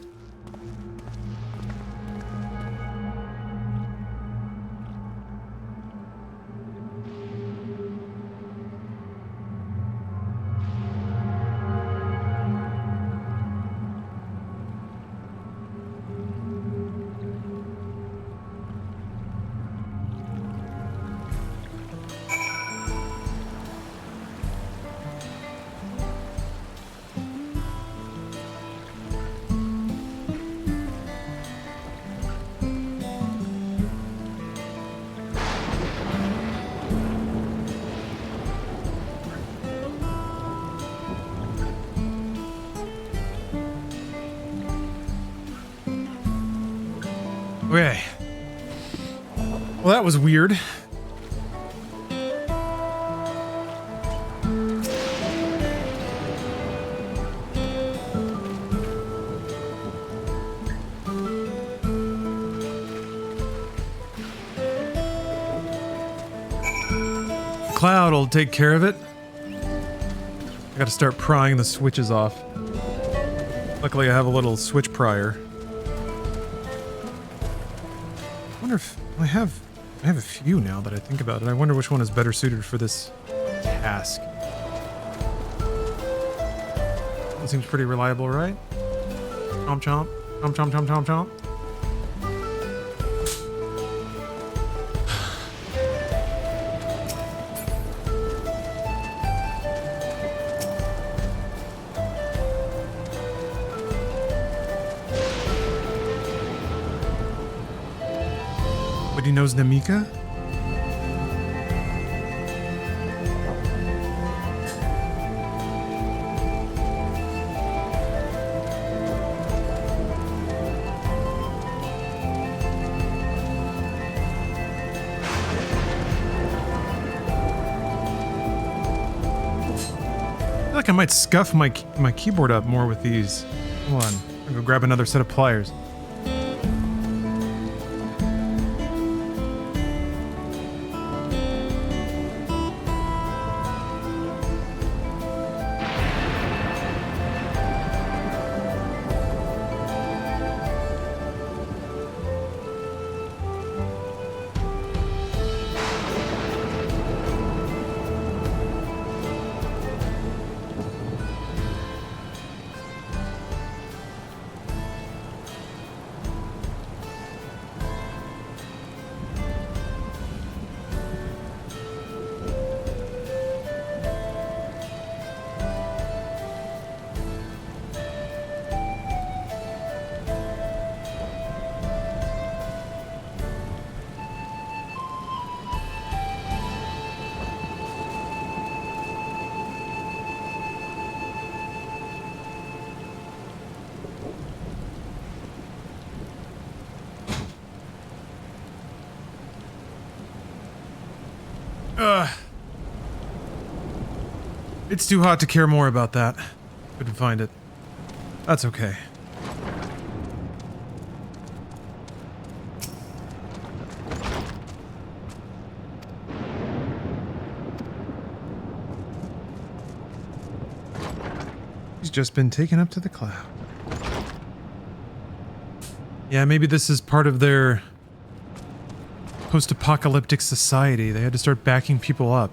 Okay. Well, that was weird. Cloud will take care of it. I gotta start prying the switches off. Luckily, I have a little switch prior. I wonder if I have a few now that I think about it. I wonder which one is better suited for this task. That seems pretty reliable, right? Chomp chomp. Chomp chomp chomp chomp chomp. But he knows Namika? I feel like I might scuff my keyboard up more with these. Hold on. I'll go grab another set of pliers. It's too hot to care more about that. Couldn't find it. That's okay. He's just been taken up to the cloud. Yeah, maybe this is part of their post-apocalyptic society. They had to start backing people up.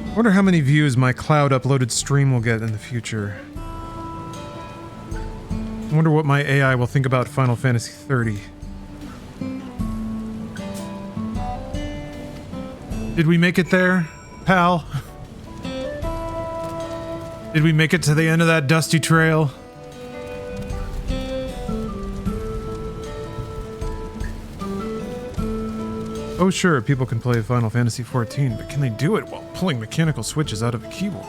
I wonder how many views my cloud-uploaded stream will get in the future. I wonder what my AI will think about Final Fantasy 30. Did we make it there, pal? Did we make it to the end of that dusty trail? Oh sure, people can play Final Fantasy 14, but can they do it while pulling mechanical switches out of a keyboard?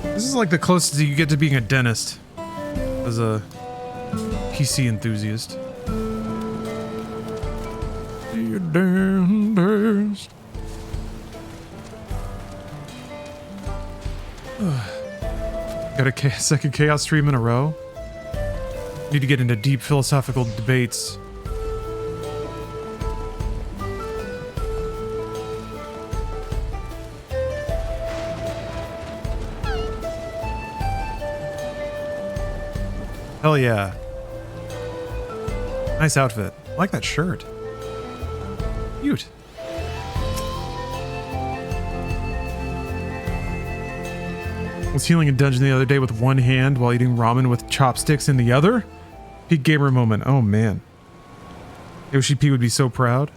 This is like the closest you get to being a dentist as a PC enthusiast. Be a dentist. Got a second Chaos stream in a row. Need to get into deep philosophical debates. Hell yeah. Nice outfit. I like that shirt. Cute. I was healing a dungeon the other day with one hand while eating ramen with chopsticks in the other. Peak gamer moment. Oh man. Yoshi P would be so proud.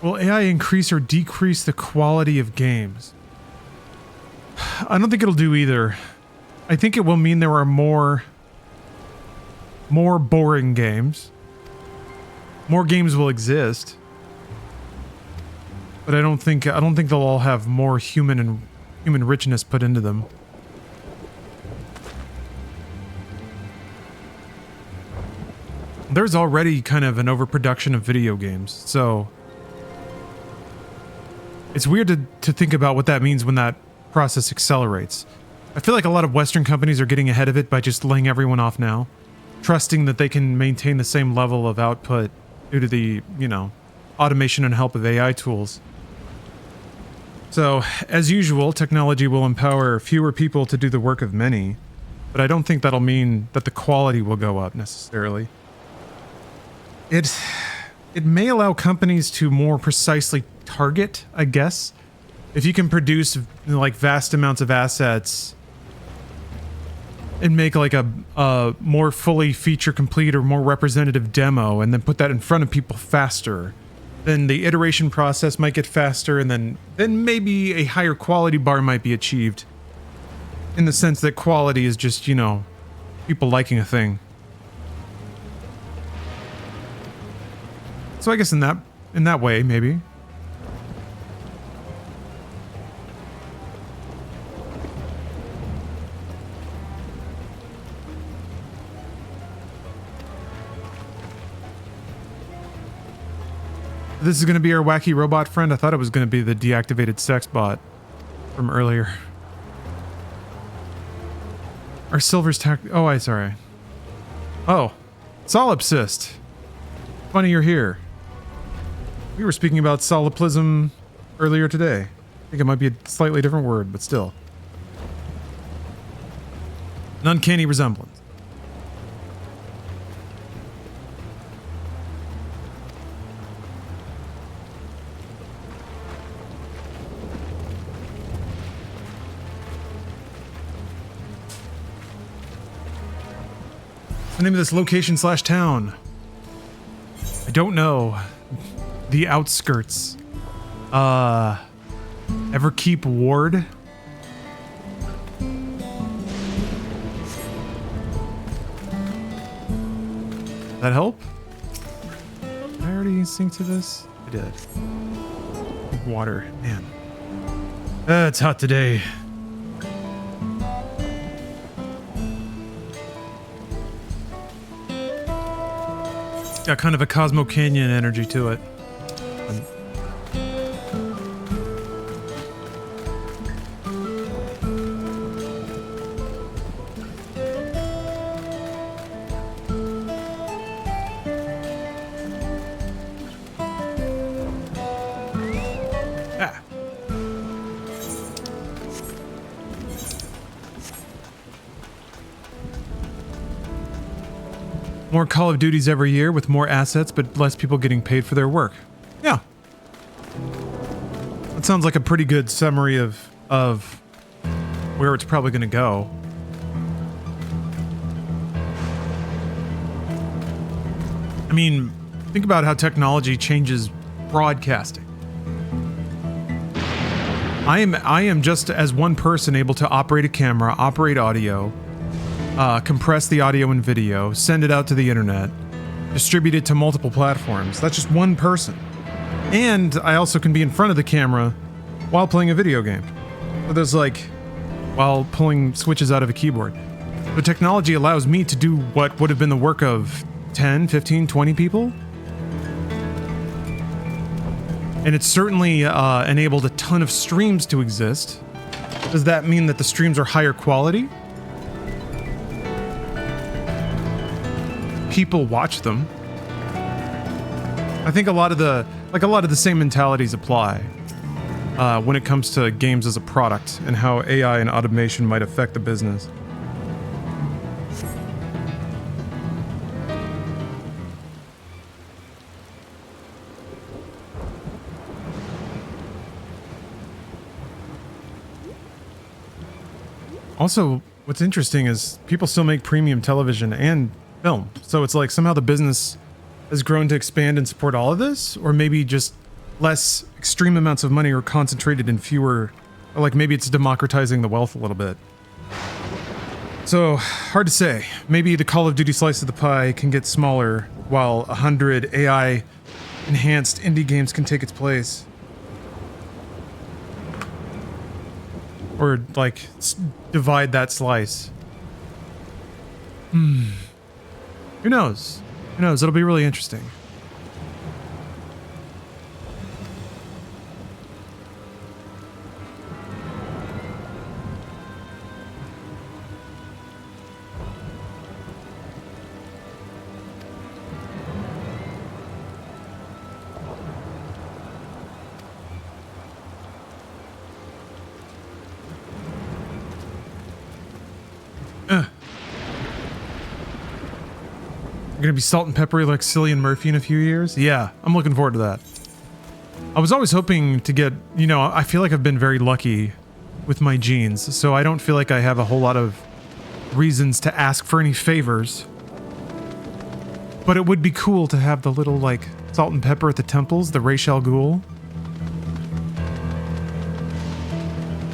Will AI increase or decrease the quality of games? I don't think it'll do either. I think it will mean there are more boring games. More games will exist. But I don't think they'll all have more human richness put into them. There's already kind of an overproduction of video games, so it's weird to think about what that means when that process accelerates. I feel like a lot of Western companies are getting ahead of it by just laying everyone off now, trusting that they can maintain the same level of output due to the, you know, automation and help of AI tools. So, as usual, technology will empower fewer people to do the work of many, but I don't think that'll mean that the quality will go up necessarily. It may allow companies to more precisely target, I guess. If you can produce like vast amounts of assets and make like a more fully feature complete or more representative demo and then put that in front of people faster, then the iteration process might get faster, and then maybe a higher quality bar might be achieved, in the sense that quality is just, you know, people liking a thing. So I guess in that way, maybe. This is going to be our wacky robot friend. I thought it was going to be the deactivated sex bot from earlier. Our silver's oh, sorry. Oh, solipsist. Funny you're here. We were speaking about solipsism earlier today. I think it might be a slightly different word, but still. An uncanny resemblance. What's the name of this location / town? I don't know. The outskirts. Everkeep Ward? That help? Did I already sync to this? I did. Water, man. It's hot today. Got kind of a Cosmo Canyon energy to it. More Call of Duties every year with more assets, but less people getting paid for their work. Yeah. That sounds like a pretty good summary of where it's probably going to go. I mean, think about how technology changes broadcasting. I am just as one person able to operate a camera, operate audio, compress the audio and video, send it out to the internet, distribute it to multiple platforms. That's just one person. And I also can be in front of the camera while playing a video game. So there's like, while pulling switches out of a keyboard. The technology allows me to do what would have been the work of 10, 15, 20 people. And it's certainly enabled a ton of streams to exist. Does that mean that the streams are higher quality? People watch them. I think a lot of the same mentalities apply when it comes to games as a product and how AI and automation might affect the business. Also, what's interesting is people still make premium television and film. So it's like somehow the business has grown to expand and support all of this, or maybe just less extreme amounts of money are concentrated in fewer, or like maybe it's democratizing the wealth a little bit. So hard to say. Maybe the Call of Duty slice of the pie can get smaller while 100 AI enhanced indie games can take its place. Or like divide that slice. Who knows? Who knows? It'll be really interesting. Gonna be salt and peppery like Cillian Murphy in a few years? Yeah, I'm looking forward to that. I was always hoping to get, you know, I feel like I've been very lucky with my genes, so I don't feel like I have a whole lot of reasons to ask for any favors. But it would be cool to have the little, like, salt and pepper at the temples, the Ra's al Ghul.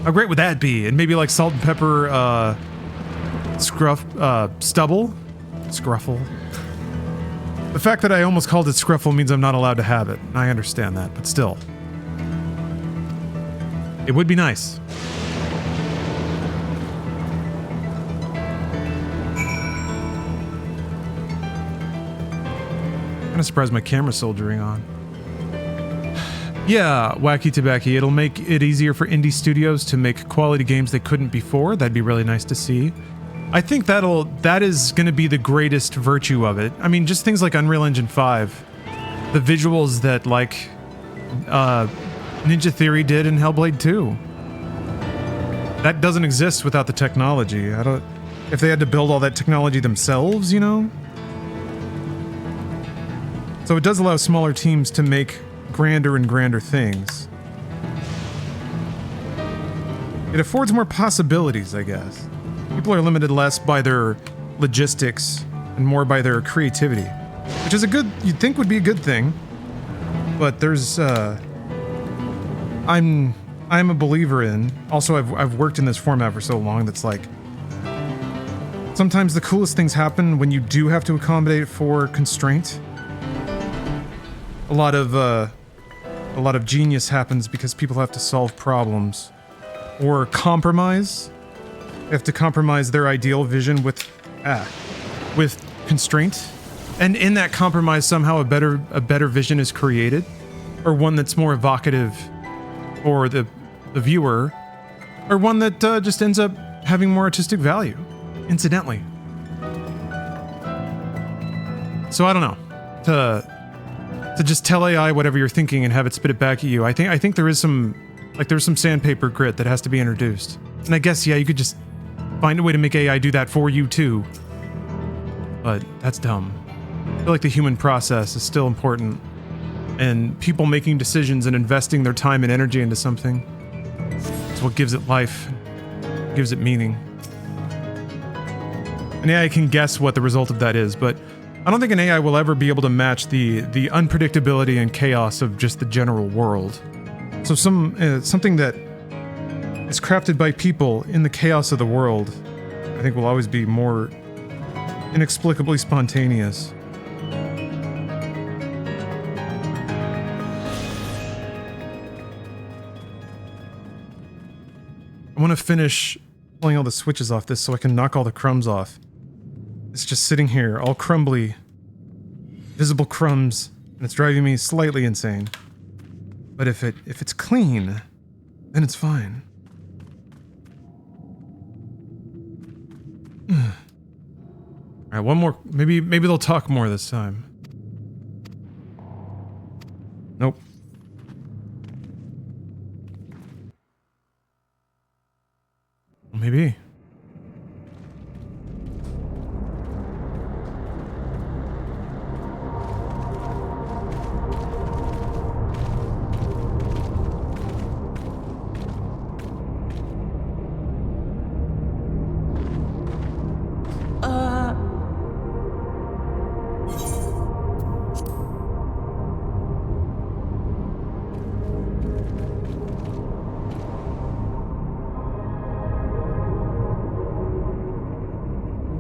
How great would that be? And maybe like salt and pepper, stubble? Scruffle. The fact that I almost called it Scruffle means I'm not allowed to have it. I understand that, but still. It would be nice. Kinda surprised my camera's soldering on. Yeah, Wacky Tobacco. It'll make it easier for indie studios to make quality games they couldn't before. That'd be really nice to see. I think that is going to be the greatest virtue of it. I mean, just things like Unreal Engine 5, the visuals that like Ninja Theory did in Hellblade 2. That doesn't exist without the technology. If they had to build all that technology themselves, you know? So it does allow smaller teams to make grander and grander things. It affords more possibilities, I guess. People are limited less by their logistics and more by their creativity, which is you'd think would be a good thing. But there's, I'm a believer in, also I've worked in this format for so long that's like, sometimes the coolest things happen when you do have to accommodate for constraint. A lot of genius happens because people have to solve problems or compromise. They have to compromise their ideal vision with constraint, and in that compromise somehow a better vision is created, or one that's more evocative for the viewer, or one that just ends up having more artistic value, incidentally. So I don't know, to just tell AI whatever you're thinking and have it spit it back at you. I think there's some sandpaper grit that has to be introduced. And I guess, yeah, you could just find a way to make AI do that for you too. But that's dumb. I feel like the human process is still important. And people making decisions and investing their time and energy into something is what gives it life, gives it meaning. An AI can guess what the result of that is, but I don't think an AI will ever be able to match the unpredictability and chaos of just the general world. So something that is crafted by people in the chaos of the world, I think will always be more inexplicably spontaneous. I want to finish pulling all the switches off this so I can knock all the crumbs off. It's just sitting here, all crumbly. Visible crumbs, and it's driving me slightly insane. But if it's clean, then it's fine. Alright, one more. Maybe they'll talk more this time. Nope. Maybe.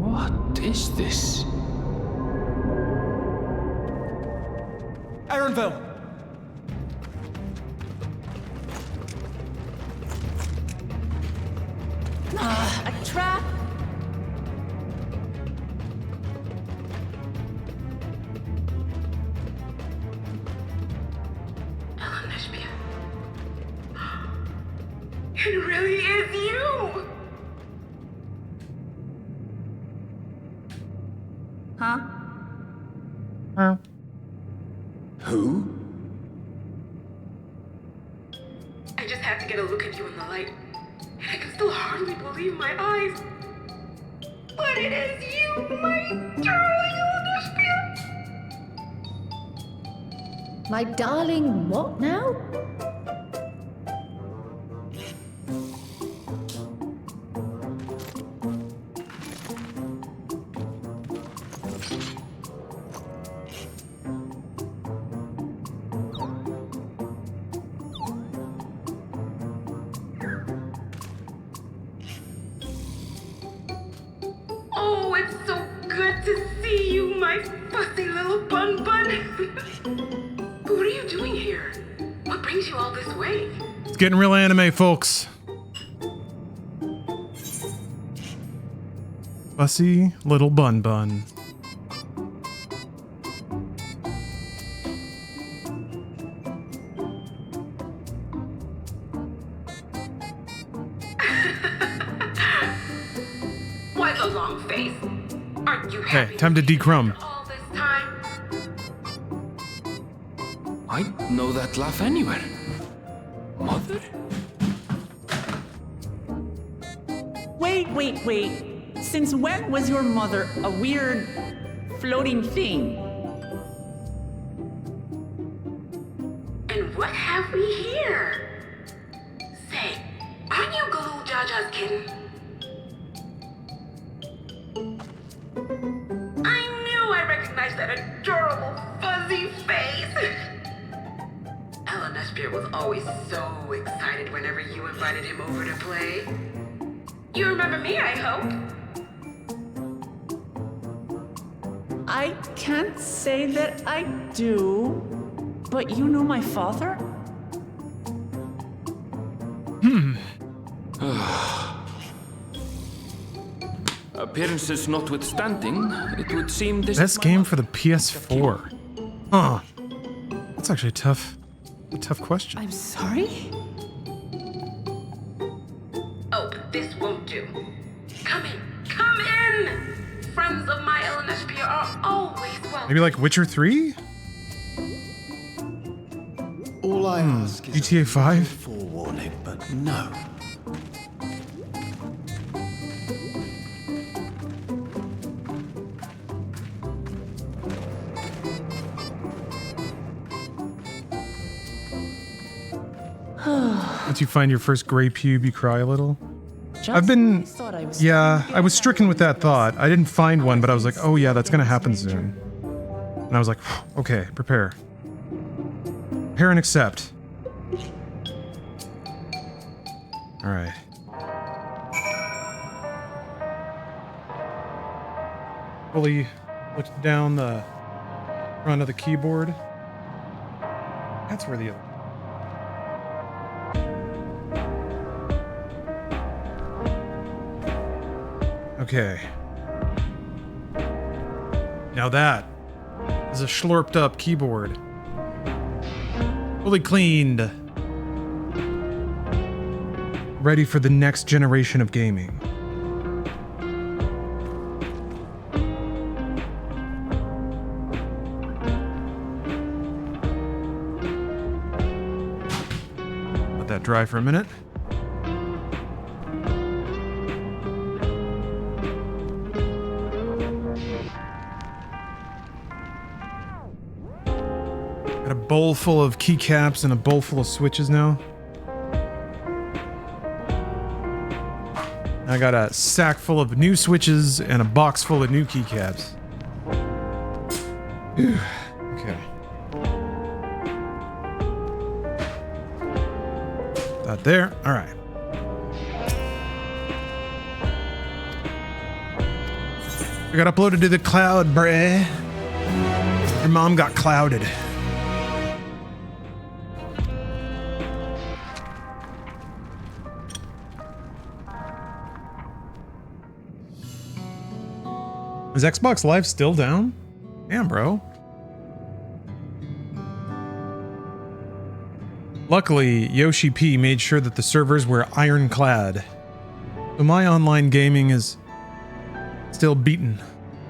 What is this? Ironville! A trap? It really is you! Huh? Who? I just had to get a look at you in the light. And I can still hardly believe my eyes. But it is you, my darling Olderspiel! My darling, what now? Oh, it's so good to see you, my fussy little bun bun. What are you doing here? What brings you all this way? It's getting real anime, folks. Fussy little bun bun. Why the long face? Aren't you Okay, time to decrumb. all this time? I know that laugh anywhere. Mother? Wait. Since when was your mother a weird floating thing? And what have we here? Say, aren't you Galul Jaja's kitten? I knew I recognized that adorable fuzzy face. Elenespir was always so excited whenever you invited him over to play. You remember me, I hope? I can't say that I do, but you know my father? Appearances notwithstanding, it would seem this Best game for the PS4. Huh. That's actually a tough question. I'm sorry? Oh, but this won't do. Come in! Friends of my Elenespir are always welcome. Maybe like Witcher 3? All I ask is GTA 5? forewarning, but no. Once you find your first gray pube, you cry a little. I was stricken with that thought. I didn't find one, but I was like, oh yeah, that's gonna happen soon. And I was like, okay, prepare. Prepare and accept. Alright. Fully looked down the front of the keyboard. That's where the other... Okay. Now that is a schlorped up keyboard. Fully cleaned. Ready for the next generation of gaming. Let that dry for a minute. Got a bowl full of keycaps and a bowl full of switches now. I got a sack full of new switches and a box full of new keycaps. Okay. That there. All right. I got uploaded to the cloud, bruh. Your mom got clouded. Is Xbox Live still down? Damn, bro. Luckily, Yoshi P made sure that the servers were ironclad. So my online gaming is still beaten.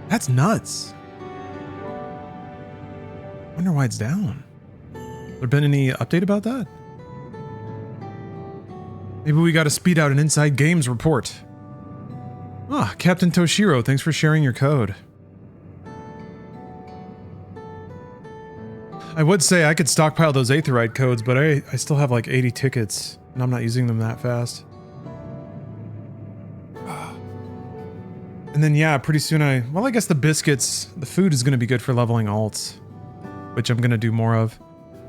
That's nuts. Wonder why it's down. There been any update about that? Maybe we gotta speed out an Inside Games report. Ah, Captain Toshiro, thanks for sharing your code. I would say I could stockpile those Aetherite codes, but I still have like 80 tickets, and I'm not using them that fast. And then yeah, pretty soon I guess the biscuits, the food is gonna be good for leveling alts, which I'm gonna do more of.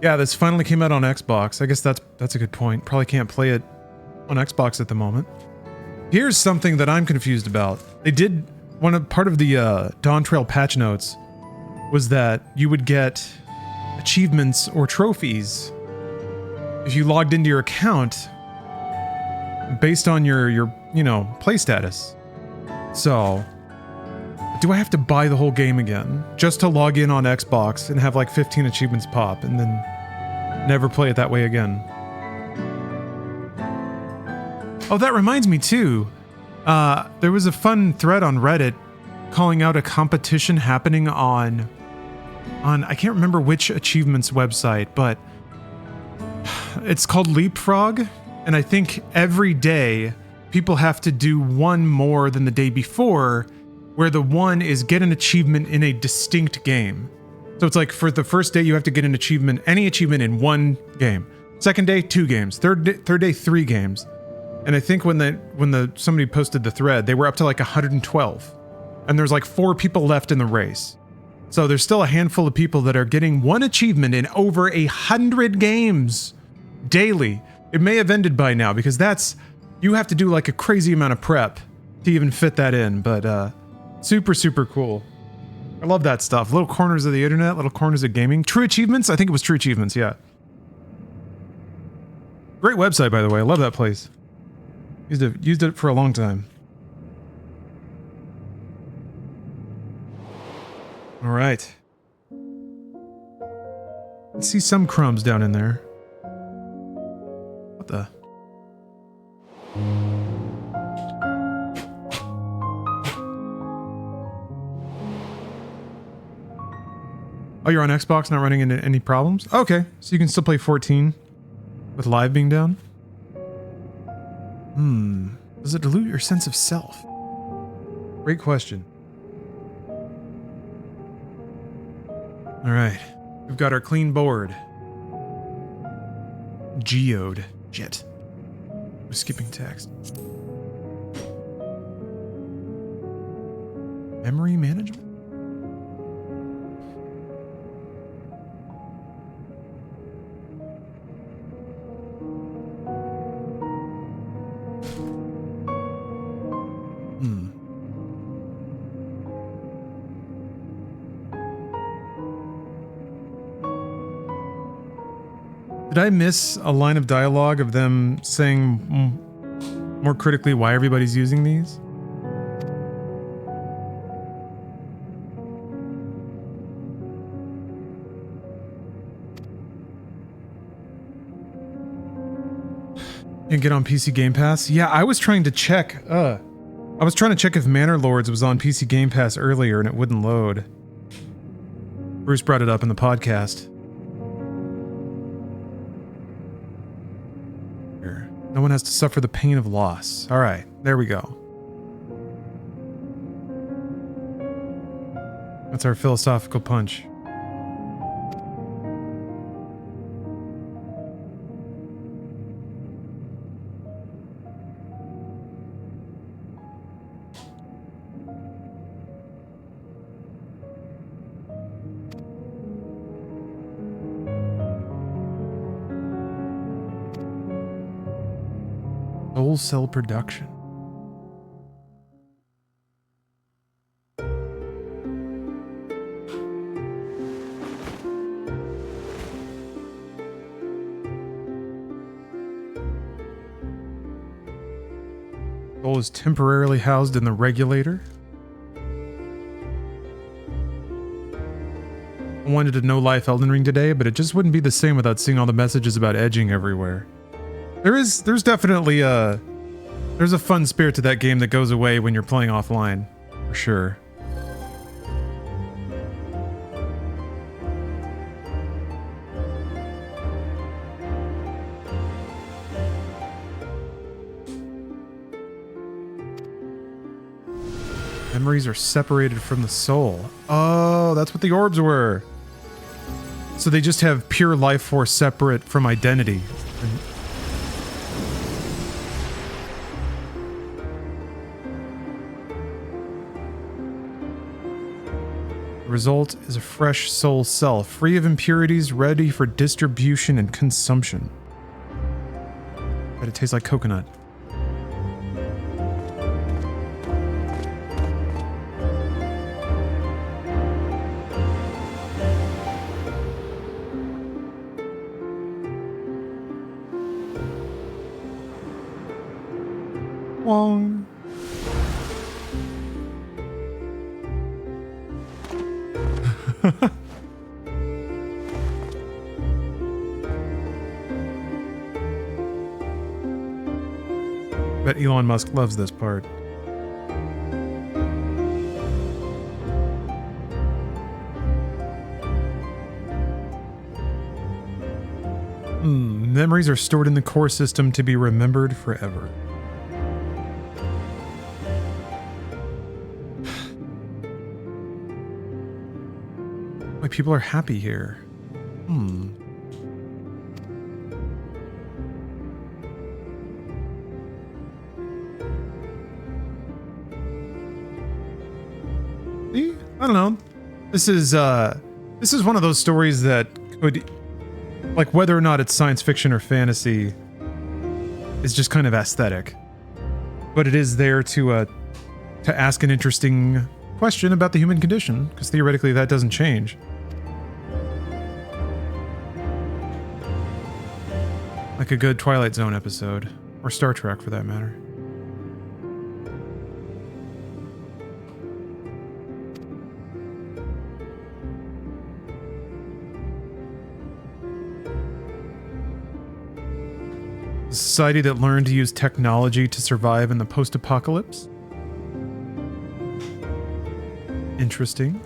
Yeah, this finally came out on Xbox. I guess that's a good point. Probably can't play it on Xbox at the moment. Here's something that I'm confused about. They did part of the Dawntrail patch notes was that you would get achievements or trophies if you logged into your account based on your play status. So, do I have to buy the whole game again just to log in on Xbox and have like 15 achievements pop and then never play it that way again? Oh, that reminds me too. There was a fun thread on Reddit calling out a competition happening on I can't remember which achievements website, but It's called Leapfrog, and I think every day people have to do one more than the day before, where the one is get an achievement in a distinct game. So it's like for the first day you have to get an achievement, any achievement in one game. Second day, 2 games. Third day, 3 games. And I think when somebody posted the thread, they were up to like 112. And there's like 4 people left in the race. So there's still a handful of people that are getting one achievement in over 100 games daily. It may have ended by now because you have to do like a crazy amount of prep to even fit that in, but super, super cool. I love that stuff. Little corners of the internet, little corners of gaming. True Achievements? I think it was True Achievements, yeah. Great website, by the way. I love that place. Used it for a long time. All right. Let's see some crumbs down in there. What the? Oh, you're on Xbox, not running into any problems? Okay, so you can still play 14 with live being down? Does it dilute your sense of self? Great question. All right, we've got our clean board. Geode. Shit. We're skipping text. Memory management? Did I miss a line of dialogue of them saying more critically why everybody's using these? You can get on PC Game Pass? Yeah, I was trying to check. I was trying to check if Manor Lords was on PC Game Pass earlier and it wouldn't load. Bruce brought it up in the podcast. No one has to suffer the pain of loss. All right, there we go. That's our philosophical punch. Soul cell production. Soul is temporarily housed in the regulator. I wanted to no life Elden Ring today, but it just wouldn't be the same without seeing all the messages about edging everywhere. There's definitely there's a fun spirit to that game that goes away when you're playing offline, for sure. Memories are separated from the soul. Oh, that's what the orbs were. So they just have pure life force separate from identity. The result is a fresh soul cell, free of impurities, ready for distribution and consumption. But it tastes like coconut. Wong. Bet Elon Musk loves this part. memories are stored in the core system to be remembered forever. Why people are happy here. See? I don't know. This is one of those stories that could, like, whether or not it's science fiction or fantasy, is just kind of aesthetic. But it is there to ask an interesting question about the human condition, because theoretically that doesn't change. Like a good Twilight Zone episode, or Star Trek for that matter. A society that learned to use technology to survive in the post-apocalypse. Interesting.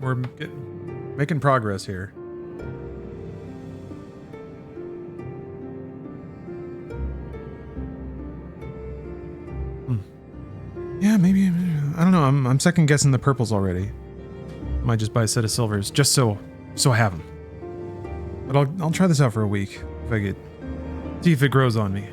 We're making progress here. Yeah, maybe. I don't know. I'm second guessing the purples already. Might just buy a set of silvers just so I have them. But I'll try this out for a week if I see if it grows on me.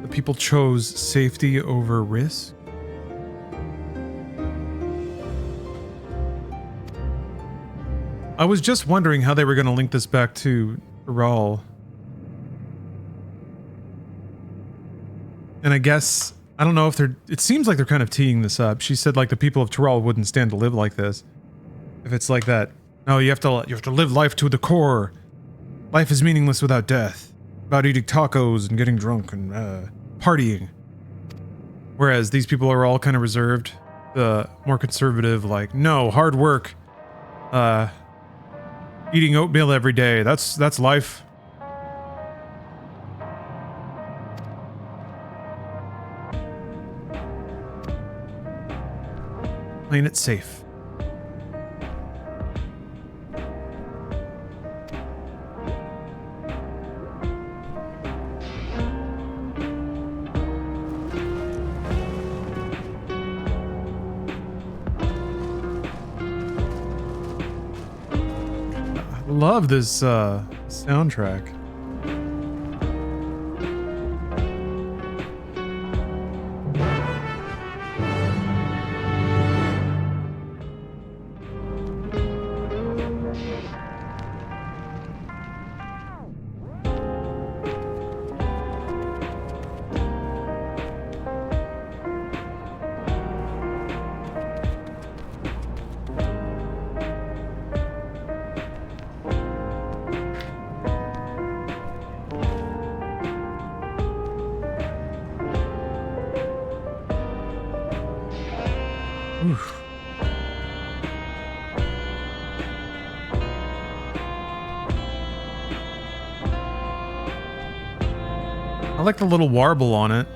The people chose safety over risk. I was just wondering how they were going to link this back to Raul. And I guess, I don't know if it seems like they're kind of teeing this up. She said like the people of Tural wouldn't stand to live like this. If it's like that, no, you have to live life to the core. Life is meaningless without death. About eating tacos and getting drunk and partying. Whereas these people are all kind of reserved. The more conservative, like, no, hard work. Eating oatmeal every day. That's life. Playing it safe. Love this soundtrack. Oof. I like the little warble on it.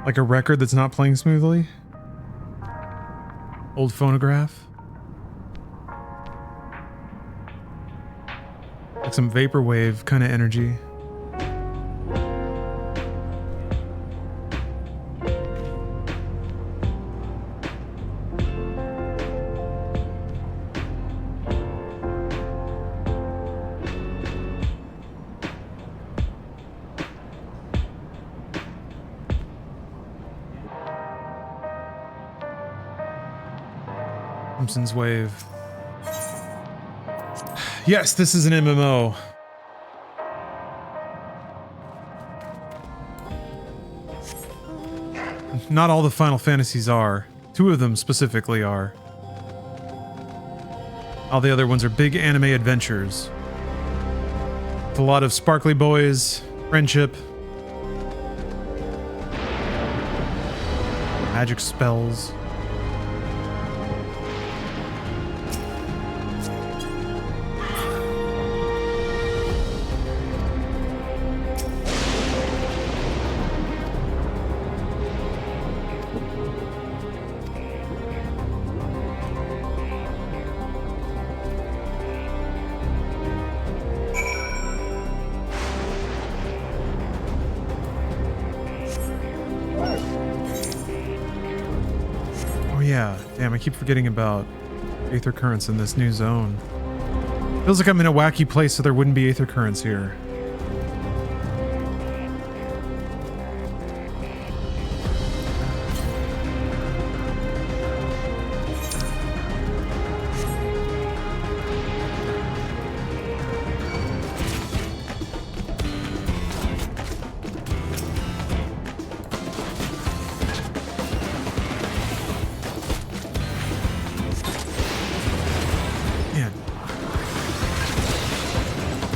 Like a record that's not playing smoothly. Old phonograph. Like some vaporwave kind of energy. Simpsons Wave. Yes, this is an MMO. Not all the Final Fantasies are. 2 of them specifically are. All the other ones are big anime adventures. With a lot of sparkly boys, friendship, magic spells. Yeah, damn, I keep forgetting about aether currents in this new zone. Feels like I'm in a wacky place, so there wouldn't be aether currents here.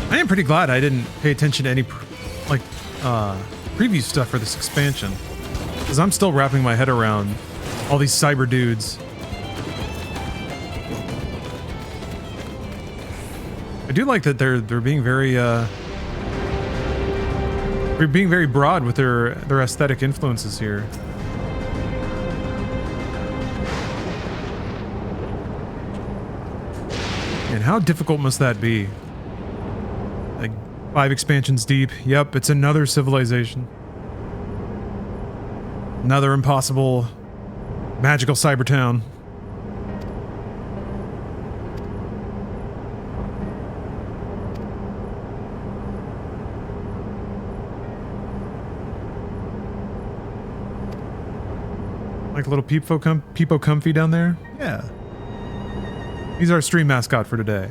I am pretty glad I didn't pay attention to any preview stuff for this expansion, because I'm still wrapping my head around all these cyber dudes. I do like that they're being very broad with their aesthetic influences here. And how difficult must that be? Like 5 expansions deep. Yep, it's another civilization. Another impossible magical cyber town. Like a little Peepo Comfy down there? Yeah. He's our stream mascot for today.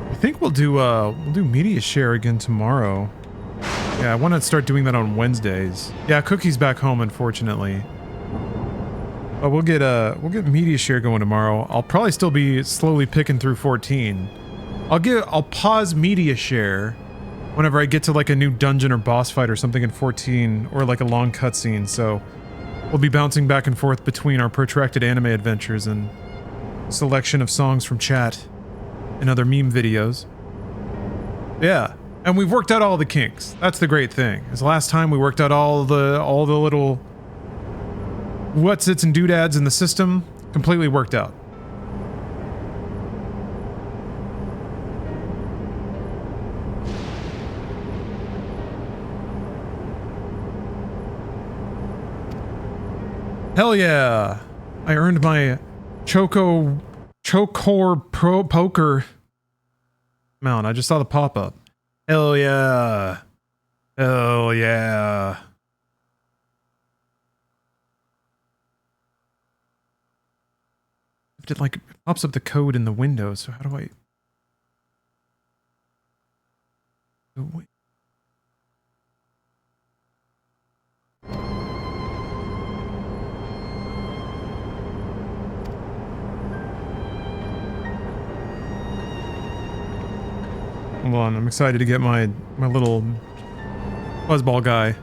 I think we'll do media share again tomorrow. Yeah, I want to start doing that on Wednesdays. Yeah, Cookie's back home, unfortunately. But we'll get media share going tomorrow. I'll probably still be slowly picking through 14. I'll pause media share whenever I get to like a new dungeon or boss fight or something in 14, or like a long cutscene. So we'll be bouncing back and forth between our protracted anime adventures and selection of songs from chat and other meme videos. Yeah. And we've worked out all the kinks. That's the great thing. As last time we worked out all the little what's its and doodads in the system. Completely worked out. Hell yeah. I earned my Chokor Pro Poker mount. I just saw the pop-up. Hell yeah. Hell yeah. It like pops up the code in the window, so how do I... Oh, wait. Hold on, I'm excited to get my little fuzzball guy.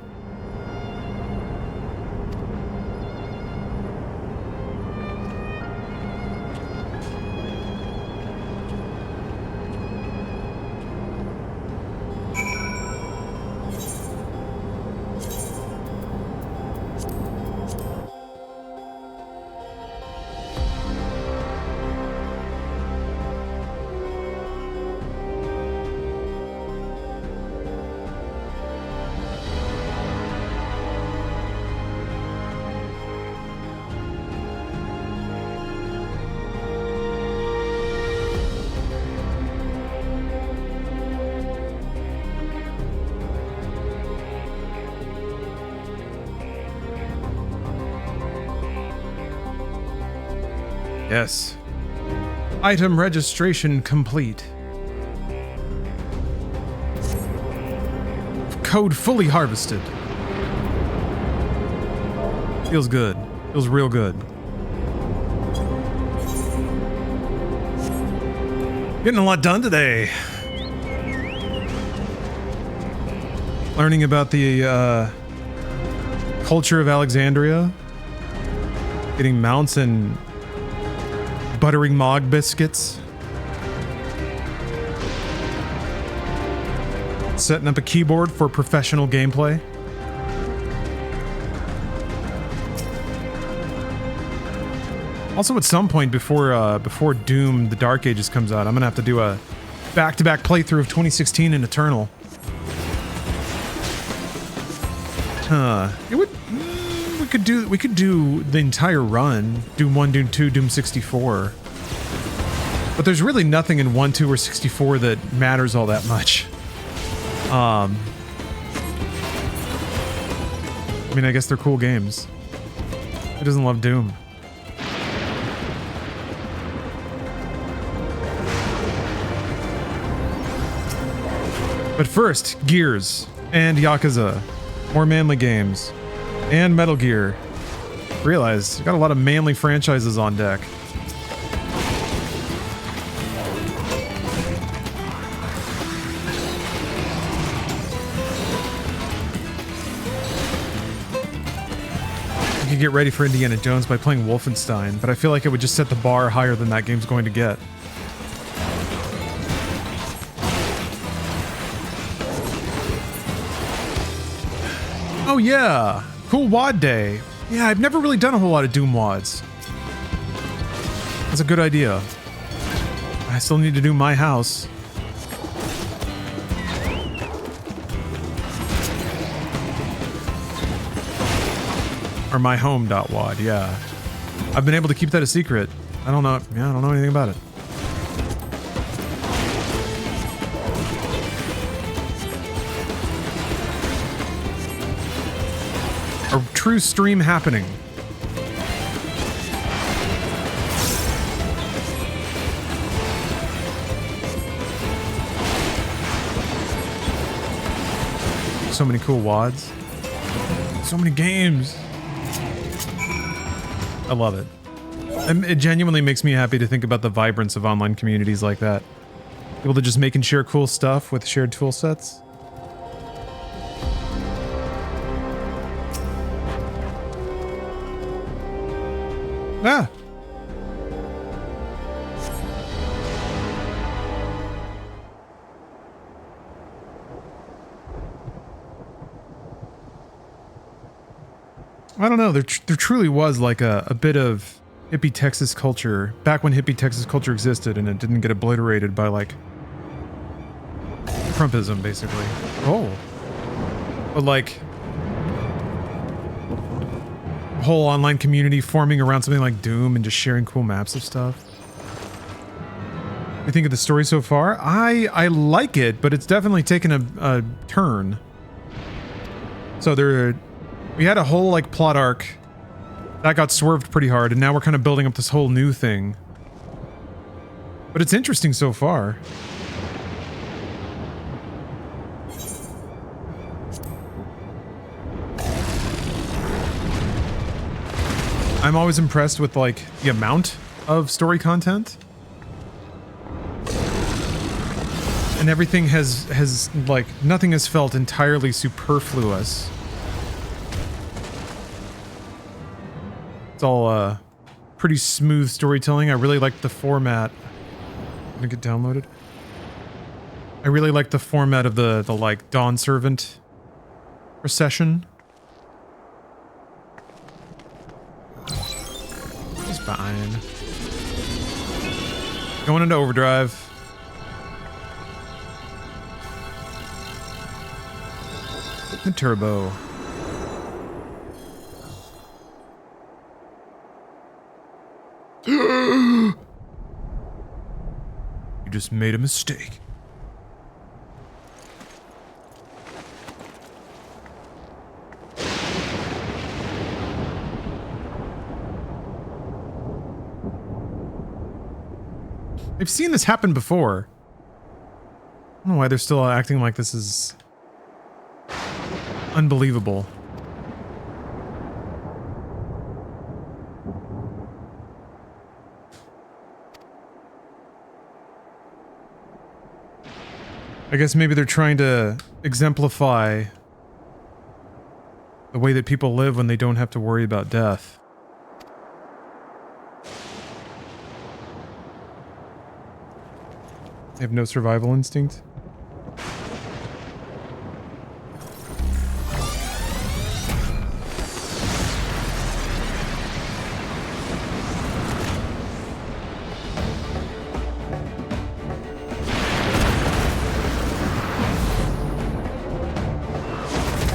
Yes. Item registration complete. Code fully harvested. Feels good. Feels real good. Getting a lot done today. Learning about the culture of Alexandria. Getting mounts and buttering Mog biscuits. Setting up a keyboard for professional gameplay. Also, at some point before Doom: The Dark Ages comes out, I'm gonna have to do a back-to-back playthrough of 2016 and Eternal. It would. We could do the entire run. Doom 1, Doom 2, Doom 64. But there's really nothing in 1, 2, or 64 that matters all that much. I mean, I guess they're cool games. Who doesn't love Doom? But first, Gears and Yakuza, more manly games, and Metal Gear. Realize you got a lot of manly franchises on deck. You could get ready for Indiana Jones by playing Wolfenstein, but I feel like it would just set the bar higher than that game's going to get. Oh yeah, cool WAD day. Yeah, I've never really done a whole lot of Doom WADs. That's a good idea. I still need to do my house. Or my home.wad, yeah. I've been able to keep that a secret. I don't know. Yeah, I don't know anything about it. A true stream happening. So many cool WADs. So many games. I love it. And it genuinely makes me happy to think about the vibrance of online communities like that. People to just make and share cool stuff with shared tool sets. Ah. I don't know. There truly was like a bit of hippie Texas culture back when hippie Texas culture existed, and it didn't get obliterated by like Trumpism, basically. Oh, but like whole online community forming around something like Doom and just sharing cool maps of stuff. What do you think of the story so far? I like it, but it's definitely taken a turn. So we had a whole like plot arc that got swerved pretty hard, and now we're kind of building up this whole new thing. But it's interesting so far. I'm always impressed with like the amount of story content. And everything has like nothing has felt entirely superfluous. It's all pretty smooth storytelling. I really like the format. I'm gonna get downloaded. I really like the format of the like Dawn Servant procession. It's fine. Going into overdrive. The turbo. You just made a mistake. They've seen this happen before. I don't know why they're still acting like this is unbelievable. I guess maybe they're trying to exemplify the way that people live when they don't have to worry about death. They have no survival instinct.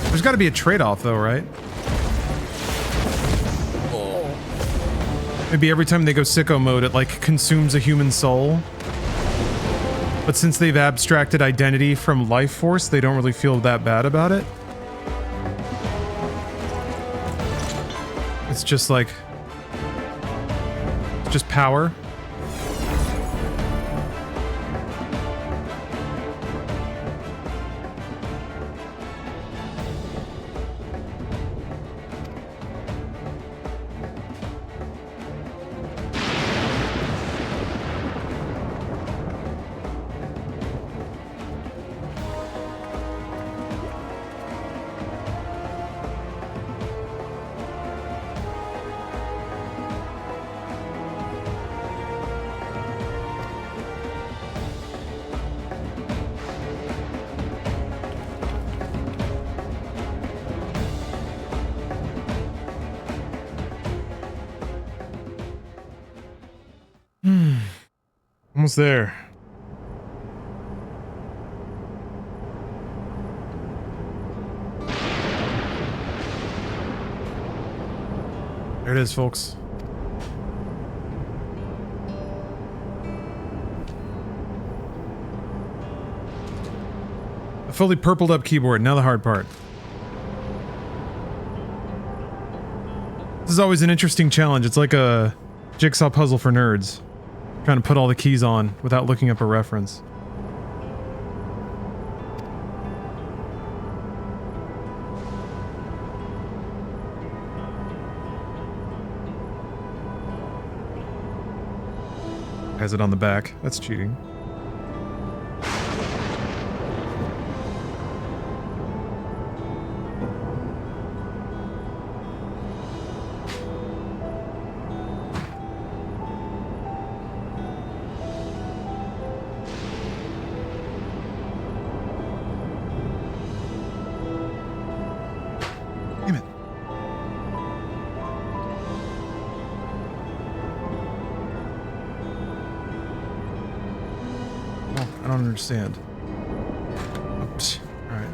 There's got to be a trade-off though, right? Maybe every time they go sicko mode, it like consumes a human soul. But since they've abstracted identity from life force, they don't really feel that bad about it. It's just like... it's just power. Almost there. There it is, folks. A fully purpled up keyboard. Now the hard part. This is always an interesting challenge. It's like a jigsaw puzzle for nerds. Trying to put all the keys on without looking up a reference. Has it on the back. That's cheating. Understand. Oops. All right.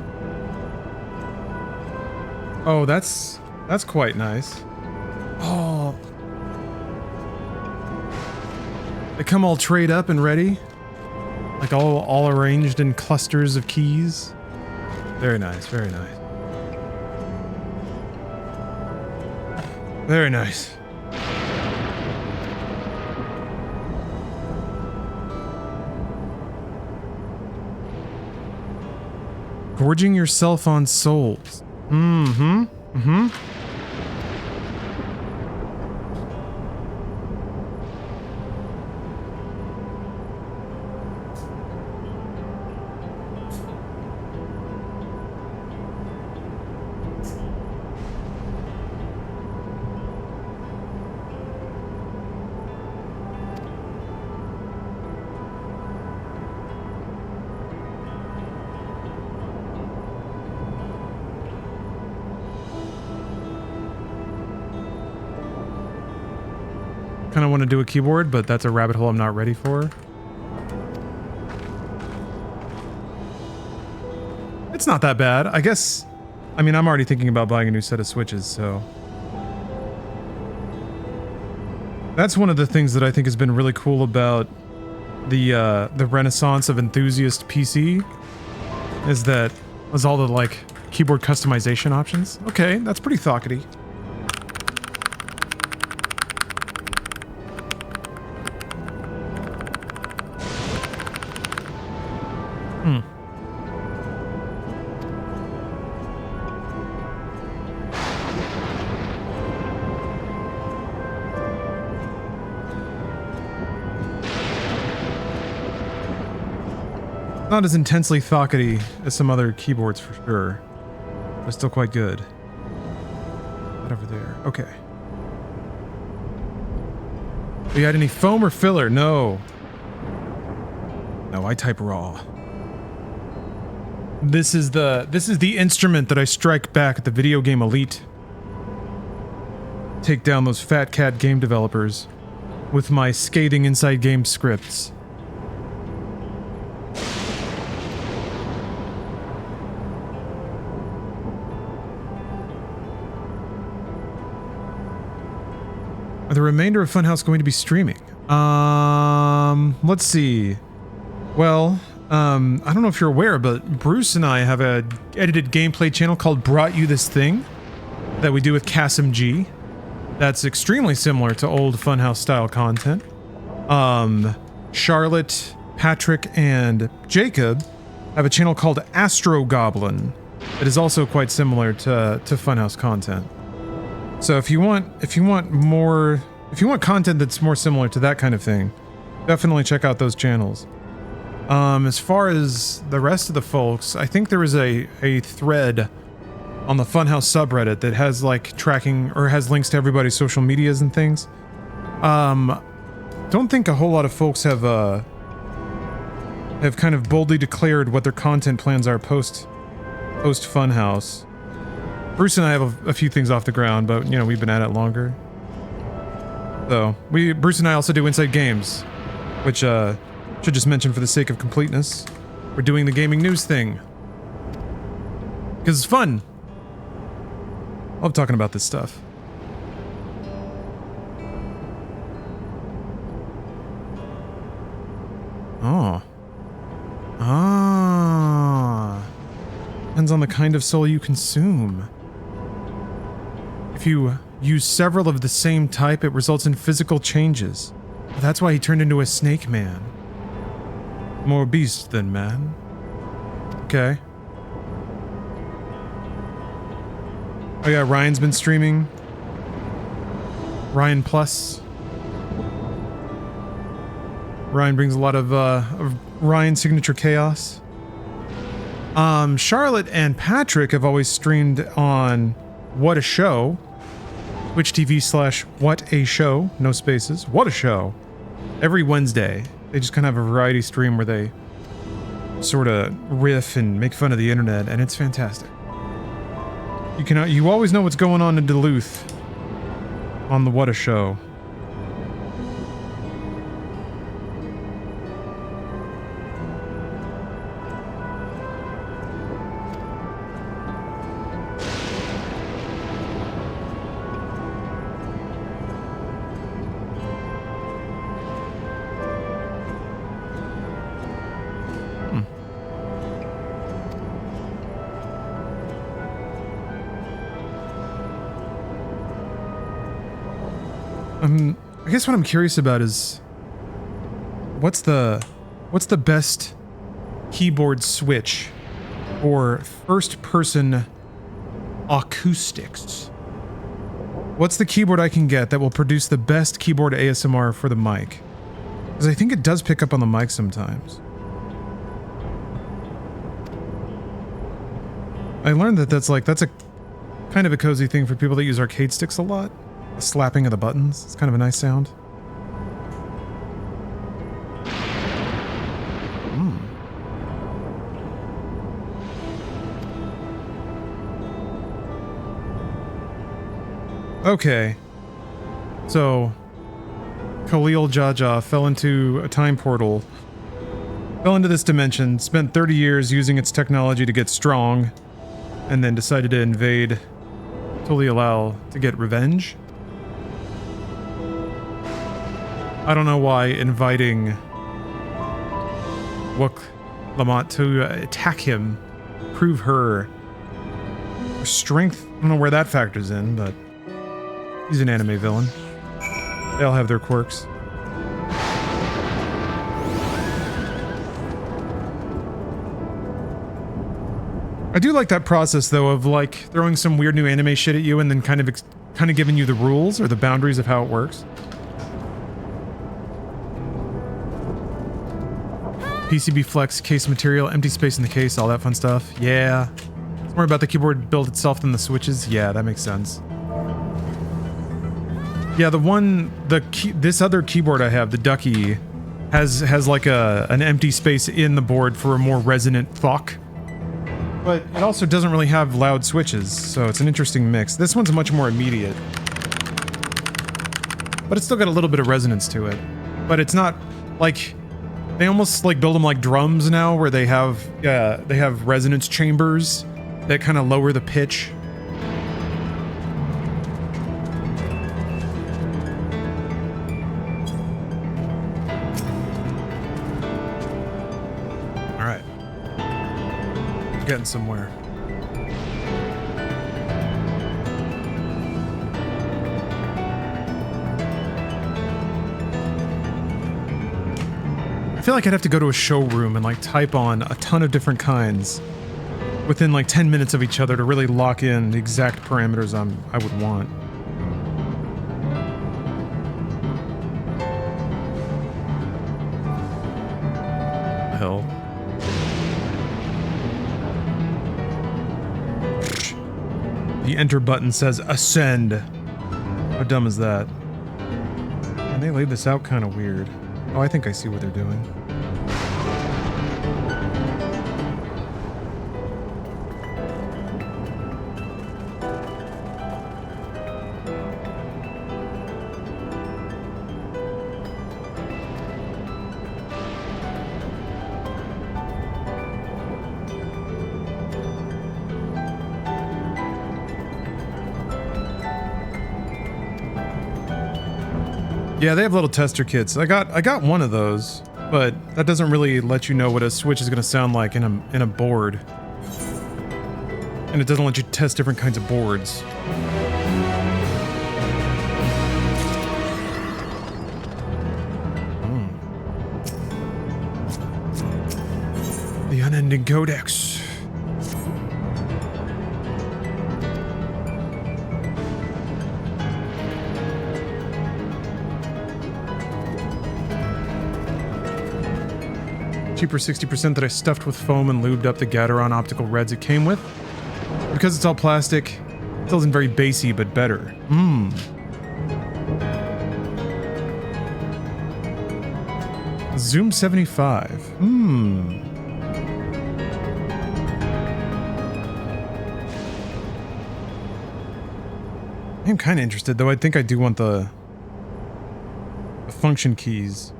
Oh, that's quite nice. Oh, they come all trayed up and ready, like all arranged in clusters of keys. Very nice. Very nice. Very nice. Gorging yourself on souls. Mm-hmm. Mm-hmm. Kind of want to do a keyboard, but that's a rabbit hole I'm not ready for. It's not that bad, I guess. I mean, I'm already thinking about buying a new set of switches, so that's one of the things that I think has been really cool about the renaissance of enthusiast PC is all the like keyboard customization options. Okay, that's pretty thockety. Not as intensely thockety as some other keyboards for sure, but still quite good. Right over there. Okay. We had any foam or filler? No. No, I type raw. This is the instrument that I strike back at the Video Game Elite. Take down those fat cat game developers with my scathing inside game scripts. Are the remainder of Funhouse going to be streaming? Let's see. Well, I don't know if you're aware, but Bruce and I have a edited gameplay channel called Brought You This Thing that we do with Kasim G. That's extremely similar to old Funhouse style content. Charlotte, Patrick, and Jacob have a channel called Astro Goblin that is also quite similar to Funhouse content. So if you want content that's more similar to that kind of thing, definitely check out those channels. As far as the rest of the folks, I think there is a thread on the Funhouse subreddit that has like tracking or has links to everybody's social medias and things. Don't think a whole lot of folks have kind of boldly declared what their content plans are post Funhouse. Bruce and I have a few things off the ground, but you know, we've been at it longer. So Bruce and I also do Inside Games, which should just mention for the sake of completeness, we're doing the gaming news thing because it's fun. I love talking about this stuff. Oh. Depends on the kind of soul you consume. If you use several of the same type, it results in physical changes. That's why he turned into a snake man. More beast than man. Okay. Oh yeah, Ryan's been streaming. Ryan Plus. Ryan brings a lot of Ryan signature chaos. Charlotte and Patrick have always streamed on What a Show. Twitch TV/What a Show. No spaces. What a Show. Every Wednesday. They just kind of have a variety stream where they sort of riff and make fun of the internet, and it's fantastic. You always know what's going on in Duluth on the What a Show. I guess what I'm curious about is what's the best keyboard switch for first-person acoustics? What's the keyboard I can get that will produce the best keyboard ASMR for the mic? Because I think it does pick up on the mic sometimes. I learned that that's a kind of a cozy thing for people that use arcade sticks a lot. The slapping of the buttons. It's kind of a nice sound. Okay. So, Khalil Jaja fell into a time portal. Fell into this dimension, spent 30 years using its technology to get strong, and then decided to invade Tulialal to get revenge. I don't know why inviting Wuk Lamont to attack him, prove her strength. I don't know where that factors in, but he's an anime villain. They all have their quirks. I do like that process though of like throwing some weird new anime shit at you and then kind of giving you the rules or the boundaries of how it works. PCB flex, case material, empty space in the case, all that fun stuff. Yeah. It's more about the keyboard build itself than the switches. Yeah, that makes sense. Yeah, this other keyboard I have, the Ducky, has like an empty space in the board for a more resonant thunk. But it also doesn't really have loud switches, so it's an interesting mix. This one's much more immediate. But it's still got a little bit of resonance to it. But it's not like... They almost like build them like drums now, where they have resonance chambers that kind of lower the pitch. All right, getting somewhere. I feel like I'd have to go to a showroom and like type on a ton of different kinds within like 10 minutes of each other to really lock in the exact parameters I would want. Hell. The enter button says ascend. How dumb is that? And they laid this out kind of weird. Oh, I think I see what they're doing. Yeah, they have little tester kits. I got one of those, but that doesn't really let you know what a switch is going to sound like in a board. And it doesn't let you test different kinds of boards. The unending codex. Cheaper 60% that I stuffed with foam and lubed up the Gateron optical reds it came with. Because it's all plastic, it still isn't very bassy, but better. Zoom 75. I'm kind of interested, though. I think I do want the function keys.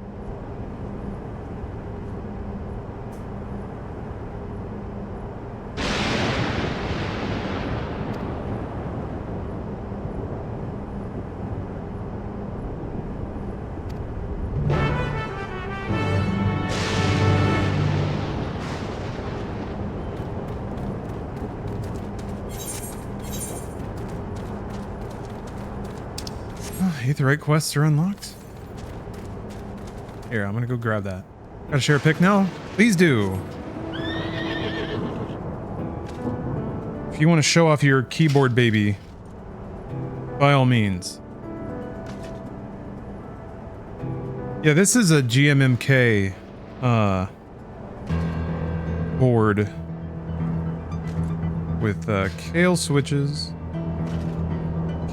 Aetheryte quests are unlocked. Here, I'm gonna go grab that. Gotta share a pic now? Please do. If you want to show off your keyboard baby, by all means. Yeah, this is a GMMK board with Kale switches,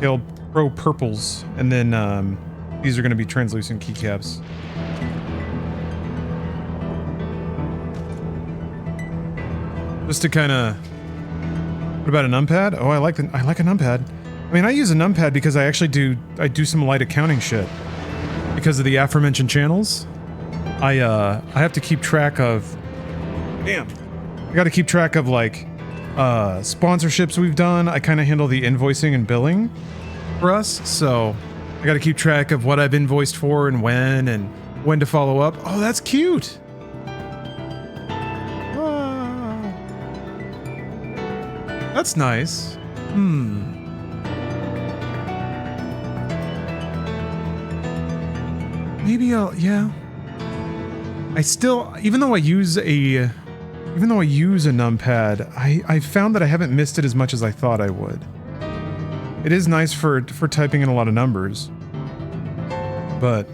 Kale Pro purples, and then these are going to be translucent keycaps. Just to kind of... What about a numpad? Oh, I like a numpad. I mean, I use a numpad because I actually do some light accounting shit. Because of the aforementioned channels, I have to keep track of... Damn. I got to keep track of like sponsorships we've done. I kind of handle the invoicing and billing for us, so I got to keep track of what I've invoiced for and when to follow up. Oh, that's cute. That's nice. Maybe I'll, yeah. I still, even though I use a numpad, I found that I haven't missed it as much as I thought I would. It is nice for typing in a lot of numbers, but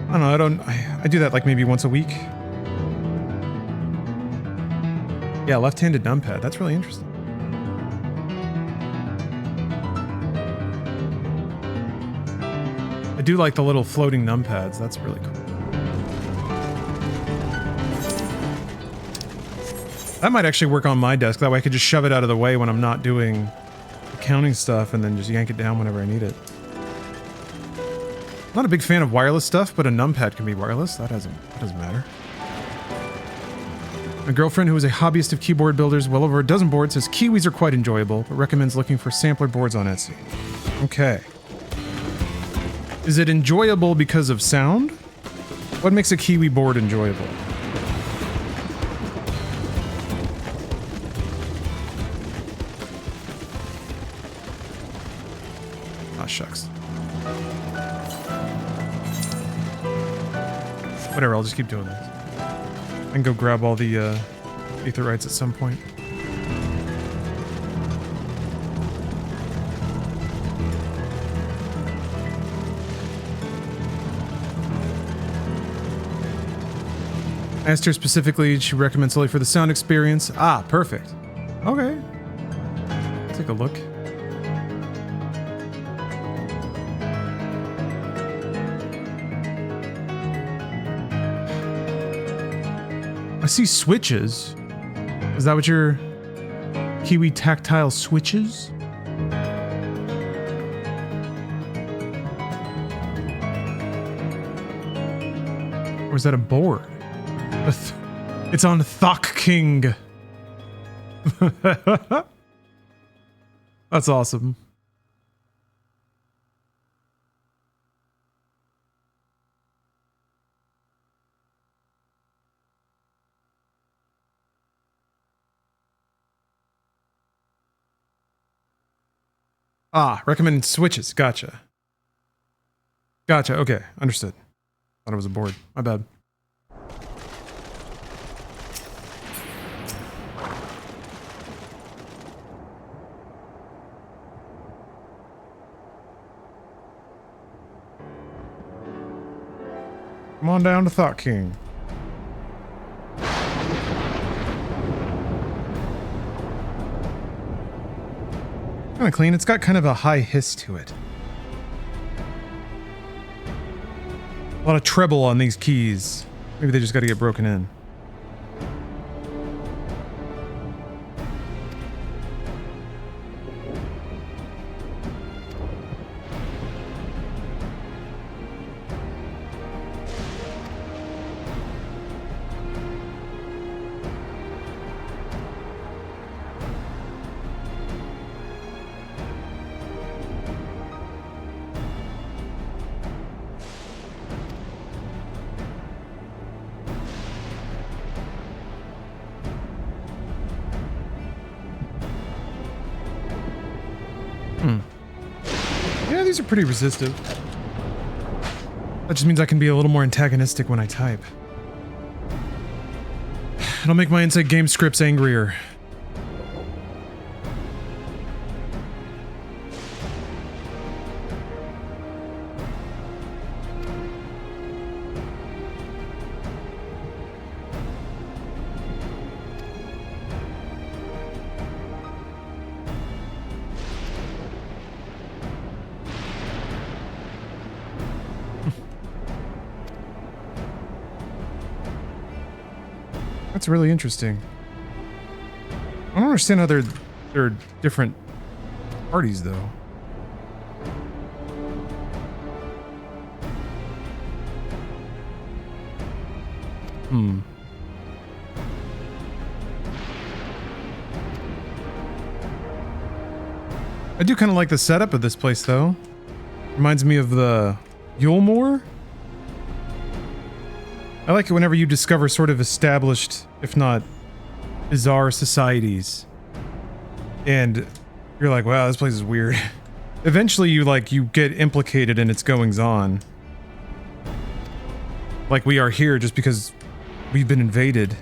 I don't know. I do that like maybe once a week, Yeah, left-handed numpad. That's really interesting. I do like the little floating numpads. That's really cool. That might actually work on my desk. That way I could just shove it out of the way when I'm not doing accounting stuff and then just yank it down whenever I need it. Not a big fan of wireless stuff, but a numpad can be wireless. That doesn't matter. My girlfriend, who is a hobbyist of keyboard builders, well over a dozen boards, says Kiwis are quite enjoyable, but recommends looking for sampler boards on Etsy. Okay. Is it enjoyable because of sound? What makes a Kiwi board enjoyable? Ah, shucks. Whatever, I'll just keep doing this. I can go grab all the aetherites at some point. I asked her specifically, she recommends solely for the sound experience. Ah, perfect. Okay. Let's take a look. I see switches. Is that what your Kiwi tactile switches? Or is that a board? It's on Thok King. That's awesome. Ah, recommended switches. Gotcha. Gotcha. Okay. Understood. Thought it was a board. My bad. Come on down to Thought King. Kind of clean. It's got kind of a high hiss to it. A lot of treble on these keys. Maybe they just got to get broken in. Yeah, these are pretty resistive. That just means I can be a little more antagonistic when I type. It'll make my inside game scripts angrier. That's really interesting. I don't understand how they're different parties, though. I do kind of like the setup of this place, though. Reminds me of the Yulmore. I like it whenever you discover sort of established, if not bizarre societies. And you're like, wow, this place is weird. Eventually you get implicated in its goings on. Like we are here just because we've been invaded.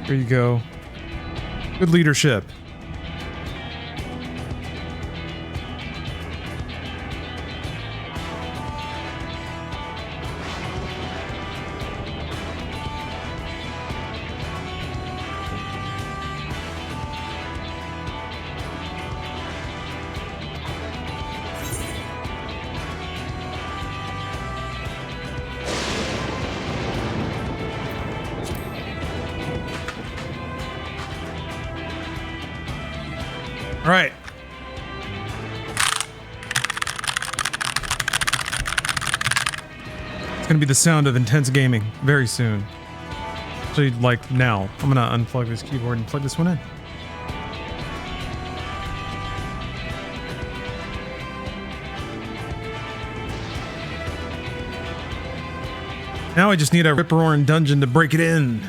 There you go. Good leadership. All right. It's going to be the sound of intense gaming very soon. Actually, like now. I'm going to unplug this keyboard and plug this one in. Now I just need a rip-roaring dungeon to break it in.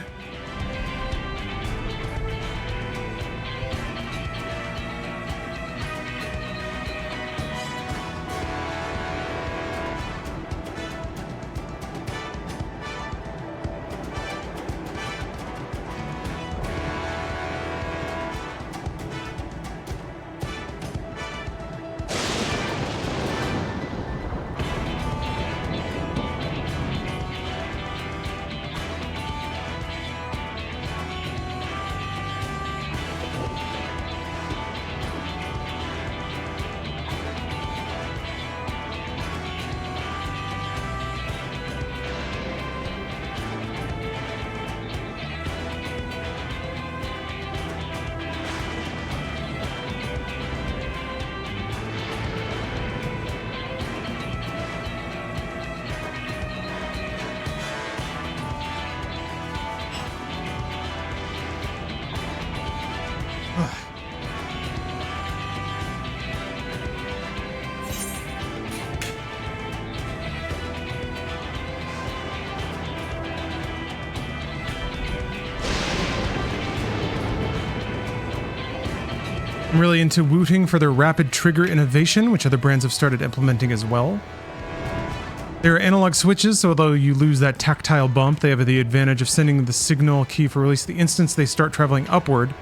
I'm really into Wooting for their rapid trigger innovation, which other brands have started implementing as well. There are analog switches, so although you lose that tactile bump, they have the advantage of sending the signal key for release the instant they start traveling upward,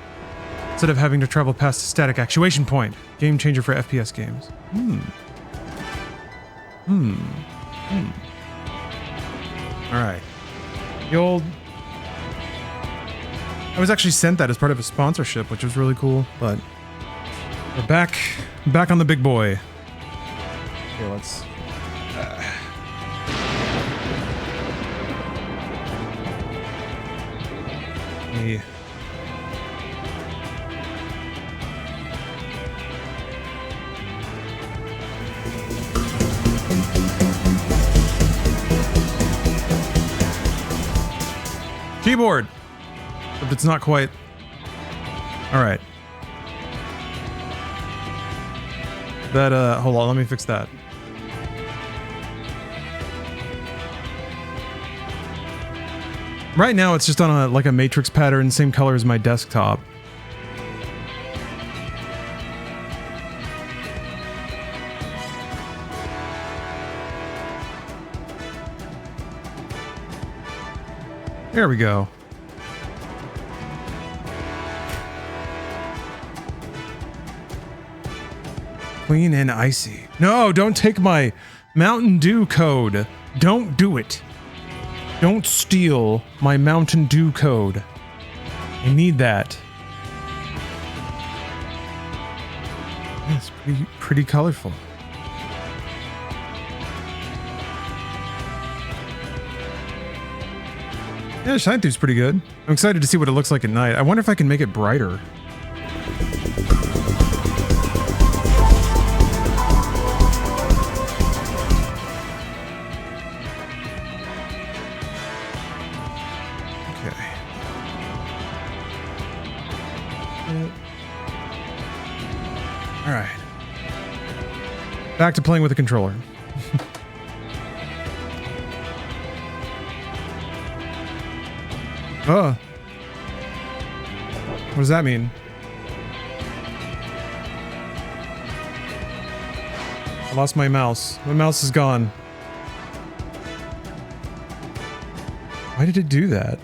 instead of having to travel past a static actuation point. Game changer for FPS games. Alright. The old... I was actually sent that as part of a sponsorship, which was really cool, but... We're back on the big boy. Okay, let's... me... Keyboard! But it's not quite... Alright. That, hold on, let me fix that. Right now it's just on a, like a matrix pattern, same color as my desktop. There we go. Clean and icy. No, don't take my Mountain Dew code. Don't do it. Don't steal my Mountain Dew code. I need that. It's pretty colorful. Yeah, shine through's pretty good. I'm excited to see what it looks like at night. I wonder if I can make it brighter. Alright. Back to playing with the controller. Oh. What does that mean? I lost my mouse. My mouse is gone. Why did it do that?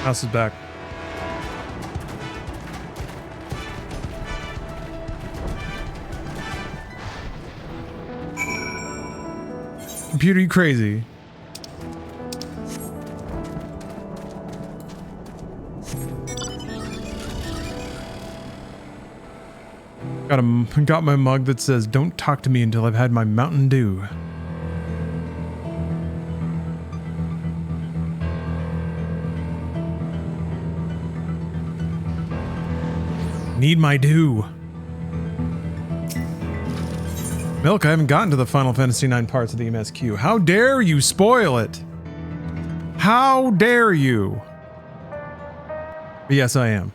House is back. Computer, you crazy? Got my mug that says, "Don't talk to me until I've had my Mountain Dew." Need my dew. Milk, I haven't gotten to the Final Fantasy IX parts of the MSQ. How dare you spoil it? How dare you? But yes, I am.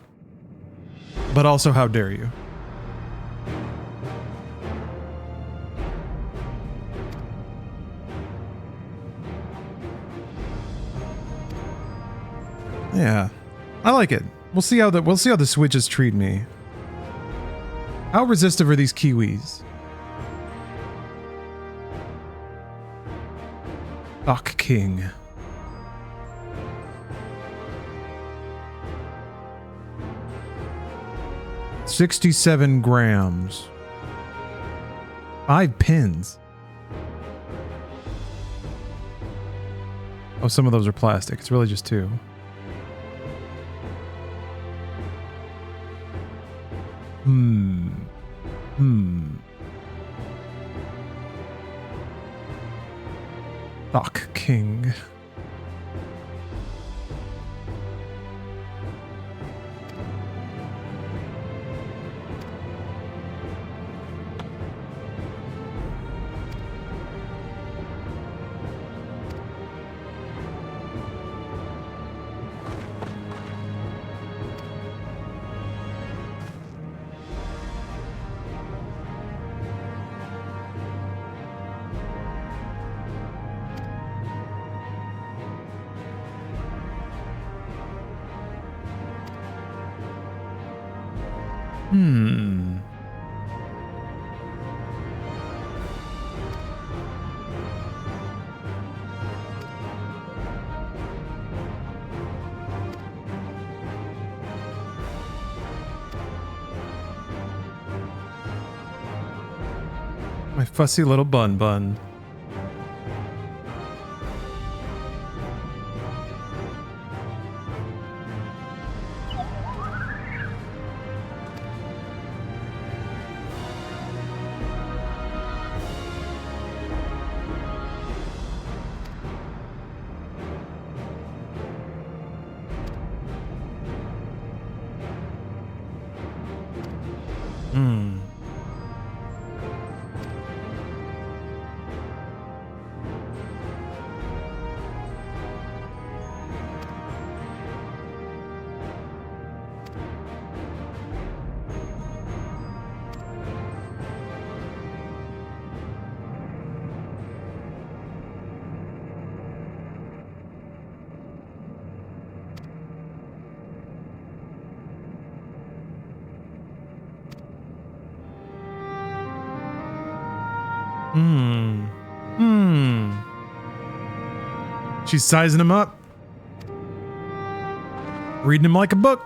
But also, how dare you? Yeah, I like it. We'll see how the Switches treat me. How resistive are these Kiwis? Doc King. $67 grams. 5 pins. Oh, some of those are plastic. It's really just 2. Doc King. My fussy little bun. She's sizing him up. Reading him like a book.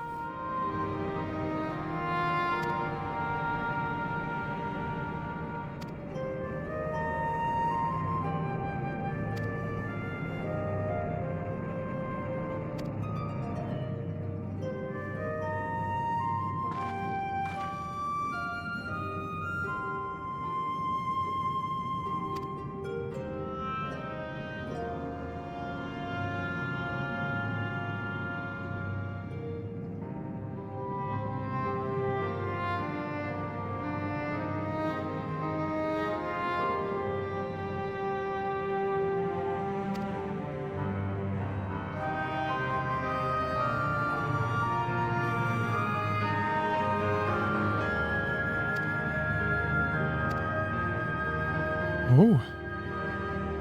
Oh.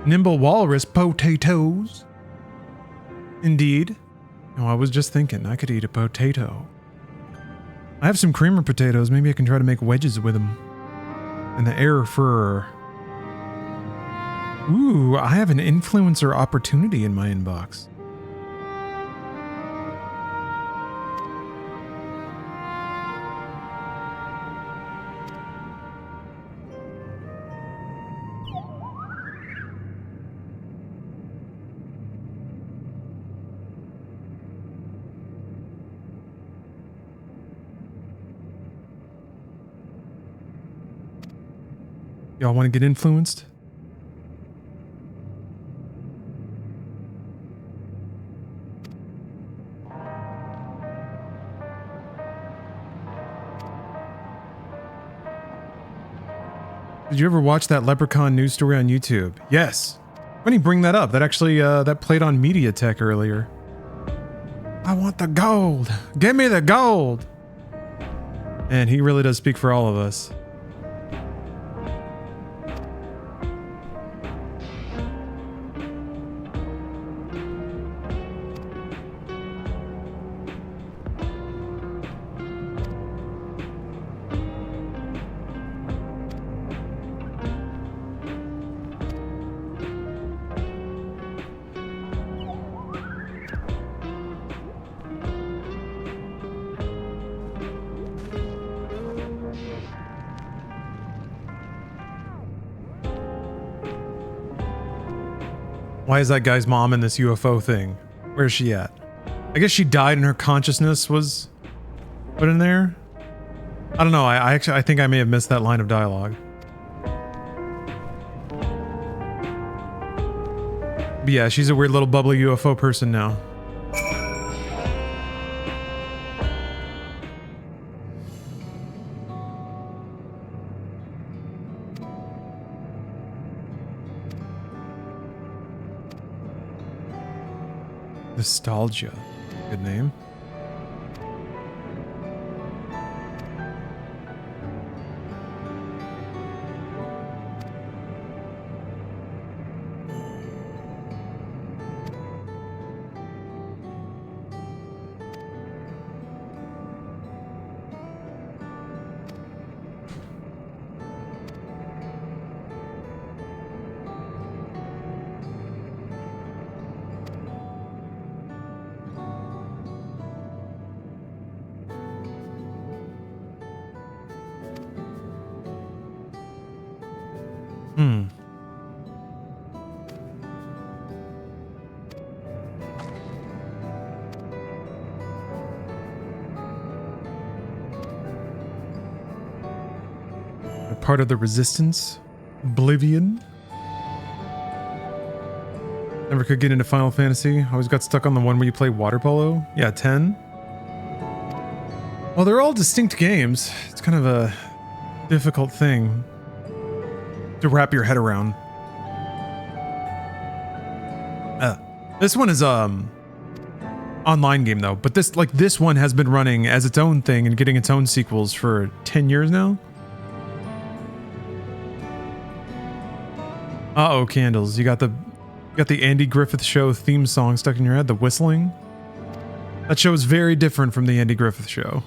Nimble walrus potatoes. Indeed. Oh, I was just thinking I could eat a potato. I have some creamer potatoes. Maybe I can try to make wedges with them. And the air fur. Ooh, I have an influencer opportunity in my inbox. Y'all want to get influenced? Did you ever watch that Leprechaun news story on YouTube? Yes. When you bring that up, that actually that played on MediaTek earlier. I want the gold. Give me the gold. And he really does speak for all of us. Why is that guy's mom in this UFO thing? Where's she at? I guess she died and her consciousness was put in there? I don't know. I think I may have missed that line of dialogue. But yeah, she's a weird little bubbly UFO person now. Nostalgia. Good name. Part of the resistance. Oblivion. Never could get into Final Fantasy. Always got stuck on the one where you play water polo. Yeah, 10. Well, they're all distinct games. It's kind of a difficult thing to wrap your head around. This one is online game though, but this one has been running as its own thing and getting its own sequels for 10 years now. Uh-oh, candles. You got the Andy Griffith Show theme song stuck in your head, the whistling. That show is very different from the Andy Griffith Show.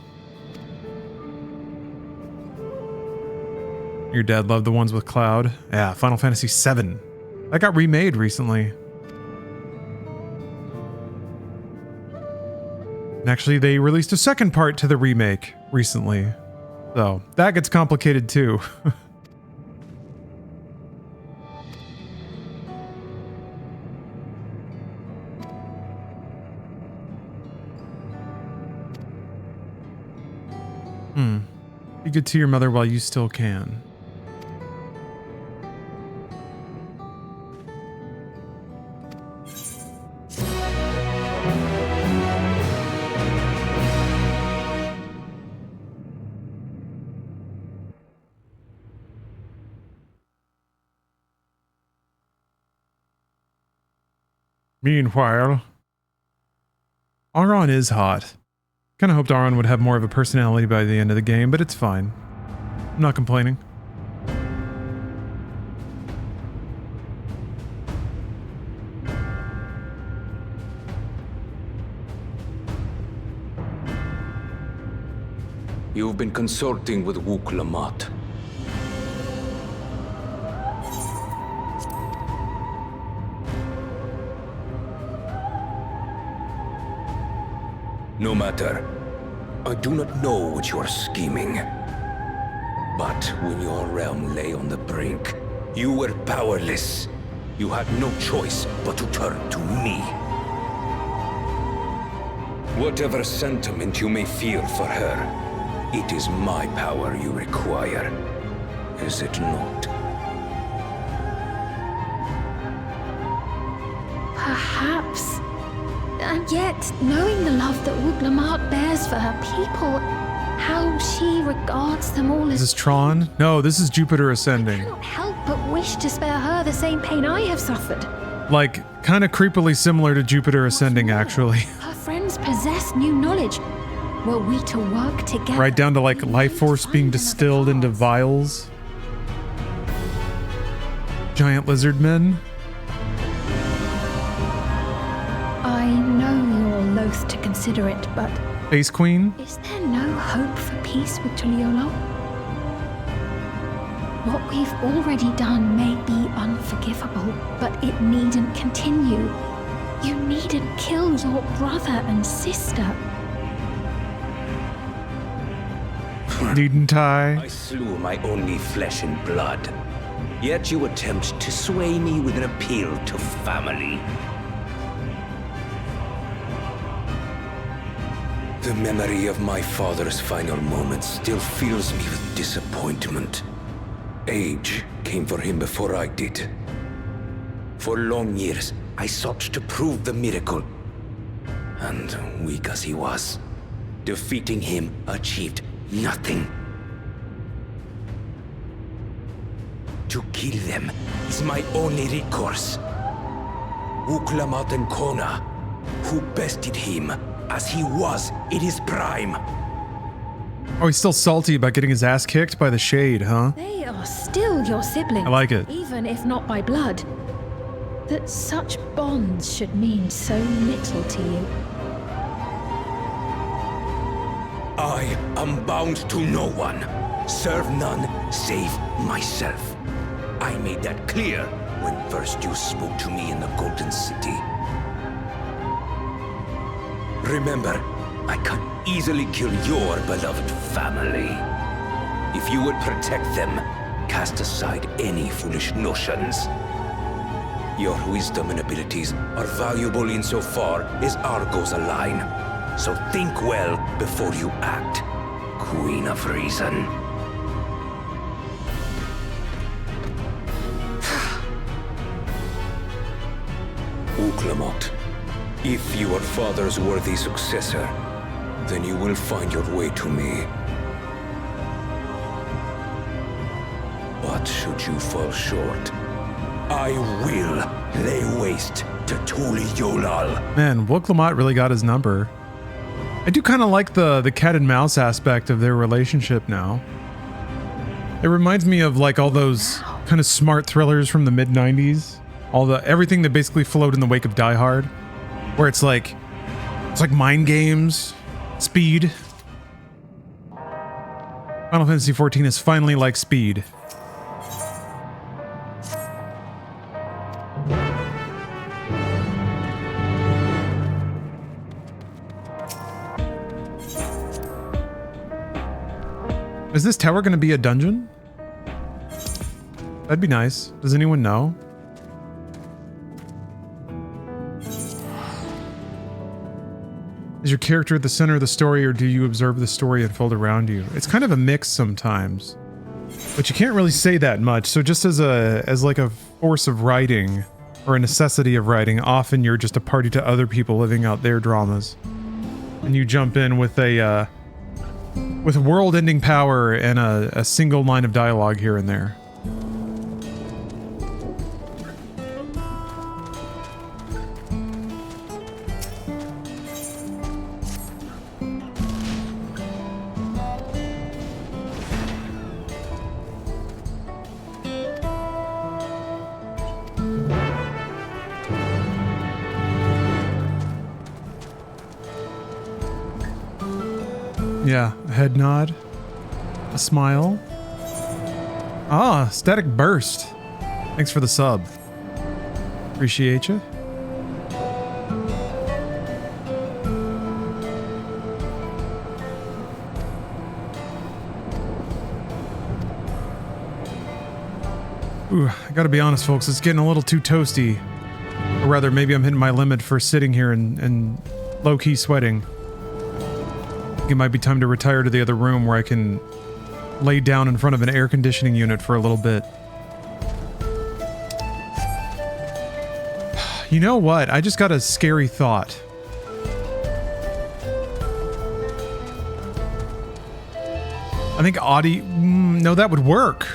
Your dad loved the ones with Cloud. Yeah, Final Fantasy VII. That got remade recently. And actually, they released a second part to the remake recently. So, that gets complicated too. Be good to your mother while you still can. Meanwhile, Aron is hot. Kinda hoped Aron would have more of a personality by the end of the game, but it's fine. I'm not complaining. You've been consorting with Wook Lamont. No matter. I do not know what you are scheming. But when your realm lay on the brink, you were powerless. You had no choice but to turn to me. Whatever sentiment you may feel for her, it is my power you require, is it not? And yet, knowing the love that Wooglamat bears for her people, how she regards them all Is as... this Tron? No, this is Jupiter Ascending. I cannot help but wish to spare her the same pain I have suffered. Like, kind of creepily similar to Jupiter Ascending, actually. Her friends possess new knowledge. Were we to work together... Right down to, like, life force being distilled into vials. Giant lizard men. I know you're loath to consider it, but... Space Queen? Is there no hope for peace with Tuliolo? What we've already done may be unforgivable, but it needn't continue. You needn't kill your brother and sister. Needn't I? I slew my only flesh and blood. Yet you attempt to sway me with an appeal to family. The memory of my father's final moments still fills me with disappointment. Age came for him before I did. For long years, I sought to prove the miracle. And weak as he was, defeating him achieved nothing. To kill them is my only recourse. Wooglamat and Kona, who bested him as he was in his prime. Oh, he's still salty about getting his ass kicked by the Shade, huh? They are still your siblings. I like it. Even if not by blood. That such bonds should mean so little to you. I am bound to no one. Serve none save myself. I made that clear when first you spoke to me in the Golden City. Remember, I can easily kill your beloved family. If you would protect them, cast aside any foolish notions. Your wisdom and abilities are valuable insofar as our goals align. So think well before you act, Queen of Reason. Wooglamat, if you are father's worthy successor, then you will find your way to me. But should you fall short, I will lay waste to Tuliolal. Man, Wooglamat really got his number. I do kind of like the cat and mouse aspect of their relationship now. It reminds me of like all those kind of smart thrillers from the mid-90s. Everything that basically flowed in the wake of Die Hard, where it's like mind games, speed. Final Fantasy XIV is finally like Speed. Is this tower going to be a dungeon? That'd be nice. Does anyone know? Is your character at the center of the story, or do you observe the story unfold around you? It's kind of a mix sometimes, but you can't really say that much. So just as like a force of writing or a necessity of writing, often you're just a party to other people living out their dramas, and you jump in with a world-ending power and a single line of dialogue here and there. Yeah, a head nod, a smile. Ah, static burst. Thanks for the sub. Appreciate you. Ooh, I gotta be honest, folks, it's getting a little too toasty. Or rather, maybe I'm hitting my limit for sitting here and low-key sweating. It might be time to retire to the other room where I can lay down in front of an air conditioning unit for a little bit. You know what? I just got a scary thought. I think audio... no, that would work.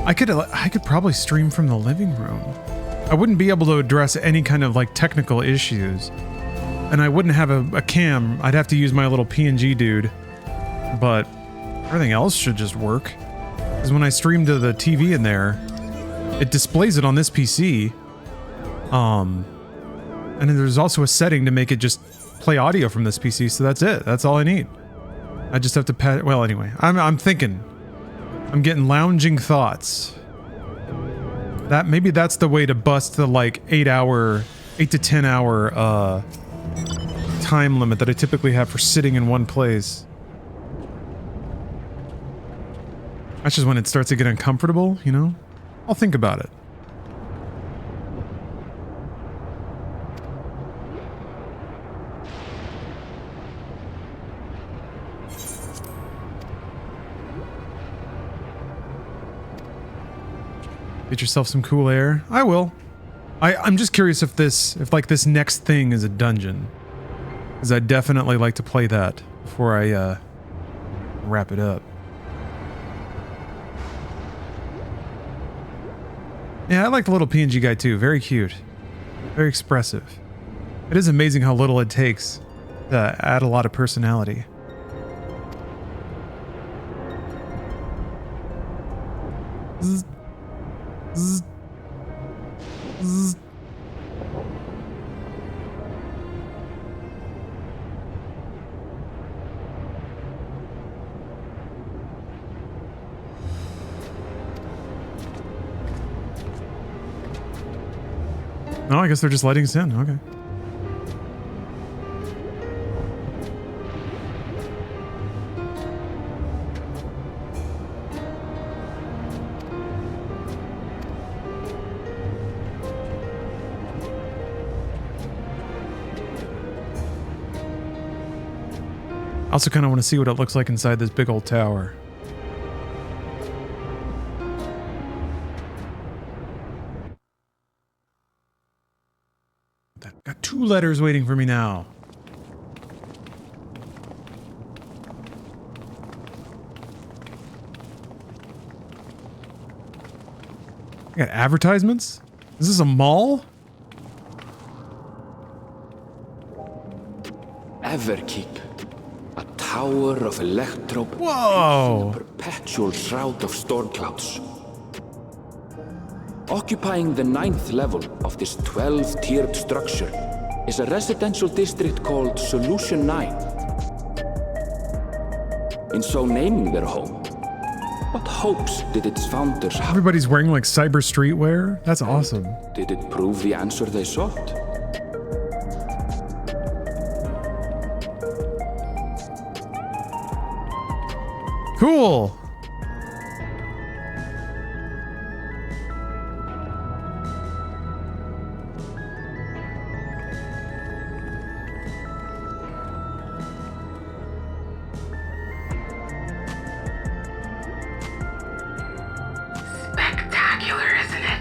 I could probably stream from the living room. I wouldn't be able to address any kind of like technical issues. And I wouldn't have a cam. I'd have to use my little PNG dude. But everything else should just work. Because when I stream to the TV in there, it displays it on this PC. And then there's also a setting to make it just play audio from this PC, so that's it. That's all I need. I just have to well, anyway, I'm thinking. I'm getting lounging thoughts. Maybe that's the way to bust the like 8 to 10 hour time limit that I typically have for sitting in one place. That's just when it starts to get uncomfortable, you know? I'll think about it. Get yourself some cool air. I will. I'm just curious if this next thing is a dungeon. Because I'd definitely like to play that before I wrap it up. Yeah, I like the little PNG guy too. Very cute. Very expressive. It is amazing how little it takes to add a lot of personality. Zzz. Zzz. Zzz. Oh, I guess they're just letting us in. Okay. I also kind of want to see what it looks like inside this big old tower. Got 2 letters waiting for me now. I got advertisements? Is this a mall? Everkeep. A tower of electrope. Whoa! A perpetual shroud of storm clouds. Occupying the 9th level of this 12-tiered structure is a residential district called Solution 9. In so naming their home, what hopes did its founders have? Everybody's wearing like cyber streetwear? That's awesome. Did it prove the answer they sought? Cool! Spectacular, isn't it?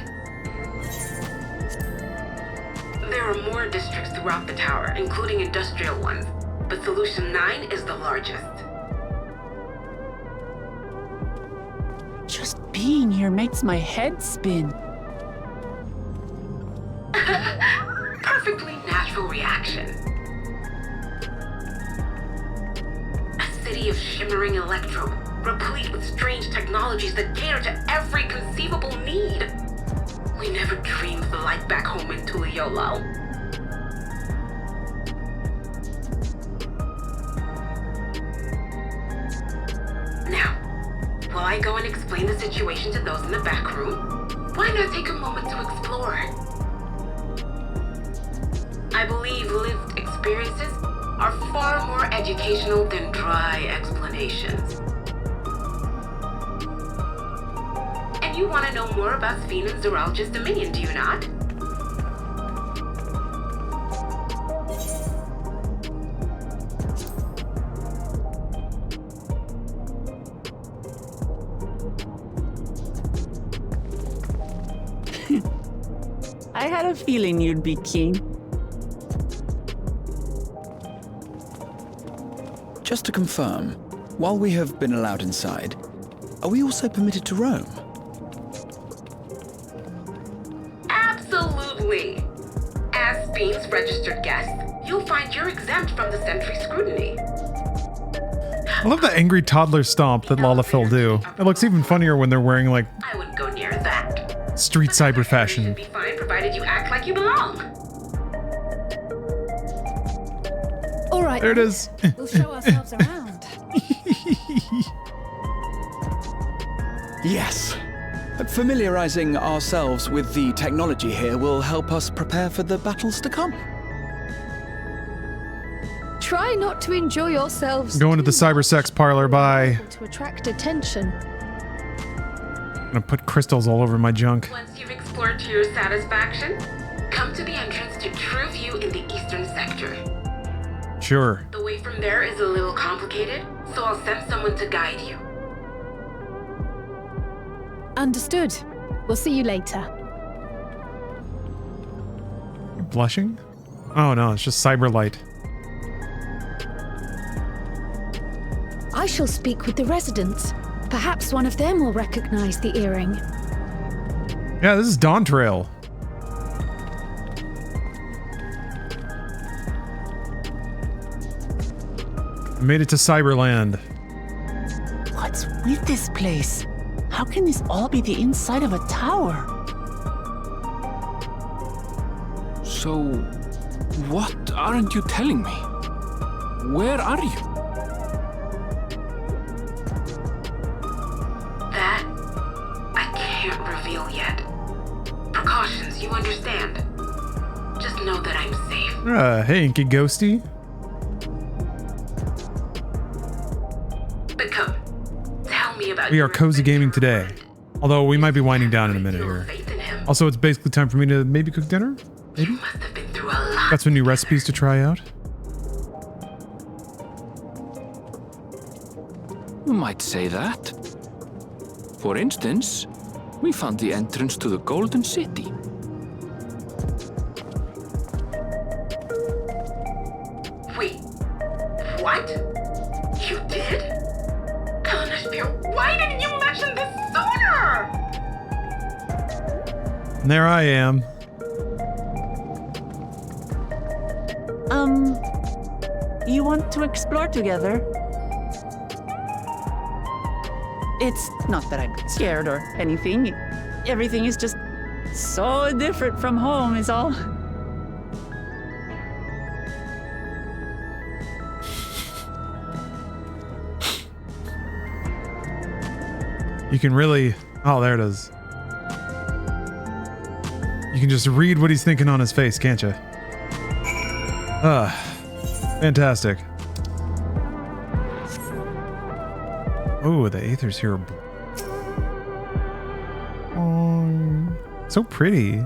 There are more districts throughout the tower, including industrial ones, but Solution 9 is the largest. Just being here makes my head spin. Perfectly natural reaction. A city of shimmering electrope, replete with strange technologies that cater to every conceivable need. We never dreamed the life back home in Tuliolo. Now, while I go and explain the situation to those in the back room, why not take a moment to explore? I believe lived experiences are far more educational than dry explanations. And you want to know more about Sphene and Zoralj's Dominion, do you not? I had a feeling you'd be keen. Just to confirm, while we have been allowed inside, are we also permitted to roam? Absolutely. As Bean's registered guest, you'll find you're exempt from the sentry scrutiny. I love the angry toddler stomp that Lalafell do. It looks even funnier when they're wearing like I wouldn't go near that. street cyber fashion. Be fine provided you act like you belong. All right. There it is. We'll show ourselves around. Yes. Familiarizing ourselves with the technology here will help us prepare for the battles to come. Try not to enjoy yourselves. Going to the cyber sex parlor. Bye. To attract attention. I'm gonna put crystals all over my junk. Once you've explored to your satisfaction, come to the entrance to True View in the eastern sector. Sure. The way from there is a little complicated, so I'll send someone to guide you. Understood. We'll see you later. You blushing? Oh no, it's just cyber light. I shall speak with the residents. Perhaps one of them will recognize the earring. Yeah, this is Dawntrail. I made it to Cyberland. What's with this place? How can this all be the inside of a tower? So, what aren't you telling me? Where are you? That I can't reveal yet. Precautions, you understand. Just know that I'm safe. Hey, Inky Ghosty. But come, tell me about We are cozy gaming today. Although we might be winding down in a minute here. Also, it's basically time for me to maybe cook dinner? Maybe? Got some new recipes to try out. You might say that. For instance, we found the entrance to the Golden City. Wait, what? You did? Why didn't you mention this sooner? And there I am. You want to explore together? It's not that I'm scared or anything. Everything is just so different from home is all. You can really... Oh, there it is. You can just read what he's thinking on his face, can't you? Fantastic. Oh, the aethers here are... so pretty.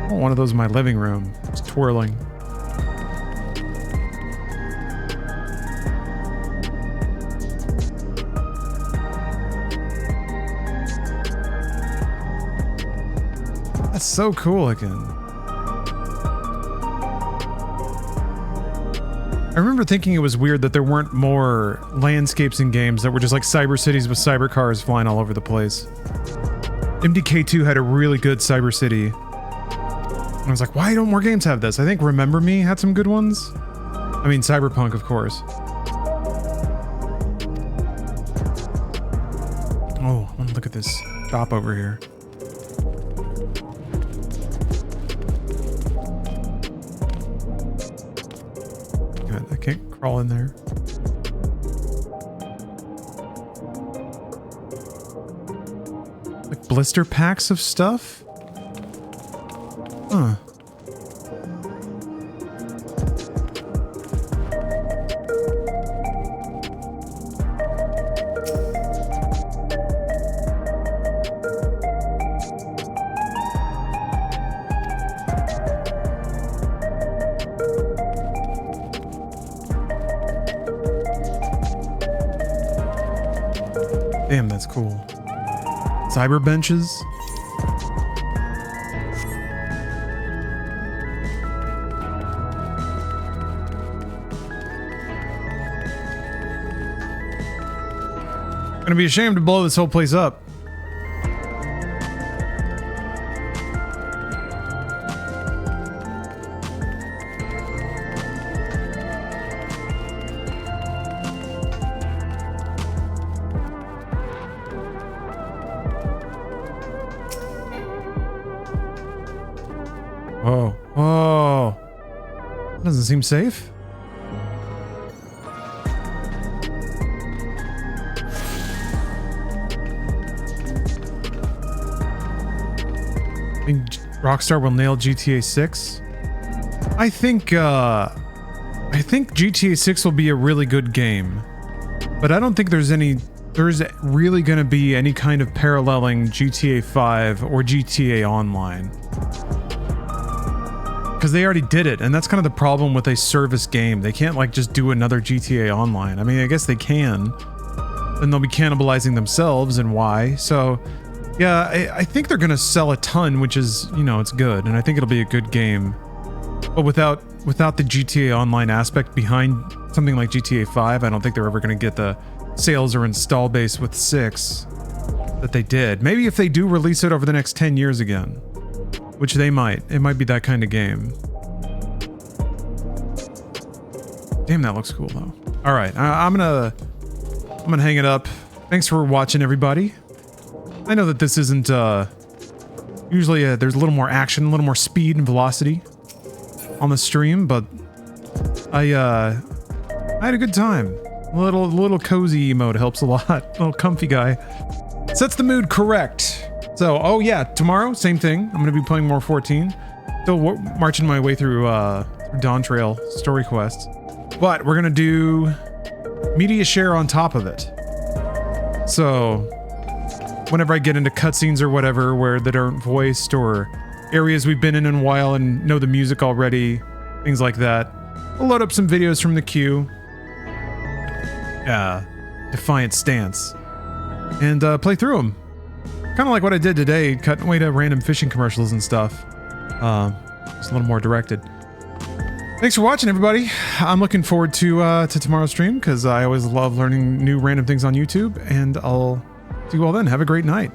One of those in my living room. It's twirling. That's so cool looking. I remember thinking it was weird that there weren't more landscapes in games that were just like cyber cities with cyber cars flying all over the place. MDK2 had a really good cyber city. And I was like, why don't more games have this? I think Remember Me had some good ones. I mean, Cyberpunk, of course. Oh, I want to look at this shop over here. Good, I can't crawl in there. Like blister packs of stuff? Huh. Damn, that's cool. Cyber benches. Gonna be ashamed to blow this whole place up. Whoa. Whoa. Doesn't seem safe. I think Rockstar will nail GTA 6. I think GTA 6 will be a really good game. But I don't think there's really going to be any kind of paralleling GTA 5 or GTA Online. Because they already did it, and that's kind of the problem with a service game. They can't like just do another GTA Online. I mean, I guess they can. Then they'll be cannibalizing themselves, and why? So, yeah, I think they're gonna sell a ton, which is, you know, it's good, and I think it'll be a good game. But without the GTA Online aspect behind something like GTA 5, I don't think they're ever gonna get the sales or install base with 6 that they did. Maybe if they do release it over the next 10 years again. Which they might. It might be that kind of game. Damn, that looks cool though. All right, I'm gonna hang it up. Thanks for watching, everybody. I know that this isn't usually there's a little more action, a little more speed and velocity on the stream, but I had a good time. A little cozy emote helps a lot. A little comfy guy sets the mood correct. So, oh yeah, tomorrow, same thing. I'm going to be playing more 14. Still marching my way through Dawntrail story quests. But we're going to do media share on top of it. So, whenever I get into cutscenes or whatever where that aren't voiced, or areas we've been in a while and know the music already, things like that, I'll load up some videos from the queue. Defiant Stance. And play through them. Kind of like what I did today, cutting away to random fishing commercials and stuff. Just a little more directed. Thanks for watching, everybody. I'm looking forward to tomorrow's stream, because I always love learning new random things on YouTube, and I'll see you all then. Have a great night.